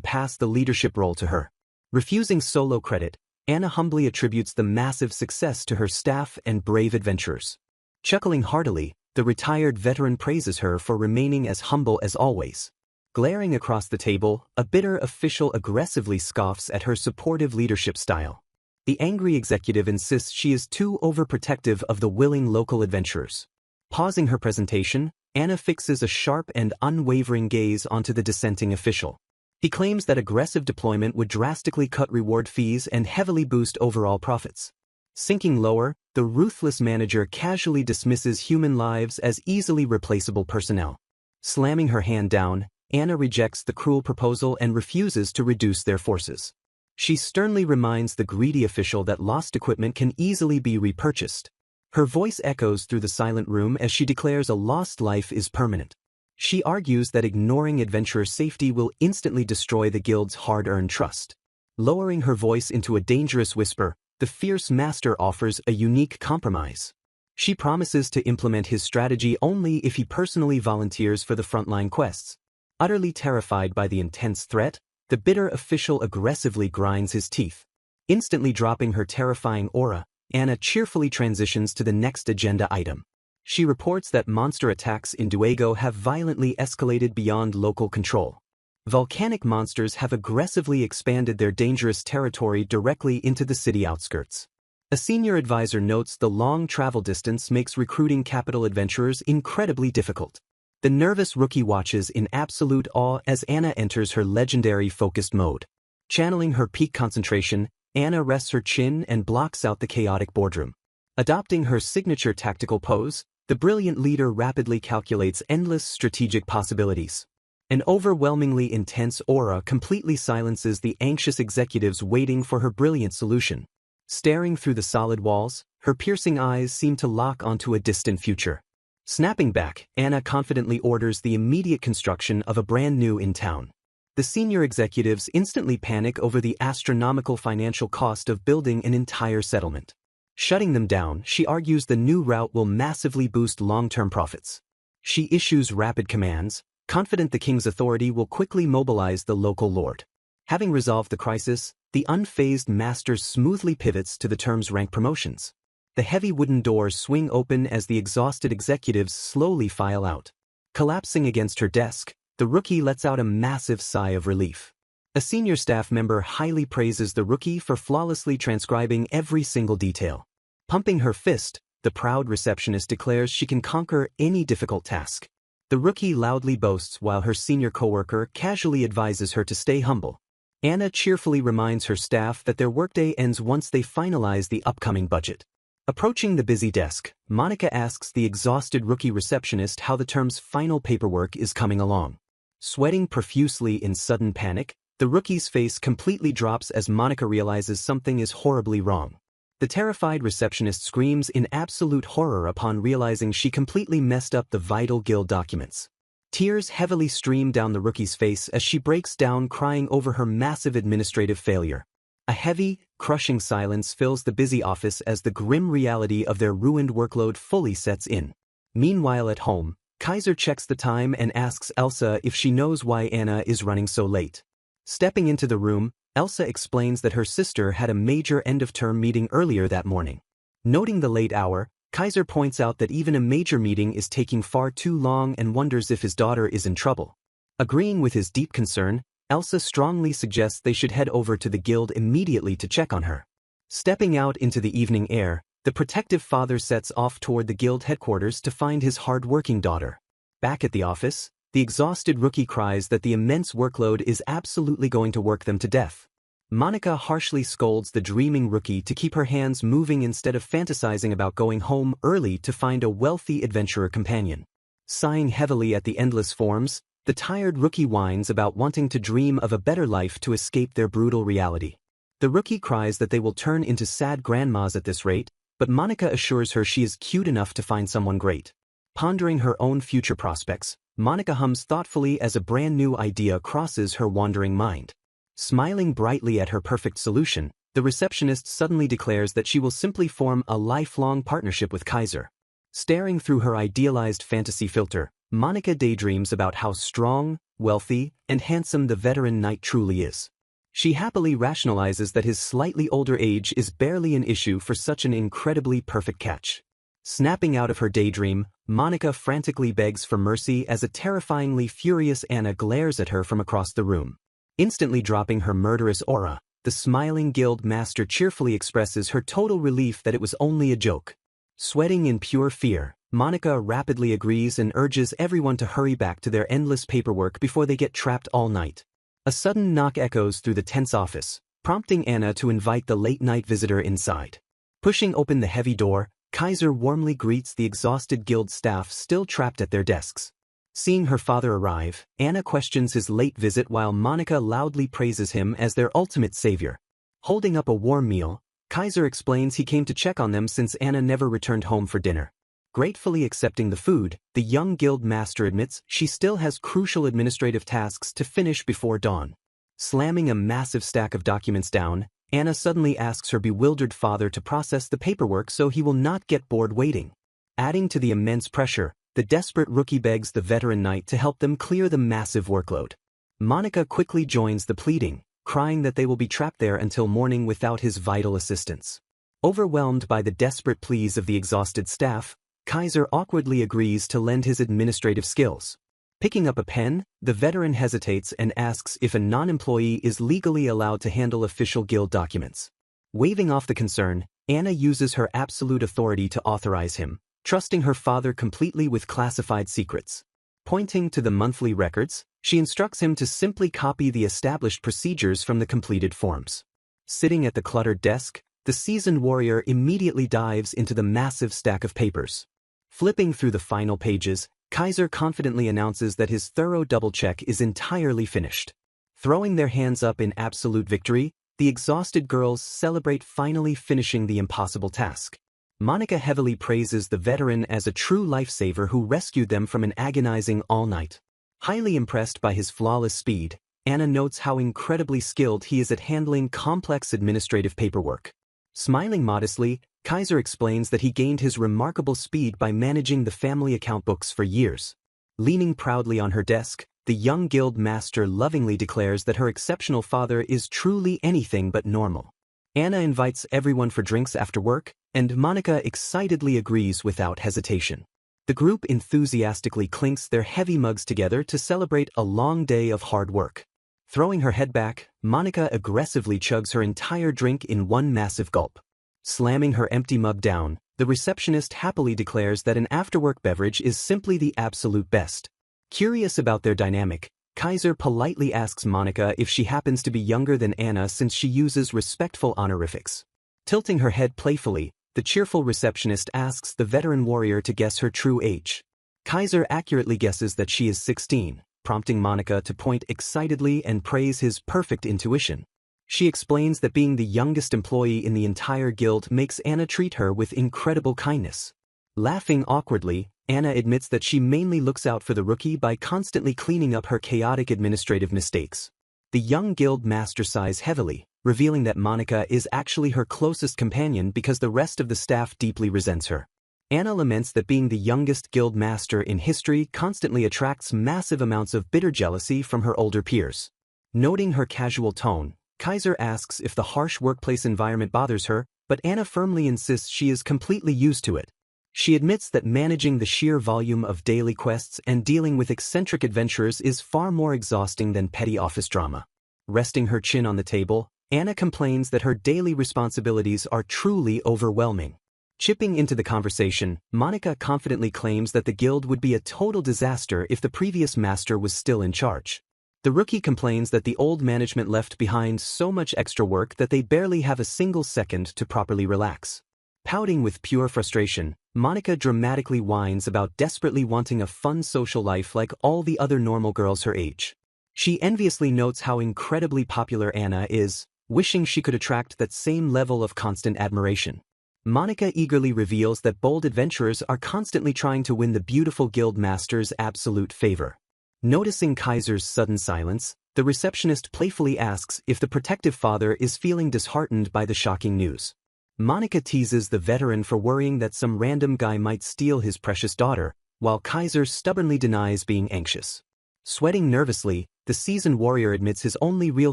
pass the leadership role to her. Refusing solo credit, Anna humbly attributes the massive success to her staff and brave adventurers. Chuckling heartily, the retired veteran praises her for remaining as humble as always. Glaring across the table, a bitter official aggressively scoffs at her supportive leadership style. The angry executive insists she is too overprotective of the willing local adventurers. Pausing her presentation, Anna fixes a sharp and unwavering gaze onto the dissenting official. He claims that aggressive deployment would drastically cut reward fees and heavily boost overall profits. Sinking lower, the ruthless manager casually dismisses human lives as easily replaceable personnel. Slamming her hand down, Anna rejects the cruel proposal and refuses to reduce their forces. She sternly reminds the greedy official that lost equipment can easily be repurchased. Her voice echoes through the silent room as she declares a lost life is permanent. She argues that ignoring adventurer safety will instantly destroy the guild's hard-earned trust. Lowering her voice into a dangerous whisper, the fierce master offers a unique compromise. She promises to implement his strategy only if he personally volunteers for the frontline quests. Utterly terrified by the intense threat, the bitter official aggressively grinds his teeth. Instantly dropping her terrifying aura, Anna cheerfully transitions to the next agenda item. She reports that monster attacks in Duego have violently escalated beyond local control. Volcanic monsters have aggressively expanded their dangerous territory directly into the city outskirts. A senior advisor notes the long travel distance makes recruiting capital adventurers incredibly difficult. The nervous rookie watches in absolute awe as Anna enters her legendary focused mode. Channeling her peak concentration, Anna rests her chin and blocks out the chaotic boardroom. Adopting her signature tactical pose, the brilliant leader rapidly calculates endless strategic possibilities. An overwhelmingly intense aura completely silences the anxious executives waiting for her brilliant solution. Staring through the solid walls, her piercing eyes seem to lock onto a distant future. Snapping back, Anna confidently orders the immediate construction of a brand new in town. The senior executives instantly panic over the astronomical financial cost of building an entire settlement. Shutting them down, she argues the new route will massively boost long-term profits. She issues rapid commands, confident the king's authority will quickly mobilize the local lord. Having resolved the crisis, the unfazed master smoothly pivots to the term's rank promotions. The heavy wooden doors swing open as the exhausted executives slowly file out. Collapsing against her desk, the rookie lets out a massive sigh of relief. A senior staff member highly praises the rookie for flawlessly transcribing every single detail. Pumping her fist, the proud receptionist declares she can conquer any difficult task. The rookie loudly boasts while her senior coworker casually advises her to stay humble. Anna cheerfully reminds her staff that their workday ends once they finalize the upcoming budget. Approaching the busy desk, Monica asks the exhausted rookie receptionist how the term's final paperwork is coming along. Sweating profusely in sudden panic, the rookie's face completely drops as Monica realizes something is horribly wrong. The terrified receptionist screams in absolute horror upon realizing she completely messed up the vital guild documents. Tears heavily stream down the rookie's face as she breaks down crying over her massive administrative failure. A heavy, crushing silence fills the busy office as the grim reality of their ruined workload fully sets in. Meanwhile at home, Kaiser checks the time and asks Elsa if she knows why Anna is running so late. Stepping into the room, Elsa explains that her sister had a major end-of-term meeting earlier that morning. Noting the late hour, Kaiser points out that even a major meeting is taking far too long and wonders if his daughter is in trouble. Agreeing with his deep concern, Elsa strongly suggests they should head over to the guild immediately to check on her. Stepping out into the evening air, the protective father sets off toward the guild headquarters to find his hard-working daughter. Back at the office, the exhausted rookie cries that the immense workload is absolutely going to work them to death. Monica harshly scolds the dreaming rookie to keep her hands moving instead of fantasizing about going home early to find a wealthy adventurer companion. Sighing heavily at the endless forms, the tired rookie whines about wanting to dream of a better life to escape their brutal reality. The rookie cries that they will turn into sad grandmas at this rate, but Monica assures her she is cute enough to find someone great. Pondering her own future prospects, Monica hums thoughtfully as a brand new idea crosses her wandering mind. Smiling brightly at her perfect solution, the receptionist suddenly declares that she will simply form a lifelong partnership with Kaiser. Staring through her idealized fantasy filter, Monica daydreams about how strong, wealthy, and handsome the veteran knight truly is. She happily rationalizes that his slightly older age is barely an issue for such an incredibly perfect catch. Snapping out of her daydream, Monica frantically begs for mercy as a terrifyingly furious Anna glares at her from across the room. Instantly dropping her murderous aura, the smiling guild master cheerfully expresses her total relief that it was only a joke. Sweating in pure fear, Monica rapidly agrees and urges everyone to hurry back to their endless paperwork before they get trapped all night. A sudden knock echoes through the tense office, prompting Anna to invite the late-night visitor inside. Pushing open the heavy door, Kaiser warmly greets the exhausted guild staff still trapped at their desks. Seeing her father arrive, Anna questions his late visit while Monica loudly praises him as their ultimate savior. Holding up a warm meal, Kaiser explains he came to check on them since Anna never returned home for dinner. Gratefully accepting the food, the young guild master admits she still has crucial administrative tasks to finish before dawn. Slamming a massive stack of documents down, Anna suddenly asks her bewildered father to process the paperwork so he will not get bored waiting. Adding to the immense pressure, the desperate rookie begs the veteran knight to help them clear the massive workload. Monica quickly joins the pleading, crying that they will be trapped there until morning without his vital assistance. Overwhelmed by the desperate pleas of the exhausted staff, Kaiser awkwardly agrees to lend his administrative skills. Picking up a pen, the veteran hesitates and asks if a non-employee is legally allowed to handle official guild documents. Waving off the concern, Anna uses her absolute authority to authorize him, trusting her father completely with classified secrets. Pointing to the monthly records, she instructs him to simply copy the established procedures from the completed forms. Sitting at the cluttered desk, the seasoned warrior immediately dives into the massive stack of papers. Flipping through the final pages, Kaiser confidently announces that his thorough double-check is entirely finished. Throwing their hands up in absolute victory, the exhausted girls celebrate finally finishing the impossible task. Monica heavily praises the veteran as a true lifesaver who rescued them from an agonizing all-night. Highly impressed by his flawless speed, Anna notes how incredibly skilled he is at handling complex administrative paperwork. Smiling modestly, Kaiser explains that he gained his remarkable speed by managing the family account books for years. Leaning proudly on her desk, the young guild master lovingly declares that her exceptional father is truly anything but normal. Anna invites everyone for drinks after work, and Monica excitedly agrees without hesitation. The group enthusiastically clinks their heavy mugs together to celebrate a long day of hard work. Throwing her head back, Monica aggressively chugs her entire drink in one massive gulp. Slamming her empty mug down, the receptionist happily declares that an after-work beverage is simply the absolute best. Curious about their dynamic, Kaiser politely asks Monica if she happens to be younger than Anna since she uses respectful honorifics. Tilting her head playfully, the cheerful receptionist asks the veteran warrior to guess her true age. Kaiser accurately guesses that she is 16, prompting Monica to point excitedly and praise his perfect intuition. She explains that being the youngest employee in the entire guild makes Anna treat her with incredible kindness. Laughing awkwardly, Anna admits that she mainly looks out for the rookie by constantly cleaning up her chaotic administrative mistakes. The young guild master sighs heavily, revealing that Monica is actually her closest companion because the rest of the staff deeply resents her. Anna laments that being the youngest guild master in history constantly attracts massive amounts of bitter jealousy from her older peers. Noting her casual tone, Kaiser asks if the harsh workplace environment bothers her, but Anna firmly insists she is completely used to it. She admits that managing the sheer volume of daily quests and dealing with eccentric adventurers is far more exhausting than petty office drama. Resting her chin on the table, Anna complains that her daily responsibilities are truly overwhelming. Chipping into the conversation, Monica confidently claims that the guild would be a total disaster if the previous master was still in charge. The rookie complains that the old management left behind so much extra work that they barely have a single second to properly relax. Pouting with pure frustration, Monica dramatically whines about desperately wanting a fun social life like all the other normal girls her age. She enviously notes how incredibly popular Anna is, wishing she could attract that same level of constant admiration. Monica eagerly reveals that bold adventurers are constantly trying to win the beautiful guild master's absolute favor. Noticing Kaiser's sudden silence, the receptionist playfully asks if the protective father is feeling disheartened by the shocking news. Monica teases the veteran for worrying that some random guy might steal his precious daughter, while Kaiser stubbornly denies being anxious. Sweating nervously, the seasoned warrior admits his only real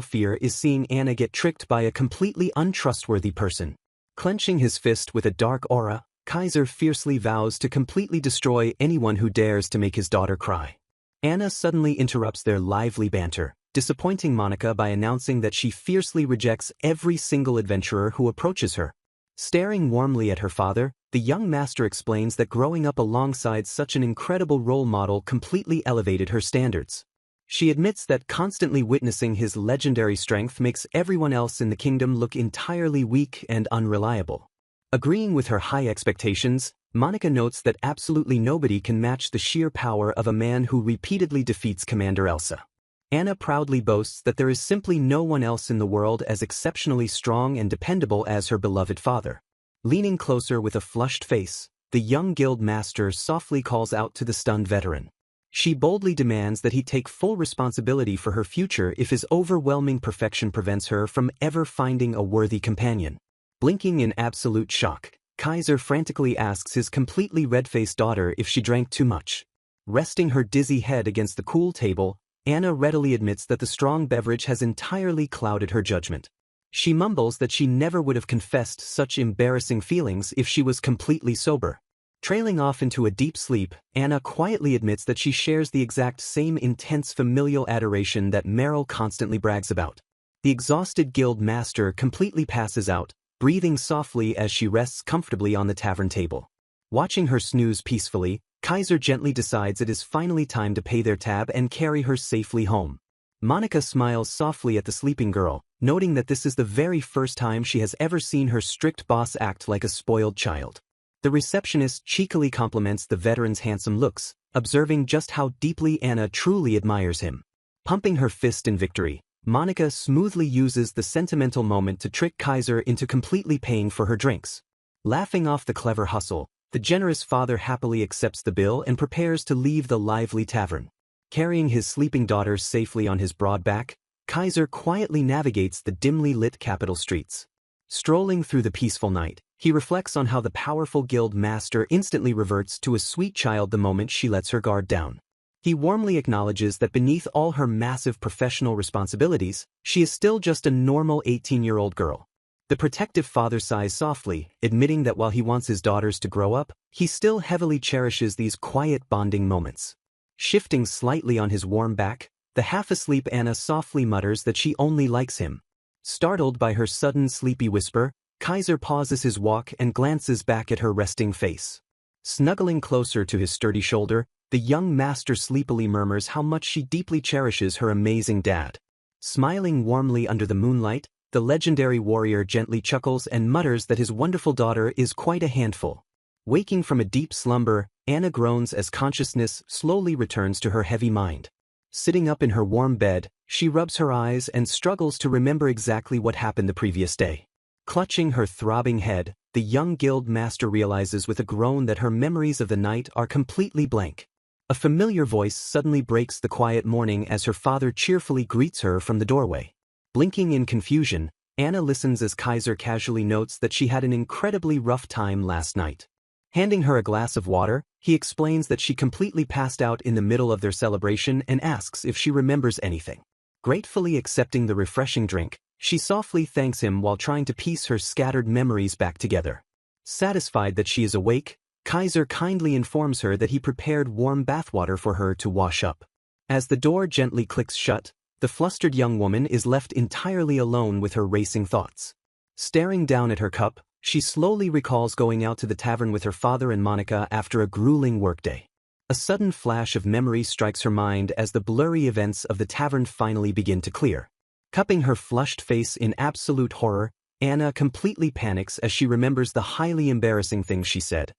fear is seeing Anna get tricked by a completely untrustworthy person. Clenching his fist with a dark aura, Kaiser fiercely vows to completely destroy anyone who dares to make his daughter cry. Anna suddenly interrupts their lively banter, disappointing Monica by announcing that she fiercely rejects every single adventurer who approaches her. Staring warmly at her father, the young master explains that growing up alongside such an incredible role model completely elevated her standards. She admits that constantly witnessing his legendary strength makes everyone else in the kingdom look entirely weak and unreliable. Agreeing with her high expectations, Monica notes that absolutely nobody can match the sheer power of a man who repeatedly defeats Commander Elsa. Anna proudly boasts that there is simply no one else in the world as exceptionally strong and dependable as her beloved father. Leaning closer with a flushed face, the young guild master softly calls out to the stunned veteran. She boldly demands that he take full responsibility for her future if his overwhelming perfection prevents her from ever finding a worthy companion. Blinking in absolute shock, Kaiser frantically asks his completely red-faced daughter if she drank too much. Resting her dizzy head against the cool table, Anna readily admits that the strong beverage has entirely clouded her judgment. She mumbles that she never would have confessed such embarrassing feelings if she was completely sober. Trailing off into a deep sleep, Anna quietly admits that she shares the exact same intense familial adoration that Meryl constantly brags about. The exhausted guild master completely passes out, breathing softly as she rests comfortably on the tavern table. Watching her snooze peacefully, Kaiser gently decides it is finally time to pay their tab and carry her safely home. Monica smiles softly at the sleeping girl, noting that this is the very first time she has ever seen her strict boss act like a spoiled child. The receptionist cheekily compliments the veteran's handsome looks, observing just how deeply Anna truly admires him. Pumping her fist in victory, Monica smoothly uses the sentimental moment to trick Kaiser into completely paying for her drinks. Laughing off the clever hustle, the generous father happily accepts the bill and prepares to leave the lively tavern. Carrying his sleeping daughters safely on his broad back, Kaiser quietly navigates the dimly lit capital streets. Strolling through the peaceful night, he reflects on how the powerful guild master instantly reverts to a sweet child the moment she lets her guard down. He warmly acknowledges that beneath all her massive professional responsibilities, she is still just a normal 18-year-old girl. The protective father sighs softly, admitting that while he wants his daughters to grow up, he still heavily cherishes these quiet bonding moments. Shifting slightly on his warm back, the half-asleep Anna softly mutters that she only likes him. Startled by her sudden sleepy whisper, Kaiser pauses his walk and glances back at her resting face. Snuggling closer to his sturdy shoulder, the young master sleepily murmurs how much she deeply cherishes her amazing dad. Smiling warmly under the moonlight, the legendary warrior gently chuckles and mutters that his wonderful daughter is quite a handful. Waking from a deep slumber, Anna groans as consciousness slowly returns to her heavy mind. Sitting up in her warm bed, she rubs her eyes and struggles to remember exactly what happened the previous day. Clutching her throbbing head, the young guild master realizes with a groan that her memories of the night are completely blank. A familiar voice suddenly breaks the quiet morning as her father cheerfully greets her from the doorway. Blinking in confusion, Anna listens as Kaiser casually notes that she had an incredibly rough time last night. Handing her a glass of water, he explains that she completely passed out in the middle of their celebration and asks if she remembers anything. Gratefully accepting the refreshing drink, she softly thanks him while trying to piece her scattered memories back together. Satisfied that she is awake, Kaiser kindly informs her that he prepared warm bathwater for her to wash up. As the door gently clicks shut, the flustered young woman is left entirely alone with her racing thoughts. Staring down at her cup, she slowly recalls going out to the tavern with her father and Monica after a grueling workday. A sudden flash of memory strikes her mind as the blurry events of the tavern finally begin to clear. Cupping her flushed face in absolute horror, Anna completely panics as she remembers the highly embarrassing things she said.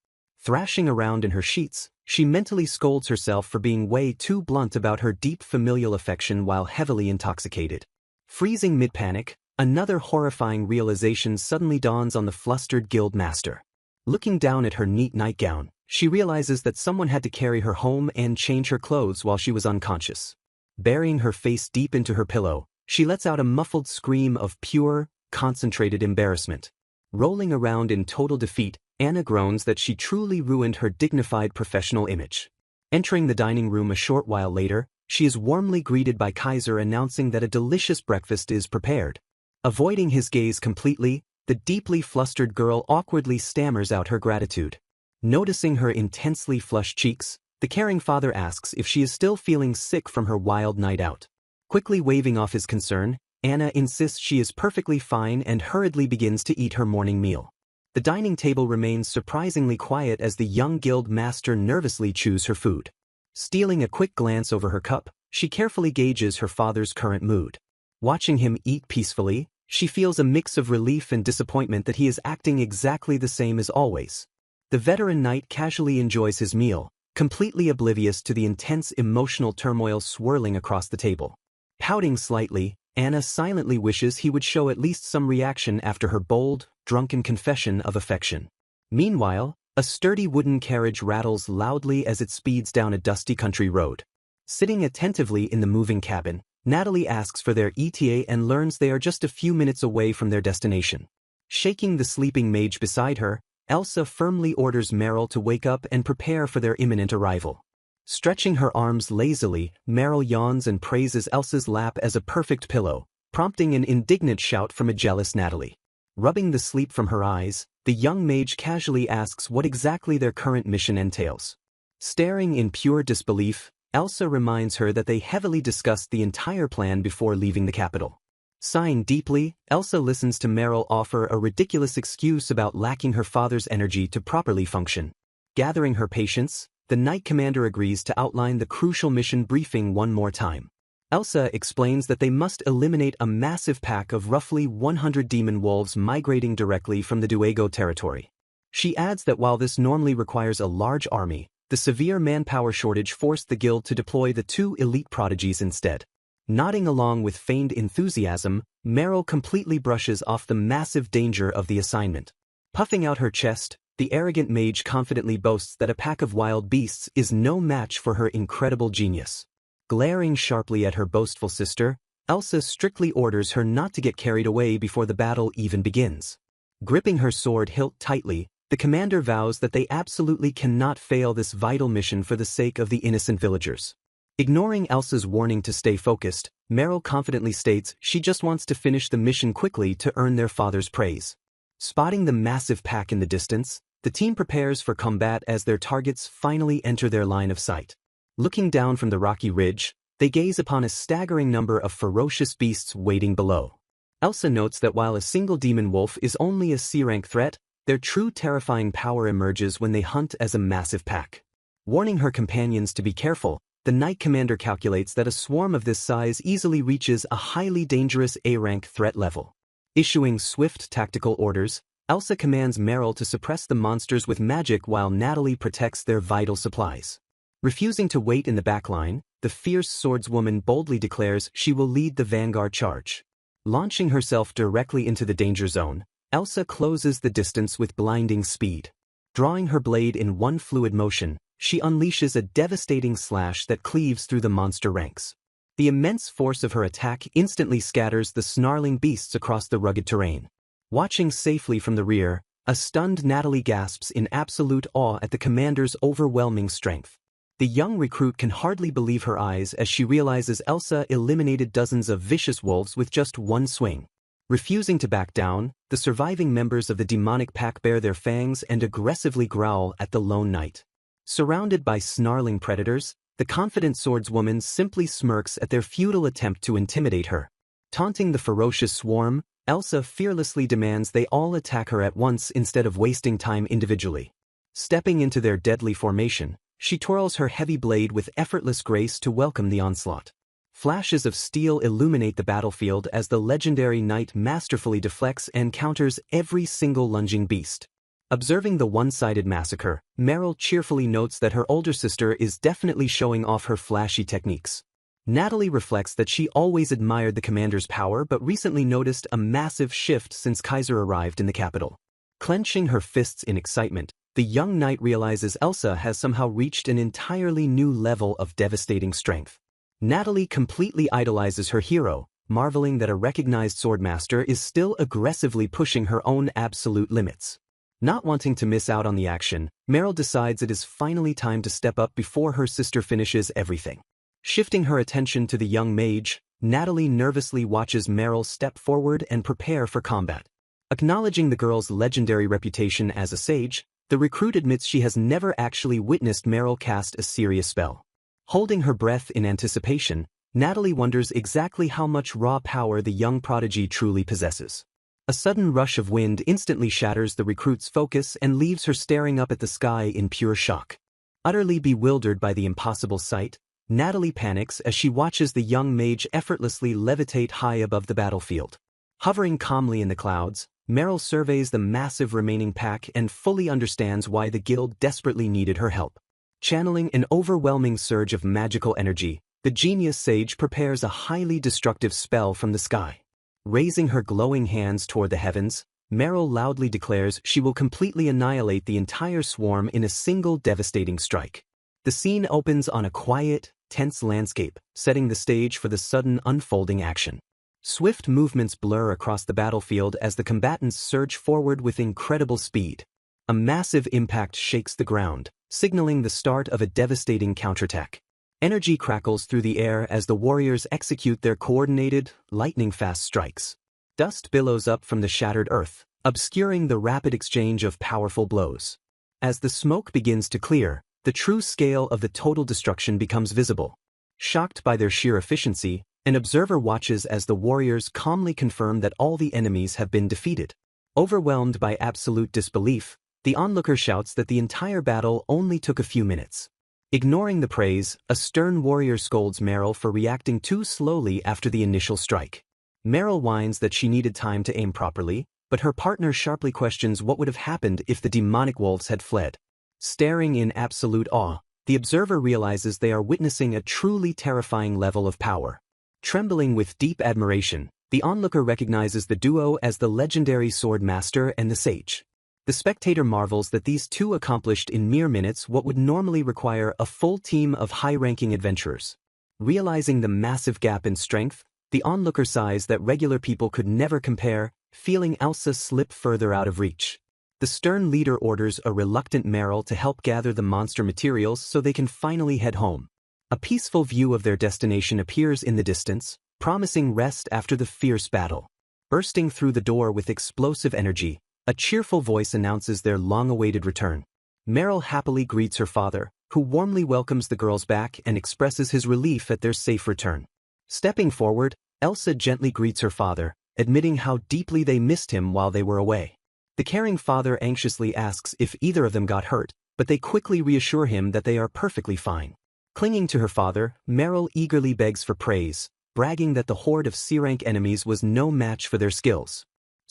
Thrashing around in her sheets, she mentally scolds herself for being way too blunt about her deep familial affection while heavily intoxicated. Freezing mid-panic, another horrifying realization suddenly dawns on the flustered guild master. Looking down at her neat nightgown, she realizes that someone had to carry her home and change her clothes while she was unconscious. Burying her face deep into her pillow, she lets out a muffled scream of pure, concentrated embarrassment. Rolling around in total defeat, Anna groans that she truly ruined her dignified professional image. Entering the dining room a short while later, she is warmly greeted by Kaiser announcing that a delicious breakfast is prepared. Avoiding his gaze completely, the deeply flustered girl awkwardly stammers out her gratitude. Noticing her intensely flushed cheeks, the caring father asks if she is still feeling sick from her wild night out. Quickly waving off his concern, Anna insists she is perfectly fine and hurriedly begins to eat her morning meal. The dining table remains surprisingly quiet as the young guild master nervously chews her food. Stealing a quick glance over her cup, she carefully gauges her father's current mood. Watching him eat peacefully, she feels a mix of relief and disappointment that he is acting exactly the same as always. The veteran knight casually enjoys his meal, completely oblivious to the intense emotional turmoil swirling across the table. Pouting slightly, Anna silently wishes he would show at least some reaction after her bold, drunken confession of affection. Meanwhile, a sturdy wooden carriage rattles loudly as it speeds down a dusty country road. Sitting attentively in the moving cabin, Natalie asks for their ETA and learns they are just a few minutes away from their destination. Shaking the sleeping mage beside her, Elsa firmly orders Meryl to wake up and prepare for their imminent arrival. Stretching her arms lazily, Meryl yawns and praises Elsa's lap as a perfect pillow, prompting an indignant shout from a jealous Natalie. Rubbing the sleep from her eyes, the young mage casually asks what exactly their current mission entails. Staring in pure disbelief, Elsa reminds her that they heavily discussed the entire plan before leaving the capital. Sighing deeply, Elsa listens to Meryl offer a ridiculous excuse about lacking her father's energy to properly function. Gathering her patience, the Knight Commander agrees to outline the crucial mission briefing one more time. Elsa explains that they must eliminate a massive pack of roughly 100 demon wolves migrating directly from the Duego territory. She adds that while this normally requires a large army, the severe manpower shortage forced the guild to deploy the 2 elite prodigies instead. Nodding along with feigned enthusiasm, Meryl completely brushes off the massive danger of the assignment. Puffing out her chest, the arrogant mage confidently boasts that a pack of wild beasts is no match for her incredible genius. Glaring sharply at her boastful sister, Elsa strictly orders her not to get carried away before the battle even begins. Gripping her sword hilt tightly, the commander vows that they absolutely cannot fail this vital mission for the sake of the innocent villagers. Ignoring Elsa's warning to stay focused, Meryl confidently states she just wants to finish the mission quickly to earn their father's praise. Spotting the massive pack in the distance, the team prepares for combat as their targets finally enter their line of sight. Looking down from the rocky ridge, they gaze upon a staggering number of ferocious beasts waiting below. Elsa notes that while a single demon wolf is only a C-rank threat, their true terrifying power emerges when they hunt as a massive pack. Warning her companions to be careful, the Knight Commander calculates that a swarm of this size easily reaches a highly dangerous A-rank threat level. Issuing swift tactical orders, Elsa commands Meryl to suppress the monsters with magic while Natalie protects their vital supplies. Refusing to wait in the backline, the fierce swordswoman boldly declares she will lead the vanguard charge. Launching herself directly into the danger zone, Elsa closes the distance with blinding speed. Drawing her blade in one fluid motion, she unleashes a devastating slash that cleaves through the monster ranks. The immense force of her attack instantly scatters the snarling beasts across the rugged terrain. Watching safely from the rear, a stunned Natalie gasps in absolute awe at the commander's overwhelming strength. The young recruit can hardly believe her eyes as she realizes Elsa eliminated dozens of vicious wolves with just one swing. Refusing to back down, the surviving members of the demonic pack bare their fangs and aggressively growl at the lone knight. Surrounded by snarling predators, the confident swordswoman simply smirks at their futile attempt to intimidate her. Taunting the ferocious swarm, Elsa fearlessly demands they all attack her at once instead of wasting time individually. Stepping into their deadly formation, she twirls her heavy blade with effortless grace to welcome the onslaught. Flashes of steel illuminate the battlefield as the legendary knight masterfully deflects and counters every single lunging beast. Observing the one-sided massacre, Meryl cheerfully notes that her older sister is definitely showing off her flashy techniques. Natalie reflects that she always admired the commander's power but recently noticed a massive shift since Kaiser arrived in the capital. Clenching her fists in excitement, the young knight realizes Elsa has somehow reached an entirely new level of devastating strength. Natalie completely idolizes her hero, marveling that a recognized swordmaster is still aggressively pushing her own absolute limits. Not wanting to miss out on the action, Meryl decides it is finally time to step up before her sister finishes everything. Shifting her attention to the young mage, Natalie nervously watches Meryl step forward and prepare for combat. Acknowledging the girl's legendary reputation as a sage, the recruit admits she has never actually witnessed Meryl cast a serious spell. Holding her breath in anticipation, Natalie wonders exactly how much raw power the young prodigy truly possesses. A sudden rush of wind instantly shatters the recruit's focus and leaves her staring up at the sky in pure shock. Utterly bewildered by the impossible sight, Natalie panics as she watches the young mage effortlessly levitate high above the battlefield. Hovering calmly in the clouds, Meryl surveys the massive remaining pack and fully understands why the guild desperately needed her help. Channeling an overwhelming surge of magical energy, the genius sage prepares a highly destructive spell from the sky. Raising her glowing hands toward the heavens, Meryl loudly declares she will completely annihilate the entire swarm in a single devastating strike. The scene opens on a quiet, tense landscape, setting the stage for the sudden unfolding action. Swift movements blur across the battlefield as the combatants surge forward with incredible speed. A massive impact shakes the ground, signaling the start of a devastating counterattack. Energy crackles through the air as the warriors execute their coordinated, lightning-fast strikes. Dust billows up from the shattered earth, obscuring the rapid exchange of powerful blows. As the smoke begins to clear, the true scale of the total destruction becomes visible. Shocked by their sheer efficiency, an observer watches as the warriors calmly confirm that all the enemies have been defeated. Overwhelmed by absolute disbelief, the onlooker shouts that the entire battle only took a few minutes. Ignoring the praise, a stern warrior scolds Meryl for reacting too slowly after the initial strike. Meryl whines that she needed time to aim properly, but her partner sharply questions what would have happened if the demonic wolves had fled. Staring in absolute awe, the observer realizes they are witnessing a truly terrifying level of power. Trembling with deep admiration, the onlooker recognizes the duo as the legendary sword master and the sage. The spectator marvels that these two accomplished in mere minutes what would normally require a full team of high-ranking adventurers. Realizing the massive gap in strength, the onlooker sighs that regular people could never compare, feeling Elsa slip further out of reach. The stern leader orders a reluctant Meryl to help gather the monster materials so they can finally head home. A peaceful view of their destination appears in the distance, promising rest after the fierce battle. Bursting through the door with explosive energy, a cheerful voice announces their long-awaited return. Meryl happily greets her father, who warmly welcomes the girls back and expresses his relief at their safe return. Stepping forward, Elsa gently greets her father, admitting how deeply they missed him while they were away. The caring father anxiously asks if either of them got hurt, but they quickly reassure him that they are perfectly fine. Clinging to her father, Meryl eagerly begs for praise, bragging that the horde of C-rank enemies was no match for their skills.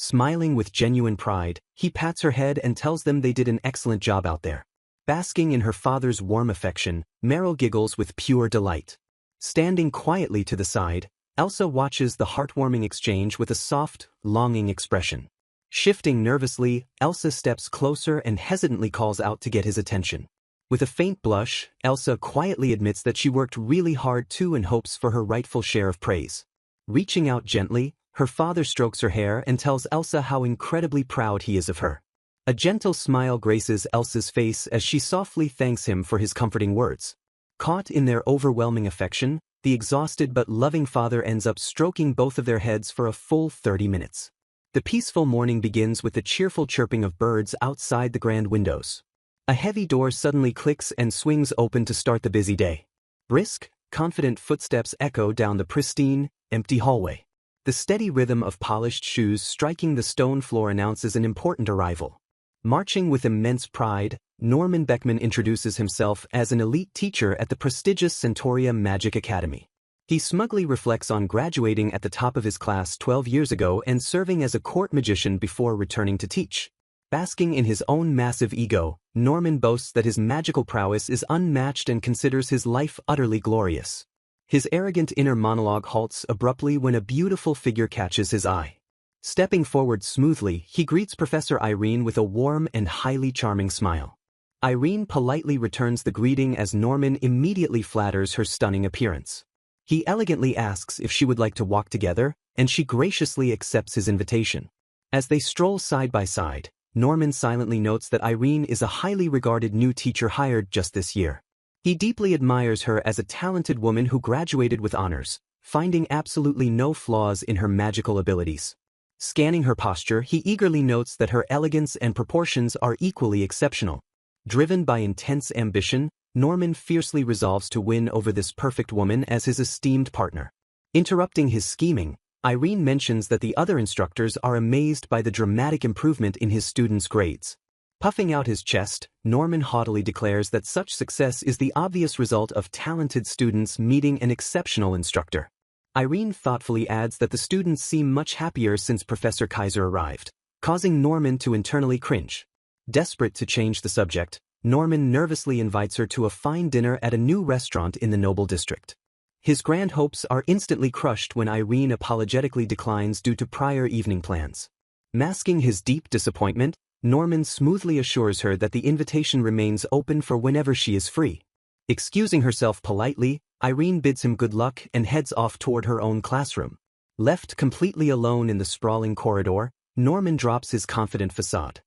Smiling with genuine pride, he pats her head and tells them they did an excellent job out there. Basking in her father's warm affection, Meryl giggles with pure delight. Standing quietly to the side, Elsa watches the heartwarming exchange with a soft, longing expression. Shifting nervously, Elsa steps closer and hesitantly calls out to get his attention. With a faint blush, Elsa quietly admits that she worked really hard too and hopes for her rightful share of praise. Reaching out gently, her father strokes her hair and tells Elsa how incredibly proud he is of her. A gentle smile graces Elsa's face as she softly thanks him for his comforting words. Caught in their overwhelming affection, the exhausted but loving father ends up stroking both of their heads for a full 30 minutes. The peaceful morning begins with the cheerful chirping of birds outside the grand windows. A heavy door suddenly clicks and swings open to start the busy day. Brisk, confident footsteps echo down the pristine, empty hallway. The steady rhythm of polished shoes striking the stone floor announces an important arrival. Marching with immense pride, Norman Beckman introduces himself as an elite teacher at the prestigious Centauria Magic Academy. He smugly reflects on graduating at the top of his class 12 years ago and serving as a court magician before returning to teach. Basking in his own massive ego, Norman boasts that his magical prowess is unmatched and considers his life utterly glorious. His arrogant inner monologue halts abruptly when a beautiful figure catches his eye. Stepping forward smoothly, he greets Professor Irene with a warm and highly charming smile. Irene politely returns the greeting as Norman immediately flatters her stunning appearance. He elegantly asks if she would like to walk together, and she graciously accepts his invitation. As they stroll side by side, Norman silently notes that Irene is a highly regarded new teacher hired just this year. He deeply admires her as a talented woman who graduated with honors, finding absolutely no flaws in her magical abilities. Scanning her posture, he eagerly notes that her elegance and proportions are equally exceptional. Driven by intense ambition, Norman fiercely resolves to win over this perfect woman as his esteemed partner. Interrupting his scheming, Irene mentions that the other instructors are amazed by the dramatic improvement in his students' grades. Puffing out his chest, Norman haughtily declares that such success is the obvious result of talented students meeting an exceptional instructor. Irene thoughtfully adds that the students seem much happier since Professor Kaiser arrived, causing Norman to internally cringe. Desperate to change the subject, Norman nervously invites her to a fine dinner at a new restaurant in the Noble District. His grand hopes are instantly crushed when Irene apologetically declines due to prior evening plans. Masking his deep disappointment, Norman smoothly assures her that the invitation remains open for whenever she is free. Excusing herself politely, Irene bids him good luck and heads off toward her own classroom. Left completely alone in the sprawling corridor, Norman drops his confident facade.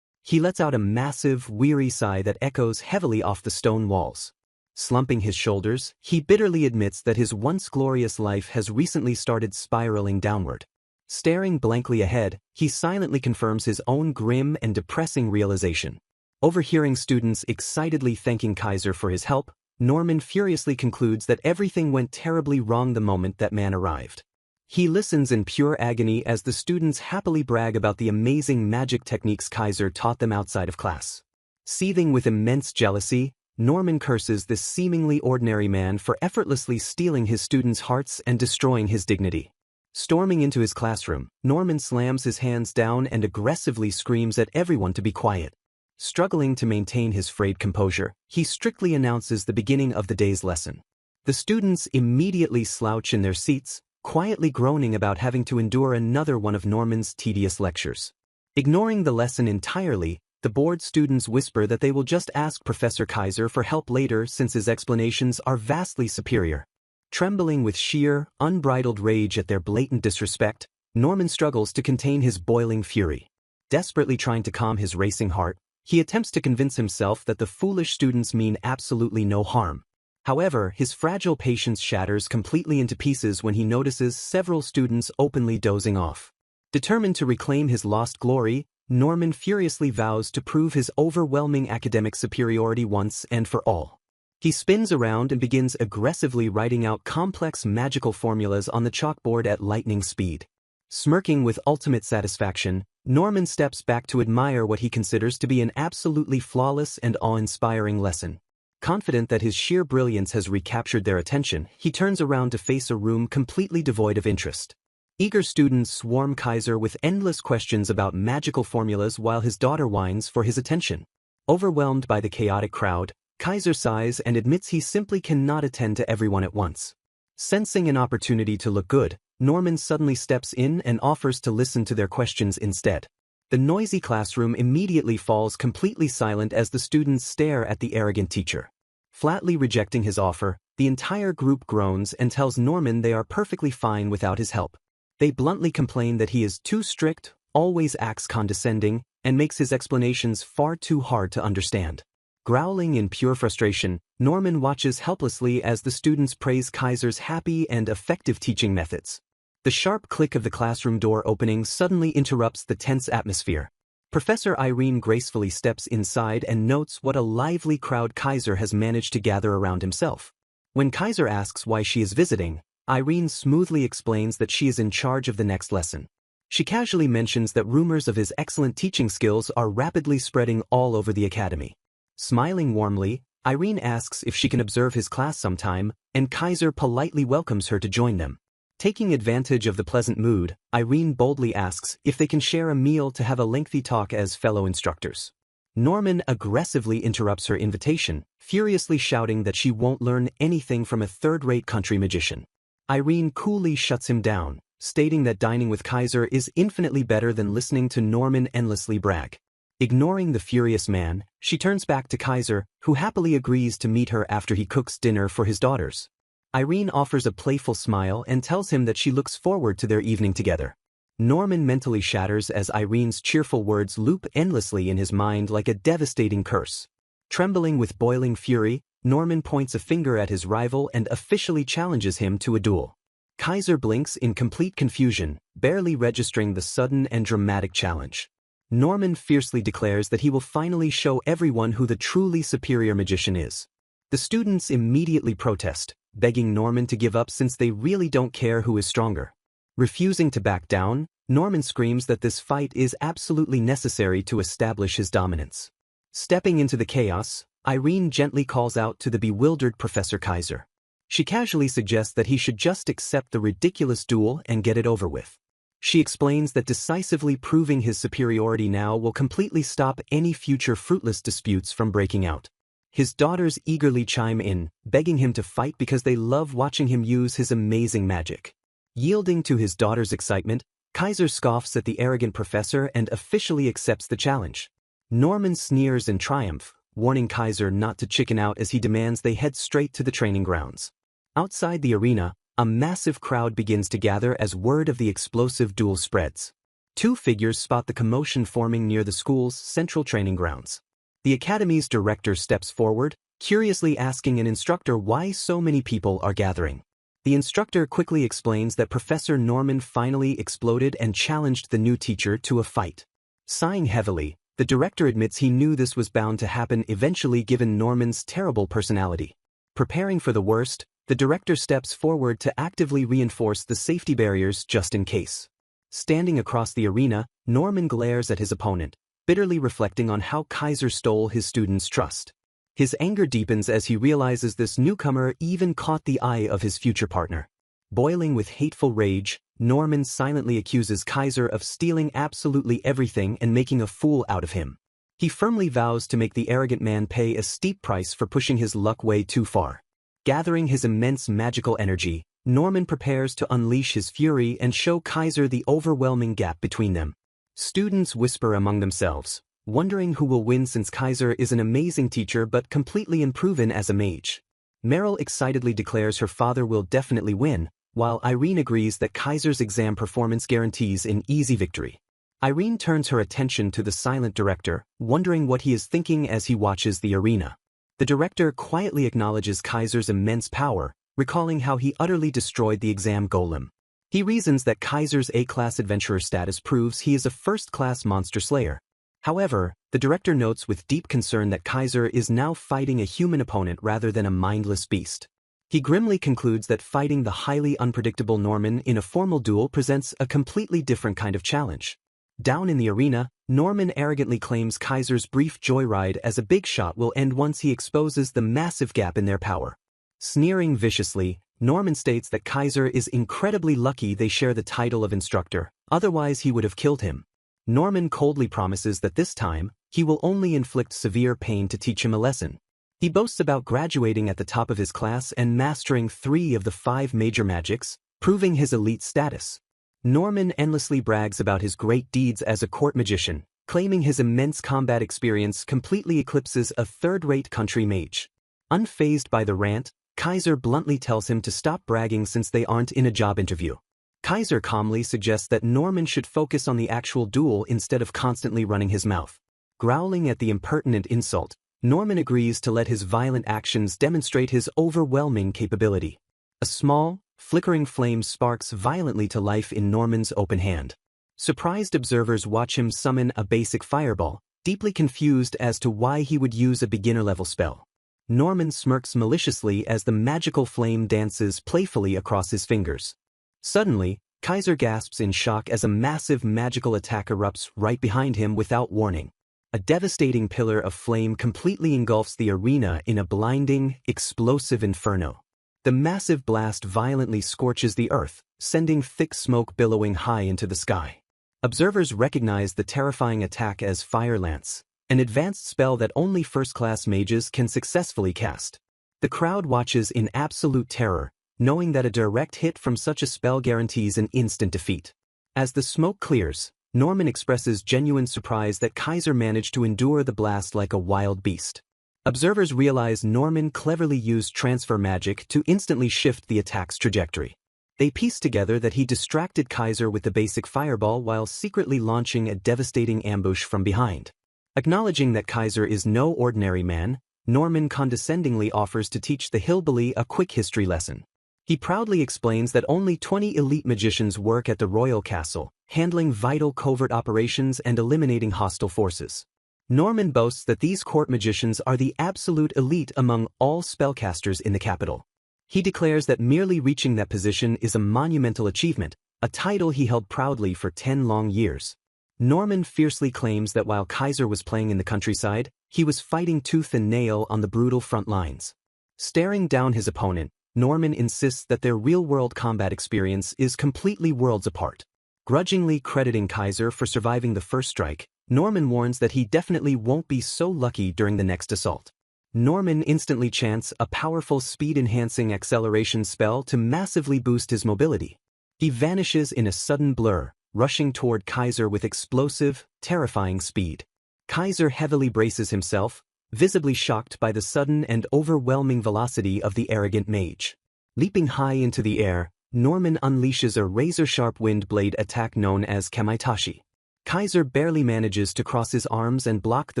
He lets out a massive, weary sigh that echoes heavily off the stone walls. Slumping his shoulders, he bitterly admits that his once glorious life has recently started spiraling downward. Staring blankly ahead, he silently confirms his own grim and depressing realization. Overhearing students excitedly thanking Kaiser for his help, Norman furiously concludes that everything went terribly wrong the moment that man arrived. He listens in pure agony as the students happily brag about the amazing magic techniques Kaiser taught them outside of class. Seething with immense jealousy, Norman curses this seemingly ordinary man for effortlessly stealing his students' hearts and destroying his dignity. Storming into his classroom, Norman slams his hands down and aggressively screams at everyone to be quiet. Struggling to maintain his frayed composure, he strictly announces the beginning of the day's lesson. The students immediately slouch in their seats, quietly groaning about having to endure another one of Norman's tedious lectures. Ignoring the lesson entirely, the bored students whisper that they will just ask Professor Kaiser for help later since his explanations are vastly superior. Trembling with sheer, unbridled rage at their blatant disrespect, Norman struggles to contain his boiling fury. Desperately trying to calm his racing heart, he attempts to convince himself that the foolish students mean absolutely no harm. However, his fragile patience shatters completely into pieces when he notices several students openly dozing off. Determined to reclaim his lost glory, Norman furiously vows to prove his overwhelming academic superiority once and for all. He spins around and begins aggressively writing out complex magical formulas on the chalkboard at lightning speed. Smirking with ultimate satisfaction, Norman steps back to admire what he considers to be an absolutely flawless and awe-inspiring lesson. Confident that his sheer brilliance has recaptured their attention, he turns around to face a room completely devoid of interest. Eager students swarm Kaiser with endless questions about magical formulas while his daughter whines for his attention. Overwhelmed by the chaotic crowd, Kaiser sighs and admits he simply cannot attend to everyone at once. Sensing an opportunity to look good, Norman suddenly steps in and offers to listen to their questions instead. The noisy classroom immediately falls completely silent as the students stare at the arrogant teacher. Flatly rejecting his offer, the entire group groans and tells Norman they are perfectly fine without his help. They bluntly complain that he is too strict, always acts condescending, and makes his explanations far too hard to understand. Growling in pure frustration, Norman watches helplessly as the students praise Kaiser's happy and effective teaching methods. The sharp click of the classroom door opening suddenly interrupts the tense atmosphere. Professor Irene gracefully steps inside and notes what a lively crowd Kaiser has managed to gather around himself. When Kaiser asks why she is visiting, Irene smoothly explains that she is in charge of the next lesson. She casually mentions that rumors of his excellent teaching skills are rapidly spreading all over the academy. Smiling warmly, Irene asks if she can observe his class sometime, and Kaiser politely welcomes her to join them. Taking advantage of the pleasant mood, Irene boldly asks if they can share a meal to have a lengthy talk as fellow instructors. Norman aggressively interrupts her invitation, furiously shouting that she won't learn anything from a third-rate country magician. Irene coolly shuts him down, stating that dining with Kaiser is infinitely better than listening to Norman endlessly brag. Ignoring the furious man, she turns back to Kaiser, who happily agrees to meet her after he cooks dinner for his daughters. Irene offers a playful smile and tells him that she looks forward to their evening together. Norman mentally shatters as Irene's cheerful words loop endlessly in his mind like a devastating curse. Trembling with boiling fury, Norman points a finger at his rival and officially challenges him to a duel. Kaiser blinks in complete confusion, barely registering the sudden and dramatic challenge. Norman fiercely declares that he will finally show everyone who the truly superior magician is. The students immediately protest, begging Norman to give up since they really don't care who is stronger. Refusing to back down, Norman screams that this fight is absolutely necessary to establish his dominance. Stepping into the chaos, Irene gently calls out to the bewildered Professor Kaiser. She casually suggests that he should just accept the ridiculous duel and get it over with. She explains that decisively proving his superiority now will completely stop any future fruitless disputes from breaking out. His daughters eagerly chime in, begging him to fight because they love watching him use his amazing magic. Yielding to his daughter's excitement, Kaiser scoffs at the arrogant professor and officially accepts the challenge. Norman sneers in triumph, warning Kaiser not to chicken out as he demands they head straight to the training grounds. Outside the arena, a massive crowd begins to gather as word of the explosive duel spreads. Two figures spot the commotion forming near the school's central training grounds. The academy's director steps forward, curiously asking an instructor why so many people are gathering. The instructor quickly explains that Professor Norman finally exploded and challenged the new teacher to a fight. Sighing heavily, the director admits he knew this was bound to happen eventually given Norman's terrible personality. Preparing for the worst, the director steps forward to actively reinforce the safety barriers just in case. Standing across the arena, Norman glares at his opponent, bitterly reflecting on how Kaiser stole his students' trust. His anger deepens as he realizes this newcomer even caught the eye of his future partner. Boiling with hateful rage, Norman silently accuses Kaiser of stealing absolutely everything and making a fool out of him. He firmly vows to make the arrogant man pay a steep price for pushing his luck way too far. Gathering his immense magical energy, Norman prepares to unleash his fury and show Kaiser the overwhelming gap between them. Students whisper among themselves, wondering who will win since Kaiser is an amazing teacher but completely unproven as a mage. Meryl excitedly declares her father will definitely win, while Irene agrees that Kaiser's exam performance guarantees an easy victory. Irene turns her attention to the silent director, wondering what he is thinking as he watches the arena. The director quietly acknowledges Kaiser's immense power, recalling how he utterly destroyed the exam golem. He reasons that Kaiser's A-class adventurer status proves he is a first-class monster slayer. However, the director notes with deep concern that Kaiser is now fighting a human opponent rather than a mindless beast. He grimly concludes that fighting the highly unpredictable Norman in a formal duel presents a completely different kind of challenge. Down in the arena, Norman arrogantly claims Kaiser's brief joyride as a big shot will end once he exposes the massive gap in their power. Sneering viciously, Norman states that Kaiser is incredibly lucky they share the title of instructor, otherwise he would have killed him. Norman coldly promises that this time, he will only inflict severe pain to teach him a lesson. He boasts about graduating at the top of his class and mastering 3 of the 5 major magics, proving his elite status. Norman endlessly brags about his great deeds as a court magician, claiming his immense combat experience completely eclipses a third-rate country mage. Unfazed by the rant, Kaiser bluntly tells him to stop bragging since they aren't in a job interview. Kaiser calmly suggests that Norman should focus on the actual duel instead of constantly running his mouth. Growling at the impertinent insult, Norman agrees to let his violent actions demonstrate his overwhelming capability. A small, flickering flame sparks violently to life in Norman's open hand. Surprised observers watch him summon a basic fireball, deeply confused as to why he would use a beginner-level spell. Norman smirks maliciously as the magical flame dances playfully across his fingers. Suddenly, Kaiser gasps in shock as a massive magical attack erupts right behind him without warning. A devastating pillar of flame completely engulfs the arena in a blinding, explosive inferno. The massive blast violently scorches the earth, sending thick smoke billowing high into the sky. Observers recognize the terrifying attack as Fire Lance, an advanced spell that only first-class mages can successfully cast. The crowd watches in absolute terror, knowing that a direct hit from such a spell guarantees an instant defeat. As the smoke clears, Norman expresses genuine surprise that Kaiser managed to endure the blast like a wild beast. Observers realize Norman cleverly used transfer magic to instantly shift the attack's trajectory. They piece together that he distracted Kaiser with the basic fireball while secretly launching a devastating ambush from behind. Acknowledging that Kaiser is no ordinary man, Norman condescendingly offers to teach the hillbilly a quick history lesson. He proudly explains that only 20 elite magicians work at the royal castle, handling vital covert operations and eliminating hostile forces. Norman boasts that these court magicians are the absolute elite among all spellcasters in the capital. He declares that merely reaching that position is a monumental achievement, a title he held proudly for 10 long years. Norman fiercely claims that while Kaiser was playing in the countryside, he was fighting tooth and nail on the brutal front lines. Staring down his opponent, Norman insists that their real-world combat experience is completely worlds apart. Grudgingly crediting Kaiser for surviving the first strike, Norman warns that he definitely won't be so lucky during the next assault. Norman instantly chants a powerful speed-enhancing acceleration spell to massively boost his mobility. He vanishes in a sudden blur, rushing toward Kaiser with explosive, terrifying speed. Kaiser heavily braces himself, visibly shocked by the sudden and overwhelming velocity of the arrogant mage. Leaping high into the air, Norman unleashes a razor-sharp wind blade attack known as Kamaitachi. Kaiser barely manages to cross his arms and block the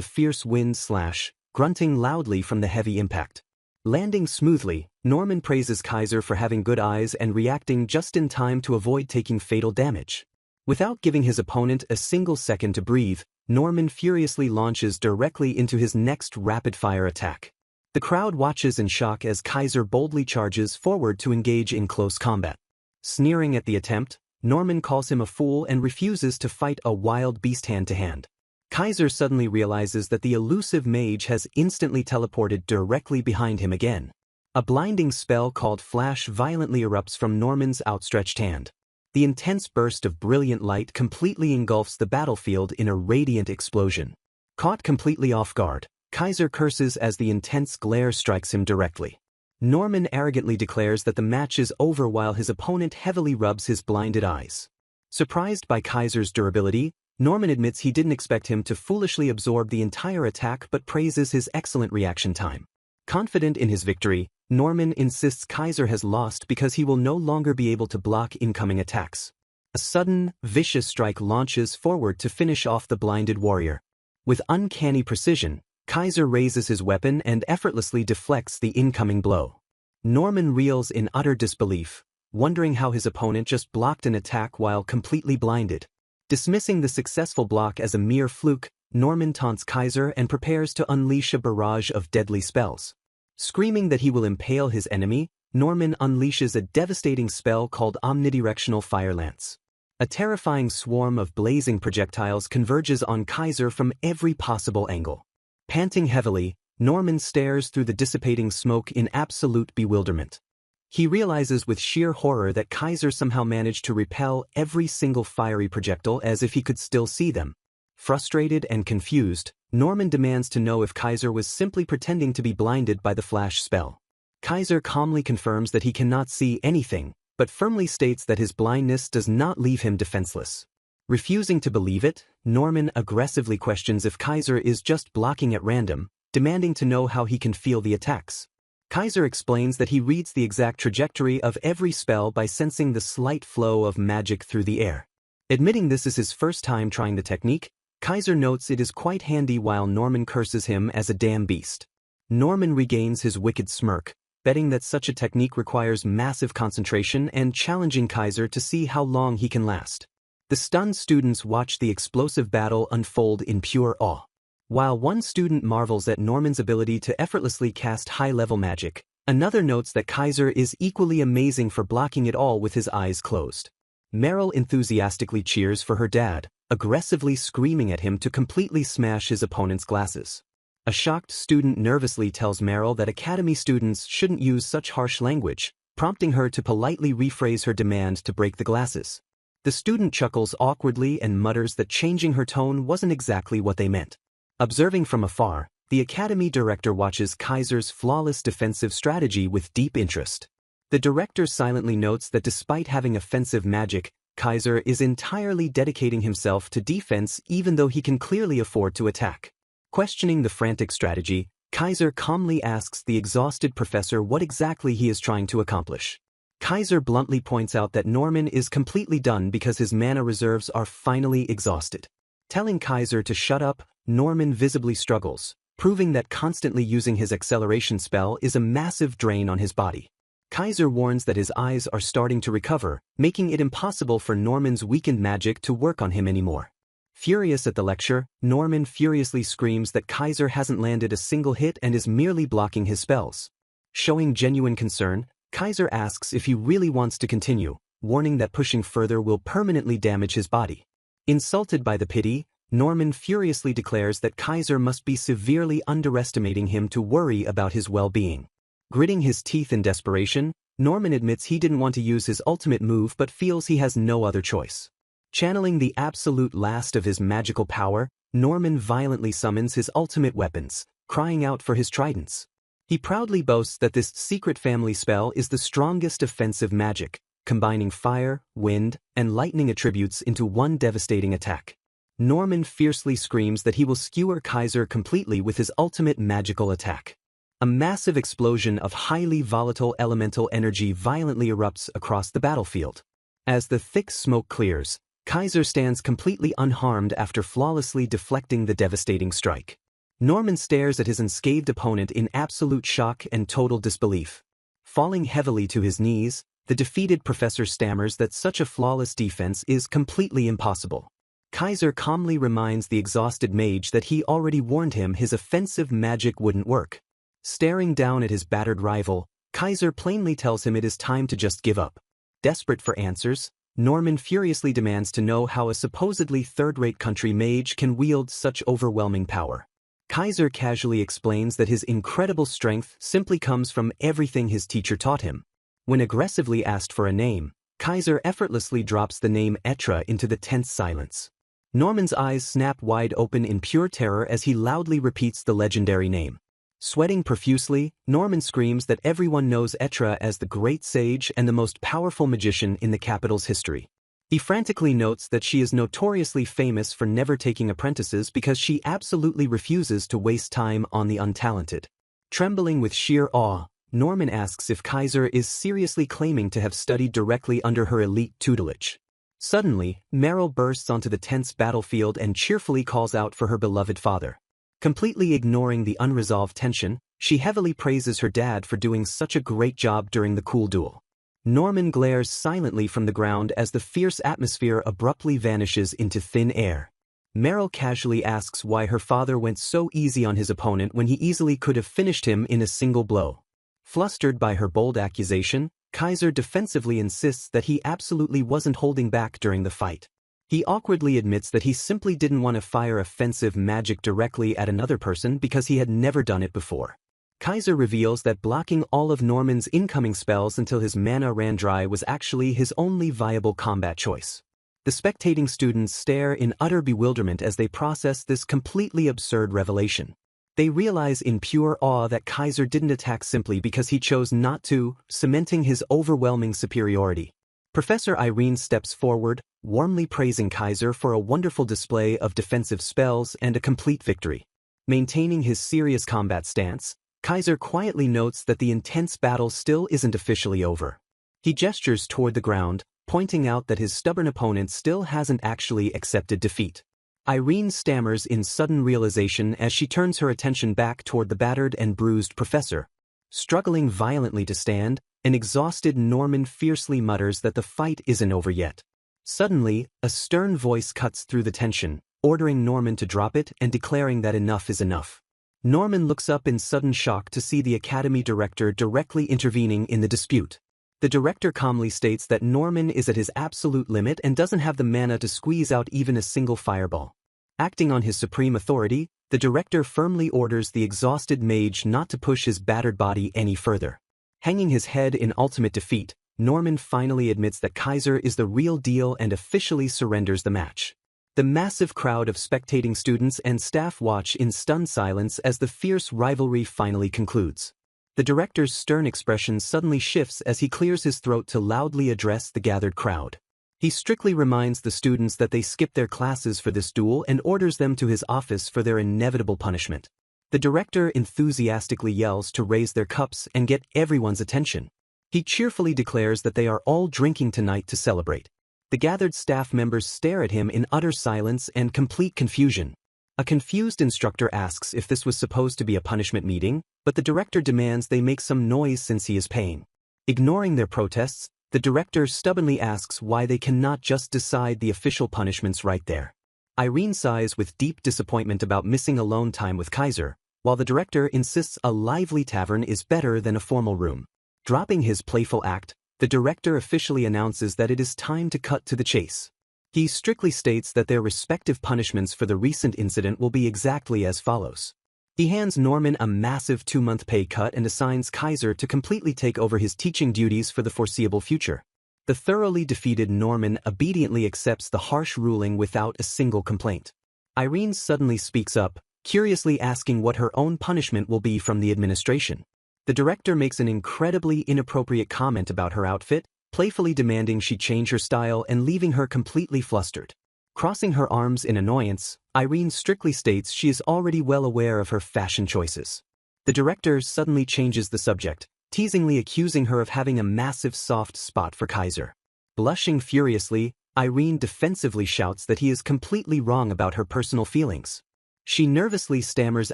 fierce wind slash, grunting loudly from the heavy impact. Landing smoothly, Norman praises Kaiser for having good eyes and reacting just in time to avoid taking fatal damage. Without giving his opponent a single second to breathe, Norman furiously launches directly into his next rapid-fire attack. The crowd watches in shock as Kaiser boldly charges forward to engage in close combat. Sneering at the attempt, Norman calls him a fool and refuses to fight a wild beast hand-to-hand. Kaiser suddenly realizes that the elusive mage has instantly teleported directly behind him again. A blinding spell called Flash violently erupts from Norman's outstretched hand. The intense burst of brilliant light completely engulfs the battlefield in a radiant explosion. Caught completely off guard, Kaiser curses as the intense glare strikes him directly. Norman arrogantly declares that the match is over while his opponent heavily rubs his blinded eyes. Surprised by Kaiser's durability, Norman admits he didn't expect him to foolishly absorb the entire attack but praises his excellent reaction time. Confident in his victory, Norman insists Kaiser has lost because he will no longer be able to block incoming attacks. A sudden, vicious strike launches forward to finish off the blinded warrior. With uncanny precision, Kaiser raises his weapon and effortlessly deflects the incoming blow. Norman reels in utter disbelief, wondering how his opponent just blocked an attack while completely blinded. Dismissing the successful block as a mere fluke, Norman taunts Kaiser and prepares to unleash a barrage of deadly spells. Screaming that he will impale his enemy, Norman unleashes a devastating spell called Omnidirectional Fire Lance. A terrifying swarm of blazing projectiles converges on Kaiser from every possible angle. Panting heavily, Norman stares through the dissipating smoke in absolute bewilderment. He realizes with sheer horror that Kaiser somehow managed to repel every single fiery projectile as if he could still see them. Frustrated and confused, Norman demands to know if Kaiser was simply pretending to be blinded by the flash spell. Kaiser calmly confirms that he cannot see anything, but firmly states that his blindness does not leave him defenseless. Refusing to believe it, Norman aggressively questions if Kaiser is just blocking at random, demanding to know how he can feel the attacks. Kaiser explains that he reads the exact trajectory of every spell by sensing the slight flow of magic through the air. Admitting this is his first time trying the technique, Kaiser notes it is quite handy while Norman curses him as a damn beast. Norman regains his wicked smirk, betting that such a technique requires massive concentration and challenging Kaiser to see how long he can last. The stunned students watch the explosive battle unfold in pure awe. While one student marvels at Norman's ability to effortlessly cast high-level magic, another notes that Kaiser is equally amazing for blocking it all with his eyes closed. Meryl enthusiastically cheers for her dad, aggressively screaming at him to completely smash his opponent's glasses. A shocked student nervously tells Meryl that academy students shouldn't use such harsh language, prompting her to politely rephrase her demand to break the glasses. The student chuckles awkwardly and mutters that changing her tone wasn't exactly what they meant. Observing from afar, the academy director watches Kaiser's flawless defensive strategy with deep interest. The director silently notes that despite having offensive magic, Kaiser is entirely dedicating himself to defense even though he can clearly afford to attack. Questioning the frantic strategy, Kaiser calmly asks the exhausted professor what exactly he is trying to accomplish. Kaiser bluntly points out that Norman is completely done because his mana reserves are finally exhausted. Telling Kaiser to shut up, Norman visibly struggles, proving that constantly using his acceleration spell is a massive drain on his body. Kaiser warns that his eyes are starting to recover, making it impossible for Norman's weakened magic to work on him anymore. Furious at the lecture, Norman furiously screams that Kaiser hasn't landed a single hit and is merely blocking his spells. Showing genuine concern, Kaiser asks if he really wants to continue, warning that pushing further will permanently damage his body. Insulted by the pity, Norman furiously declares that Kaiser must be severely underestimating him to worry about his well-being. Gritting his teeth in desperation, Norman admits he didn't want to use his ultimate move but feels he has no other choice. Channeling the absolute last of his magical power, Norman violently summons his ultimate weapons, crying out for his tridents. He proudly boasts that this secret family spell is the strongest offensive magic, combining fire, wind, and lightning attributes into one devastating attack. Norman fiercely screams that he will skewer Kaiser completely with his ultimate magical attack. A massive explosion of highly volatile elemental energy violently erupts across the battlefield. As the thick smoke clears, Kaiser stands completely unharmed after flawlessly deflecting the devastating strike. Norman stares at his unscathed opponent in absolute shock and total disbelief. Falling heavily to his knees, the defeated professor stammers that such a flawless defense is completely impossible. Kaiser calmly reminds the exhausted mage that he already warned him his offensive magic wouldn't work. Staring down at his battered rival, Kaiser plainly tells him it is time to just give up. Desperate for answers, Norman furiously demands to know how a supposedly third-rate country mage can wield such overwhelming power. Kaiser casually explains that his incredible strength simply comes from everything his teacher taught him. When aggressively asked for a name, Kaiser effortlessly drops the name Etra into the tense silence. Norman's eyes snap wide open in pure terror as he loudly repeats the legendary name. Sweating profusely, Norman screams that everyone knows Etra as the great sage and the most powerful magician in the capital's history. He frantically notes that she is notoriously famous for never taking apprentices because she absolutely refuses to waste time on the untalented. Trembling with sheer awe, Norman asks if Kaiser is seriously claiming to have studied directly under her elite tutelage. Suddenly, Meryl bursts onto the tense battlefield and cheerfully calls out for her beloved father. Completely ignoring the unresolved tension, she heavily praises her dad for doing such a great job during the cool duel. Norman glares silently from the ground as the fierce atmosphere abruptly vanishes into thin air. Meryl casually asks why her father went so easy on his opponent when he easily could have finished him in a single blow. Flustered by her bold accusation, Kaiser defensively insists that he absolutely wasn't holding back during the fight. He awkwardly admits that he simply didn't want to fire offensive magic directly at another person because he had never done it before. Kaiser reveals that blocking all of Norman's incoming spells until his mana ran dry was actually his only viable combat choice. The spectating students stare in utter bewilderment as they process this completely absurd revelation. They realize in pure awe that Kaiser didn't attack simply because he chose not to, cementing his overwhelming superiority. Professor Irene steps forward, warmly praising Kaiser for a wonderful display of defensive spells and a complete victory. Maintaining his serious combat stance, Kaiser quietly notes that the intense battle still isn't officially over. He gestures toward the ground, pointing out that his stubborn opponent still hasn't actually accepted defeat. Irene stammers in sudden realization as she turns her attention back toward the battered and bruised professor. Struggling violently to stand, an exhausted Norman fiercely mutters that the fight isn't over yet. Suddenly, a stern voice cuts through the tension, ordering Norman to drop it and declaring that enough is enough. Norman looks up in sudden shock to see the academy director directly intervening in the dispute. The director calmly states that Norman is at his absolute limit and doesn't have the mana to squeeze out even a single fireball. Acting on his supreme authority, the director firmly orders the exhausted mage not to push his battered body any further. Hanging his head in ultimate defeat, Norman finally admits that Kaiser is the real deal and officially surrenders the match. The massive crowd of spectating students and staff watch in stunned silence as the fierce rivalry finally concludes. The director's stern expression suddenly shifts as he clears his throat to loudly address the gathered crowd. He strictly reminds the students that they skipped their classes for this duel and orders them to his office for their inevitable punishment. The director enthusiastically yells to raise their cups and get everyone's attention. He cheerfully declares that they are all drinking tonight to celebrate. The gathered staff members stare at him in utter silence and complete confusion. A confused instructor asks if this was supposed to be a punishment meeting, but the director demands they make some noise since he is paying. Ignoring their protests, the director stubbornly asks why they cannot just decide the official punishments right there. Irene sighs with deep disappointment about missing alone time with Kaiser, while the director insists a lively tavern is better than a formal room. Dropping his playful act, the director officially announces that it is time to cut to the chase. He strictly states that their respective punishments for the recent incident will be exactly as follows. He hands Norman a massive 2-month pay cut and assigns Kaiser to completely take over his teaching duties for the foreseeable future. The thoroughly defeated Norman obediently accepts the harsh ruling without a single complaint. Irene suddenly speaks up, curiously asking what her own punishment will be from the administration. The director makes an incredibly inappropriate comment about her outfit, playfully demanding she change her style and leaving her completely flustered. Crossing her arms in annoyance, Irene strictly states she is already well aware of her fashion choices. The director suddenly changes the subject, teasingly accusing her of having a massive soft spot for Kaiser. Blushing furiously, Irene defensively shouts that he is completely wrong about her personal feelings. She nervously stammers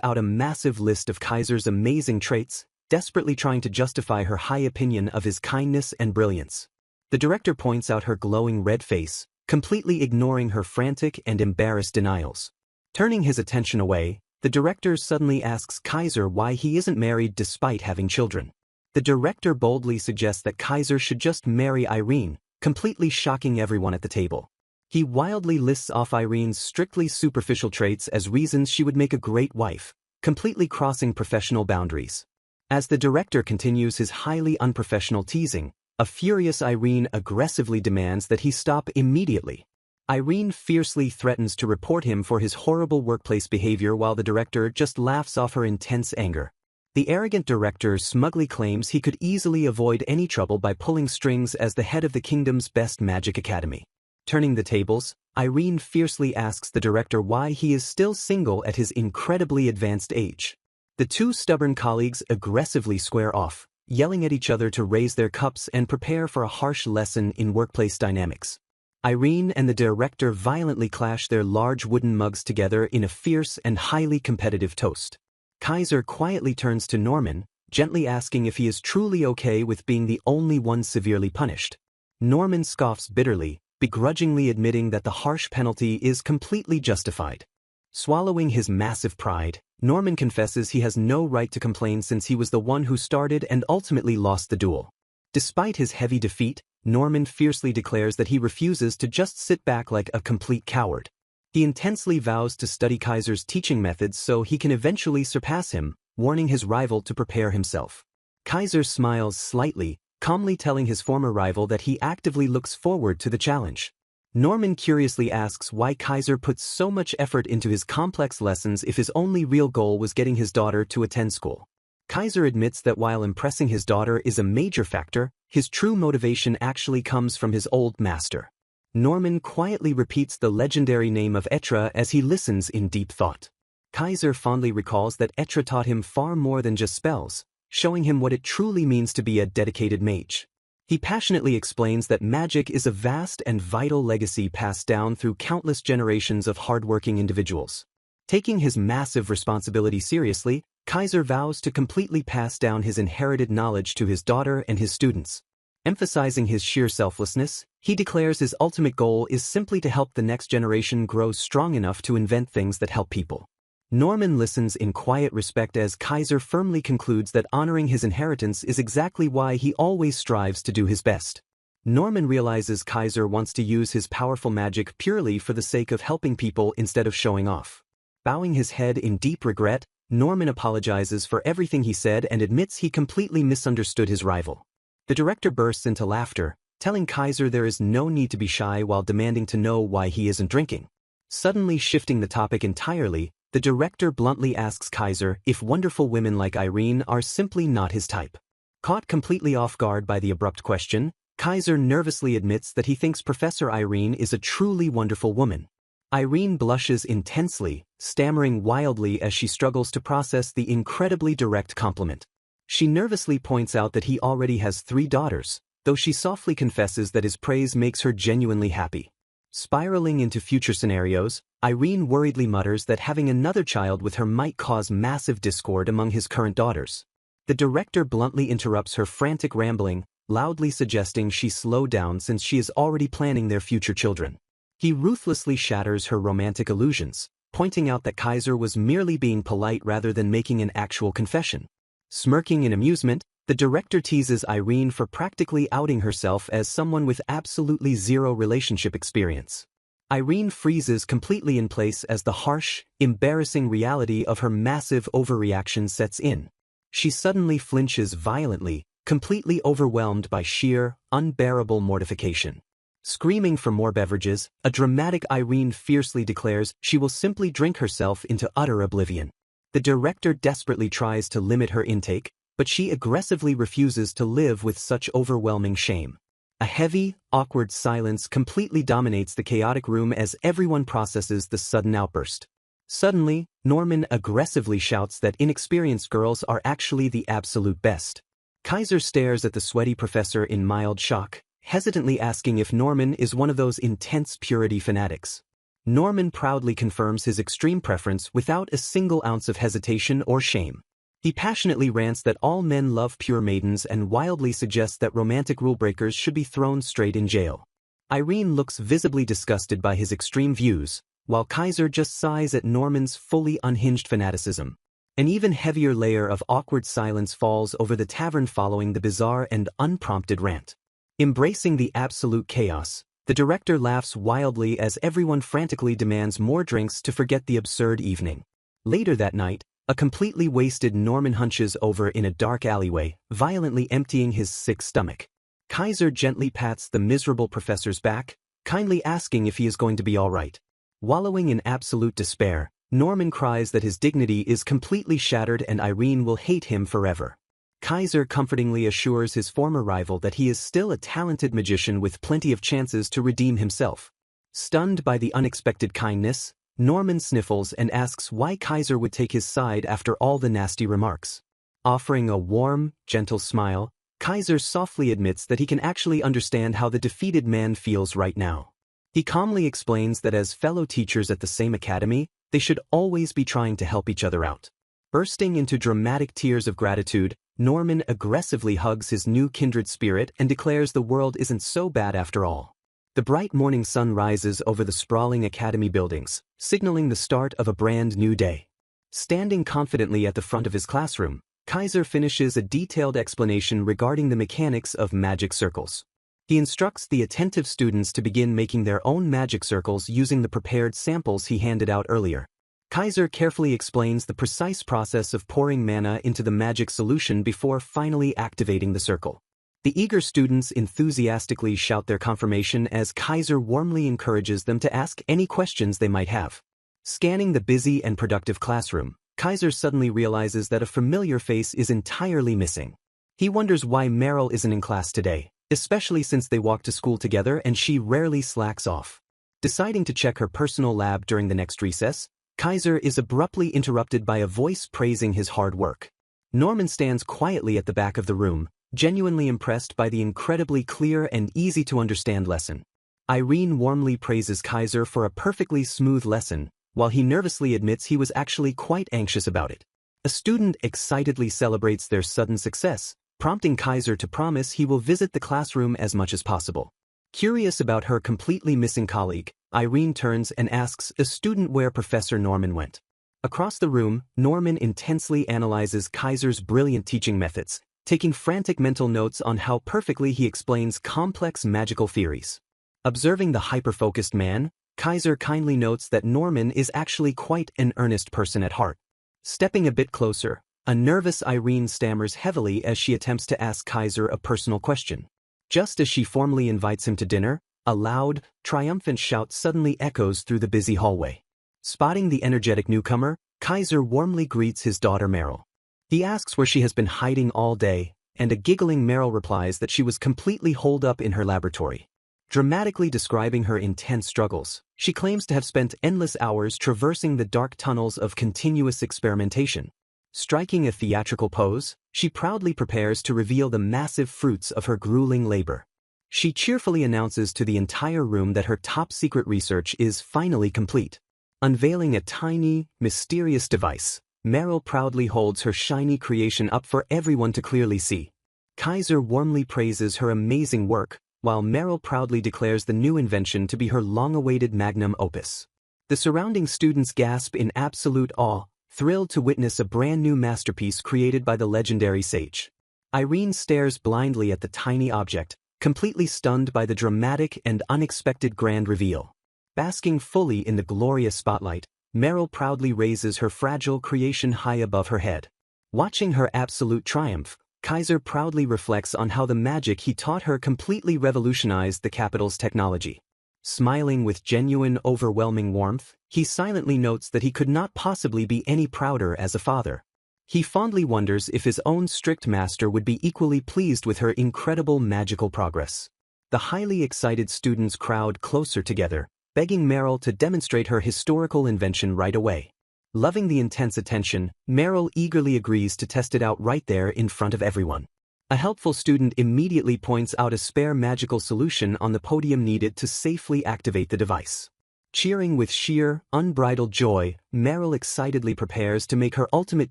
out a massive list of Kaiser's amazing traits, desperately trying to justify her high opinion of his kindness and brilliance. The director points out her glowing red face, completely ignoring her frantic and embarrassed denials. Turning his attention away, the director suddenly asks Kaiser why he isn't married despite having children. The director boldly suggests that Kaiser should just marry Irene, completely shocking everyone at the table. He wildly lists off Irene's strictly superficial traits as reasons she would make a great wife, completely crossing professional boundaries. As the director continues his highly unprofessional teasing, a furious Irene aggressively demands that he stop immediately. Irene fiercely threatens to report him for his horrible workplace behavior while the director just laughs off her intense anger. The arrogant director smugly claims he could easily avoid any trouble by pulling strings as the head of the kingdom's best magic academy. Turning the tables, Irene fiercely asks the director why he is still single at his incredibly advanced age. The two stubborn colleagues aggressively square off, yelling at each other to raise their cups and prepare for a harsh lesson in workplace dynamics. Irene and the director violently clash their large wooden mugs together in a fierce and highly competitive toast. Kaiser quietly turns to Norman, gently asking if he is truly okay with being the only one severely punished. Norman scoffs bitterly, begrudgingly admitting that the harsh penalty is completely justified. Swallowing his massive pride, Norman confesses he has no right to complain since he was the one who started and ultimately lost the duel. Despite his heavy defeat, Norman fiercely declares that he refuses to just sit back like a complete coward. He intensely vows to study Kaiser's teaching methods so he can eventually surpass him, warning his rival to prepare himself. Kaiser smiles slightly, calmly telling his former rival that he actively looks forward to the challenge. Norman curiously asks why Kaiser puts so much effort into his complex lessons if his only real goal was getting his daughter to attend school. Kaiser admits that while impressing his daughter is a major factor, his true motivation actually comes from his old master. Norman quietly repeats the legendary name of Etra as he listens in deep thought. Kaiser fondly recalls that Etra taught him far more than just spells, showing him what it truly means to be a dedicated mage. He passionately explains that magic is a vast and vital legacy passed down through countless generations of hardworking individuals. Taking his massive responsibility seriously, Kaiser vows to completely pass down his inherited knowledge to his daughter and his students. Emphasizing his sheer selflessness, he declares his ultimate goal is simply to help the next generation grow strong enough to invent things that help people. Norman listens in quiet respect as Kaiser firmly concludes that honoring his inheritance is exactly why he always strives to do his best. Norman realizes Kaiser wants to use his powerful magic purely for the sake of helping people instead of showing off. Bowing his head in deep regret, Norman apologizes for everything he said and admits he completely misunderstood his rival. The director bursts into laughter, telling Kaiser there is no need to be shy while demanding to know why he isn't drinking. Suddenly shifting the topic entirely, the director bluntly asks Kaiser if wonderful women like Irene are simply not his type. Caught completely off guard by the abrupt question, Kaiser nervously admits that he thinks Professor Irene is a truly wonderful woman. Irene blushes intensely, stammering wildly as she struggles to process the incredibly direct compliment. She nervously points out that he already has 3 daughters, though she softly confesses that his praise makes her genuinely happy. Spiraling into future scenarios, Irene worriedly mutters that having another child with her might cause massive discord among his current daughters. The director bluntly interrupts her frantic rambling, loudly suggesting she slow down since she is already planning their future children. He ruthlessly shatters her romantic illusions, pointing out that Kaiser was merely being polite rather than making an actual confession. Smirking in amusement, the director teases Irene for practically outing herself as someone with absolutely zero relationship experience. Irene freezes completely in place as the harsh, embarrassing reality of her massive overreaction sets in. She suddenly flinches violently, completely overwhelmed by sheer, unbearable mortification. Screaming for more beverages, a dramatic Irene fiercely declares she will simply drink herself into utter oblivion. The director desperately tries to limit her intake, but she aggressively refuses to live with such overwhelming shame. A heavy, awkward silence completely dominates the chaotic room as everyone processes the sudden outburst. Suddenly, Norman aggressively shouts that inexperienced girls are actually the absolute best. Kaiser stares at the sweaty professor in mild shock, hesitantly asking if Norman is one of those intense purity fanatics. Norman proudly confirms his extreme preference without a single ounce of hesitation or shame. He passionately rants that all men love pure maidens and wildly suggests that romantic rule-breakers should be thrown straight in jail. Irene looks visibly disgusted by his extreme views, while Kaiser just sighs at Norman's fully unhinged fanaticism. An even heavier layer of awkward silence falls over the tavern following the bizarre and unprompted rant. Embracing the absolute chaos, the director laughs wildly as everyone frantically demands more drinks to forget the absurd evening. Later that night, a completely wasted Norman hunches over in a dark alleyway, violently emptying his sick stomach. Kaiser gently pats the miserable professor's back, kindly asking if he is going to be all right. Wallowing in absolute despair, Norman cries that his dignity is completely shattered and Irene will hate him forever. Kaiser comfortingly assures his former rival that he is still a talented magician with plenty of chances to redeem himself. Stunned by the unexpected kindness, Norman sniffles and asks why Kaiser would take his side after all the nasty remarks. Offering a warm, gentle smile, Kaiser softly admits that he can actually understand how the defeated man feels right now. He calmly explains that as fellow teachers at the same academy, they should always be trying to help each other out. Bursting into dramatic tears of gratitude, Norman aggressively hugs his new kindred spirit and declares the world isn't so bad after all. The bright morning sun rises over the sprawling academy buildings, signaling the start of a brand new day. Standing confidently at the front of his classroom, Kaiser finishes a detailed explanation regarding the mechanics of magic circles. He instructs the attentive students to begin making their own magic circles using the prepared samples he handed out earlier. Kaiser carefully explains the precise process of pouring mana into the magic solution before finally activating the circle. The eager students enthusiastically shout their confirmation as Kaiser warmly encourages them to ask any questions they might have. Scanning the busy and productive classroom, Kaiser suddenly realizes that a familiar face is entirely missing. He wonders why Meryl isn't in class today, especially since they walk to school together and she rarely slacks off. Deciding to check her personal lab during the next recess, Kaiser is abruptly interrupted by a voice praising his hard work. Norman stands quietly at the back of the room, genuinely impressed by the incredibly clear and easy-to-understand lesson. Irene warmly praises Kaiser for a perfectly smooth lesson, while he nervously admits he was actually quite anxious about it. A student excitedly celebrates their sudden success, prompting Kaiser to promise he will visit the classroom as much as possible. Curious about her completely missing colleague, Irene turns and asks a student where Professor Norman went. Across the room, Norman intensely analyzes Kaiser's brilliant teaching methods, taking frantic mental notes on how perfectly he explains complex magical theories. Observing the hyper-focused man, Kaiser kindly notes that Norman is actually quite an earnest person at heart. Stepping a bit closer, a nervous Irene stammers heavily as she attempts to ask Kaiser a personal question. Just as she formally invites him to dinner, a loud, triumphant shout suddenly echoes through the busy hallway. Spotting the energetic newcomer, Kaiser warmly greets his daughter Meryl. He asks where she has been hiding all day, and a giggling Meryl replies that she was completely holed up in her laboratory. Dramatically describing her intense struggles, she claims to have spent endless hours traversing the dark tunnels of continuous experimentation. Striking a theatrical pose, she proudly prepares to reveal the massive fruits of her grueling labor. She cheerfully announces to the entire room that her top-secret research is finally complete. Unveiling a tiny, mysterious device, Meryl proudly holds her shiny creation up for everyone to clearly see. Kaiser warmly praises her amazing work, while Meryl proudly declares the new invention to be her long-awaited magnum opus. The surrounding students gasp in absolute awe, thrilled to witness a brand-new masterpiece created by the legendary sage. Irene stares blindly at the tiny object, completely stunned by the dramatic and unexpected grand reveal. Basking fully in the glorious spotlight, Meryl proudly raises her fragile creation high above her head. Watching her absolute triumph, Kaiser proudly reflects on how the magic he taught her completely revolutionized the capital's technology. Smiling with genuine, overwhelming warmth, he silently notes that he could not possibly be any prouder as a father. He fondly wonders if his own strict master would be equally pleased with her incredible magical progress. The highly excited students crowd closer together, begging Meryl to demonstrate her historical invention right away. Loving the intense attention, Meryl eagerly agrees to test it out right there in front of everyone. A helpful student immediately points out a spare magical solution on the podium needed to safely activate the device. Cheering with sheer, unbridled joy, Meryl excitedly prepares to make her ultimate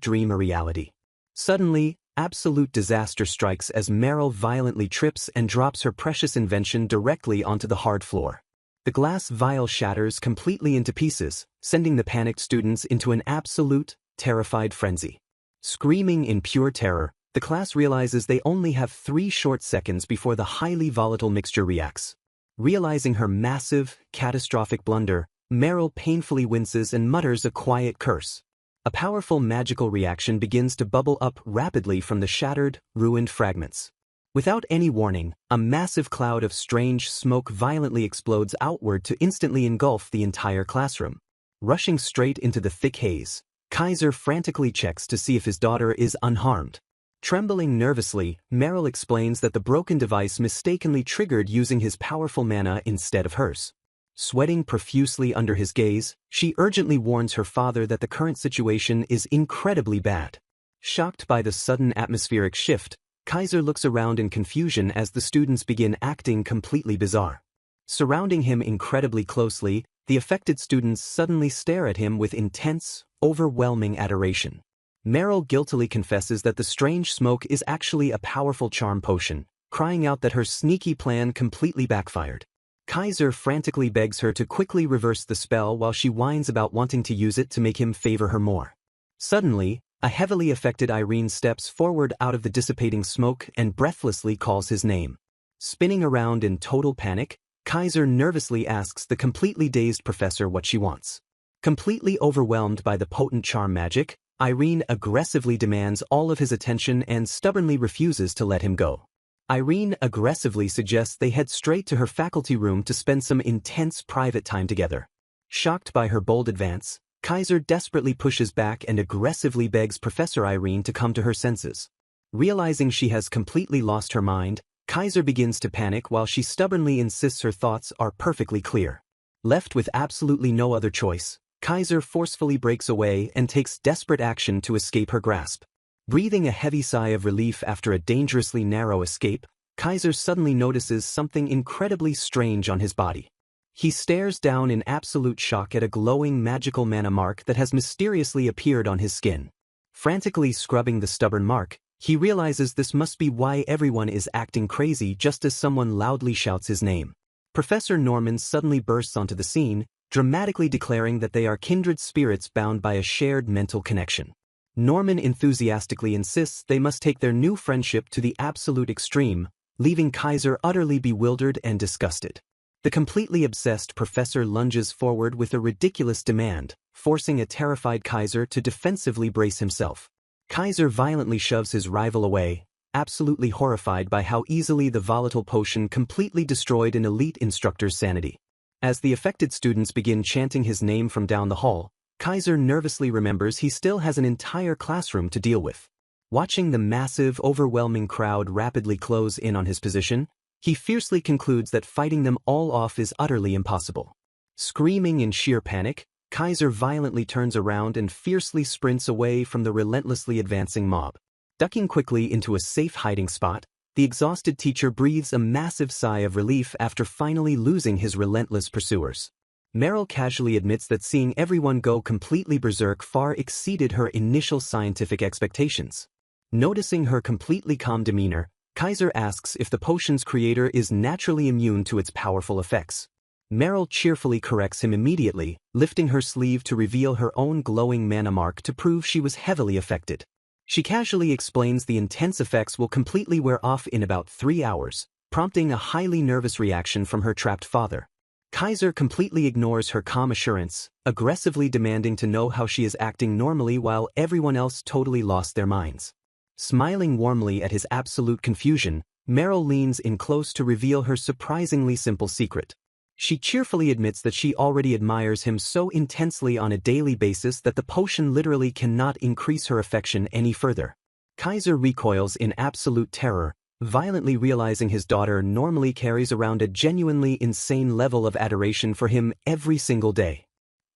dream a reality. Suddenly, absolute disaster strikes as Meryl violently trips and drops her precious invention directly onto the hard floor. The glass vial shatters completely into pieces, sending the panicked students into an absolute, terrified frenzy. Screaming in pure terror, the class realizes they only have 3 short seconds before the highly volatile mixture reacts. Realizing her massive, catastrophic blunder, Meryl painfully winces and mutters a quiet curse. A powerful magical reaction begins to bubble up rapidly from the shattered, ruined fragments. Without any warning, a massive cloud of strange smoke violently explodes outward to instantly engulf the entire classroom. Rushing straight into the thick haze, Kaiser frantically checks to see if his daughter is unharmed. Trembling nervously, Meryl explains that the broken device mistakenly triggered using his powerful mana instead of hers. Sweating profusely under his gaze, she urgently warns her father that the current situation is incredibly bad. Shocked by the sudden atmospheric shift, Kaiser looks around in confusion as the students begin acting completely bizarre. Surrounding him incredibly closely, the affected students suddenly stare at him with intense, overwhelming adoration. Meryl guiltily confesses that the strange smoke is actually a powerful charm potion, crying out that her sneaky plan completely backfired. Kaiser frantically begs her to quickly reverse the spell while she whines about wanting to use it to make him favor her more. Suddenly, a heavily affected Irene steps forward out of the dissipating smoke and breathlessly calls his name. Spinning around in total panic, Kaiser nervously asks the completely dazed professor what she wants. Completely overwhelmed by the potent charm magic, Irene aggressively demands all of his attention and stubbornly refuses to let him go. Irene aggressively suggests they head straight to her faculty room to spend some intense private time together. Shocked by her bold advance, Kaiser desperately pushes back and aggressively begs Professor Irene to come to her senses. Realizing she has completely lost her mind, Kaiser begins to panic while she stubbornly insists her thoughts are perfectly clear. Left with absolutely no other choice, Kaiser forcefully breaks away and takes desperate action to escape her grasp. Breathing a heavy sigh of relief after a dangerously narrow escape, Kaiser suddenly notices something incredibly strange on his body. He stares down in absolute shock at a glowing magical mana mark that has mysteriously appeared on his skin. Frantically scrubbing the stubborn mark, he realizes this must be why everyone is acting crazy just as someone loudly shouts his name. Professor Norman suddenly bursts onto the scene, dramatically declaring that they are kindred spirits bound by a shared mental connection. Norman enthusiastically insists they must take their new friendship to the absolute extreme, leaving Kaiser utterly bewildered and disgusted. The completely obsessed professor lunges forward with a ridiculous demand, forcing a terrified Kaiser to defensively brace himself. Kaiser violently shoves his rival away, absolutely horrified by how easily the volatile potion completely destroyed an elite instructor's sanity. As the affected students begin chanting his name from down the hall, Kaiser nervously remembers he still has an entire classroom to deal with. Watching the massive, overwhelming crowd rapidly close in on his position, he fiercely concludes that fighting them all off is utterly impossible. Screaming in sheer panic, Kaiser violently turns around and fiercely sprints away from the relentlessly advancing mob. Ducking quickly into a safe hiding spot, the exhausted teacher breathes a massive sigh of relief after finally losing his relentless pursuers. Meryl casually admits that seeing everyone go completely berserk far exceeded her initial scientific expectations. Noticing her completely calm demeanor, Kaiser asks if the potion's creator is naturally immune to its powerful effects. Meryl cheerfully corrects him immediately, lifting her sleeve to reveal her own glowing mana mark to prove she was heavily affected. She casually explains the intense effects will completely wear off in about 3 hours, prompting a highly nervous reaction from her trapped father. Kaiser completely ignores her calm assurance, aggressively demanding to know how she is acting normally while everyone else totally lost their minds. Smiling warmly at his absolute confusion, Meryl leans in close to reveal her surprisingly simple secret. She cheerfully admits that she already admires him so intensely on a daily basis that the potion literally cannot increase her affection any further. Kaiser recoils in absolute terror, violently realizing his daughter normally carries around a genuinely insane level of adoration for him every single day.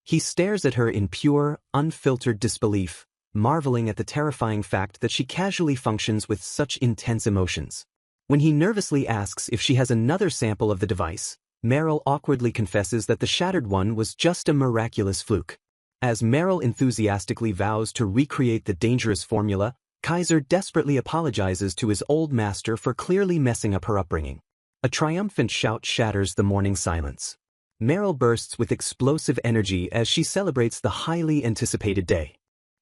He stares at her in pure, unfiltered disbelief, marveling at the terrifying fact that she casually functions with such intense emotions. When he nervously asks if she has another sample of the device, Meryl awkwardly confesses that the shattered one was just a miraculous fluke. As Meryl enthusiastically vows to recreate the dangerous formula, Kaiser desperately apologizes to his old master for clearly messing up her upbringing. A triumphant shout shatters the morning silence. Meryl bursts with explosive energy as she celebrates the highly anticipated day.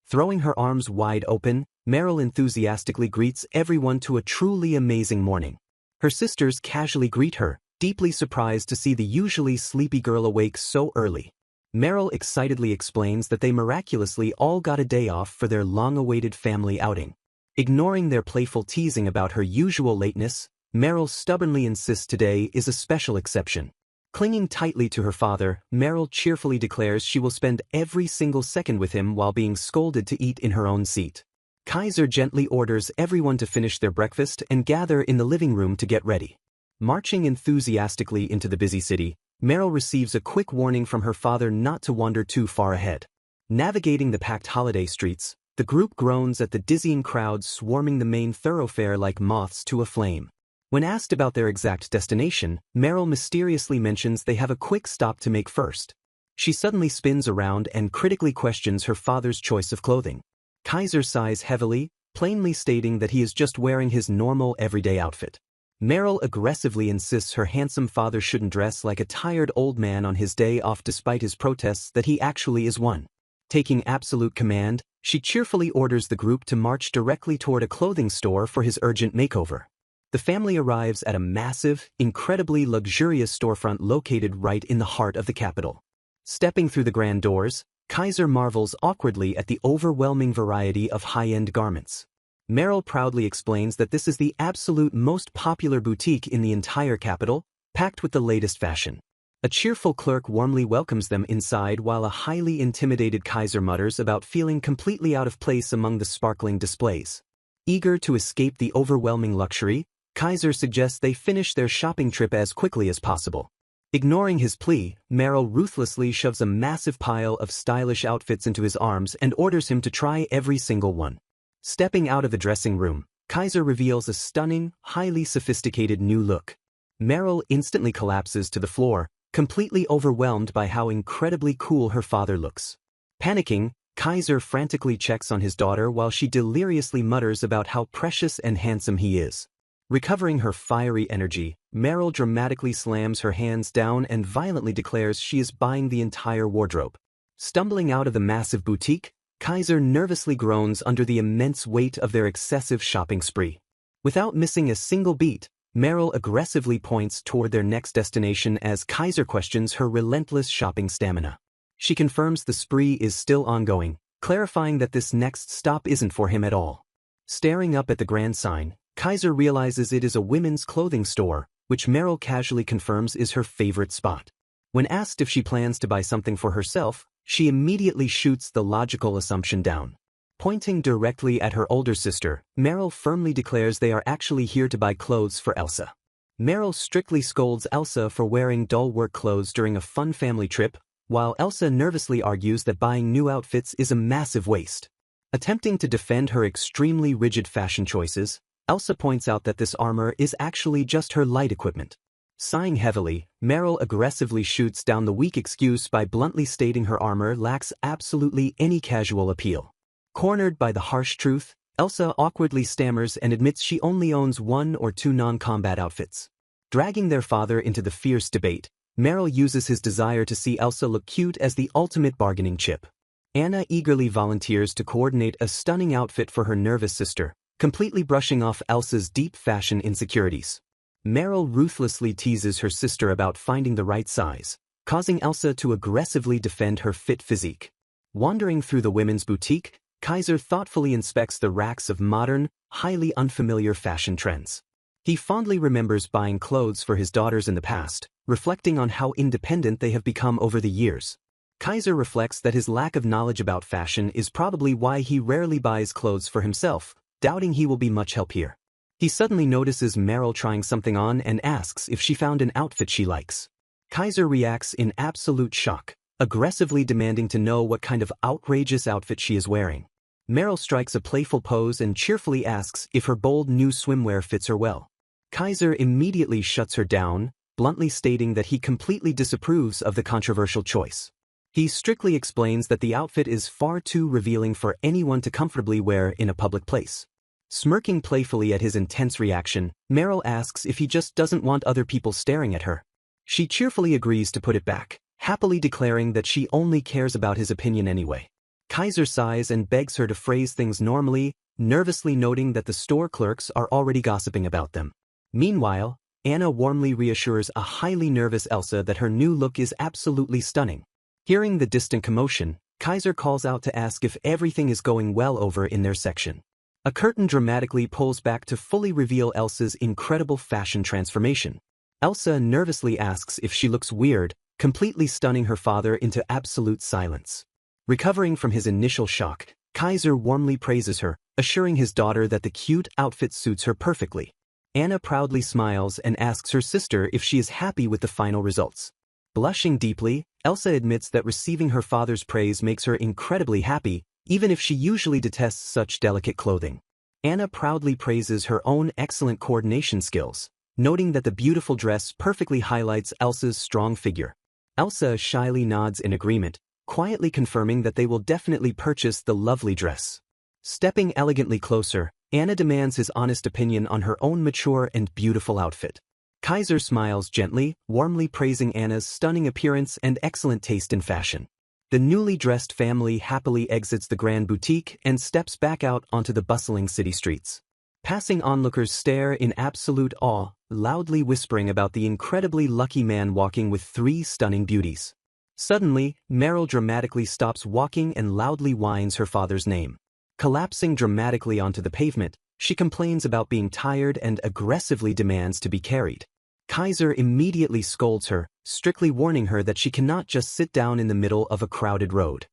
Throwing her arms wide open, Meryl enthusiastically greets everyone to a truly amazing morning. Her sisters casually greet her, deeply surprised to see the usually sleepy girl awake so early. Meryl excitedly explains that they miraculously all got a day off for their long-awaited family outing. Ignoring their playful teasing about her usual lateness, Meryl stubbornly insists today is a special exception. Clinging tightly to her father, Meryl cheerfully declares she will spend every single second with him while being scolded to eat in her own seat. Kaiser gently orders everyone to finish their breakfast and gather in the living room to get ready. Marching enthusiastically into the busy city, Meryl receives a quick warning from her father not to wander too far ahead. Navigating the packed holiday streets, the group groans at the dizzying crowds swarming the main thoroughfare like moths to a flame. When asked about their exact destination, Meryl mysteriously mentions they have a quick stop to make first. She suddenly spins around and critically questions her father's choice of clothing. Kaiser sighs heavily, plainly stating that he is just wearing his normal everyday outfit. Meryl aggressively insists her handsome father shouldn't dress like a tired old man on his day off despite his protests that he actually is one. Taking absolute command, she cheerfully orders the group to march directly toward a clothing store for his urgent makeover. The family arrives at a massive, incredibly luxurious storefront located right in the heart of the capital. Stepping through the grand doors, Kaiser marvels awkwardly at the overwhelming variety of high-end garments. Meryl proudly explains that this is the absolute most popular boutique in the entire capital, packed with the latest fashion. A cheerful clerk warmly welcomes them inside while a highly intimidated Kaiser mutters about feeling completely out of place among the sparkling displays. Eager to escape the overwhelming luxury, Kaiser suggests they finish their shopping trip as quickly as possible. Ignoring his plea, Meryl ruthlessly shoves a massive pile of stylish outfits into his arms and orders him to try every single one. Stepping out of the dressing room, Kaiser reveals a stunning, highly sophisticated new look. Meryl instantly collapses to the floor, completely overwhelmed by how incredibly cool her father looks. Panicking, Kaiser frantically checks on his daughter while she deliriously mutters about how precious and handsome he is. Recovering her fiery energy, Meryl dramatically slams her hands down and violently declares she is buying the entire wardrobe. Stumbling out of the massive boutique, Kaiser nervously groans under the immense weight of their excessive shopping spree. Without missing a single beat, Meryl aggressively points toward their next destination as Kaiser questions her relentless shopping stamina. She confirms the spree is still ongoing, clarifying that this next stop isn't for him at all. Staring up at the grand sign, Kaiser realizes it is a women's clothing store, which Meryl casually confirms is her favorite spot. When asked if she plans to buy something for herself, she immediately shoots the logical assumption down. Pointing directly at her older sister, Meryl firmly declares they are actually here to buy clothes for Elsa. Meryl strictly scolds Elsa for wearing dull work clothes during a fun family trip, while Elsa nervously argues that buying new outfits is a massive waste. Attempting to defend her extremely rigid fashion choices, Elsa points out that this armor is actually just her light equipment. Sighing heavily, Meryl aggressively shoots down the weak excuse by bluntly stating her armor lacks absolutely any casual appeal. Cornered by the harsh truth, Elsa awkwardly stammers and admits she only owns 1 or 2 non-combat outfits. Dragging their father into the fierce debate, Meryl uses his desire to see Elsa look cute as the ultimate bargaining chip. Anna eagerly volunteers to coordinate a stunning outfit for her nervous sister, completely brushing off Elsa's deep fashion insecurities. Meryl ruthlessly teases her sister about finding the right size, causing Elsa to aggressively defend her fit physique. Wandering through the women's boutique, Kaiser thoughtfully inspects the racks of modern, highly unfamiliar fashion trends. He fondly remembers buying clothes for his daughters in the past, reflecting on how independent they have become over the years. Kaiser reflects that his lack of knowledge about fashion is probably why he rarely buys clothes for himself, doubting he will be much help here. He suddenly notices Meryl trying something on and asks if she found an outfit she likes. Kaiser reacts in absolute shock, aggressively demanding to know what kind of outrageous outfit she is wearing. Meryl strikes a playful pose and cheerfully asks if her bold new swimwear fits her well. Kaiser immediately shuts her down, bluntly stating that he completely disapproves of the controversial choice. He strictly explains that the outfit is far too revealing for anyone to comfortably wear in a public place. Smirking playfully at his intense reaction, Meryl asks if he just doesn't want other people staring at her. She cheerfully agrees to put it back, happily declaring that she only cares about his opinion anyway. Kaiser sighs and begs her to phrase things normally, nervously noting that the store clerks are already gossiping about them. Meanwhile, Anna warmly reassures a highly nervous Elsa that her new look is absolutely stunning. Hearing the distant commotion, Kaiser calls out to ask if everything is going well over in their section. A curtain dramatically pulls back to fully reveal Elsa's incredible fashion transformation. Elsa nervously asks if she looks weird, completely stunning her father into absolute silence. Recovering from his initial shock, Kaiser warmly praises her, assuring his daughter that the cute outfit suits her perfectly. Anna proudly smiles and asks her sister if she is happy with the final results. Blushing deeply, Elsa admits that receiving her father's praise makes her incredibly happy, even if she usually detests such delicate clothing. Anna proudly praises her own excellent coordination skills, noting that the beautiful dress perfectly highlights Elsa's strong figure. Elsa shyly nods in agreement, quietly confirming that they will definitely purchase the lovely dress. Stepping elegantly closer, Anna demands his honest opinion on her own mature and beautiful outfit. Kaiser smiles gently, warmly praising Anna's stunning appearance and excellent taste in fashion. The newly dressed family happily exits the grand boutique and steps back out onto the bustling city streets. Passing onlookers stare in absolute awe, loudly whispering about the incredibly lucky man walking with 3 stunning beauties. Suddenly, Meryl dramatically stops walking and loudly whines her father's name. Collapsing dramatically onto the pavement, she complains about being tired and aggressively demands to be carried. Kaiser immediately scolds her, strictly warning her that she cannot just sit down in the middle of a crowded road.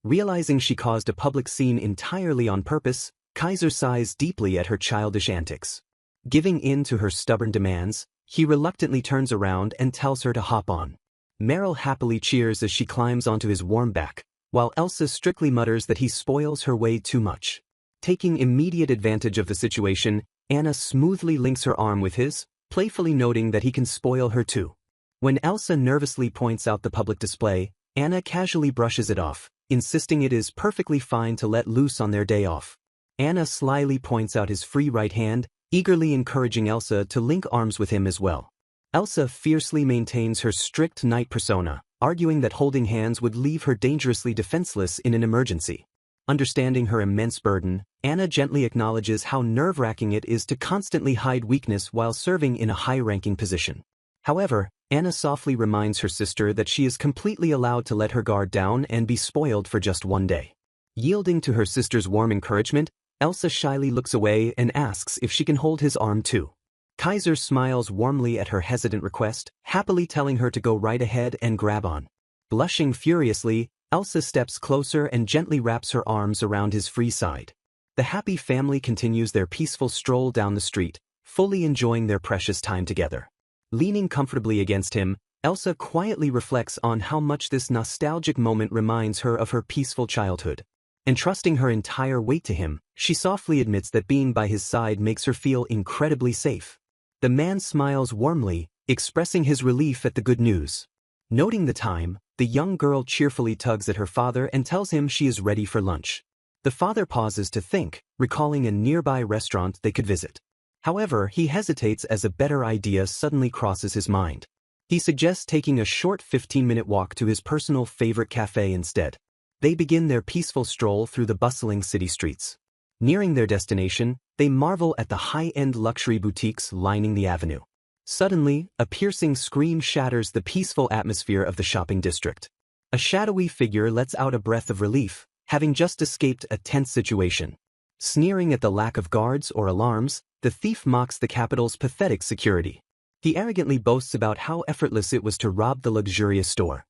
Realizing she caused a public scene entirely on purpose, Kaiser sighs deeply at her childish antics. Giving in to her stubborn demands, he reluctantly turns around and tells her to hop on. Meryl happily cheers as she climbs onto his warm back, while Elsa strictly mutters that he spoils her way too much. Taking immediate advantage of the situation, Anna smoothly links her arm with his, playfully noting that he can spoil her too. When Elsa nervously points out the public display, Anna casually brushes it off, insisting it is perfectly fine to let loose on their day off. Anna slyly points out his free right hand, eagerly encouraging Elsa to link arms with him as well. Elsa fiercely maintains her strict knight persona, arguing that holding hands would leave her dangerously defenseless in an emergency. Understanding her immense burden, Anna gently acknowledges how nerve-wracking it is to constantly hide weakness while serving in a high-ranking position. However, Anna softly reminds her sister that she is completely allowed to let her guard down and be spoiled for just one day. Yielding to her sister's warm encouragement, Elsa shyly looks away and asks if she can hold his arm too. Kaiser smiles warmly at her hesitant request, happily telling her to go right ahead and grab on. Blushing furiously, Elsa steps closer and gently wraps her arms around his free side. The happy family continues their peaceful stroll down the street, fully enjoying their precious time together. Leaning comfortably against him, Elsa quietly reflects on how much this nostalgic moment reminds her of her peaceful childhood. Entrusting her entire weight to him, she softly admits that being by his side makes her feel incredibly safe. The man smiles warmly, expressing his relief at the good news. Noting the time, the young girl cheerfully tugs at her father and tells him she is ready for lunch. The father pauses to think, recalling a nearby restaurant they could visit. However, he hesitates as a better idea suddenly crosses his mind. He suggests taking a short 15-minute walk to his personal favorite cafe instead. They begin their peaceful stroll through the bustling city streets. Nearing their destination, they marvel at the high-end luxury boutiques lining the avenue. Suddenly, a piercing scream shatters the peaceful atmosphere of the shopping district. A shadowy figure lets out a breath of relief, having just escaped a tense situation. Sneering at the lack of guards or alarms, the thief mocks the capital's pathetic security. He arrogantly boasts about how effortless it was to rob the luxurious store.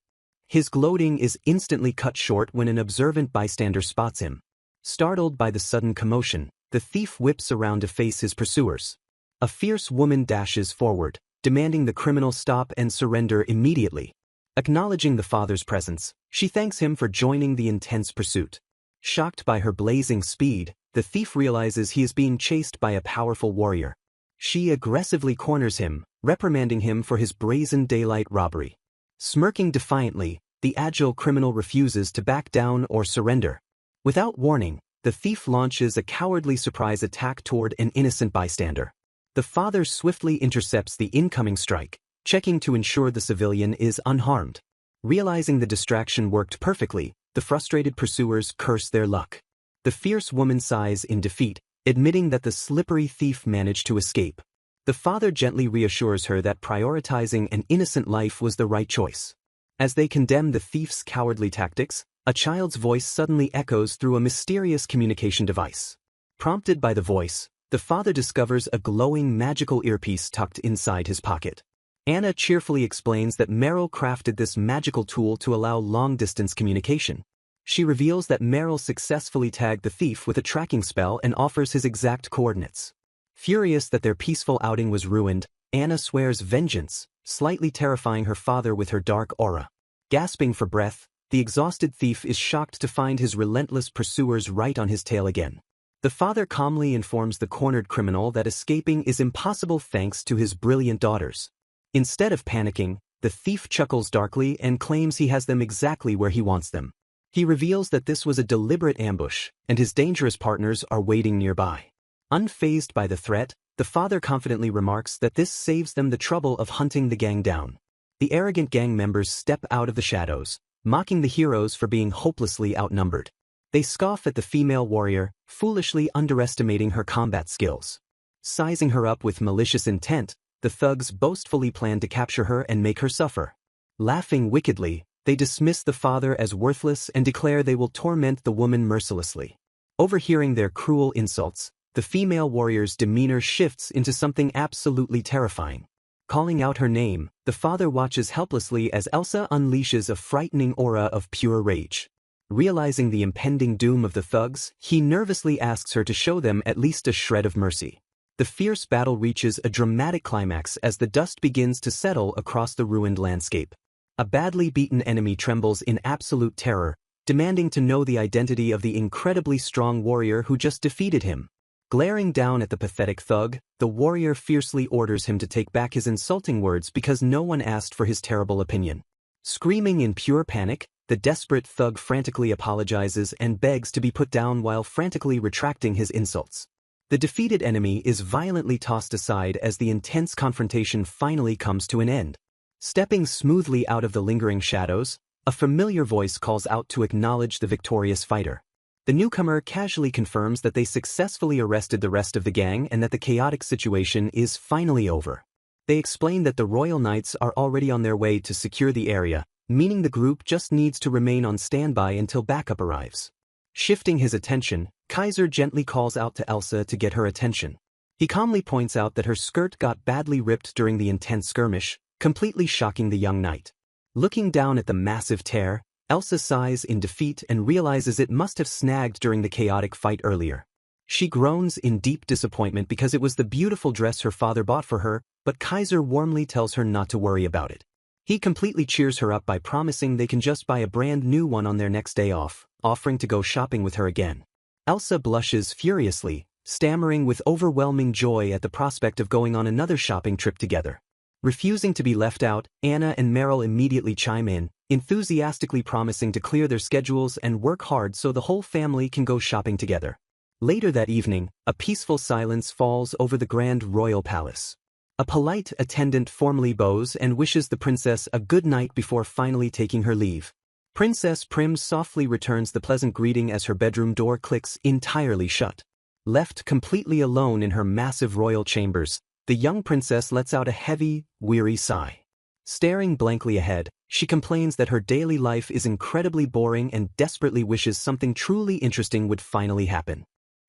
His gloating is instantly cut short when an observant bystander spots him. Startled by the sudden commotion, the thief whips around to face his pursuers. A fierce woman dashes forward, demanding the criminal stop and surrender immediately. Acknowledging the father's presence, she thanks him for joining the intense pursuit. Shocked by her blazing speed, the thief realizes he is being chased by a powerful warrior. She aggressively corners him, reprimanding him for his brazen daylight robbery. Smirking defiantly, the agile criminal refuses to back down or surrender. Without warning, the thief launches a cowardly surprise attack toward an innocent bystander. The father swiftly intercepts the incoming strike, checking to ensure the civilian is unharmed. Realizing the distraction worked perfectly, the frustrated pursuers curse their luck. The fierce woman sighs in defeat, admitting that the slippery thief managed to escape. The father gently reassures her that prioritizing an innocent life was the right choice. As they condemn the thief's cowardly tactics, a child's voice suddenly echoes through a mysterious communication device. Prompted by the voice, the father discovers a glowing magical earpiece tucked inside his pocket. Anna cheerfully explains that Meryl crafted this magical tool to allow long-distance communication. She reveals that Meryl successfully tagged the thief with a tracking spell and offers his exact coordinates. Furious that their peaceful outing was ruined, Anna swears vengeance, slightly terrifying her father with her dark aura. Gasping for breath, the exhausted thief is shocked to find his relentless pursuers right on his tail again. The father calmly informs the cornered criminal that escaping is impossible thanks to his brilliant daughters. Instead of panicking, the thief chuckles darkly and claims he has them exactly where he wants them. He reveals that this was a deliberate ambush, and his dangerous partners are waiting nearby. Unfazed by the threat, the father confidently remarks that this saves them the trouble of hunting the gang down. The arrogant gang members step out of the shadows, mocking the heroes for being hopelessly outnumbered. They scoff at the female warrior, foolishly underestimating her combat skills. Sizing her up with malicious intent, the thugs boastfully plan to capture her and make her suffer. Laughing wickedly, they dismiss the father as worthless and declare they will torment the woman mercilessly. Overhearing their cruel insults, the female warrior's demeanor shifts into something absolutely terrifying. Calling out her name, the father watches helplessly as Elsa unleashes a frightening aura of pure rage. Realizing the impending doom of the thugs, he nervously asks her to show them at least a shred of mercy. The fierce battle reaches a dramatic climax as the dust begins to settle across the ruined landscape. A badly beaten enemy trembles in absolute terror, demanding to know the identity of the incredibly strong warrior who just defeated him. Glaring down at the pathetic thug, the warrior fiercely orders him to take back his insulting words because no one asked for his terrible opinion. Screaming in pure panic, the desperate thug frantically apologizes and begs to be put down while frantically retracting his insults. The defeated enemy is violently tossed aside as the intense confrontation finally comes to an end. Stepping smoothly out of the lingering shadows, a familiar voice calls out to acknowledge the victorious fighter. The newcomer casually confirms that they successfully arrested the rest of the gang and that the chaotic situation is finally over. They explain that the Royal Knights are already on their way to secure the area, meaning the group just needs to remain on standby until backup arrives. Shifting his attention, Kaiser gently calls out to Elsa to get her attention. He calmly points out that her skirt got badly ripped during the intense skirmish, completely shocking the young knight. Looking down at the massive tear, Elsa sighs in defeat and realizes it must have snagged during the chaotic fight earlier. She groans in deep disappointment because it was the beautiful dress her father bought for her, but Kaiser warmly tells her not to worry about it. He completely cheers her up by promising they can just buy a brand new one on their next day off, offering to go shopping with her again. Elsa blushes furiously, stammering with overwhelming joy at the prospect of going on another shopping trip together. Refusing to be left out, Anna and Meryl immediately chime in, enthusiastically promising to clear their schedules and work hard so the whole family can go shopping together. Later that evening, a peaceful silence falls over the grand royal palace. A polite attendant formally bows and wishes the princess a good night before finally taking her leave. Princess Prim softly returns the pleasant greeting as her bedroom door clicks entirely shut. Left completely alone in her massive royal chambers, the young princess lets out a heavy, weary sigh. Staring blankly ahead, she complains that her daily life is incredibly boring and desperately wishes something truly interesting would finally happen.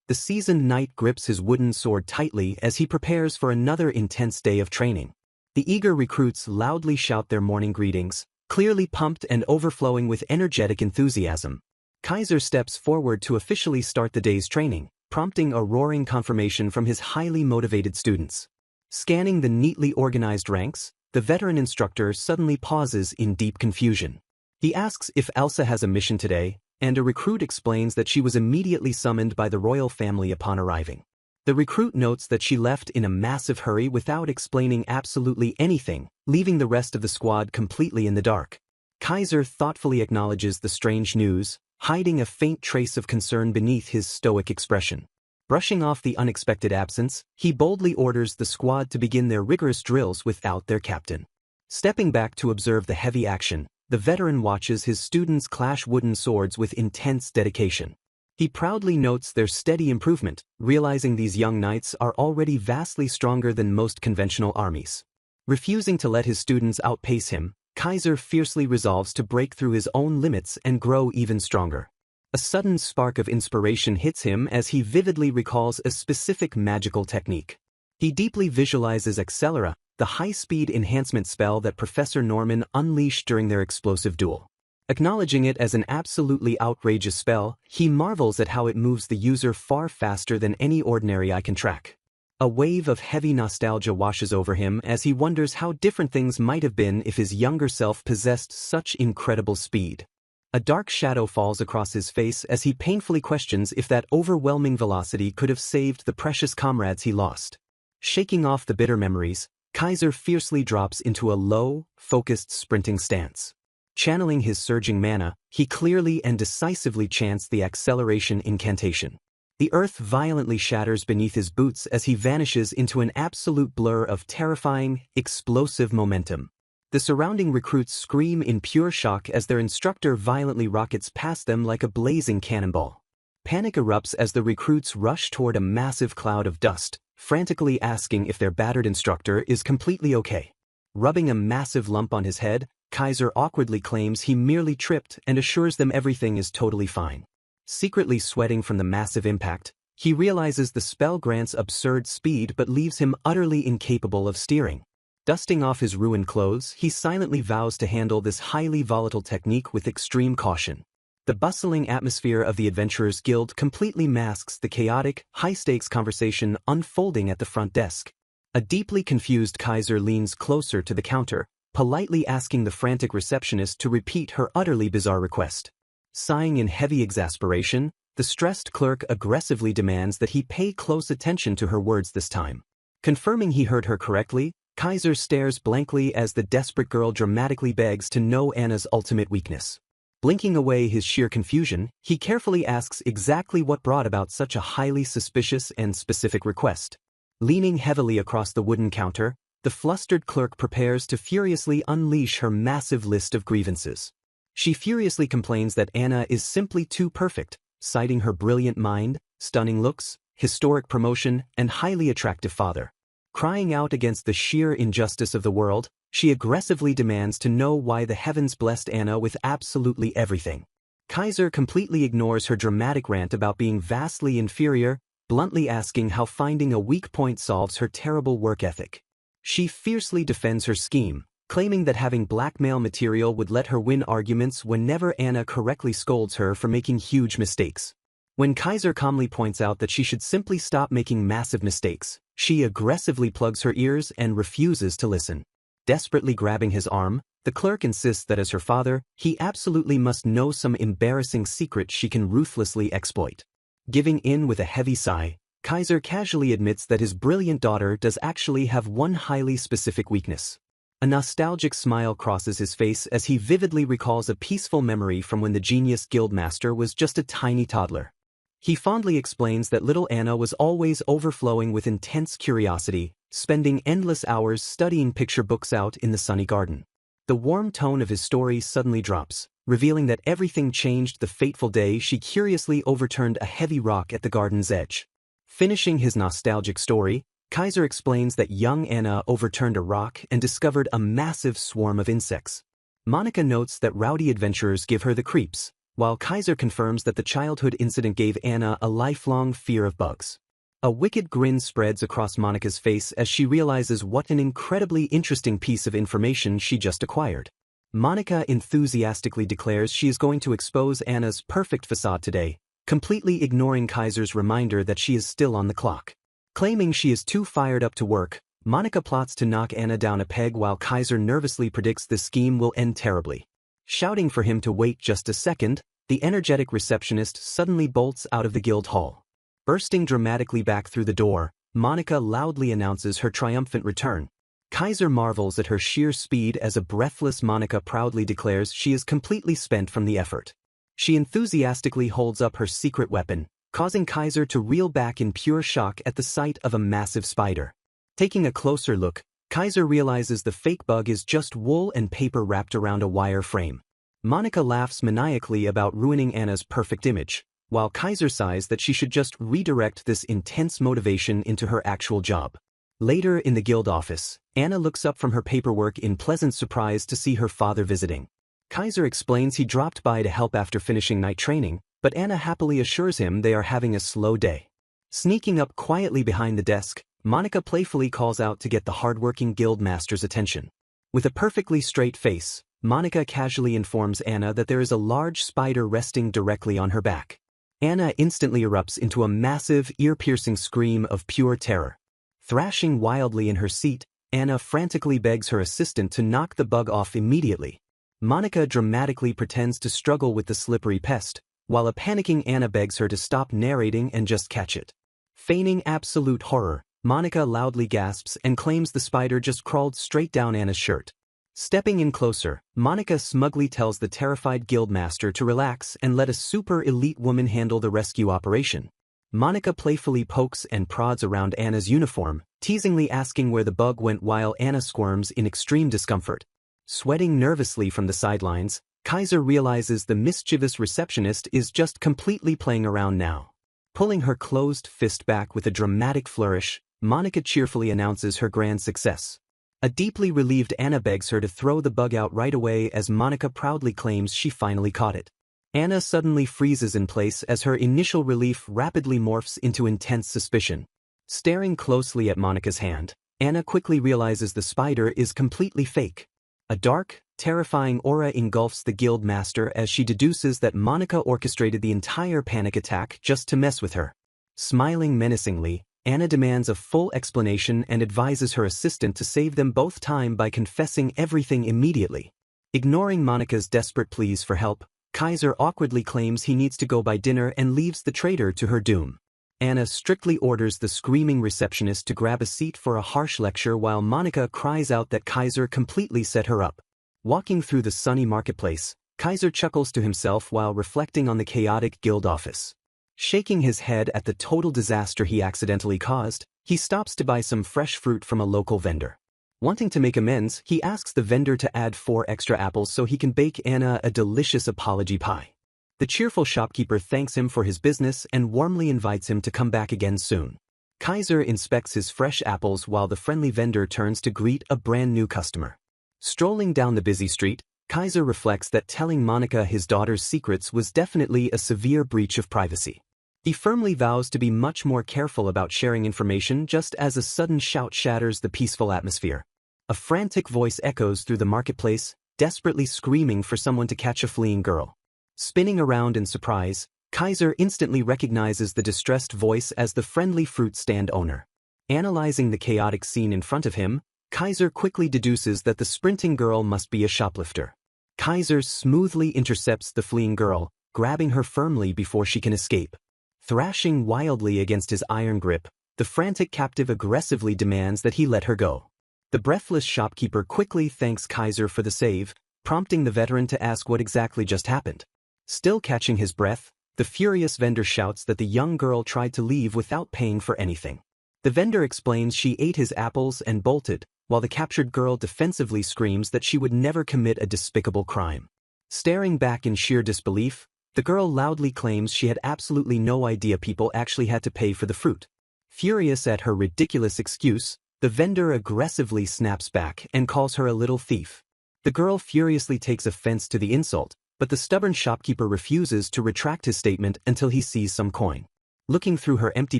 The seasoned knight grips his wooden sword tightly as he prepares for another intense day of training. The eager recruits loudly shout their morning greetings, clearly pumped and overflowing with energetic enthusiasm. Kaiser steps forward to officially start the day's training, prompting a roaring confirmation from his highly motivated students. Scanning the neatly organized ranks, the veteran instructor suddenly pauses in deep confusion. He asks if Elsa has a mission today, and a recruit explains that she was immediately summoned by the royal family upon arriving. The recruit notes that she left in a massive hurry without explaining absolutely anything, leaving the rest of the squad completely in the dark. Kaiser thoughtfully acknowledges the strange news, hiding a faint trace of concern beneath his stoic expression. Brushing off the unexpected absence, he boldly orders the squad to begin their rigorous drills without their captain. Stepping back to observe the heavy action, the veteran watches his students clash wooden swords with intense dedication. He proudly notes their steady improvement, realizing these young knights are already vastly stronger than most conventional armies. Refusing to let his students outpace him, Kaiser fiercely resolves to break through his own limits and grow even stronger. A sudden spark of inspiration hits him as he vividly recalls a specific magical technique. He deeply visualizes Accelera, the high-speed enhancement spell that Professor Norman unleashed during their explosive duel. Acknowledging it as an absolutely outrageous spell, he marvels at how it moves the user far faster than any ordinary eye can track. A wave of heavy nostalgia washes over him as he wonders how different things might have been if his younger self possessed such incredible speed. A dark shadow falls across his face as he painfully questions if that overwhelming velocity could have saved the precious comrades he lost. Shaking off the bitter memories, Kaiser fiercely drops into a low, focused sprinting stance. Channeling his surging mana, he clearly and decisively chants the acceleration incantation. The earth violently shatters beneath his boots as he vanishes into an absolute blur of terrifying, explosive momentum. The surrounding recruits scream in pure shock as their instructor violently rockets past them like a blazing cannonball. Panic erupts as the recruits rush toward a massive cloud of dust, frantically asking if their battered instructor is completely okay. Rubbing a massive lump on his head, Kaiser awkwardly claims he merely tripped and assures them everything is totally fine. Secretly sweating from the massive impact, he realizes the spell grants absurd speed but leaves him utterly incapable of steering. Dusting off his ruined clothes, he silently vows to handle this highly volatile technique with extreme caution. The bustling atmosphere of the Adventurers Guild completely masks the chaotic, high-stakes conversation unfolding at the front desk. A deeply confused Kaiser leans closer to the counter, politely asking the frantic receptionist to repeat her utterly bizarre request. Sighing in heavy exasperation, the stressed clerk aggressively demands that he pay close attention to her words this time. Confirming he heard her correctly, Kaiser stares blankly as the desperate girl dramatically begs to know Anna's ultimate weakness. Blinking away his sheer confusion, he carefully asks exactly what brought about such a highly suspicious and specific request. Leaning heavily across the wooden counter, the flustered clerk prepares to furiously unleash her massive list of grievances. She furiously complains that Anna is simply too perfect, citing her brilliant mind, stunning looks, historic promotion, and highly attractive father. Crying out against the sheer injustice of the world, she aggressively demands to know why the heavens blessed Anna with absolutely everything. Kaiser completely ignores her dramatic rant about being vastly inferior, bluntly asking how finding a weak point solves her terrible work ethic. She fiercely defends her scheme, claiming that having blackmail material would let her win arguments whenever Anna correctly scolds her for making huge mistakes. When Kaiser calmly points out that she should simply stop making massive mistakes, she aggressively plugs her ears and refuses to listen. Desperately grabbing his arm, the clerk insists that as her father, he absolutely must know some embarrassing secret she can ruthlessly exploit. Giving in with a heavy sigh, Kaiser casually admits that his brilliant daughter does actually have one highly specific weakness. A nostalgic smile crosses his face as he vividly recalls a peaceful memory from when the genius guildmaster was just a tiny toddler. He fondly explains that little Anna was always overflowing with intense curiosity, spending endless hours studying picture books out in the sunny garden. The warm tone of his story suddenly drops, revealing that everything changed the fateful day she curiously overturned a heavy rock at the garden's edge. Finishing his nostalgic story, Kaiser explains that young Anna overturned a rock and discovered a massive swarm of insects. Monica notes that rowdy adventurers give her the creeps, while Kaiser confirms that the childhood incident gave Anna a lifelong fear of bugs. A wicked grin spreads across Monica's face as she realizes what an incredibly interesting piece of information she just acquired. Monica enthusiastically declares she is going to expose Anna's perfect facade today, completely ignoring Kaiser's reminder that she is still on the clock. Claiming she is too fired up to work, Monica plots to knock Anna down a peg while Kaiser nervously predicts this scheme will end terribly. Shouting for him to wait just a second, The energetic receptionist suddenly bolts out of the guild hall. Bursting dramatically back through the door, Monica loudly announces her triumphant return. Kaiser marvels at her sheer speed as a breathless Monica proudly declares she is completely spent from the effort. She enthusiastically holds up her secret weapon, causing Kaiser to reel back in pure shock at the sight of a massive spider. Taking a closer look, Kaiser realizes the fake bug is just wool and paper wrapped around a wire frame. Monica laughs maniacally about ruining Anna's perfect image, while Kaiser sighs that she should just redirect this intense motivation into her actual job. Later in the guild office, Anna looks up from her paperwork in pleasant surprise to see her father visiting. Kaiser explains he dropped by to help after finishing night training, but Anna happily assures him they are having a slow day. Sneaking up quietly behind the desk, Monica playfully calls out to get the hardworking guild master's attention. With a perfectly straight face, Monica casually informs Anna that there is a large spider resting directly on her back. Anna instantly erupts into a massive, ear-piercing scream of pure terror. Thrashing wildly in her seat, Anna frantically begs her assistant to knock the bug off immediately. Monica dramatically pretends to struggle with the slippery pest, while a panicking Anna begs her to stop narrating and just catch it. Feigning absolute horror, Monica loudly gasps and claims the spider just crawled straight down Anna's shirt. Stepping in closer, Monica smugly tells the terrified guildmaster to relax and let a super elite woman handle the rescue operation. Monica playfully pokes and prods around Anna's uniform, teasingly asking where the bug went while Anna squirms in extreme discomfort. Sweating nervously from the sidelines, Kaiser realizes the mischievous receptionist is just completely playing around now. Pulling her closed fist back with a dramatic flourish, Monica cheerfully announces her grand success. A deeply relieved Anna begs her to throw the bug out right away as Monica proudly claims she finally caught it. Anna suddenly freezes in place as her initial relief rapidly morphs into intense suspicion. Staring closely at Monica's hand, Anna quickly realizes the spider is completely fake. A dark, terrifying aura engulfs the guild master as she deduces that Monica orchestrated the entire panic attack just to mess with her. Smiling menacingly, Anna demands a full explanation and advises her assistant to save them both time by confessing everything immediately. Ignoring Monica's desperate pleas for help, Kaiser awkwardly claims he needs to go buy dinner and leaves the traitor to her doom. Anna strictly orders the screaming receptionist to grab a seat for a harsh lecture while Monica cries out that Kaiser completely set her up. Walking through the sunny marketplace, Kaiser chuckles to himself while reflecting on the chaotic guild office. Shaking his head at the total disaster he accidentally caused, he stops to buy some fresh fruit from a local vendor. Wanting to make amends, he asks the vendor to add 4 extra apples so he can bake Anna a delicious apology pie. The cheerful shopkeeper thanks him for his business and warmly invites him to come back again soon. Kaiser inspects his fresh apples while the friendly vendor turns to greet a brand new customer. Strolling down the busy street, Kaiser reflects that telling Monica his daughter's secrets was definitely a severe breach of privacy. He firmly vows to be much more careful about sharing information just as a sudden shout shatters the peaceful atmosphere. A frantic voice echoes through the marketplace, desperately screaming for someone to catch a fleeing girl. Spinning around in surprise, Kaiser instantly recognizes the distressed voice as the friendly fruit stand owner. Analyzing the chaotic scene in front of him, Kaiser quickly deduces that the sprinting girl must be a shoplifter. Kaiser smoothly intercepts the fleeing girl, grabbing her firmly before she can escape. Thrashing wildly against his iron grip, the frantic captive aggressively demands that he let her go. The breathless shopkeeper quickly thanks Kaiser for the save, prompting the veteran to ask what exactly just happened. Still catching his breath, the furious vendor shouts that the young girl tried to leave without paying for anything. The vendor explains she ate his apples and bolted, while the captured girl defensively screams that she would never commit a despicable crime. Staring back in sheer disbelief, the girl loudly claims she had absolutely no idea people actually had to pay for the fruit. Furious at her ridiculous excuse, the vendor aggressively snaps back and calls her a little thief. The girl furiously takes offense to the insult, but the stubborn shopkeeper refuses to retract his statement until he sees some coin. Looking through her empty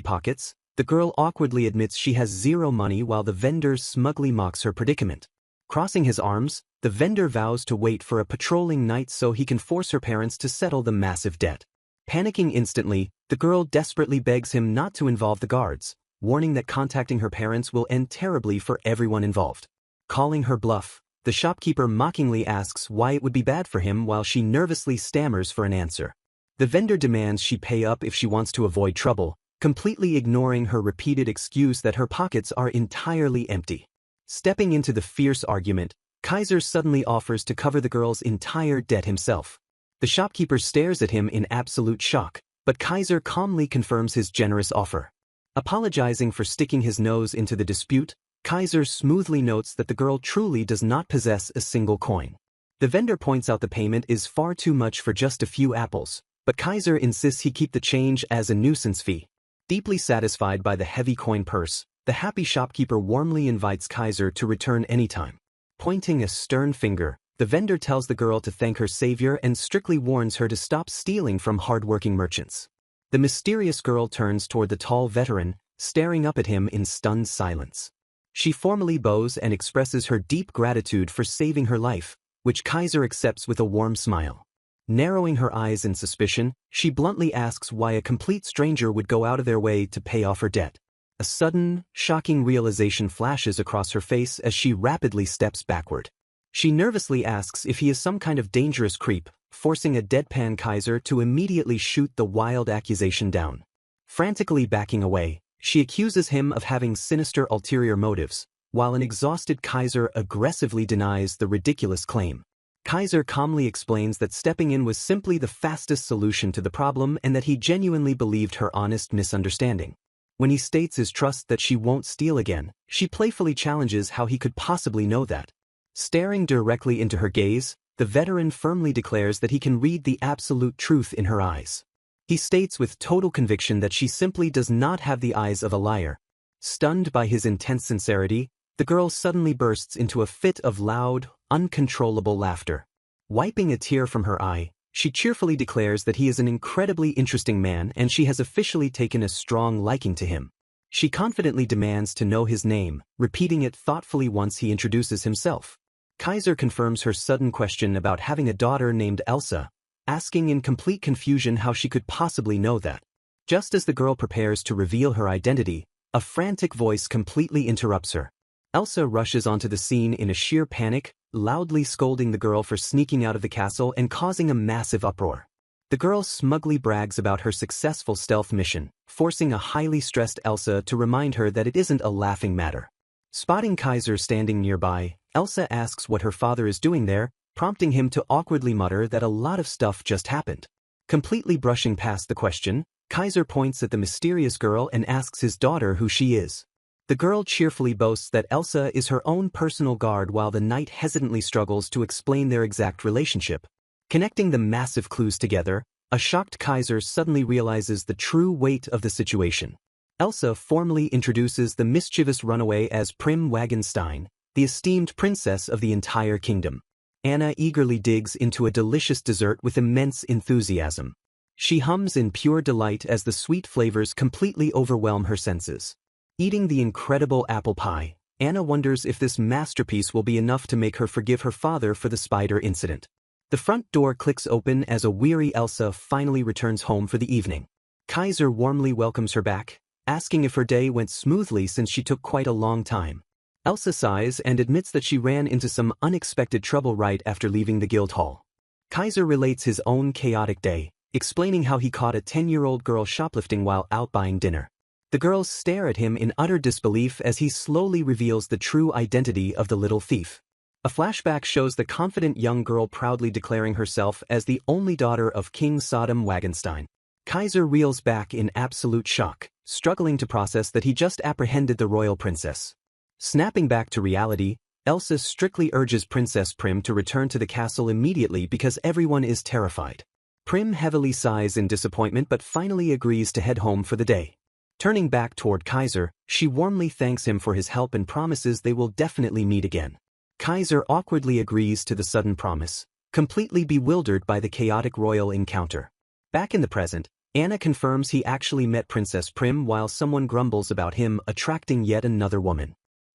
pockets, the girl awkwardly admits she has zero money while the vendor smugly mocks her predicament. Crossing his arms, the vendor vows to wait for a patrolling night so he can force her parents to settle the massive debt. Panicking instantly, the girl desperately begs him not to involve the guards, warning that contacting her parents will end terribly for everyone involved. Calling her bluff, The shopkeeper mockingly asks why it would be bad for him while she nervously stammers for an answer. The vendor demands she pay up if she wants to avoid trouble, completely ignoring her repeated excuse that her pockets are entirely empty. Stepping into the fierce argument, Kaiser suddenly offers to cover the girl's entire debt himself. The shopkeeper stares at him in absolute shock, but Kaiser calmly confirms his generous offer. Apologizing for sticking his nose into the dispute, Kaiser smoothly notes that the girl truly does not possess a single coin. The vendor points out the payment is far too much for just a few apples, but Kaiser insists he keep the change as a nuisance fee. Deeply satisfied by the heavy coin purse, the happy shopkeeper warmly invites Kaiser to return anytime. Pointing a stern finger, the vendor tells the girl to thank her savior and strictly warns her to stop stealing from hardworking merchants. The mysterious girl turns toward the tall veteran, staring up at him in stunned silence. She formally bows and expresses her deep gratitude for saving her life, which Kaiser accepts with a warm smile. Narrowing her eyes in suspicion, she bluntly asks why a complete stranger would go out of their way to pay off her debt. A sudden, shocking realization flashes across her face as she rapidly steps backward. She nervously asks if he is some kind of dangerous creep, forcing a deadpan Kaiser to immediately shoot the wild accusation down. Frantically backing away, she accuses him of having sinister ulterior motives, while an exhausted Kaiser aggressively denies the ridiculous claim. Kaiser calmly explains that stepping in was simply the fastest solution to the problem and that he genuinely believed her honest misunderstanding. When he states his trust that she won't steal again, she playfully challenges how he could possibly know that. Staring directly into her gaze, the veteran firmly declares that he can read the absolute truth in her eyes. He states with total conviction that she simply does not have the eyes of a liar. Stunned by his intense sincerity, the girl suddenly bursts into a fit of loud, uncontrollable laughter. Wiping a tear from her eye, she cheerfully declares that he is an incredibly interesting man and she has officially taken a strong liking to him. She confidently demands to know his name, repeating it thoughtfully once he introduces himself. Kaiser confirms her sudden question about having a daughter named Elsa, asking in complete confusion how she could possibly know that. Just as the girl prepares to reveal her identity, a frantic voice completely interrupts her. Elsa rushes onto the scene in a sheer panic, loudly scolding the girl for sneaking out of the castle and causing a massive uproar. The girl smugly brags about her successful stealth mission, forcing a highly stressed Elsa to remind her that it isn't a laughing matter. Spotting Kaiser standing nearby, Elsa asks what her father is doing there, prompting him to awkwardly mutter that a lot of stuff just happened. Completely brushing past the question, Kaiser points at the mysterious girl and asks his daughter who she is. The girl cheerfully boasts that Elsa is her own personal guard while the knight hesitantly struggles to explain their exact relationship. Connecting the massive clues together, a shocked Kaiser suddenly realizes the true weight of the situation. Elsa formally introduces the mischievous runaway as Prim Wagenstein, the esteemed princess of the entire kingdom. Anna eagerly digs into a delicious dessert with immense enthusiasm. She hums in pure delight as the sweet flavors completely overwhelm her senses. Eating the incredible apple pie, Anna wonders if this masterpiece will be enough to make her forgive her father for the spider incident. The front door clicks open as a weary Elsa finally returns home for the evening. Kaiser warmly welcomes her back, asking if her day went smoothly since she took quite a long time. Elsa sighs and admits that she ran into some unexpected trouble right after leaving the guild hall. Kaiser relates his own chaotic day, explaining how he caught a 10-year-old girl shoplifting while out buying dinner. The girls stare at him in utter disbelief as he slowly reveals the true identity of the little thief. A flashback shows the confident young girl proudly declaring herself as the only daughter of King Sodom Wagenstein. Kaiser reels back in absolute shock, struggling to process that he just apprehended the royal princess. Snapping back to reality, Elsa strictly urges Princess Prim to return to the castle immediately because everyone is terrified. Prim heavily sighs in disappointment but finally agrees to head home for the day. Turning back toward Kaiser, she warmly thanks him for his help and promises they will definitely meet again. Kaiser awkwardly agrees to the sudden promise, completely bewildered by the chaotic royal encounter. Back in the present, Anna confirms he actually met Princess Prim while someone grumbles about him attracting yet another woman.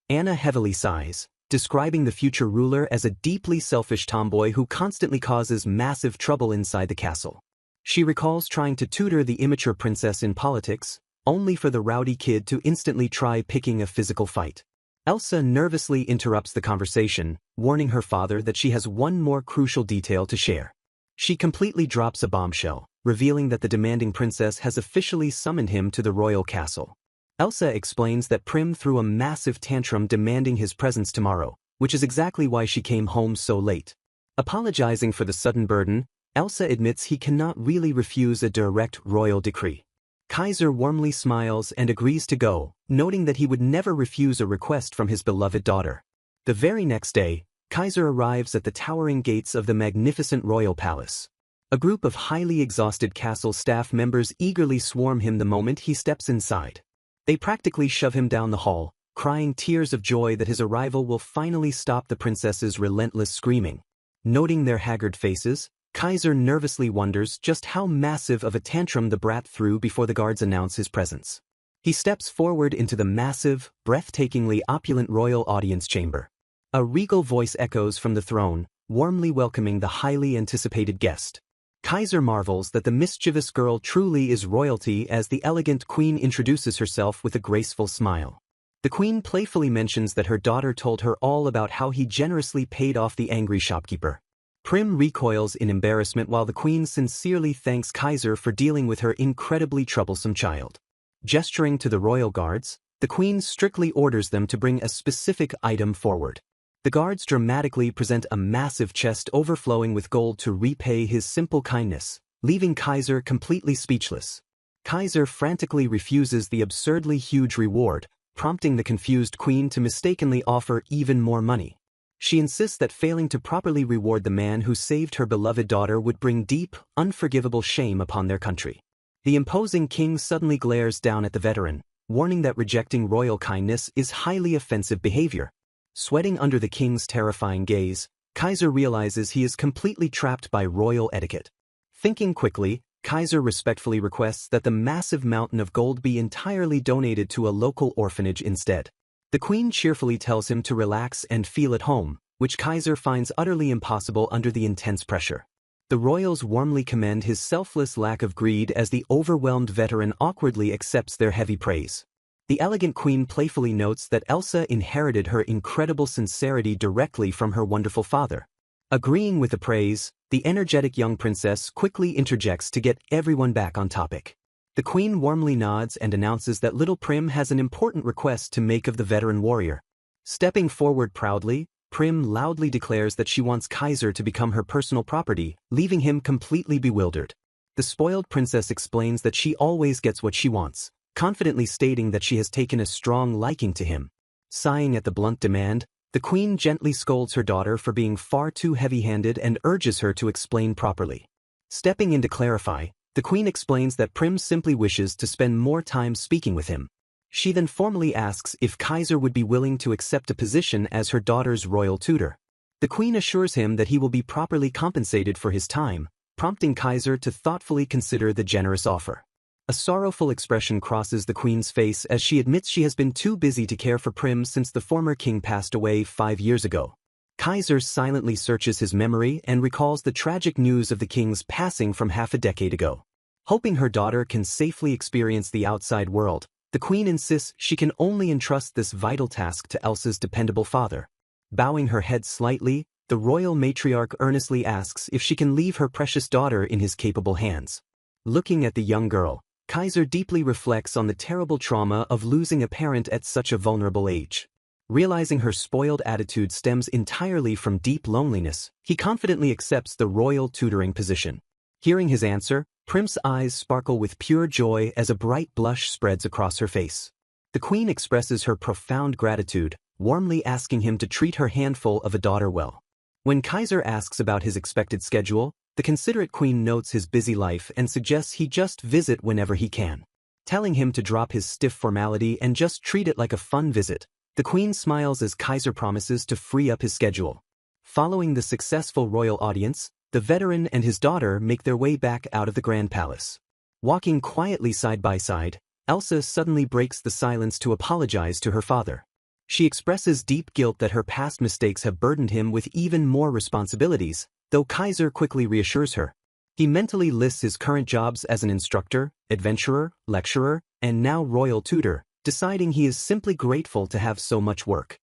Anna heavily sighs, describing the future ruler as a deeply selfish tomboy who constantly causes massive trouble inside the castle. She recalls trying to tutor the immature princess in politics, only for the rowdy kid to instantly try picking a physical fight. Elsa nervously interrupts the conversation, warning her father that she has one more crucial detail to share. She completely drops a bombshell, revealing that the demanding princess has officially summoned him to the royal castle. Elsa explains that Prim threw a massive tantrum demanding his presence tomorrow, which is exactly why she came home so late. Apologizing for the sudden burden, Elsa admits he cannot really refuse a direct royal decree. Kaiser warmly smiles and agrees to go, noting that he would never refuse a request from his beloved daughter. The very next day, Kaiser arrives at the towering gates of the magnificent royal palace. A group of highly exhausted castle staff members eagerly swarm him the moment he steps inside. They practically shove him down the hall, crying tears of joy that his arrival will finally stop the princess's relentless screaming. Noting their haggard faces, Kaiser nervously wonders just how massive of a tantrum the brat threw before the guards announce his presence. He steps forward into the massive, breathtakingly opulent royal audience chamber. A regal voice echoes from the throne, warmly welcoming the highly anticipated guest. Kaiser marvels that the mischievous girl truly is royalty as the elegant queen introduces herself with a graceful smile. The queen playfully mentions that her daughter told her all about how he generously paid off the angry shopkeeper. Prim recoils in embarrassment while the queen sincerely thanks Kaiser for dealing with her incredibly troublesome child. Gesturing to the royal guards, the queen strictly orders them to bring a specific item forward. The guards dramatically present a massive chest overflowing with gold to repay his simple kindness, leaving Kaiser completely speechless. Kaiser frantically refuses the absurdly huge reward, prompting the confused queen to mistakenly offer even more money. She insists that failing to properly reward the man who saved her beloved daughter would bring deep, unforgivable shame upon their country. The imposing king suddenly glares down at the veteran, warning that rejecting royal kindness is highly offensive behavior. Sweating under the king's terrifying gaze, Kaiser realizes he is completely trapped by royal etiquette. Thinking quickly, Kaiser respectfully requests that the massive mountain of gold be entirely donated to a local orphanage instead. The queen cheerfully tells him to relax and feel at home, which Kaiser finds utterly impossible under the intense pressure. The royals warmly commend his selfless lack of greed as the overwhelmed veteran awkwardly accepts their heavy praise. The elegant queen playfully notes that Elsa inherited her incredible sincerity directly from her wonderful father. Agreeing with the praise, the energetic young princess quickly interjects to get everyone back on topic. The queen warmly nods and announces that little Prim has an important request to make of the veteran warrior. Stepping forward proudly, Prim loudly declares that she wants Kaiser to become her personal property, leaving him completely bewildered. The spoiled princess explains that she always gets what she wants, confidently stating that she has taken a strong liking to him. Sighing at the blunt demand, the queen gently scolds her daughter for being far too heavy-handed and urges her to explain properly. Stepping in to clarify, the queen explains that Prim simply wishes to spend more time speaking with him. She then formally asks if Kaiser would be willing to accept a position as her daughter's royal tutor. The queen assures him that he will be properly compensated for his time, prompting Kaiser to thoughtfully consider the generous offer. A sorrowful expression crosses the queen's face as she admits she has been too busy to care for Prim since the former king passed away 5 years ago. Kaiser silently searches his memory and recalls the tragic news of the king's passing from half a decade ago. Hoping her daughter can safely experience the outside world, the queen insists she can only entrust this vital task to Elsa's dependable father. Bowing her head slightly, the royal matriarch earnestly asks if she can leave her precious daughter in his capable hands. Looking at the young girl, Kaiser deeply reflects on the terrible trauma of losing a parent at such a vulnerable age. Realizing her spoiled attitude stems entirely from deep loneliness, he confidently accepts the royal tutoring position. Hearing his answer, Prim's eyes sparkle with pure joy as a bright blush spreads across her face. The queen expresses her profound gratitude, warmly asking him to treat her handful of a daughter well. When Kaiser asks about his expected schedule, the considerate queen notes his busy life and suggests he just visit whenever he can. Telling him to drop his stiff formality and just treat it like a fun visit, the queen smiles as Kaiser promises to free up his schedule. Following the successful royal audience, the veteran and his daughter make their way back out of the grand palace. Walking quietly side by side, Elsa suddenly breaks the silence to apologize to her father. She expresses deep guilt that her past mistakes have burdened him with even more responsibilities, though Kaiser quickly reassures her. He mentally lists his current jobs as an instructor, adventurer, lecturer, and now royal tutor, deciding he is simply grateful to have so much work.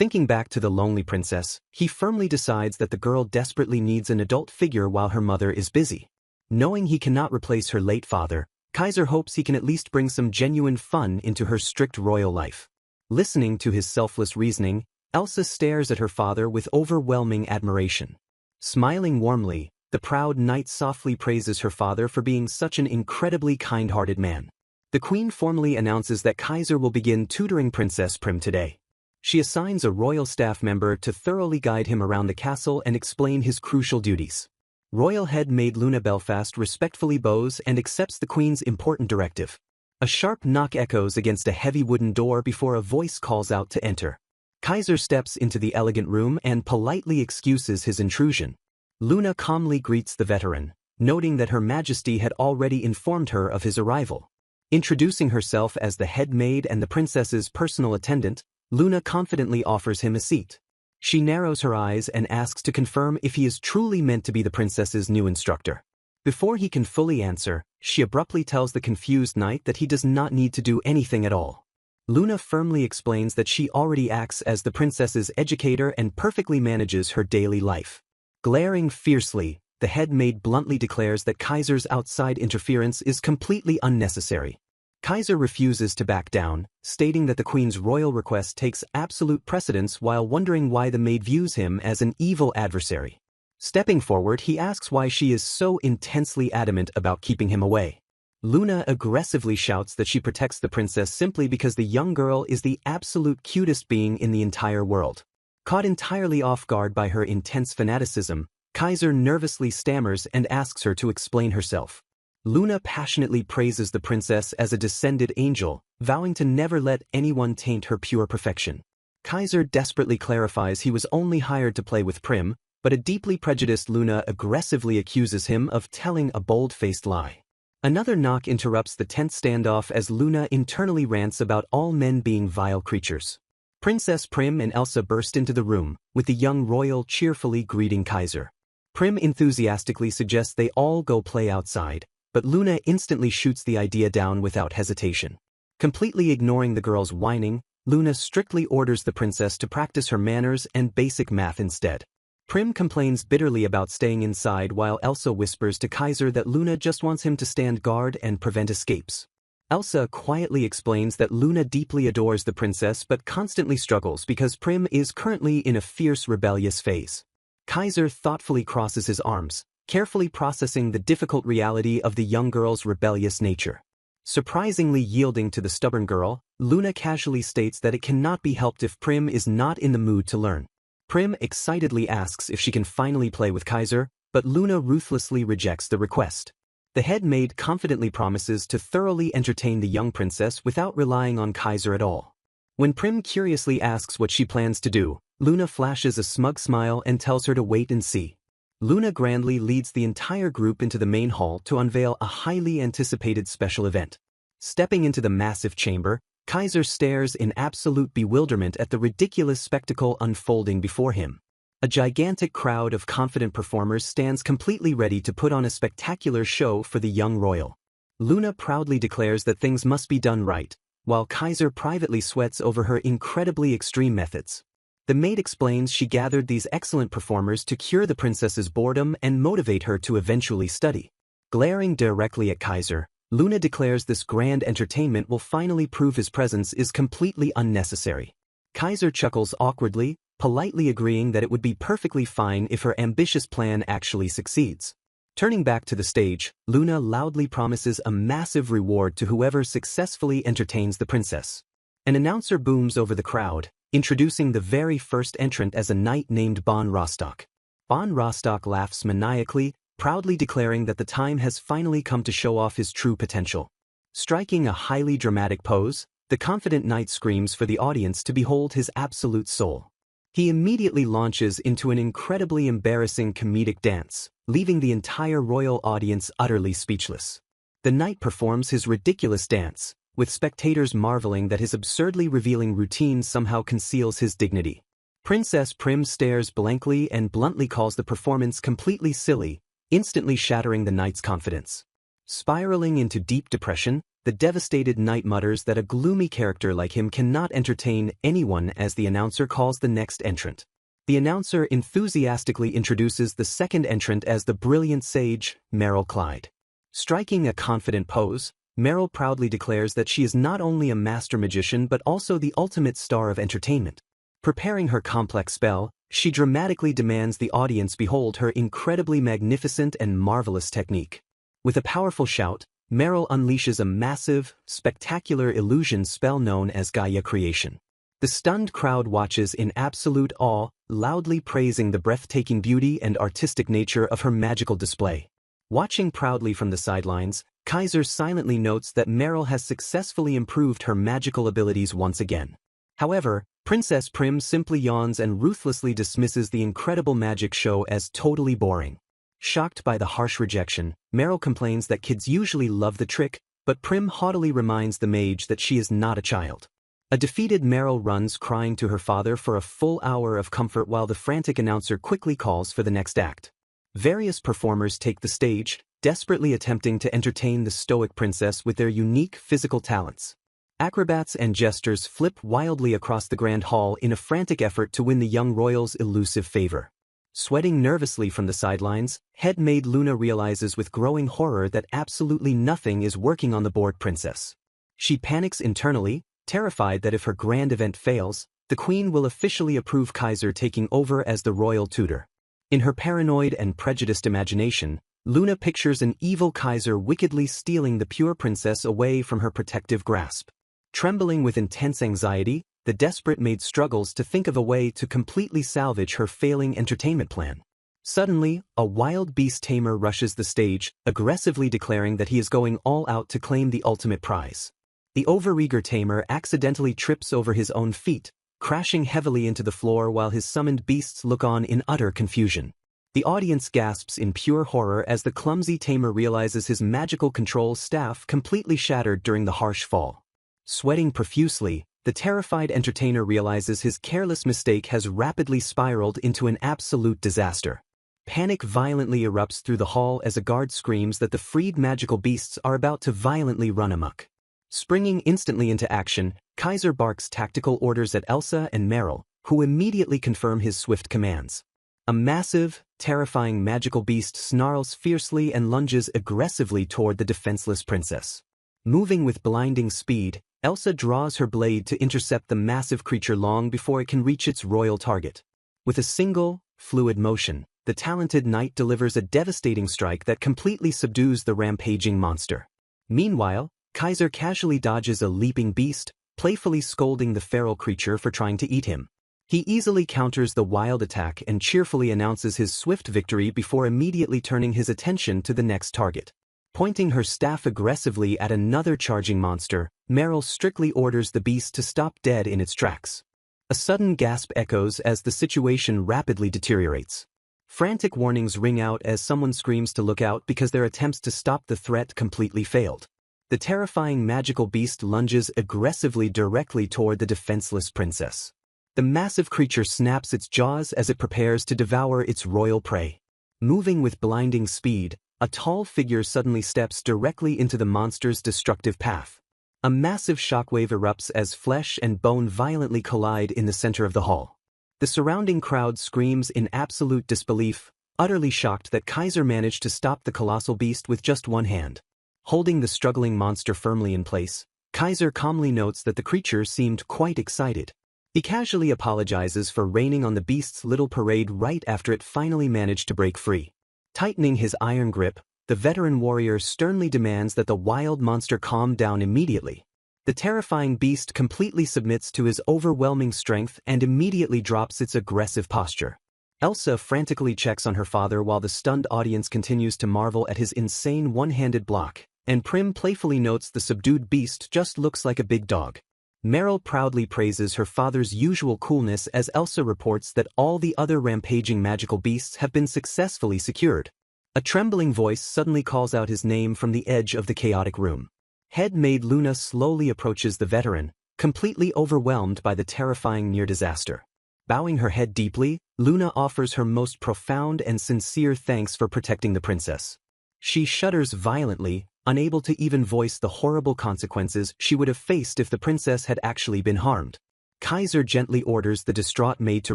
Thinking back to the lonely princess, he firmly decides that the girl desperately needs an adult figure while her mother is busy. Knowing he cannot replace her late father, Kaiser hopes he can at least bring some genuine fun into her strict royal life. Listening to his selfless reasoning, Elsa stares at her father with overwhelming admiration. Smiling warmly, the proud knight softly praises her father for being such an incredibly kind-hearted man. The queen formally announces that Kaiser will begin tutoring Princess Prim today. She assigns a royal staff member to thoroughly guide him around the castle and explain his crucial duties. Royal head maid Luna Belfast respectfully bows and accepts the queen's important directive. A sharp knock echoes against a heavy wooden door before a voice calls out to enter. Kaiser steps into the elegant room and politely excuses his intrusion. Luna calmly greets the veteran, noting that Her Majesty had already informed her of his arrival. Introducing herself as the head maid and the princess's personal attendant, Luna confidently offers him a seat. She narrows her eyes and asks to confirm if he is truly meant to be the princess's new instructor. Before he can fully answer, she abruptly tells the confused knight that he does not need to do anything at all. Luna firmly explains that she already acts as the princess's educator and perfectly manages her daily life. Glaring fiercely, the head maid bluntly declares that Kaiser's outside interference is completely unnecessary. Kaiser refuses to back down, stating that the queen's royal request takes absolute precedence while wondering why the maid views him as an evil adversary. Stepping forward, he asks why she is so intensely adamant about keeping him away. Luna aggressively shouts that she protects the princess simply because the young girl is the absolute cutest being in the entire world. Caught entirely off guard by her intense fanaticism, Kaiser nervously stammers and asks her to explain herself. Luna passionately praises the princess as a descended angel, vowing to never let anyone taint her pure perfection. Kaiser desperately clarifies he was only hired to play with Prim, but a deeply prejudiced Luna aggressively accuses him of telling a bold-faced lie. Another knock interrupts the tense standoff as Luna internally rants about all men being vile creatures. Princess Prim and Elsa burst into the room, with the young royal cheerfully greeting Kaiser. Prim enthusiastically suggests they all go play outside, but Luna instantly shoots the idea down without hesitation. Completely ignoring the girl's whining, Luna strictly orders the princess to practice her manners and basic math instead. Prim complains bitterly about staying inside while Elsa whispers to Kaiser that Luna just wants him to stand guard and prevent escapes. Elsa quietly explains that Luna deeply adores the princess but constantly struggles because Prim is currently in a fierce rebellious phase. Kaiser thoughtfully crosses his arms, carefully processing the difficult reality of the young girl's rebellious nature. Surprisingly yielding to the stubborn girl, Luna casually states that it cannot be helped if Prim is not in the mood to learn. Prim excitedly asks if she can finally play with Kaiser, but Luna ruthlessly rejects the request. The head maid confidently promises to thoroughly entertain the young princess without relying on Kaiser at all. When Prim curiously asks what she plans to do, Luna flashes a smug smile and tells her to wait and see. Luna grandly leads the entire group into the main hall to unveil a highly anticipated special event. Stepping into the massive chamber, Kaiser stares in absolute bewilderment at the ridiculous spectacle unfolding before him. A gigantic crowd of confident performers stands completely ready to put on a spectacular show for the young royal. Luna proudly declares that things must be done right, while Kaiser privately sweats over her incredibly extreme methods. The maid explains she gathered these excellent performers to cure the princess's boredom and motivate her to eventually study. Glaring directly at Kaiser, Luna declares this grand entertainment will finally prove his presence is completely unnecessary. Kaiser chuckles awkwardly, politely agreeing that it would be perfectly fine if her ambitious plan actually succeeds. Turning back to the stage, Luna loudly promises a massive reward to whoever successfully entertains the princess. An announcer booms over the crowd, introducing the very first entrant as a knight named Bon Rostock. Bon Rostock laughs maniacally, proudly declaring that the time has finally come to show off his true potential. Striking a highly dramatic pose, the confident knight screams for the audience to behold his absolute soul. He immediately launches into an incredibly embarrassing comedic dance, leaving the entire royal audience utterly speechless. The knight performs his ridiculous dance, with spectators marveling that his absurdly revealing routine somehow conceals his dignity. Princess Prim stares blankly and bluntly calls the performance completely silly, instantly shattering the knight's confidence. Spiraling into deep depression, the devastated knight mutters that a gloomy character like him cannot entertain anyone as the announcer calls the next entrant. The announcer enthusiastically introduces the second entrant as the brilliant sage, Meryl Clyde. Striking a confident pose, Meryl proudly declares that she is not only a master magician but also the ultimate star of entertainment. Preparing her complex spell, she dramatically demands the audience behold her incredibly magnificent and marvelous technique. With a powerful shout, Meryl unleashes a massive, spectacular illusion spell known as Gaia Creation. The stunned crowd watches in absolute awe, loudly praising the breathtaking beauty and artistic nature of her magical display. Watching proudly from the sidelines, Kaiser silently notes that Meryl has successfully improved her magical abilities once again. However, Princess Prim simply yawns and ruthlessly dismisses the incredible magic show as totally boring. Shocked by the harsh rejection, Meryl complains that kids usually love the trick, but Prim haughtily reminds the mage that she is not a child. A defeated Meryl runs crying to her father for a full hour of comfort while the frantic announcer quickly calls for the next act. Various performers take the stage, desperately attempting to entertain the stoic princess with their unique physical talents. Acrobats and jesters flip wildly across the grand hall in a frantic effort to win the young royal's elusive favor. Sweating nervously from the sidelines, head maid Luna realizes with growing horror that absolutely nothing is working on the bored princess. She panics internally, terrified that if her grand event fails, the queen will officially approve Kaiser taking over as the royal tutor. In her paranoid and prejudiced imagination, Luna pictures an evil Kaiser wickedly stealing the pure princess away from her protective grasp. Trembling with intense anxiety, the desperate maid struggles to think of a way to completely salvage her failing entertainment plan. Suddenly, a wild beast tamer rushes the stage, aggressively declaring that he is going all out to claim the ultimate prize. The overeager tamer accidentally trips over his own feet, crashing heavily into the floor while his summoned beasts look on in utter confusion. The audience gasps in pure horror as the clumsy tamer realizes his magical control staff completely shattered during the harsh fall. Sweating profusely, the terrified entertainer realizes his careless mistake has rapidly spiraled into an absolute disaster. Panic violently erupts through the hall as a guard screams that the freed magical beasts are about to violently run amok. Springing instantly into action, Kaiser barks tactical orders at Elsa and Meryl, who immediately confirm his swift commands. A massive, terrifying magical beast snarls fiercely and lunges aggressively toward the defenseless princess. Moving with blinding speed, Elsa draws her blade to intercept the massive creature long before it can reach its royal target. With a single, fluid motion, the talented knight delivers a devastating strike that completely subdues the rampaging monster. Meanwhile, Kaiser casually dodges a leaping beast, playfully scolding the feral creature for trying to eat him. He easily counters the wild attack and cheerfully announces his swift victory before immediately turning his attention to the next target. Pointing her staff aggressively at another charging monster, Meryl strictly orders the beast to stop dead in its tracks. A sudden gasp echoes as the situation rapidly deteriorates. Frantic warnings ring out as someone screams to look out because their attempts to stop the threat completely failed. The terrifying magical beast lunges aggressively directly toward the defenseless princess. The massive creature snaps its jaws as it prepares to devour its royal prey. Moving with blinding speed, a tall figure suddenly steps directly into the monster's destructive path. A massive shockwave erupts as flesh and bone violently collide in the center of the hall. The surrounding crowd screams in absolute disbelief, utterly shocked that Kaiser managed to stop the colossal beast with just one hand. Holding the struggling monster firmly in place, Kaiser calmly notes that the creature seemed quite excited. He casually apologizes for raining on the beast's little parade right after it finally managed to break free. Tightening his iron grip, the veteran warrior sternly demands that the wild monster calm down immediately. The terrifying beast completely submits to his overwhelming strength and immediately drops its aggressive posture. Elsa frantically checks on her father while the stunned audience continues to marvel at his insane one-handed block, and Prim playfully notes the subdued beast just looks like a big dog. Meryl proudly praises her father's usual coolness as Elsa reports that all the other rampaging magical beasts have been successfully secured. A trembling voice suddenly calls out his name from the edge of the chaotic room. Head maid Luna slowly approaches the veteran, completely overwhelmed by the terrifying near disaster. Bowing her head deeply, Luna offers her most profound and sincere thanks for protecting the princess. She shudders violently, unable to even voice the horrible consequences she would have faced if the princess had actually been harmed. Kaiser gently orders the distraught maid to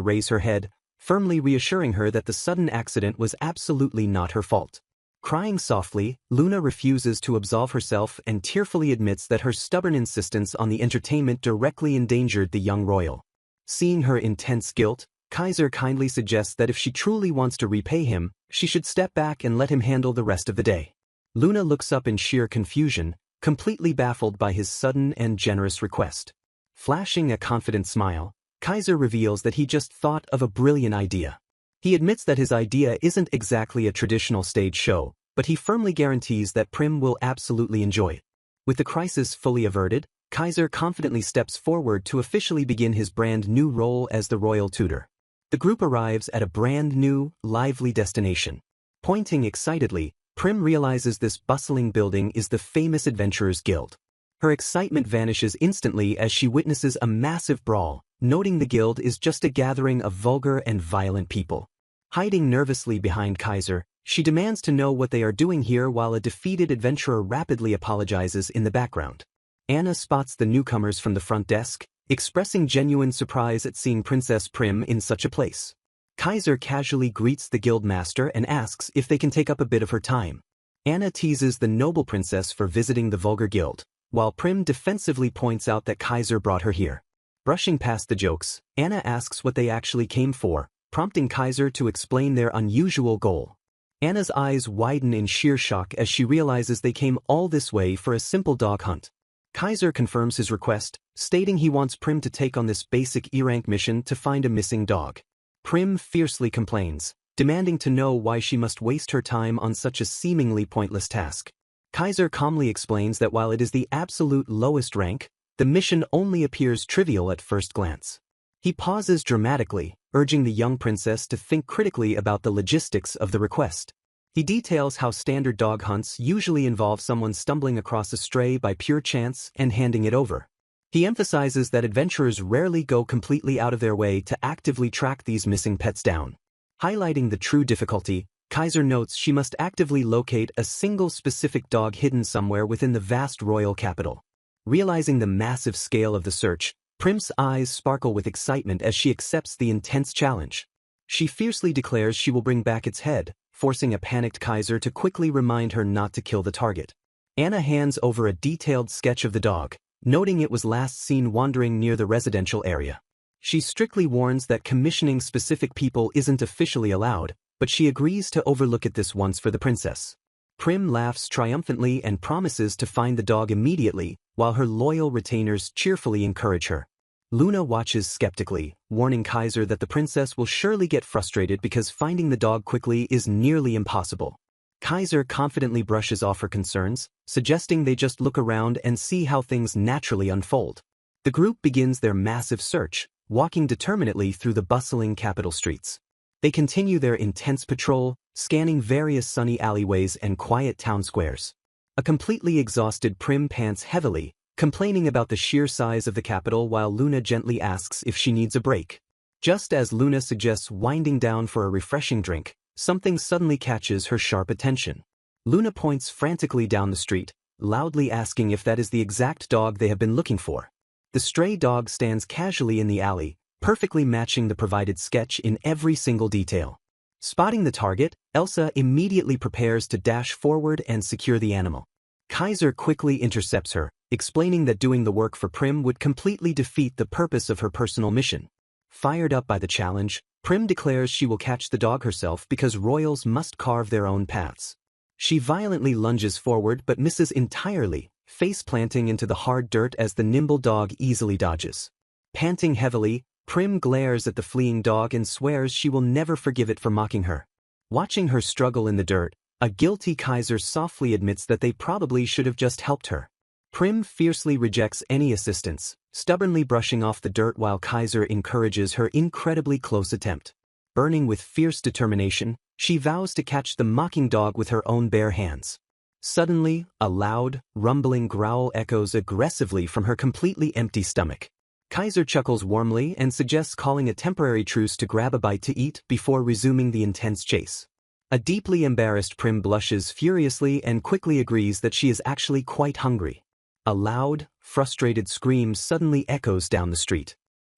raise her head, firmly reassuring her that the sudden accident was absolutely not her fault. Crying softly, Luna refuses to absolve herself and tearfully admits that her stubborn insistence on the entertainment directly endangered the young royal. Seeing her intense guilt, Kaiser kindly suggests that if she truly wants to repay him, she should step back and let him handle the rest of the day. Luna looks up in sheer confusion, completely baffled by his sudden and generous request. Flashing a confident smile, Kaiser reveals that he just thought of a brilliant idea. He admits that his idea isn't exactly a traditional stage show, but he firmly guarantees that Prim will absolutely enjoy it. With the crisis fully averted, Kaiser confidently steps forward to officially begin his brand new role as the royal tutor. The group arrives at a brand new, lively destination. Pointing excitedly, Prim realizes this bustling building is the famous Adventurers Guild. Her excitement vanishes instantly as she witnesses a massive brawl, noting the guild is just a gathering of vulgar and violent people. Hiding nervously behind Kaiser, she demands to know what they are doing here while a defeated adventurer rapidly apologizes in the background. Anna spots the newcomers from the front desk, expressing genuine surprise at seeing Princess Prim in such a place. Kaiser casually greets the guild master and asks if they can take up a bit of her time. Anna teases the noble princess for visiting the vulgar guild, while Prim defensively points out that Kaiser brought her here. Brushing past the jokes, Anna asks what they actually came for, prompting Kaiser to explain their unusual goal. Anna's eyes widen in sheer shock as she realizes they came all this way for a simple dog hunt. Kaiser confirms his request, stating he wants Prim to take on this basic E-rank mission to find a missing dog. Prim fiercely complains, demanding to know why she must waste her time on such a seemingly pointless task. Kaiser calmly explains that while it is the absolute lowest rank, the mission only appears trivial at first glance. He pauses dramatically, urging the young princess to think critically about the logistics of the request. He details how standard dog hunts usually involve someone stumbling across a stray by pure chance and handing it over. He emphasizes that adventurers rarely go completely out of their way to actively track these missing pets down. Highlighting the true difficulty, Kaiser notes she must actively locate a single specific dog hidden somewhere within the vast royal capital. Realizing the massive scale of the search, Prim's eyes sparkle with excitement as she accepts the intense challenge. She fiercely declares she will bring back its head, forcing a panicked Kaiser to quickly remind her not to kill the target. Anna hands over a detailed sketch of the dog, noting it was last seen wandering near the residential area. She strictly warns that commissioning specific people isn't officially allowed, but she agrees to overlook it this once for the princess. Prim laughs triumphantly and promises to find the dog immediately, while her loyal retainers cheerfully encourage her. Luna watches skeptically, warning Kaiser that the princess will surely get frustrated because finding the dog quickly is nearly impossible. Kaiser confidently brushes off her concerns, suggesting they just look around and see how things naturally unfold. The group begins their massive search, walking determinedly through the bustling capital streets. They continue their intense patrol, scanning various sunny alleyways and quiet town squares. A completely exhausted Prim pants heavily, complaining about the sheer size of the capital while Luna gently asks if she needs a break. Just as Luna suggests winding down for a refreshing drink, something suddenly catches her sharp attention. Luna points frantically down the street, loudly asking if that is the exact dog they have been looking for. The stray dog stands casually in the alley, perfectly matching the provided sketch in every single detail. Spotting the target, Elsa immediately prepares to dash forward and secure the animal. Kaiser quickly intercepts her, explaining that doing the work for Prim would completely defeat the purpose of her personal mission. Fired up by the challenge, Prim declares she will catch the dog herself because royals must carve their own paths. She violently lunges forward but misses entirely, face-planting into the hard dirt as the nimble dog easily dodges. Panting heavily, Prim glares at the fleeing dog and swears she will never forgive it for mocking her. Watching her struggle in the dirt, a guilty Kaiser softly admits that they probably should have just helped her. Prim fiercely rejects any assistance, stubbornly brushing off the dirt while Kaiser encourages her incredibly close attempt. Burning with fierce determination, she vows to catch the mocking dog with her own bare hands. Suddenly, a loud, rumbling growl echoes aggressively from her completely empty stomach. Kaiser chuckles warmly and suggests calling a temporary truce to grab a bite to eat before resuming the intense chase. A deeply embarrassed Prim blushes furiously and quickly agrees that she is actually quite hungry. A loud, frustrated scream suddenly echoes down the street.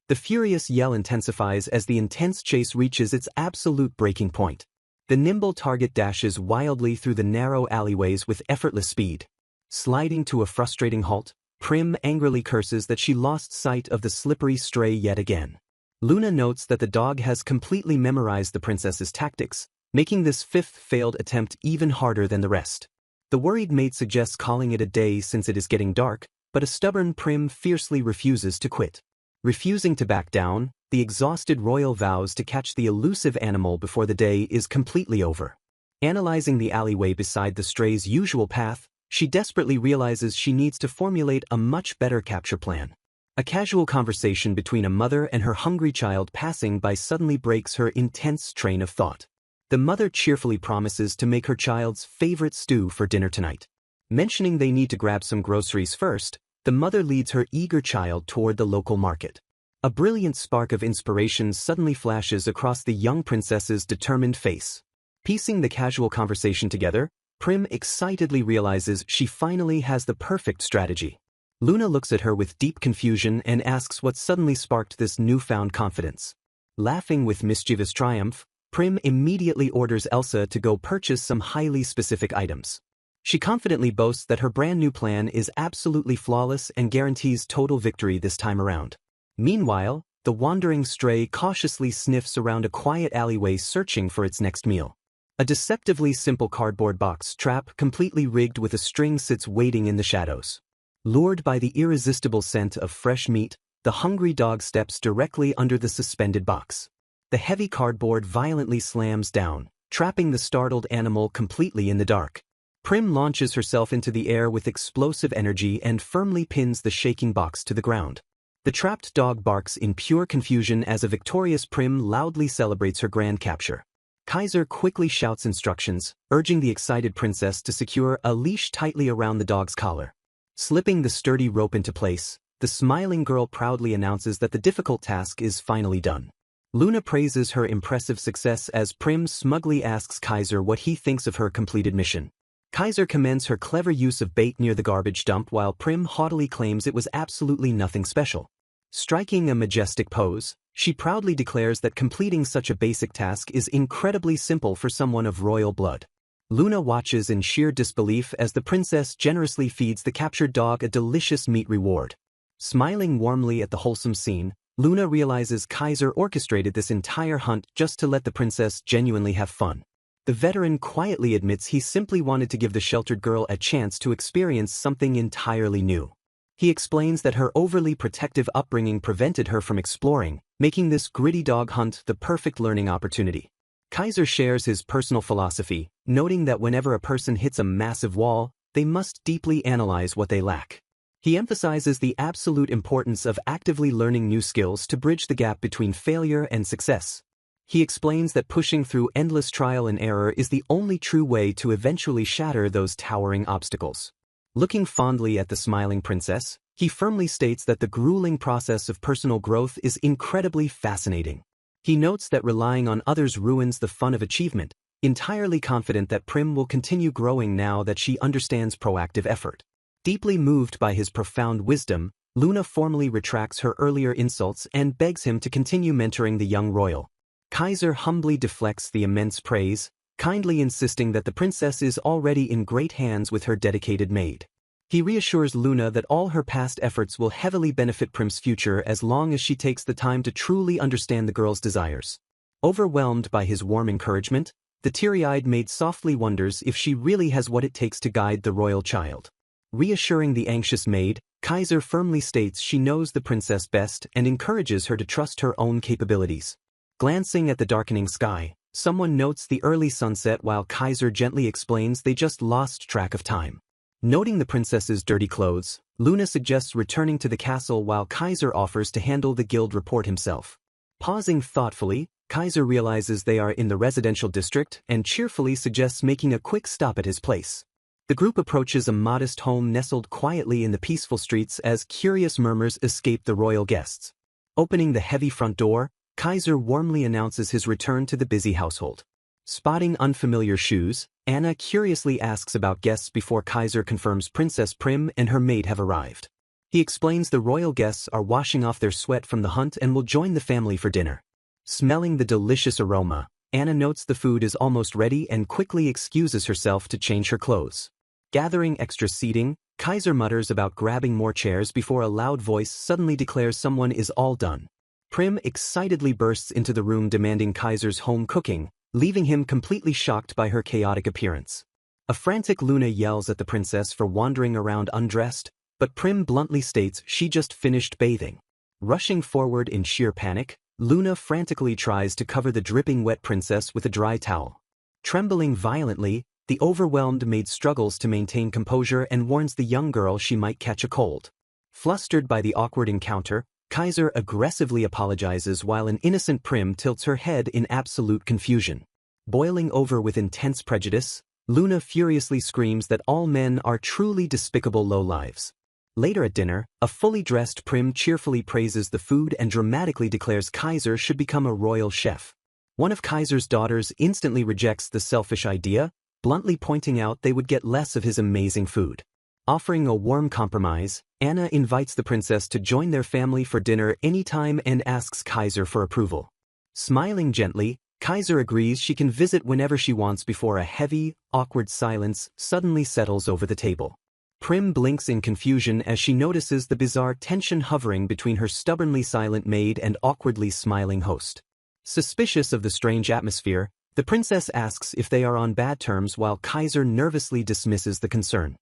The furious yell intensifies as the intense chase reaches its absolute breaking point. The nimble target dashes wildly through the narrow alleyways with effortless speed. Sliding to a frustrating halt, Prim angrily curses that she lost sight of the slippery stray yet again. Luna notes that the dog has completely memorized the princess's tactics, making this fifth failed attempt even harder than the rest. The worried mate suggests calling it a day since it is getting dark, but a stubborn Prim fiercely refuses to quit. Refusing to back down, the exhausted royal vows to catch the elusive animal before the day is completely over. Analyzing the alleyway beside the stray's usual path, she desperately realizes she needs to formulate a much better capture plan. A casual conversation between a mother and her hungry child passing by suddenly breaks her intense train of thought. The mother cheerfully promises to make her child's favorite stew for dinner tonight. Mentioning they need to grab some groceries first, the mother leads her eager child toward the local market. A brilliant spark of inspiration suddenly flashes across the young princess's determined face. Piecing the casual conversation together, Prim excitedly realizes she finally has the perfect strategy. Luna looks at her with deep confusion and asks what suddenly sparked this newfound confidence. Laughing with mischievous triumph, Prim immediately orders Elsa to go purchase some highly specific items. She confidently boasts that her brand new plan is absolutely flawless and guarantees total victory this time around. Meanwhile, the wandering stray cautiously sniffs around a quiet alleyway searching for its next meal. A deceptively simple cardboard box trap completely rigged with a string sits waiting in the shadows. Lured by the irresistible scent of fresh meat, the hungry dog steps directly under the suspended box. The heavy cardboard violently slams down, trapping the startled animal completely in the dark. Prim launches herself into the air with explosive energy and firmly pins the shaking box to the ground. The trapped dog barks in pure confusion as a victorious Prim loudly celebrates her grand capture. Kaiser quickly shouts instructions, urging the excited princess to secure a leash tightly around the dog's collar. Slipping the sturdy rope into place, the smiling girl proudly announces that the difficult task is finally done. Luna praises her impressive success as Prim smugly asks Kaiser what he thinks of her completed mission. Kaiser commends her clever use of bait near the garbage dump while Prim haughtily claims it was absolutely nothing special. Striking a majestic pose, she proudly declares that completing such a basic task is incredibly simple for someone of royal blood. Luna watches in sheer disbelief as the princess generously feeds the captured dog a delicious meat reward. Smiling warmly at the wholesome scene, Luna realizes Kaiser orchestrated this entire hunt just to let the princess genuinely have fun. The veteran quietly admits he simply wanted to give the sheltered girl a chance to experience something entirely new. He explains that her overly protective upbringing prevented her from exploring, making this gritty dog hunt the perfect learning opportunity. Kaiser shares his personal philosophy, noting that whenever a person hits a massive wall, they must deeply analyze what they lack. He emphasizes the absolute importance of actively learning new skills to bridge the gap between failure and success. He explains that pushing through endless trial and error is the only true way to eventually shatter those towering obstacles. Looking fondly at the smiling princess, he firmly states that the grueling process of personal growth is incredibly fascinating. He notes that relying on others ruins the fun of achievement, entirely confident that Prim will continue growing now that she understands proactive effort. Deeply moved by his profound wisdom, Luna formally retracts her earlier insults and begs him to continue mentoring the young royal. Kaiser humbly deflects the immense praise, kindly insisting that the princess is already in great hands with her dedicated maid. He reassures Luna that all her past efforts will heavily benefit Prim's future as long as she takes the time to truly understand the girl's desires. Overwhelmed by his warm encouragement, the teary-eyed maid softly wonders if she really has what it takes to guide the royal child. Reassuring the anxious maid, Kaiser firmly states she knows the princess best and encourages her to trust her own capabilities. Glancing at the darkening sky, someone notes the early sunset while Kaiser gently explains they just lost track of time. Noting the princess's dirty clothes, Luna suggests returning to the castle while Kaiser offers to handle the guild report himself. Pausing thoughtfully, Kaiser realizes they are in the residential district and cheerfully suggests making a quick stop at his place. The group approaches a modest home nestled quietly in the peaceful streets as curious murmurs escape the royal guests. Opening the heavy front door, Kaiser warmly announces his return to the busy household. Spotting unfamiliar shoes, Anna curiously asks about guests before Kaiser confirms Princess Prim and her maid have arrived. He explains the royal guests are washing off their sweat from the hunt and will join the family for dinner. Smelling the delicious aroma, Anna notes the food is almost ready and quickly excuses herself to change her clothes. Gathering extra seating, Kaiser mutters about grabbing more chairs before a loud voice suddenly declares someone is all done. Prim excitedly bursts into the room demanding Kaiser's home cooking, leaving him completely shocked by her chaotic appearance. A frantic Luna yells at the princess for wandering around undressed, but Prim bluntly states she just finished bathing. Rushing forward in sheer panic, Luna frantically tries to cover the dripping wet princess with a dry towel. Trembling violently, the overwhelmed maid struggles to maintain composure and warns the young girl she might catch a cold. Flustered by the awkward encounter, Kaiser aggressively apologizes while an innocent Prim tilts her head in absolute confusion. Boiling over with intense prejudice, Luna furiously screams that all men are truly despicable lowlives. Later at dinner, a fully dressed Prim cheerfully praises the food and dramatically declares Kaiser should become a royal chef. One of Kaiser's daughters instantly rejects the selfish idea, bluntly pointing out they would get less of his amazing food. Offering a warm compromise, Anna invites the princess to join their family for dinner anytime and asks Kaiser for approval. Smiling gently, Kaiser agrees she can visit whenever she wants before a heavy, awkward silence suddenly settles over the table. Prim blinks in confusion as she notices the bizarre tension hovering between her stubbornly silent maid and awkwardly smiling host. Suspicious of the strange atmosphere, the princess asks if they are on bad terms while Kaiser nervously dismisses the concern.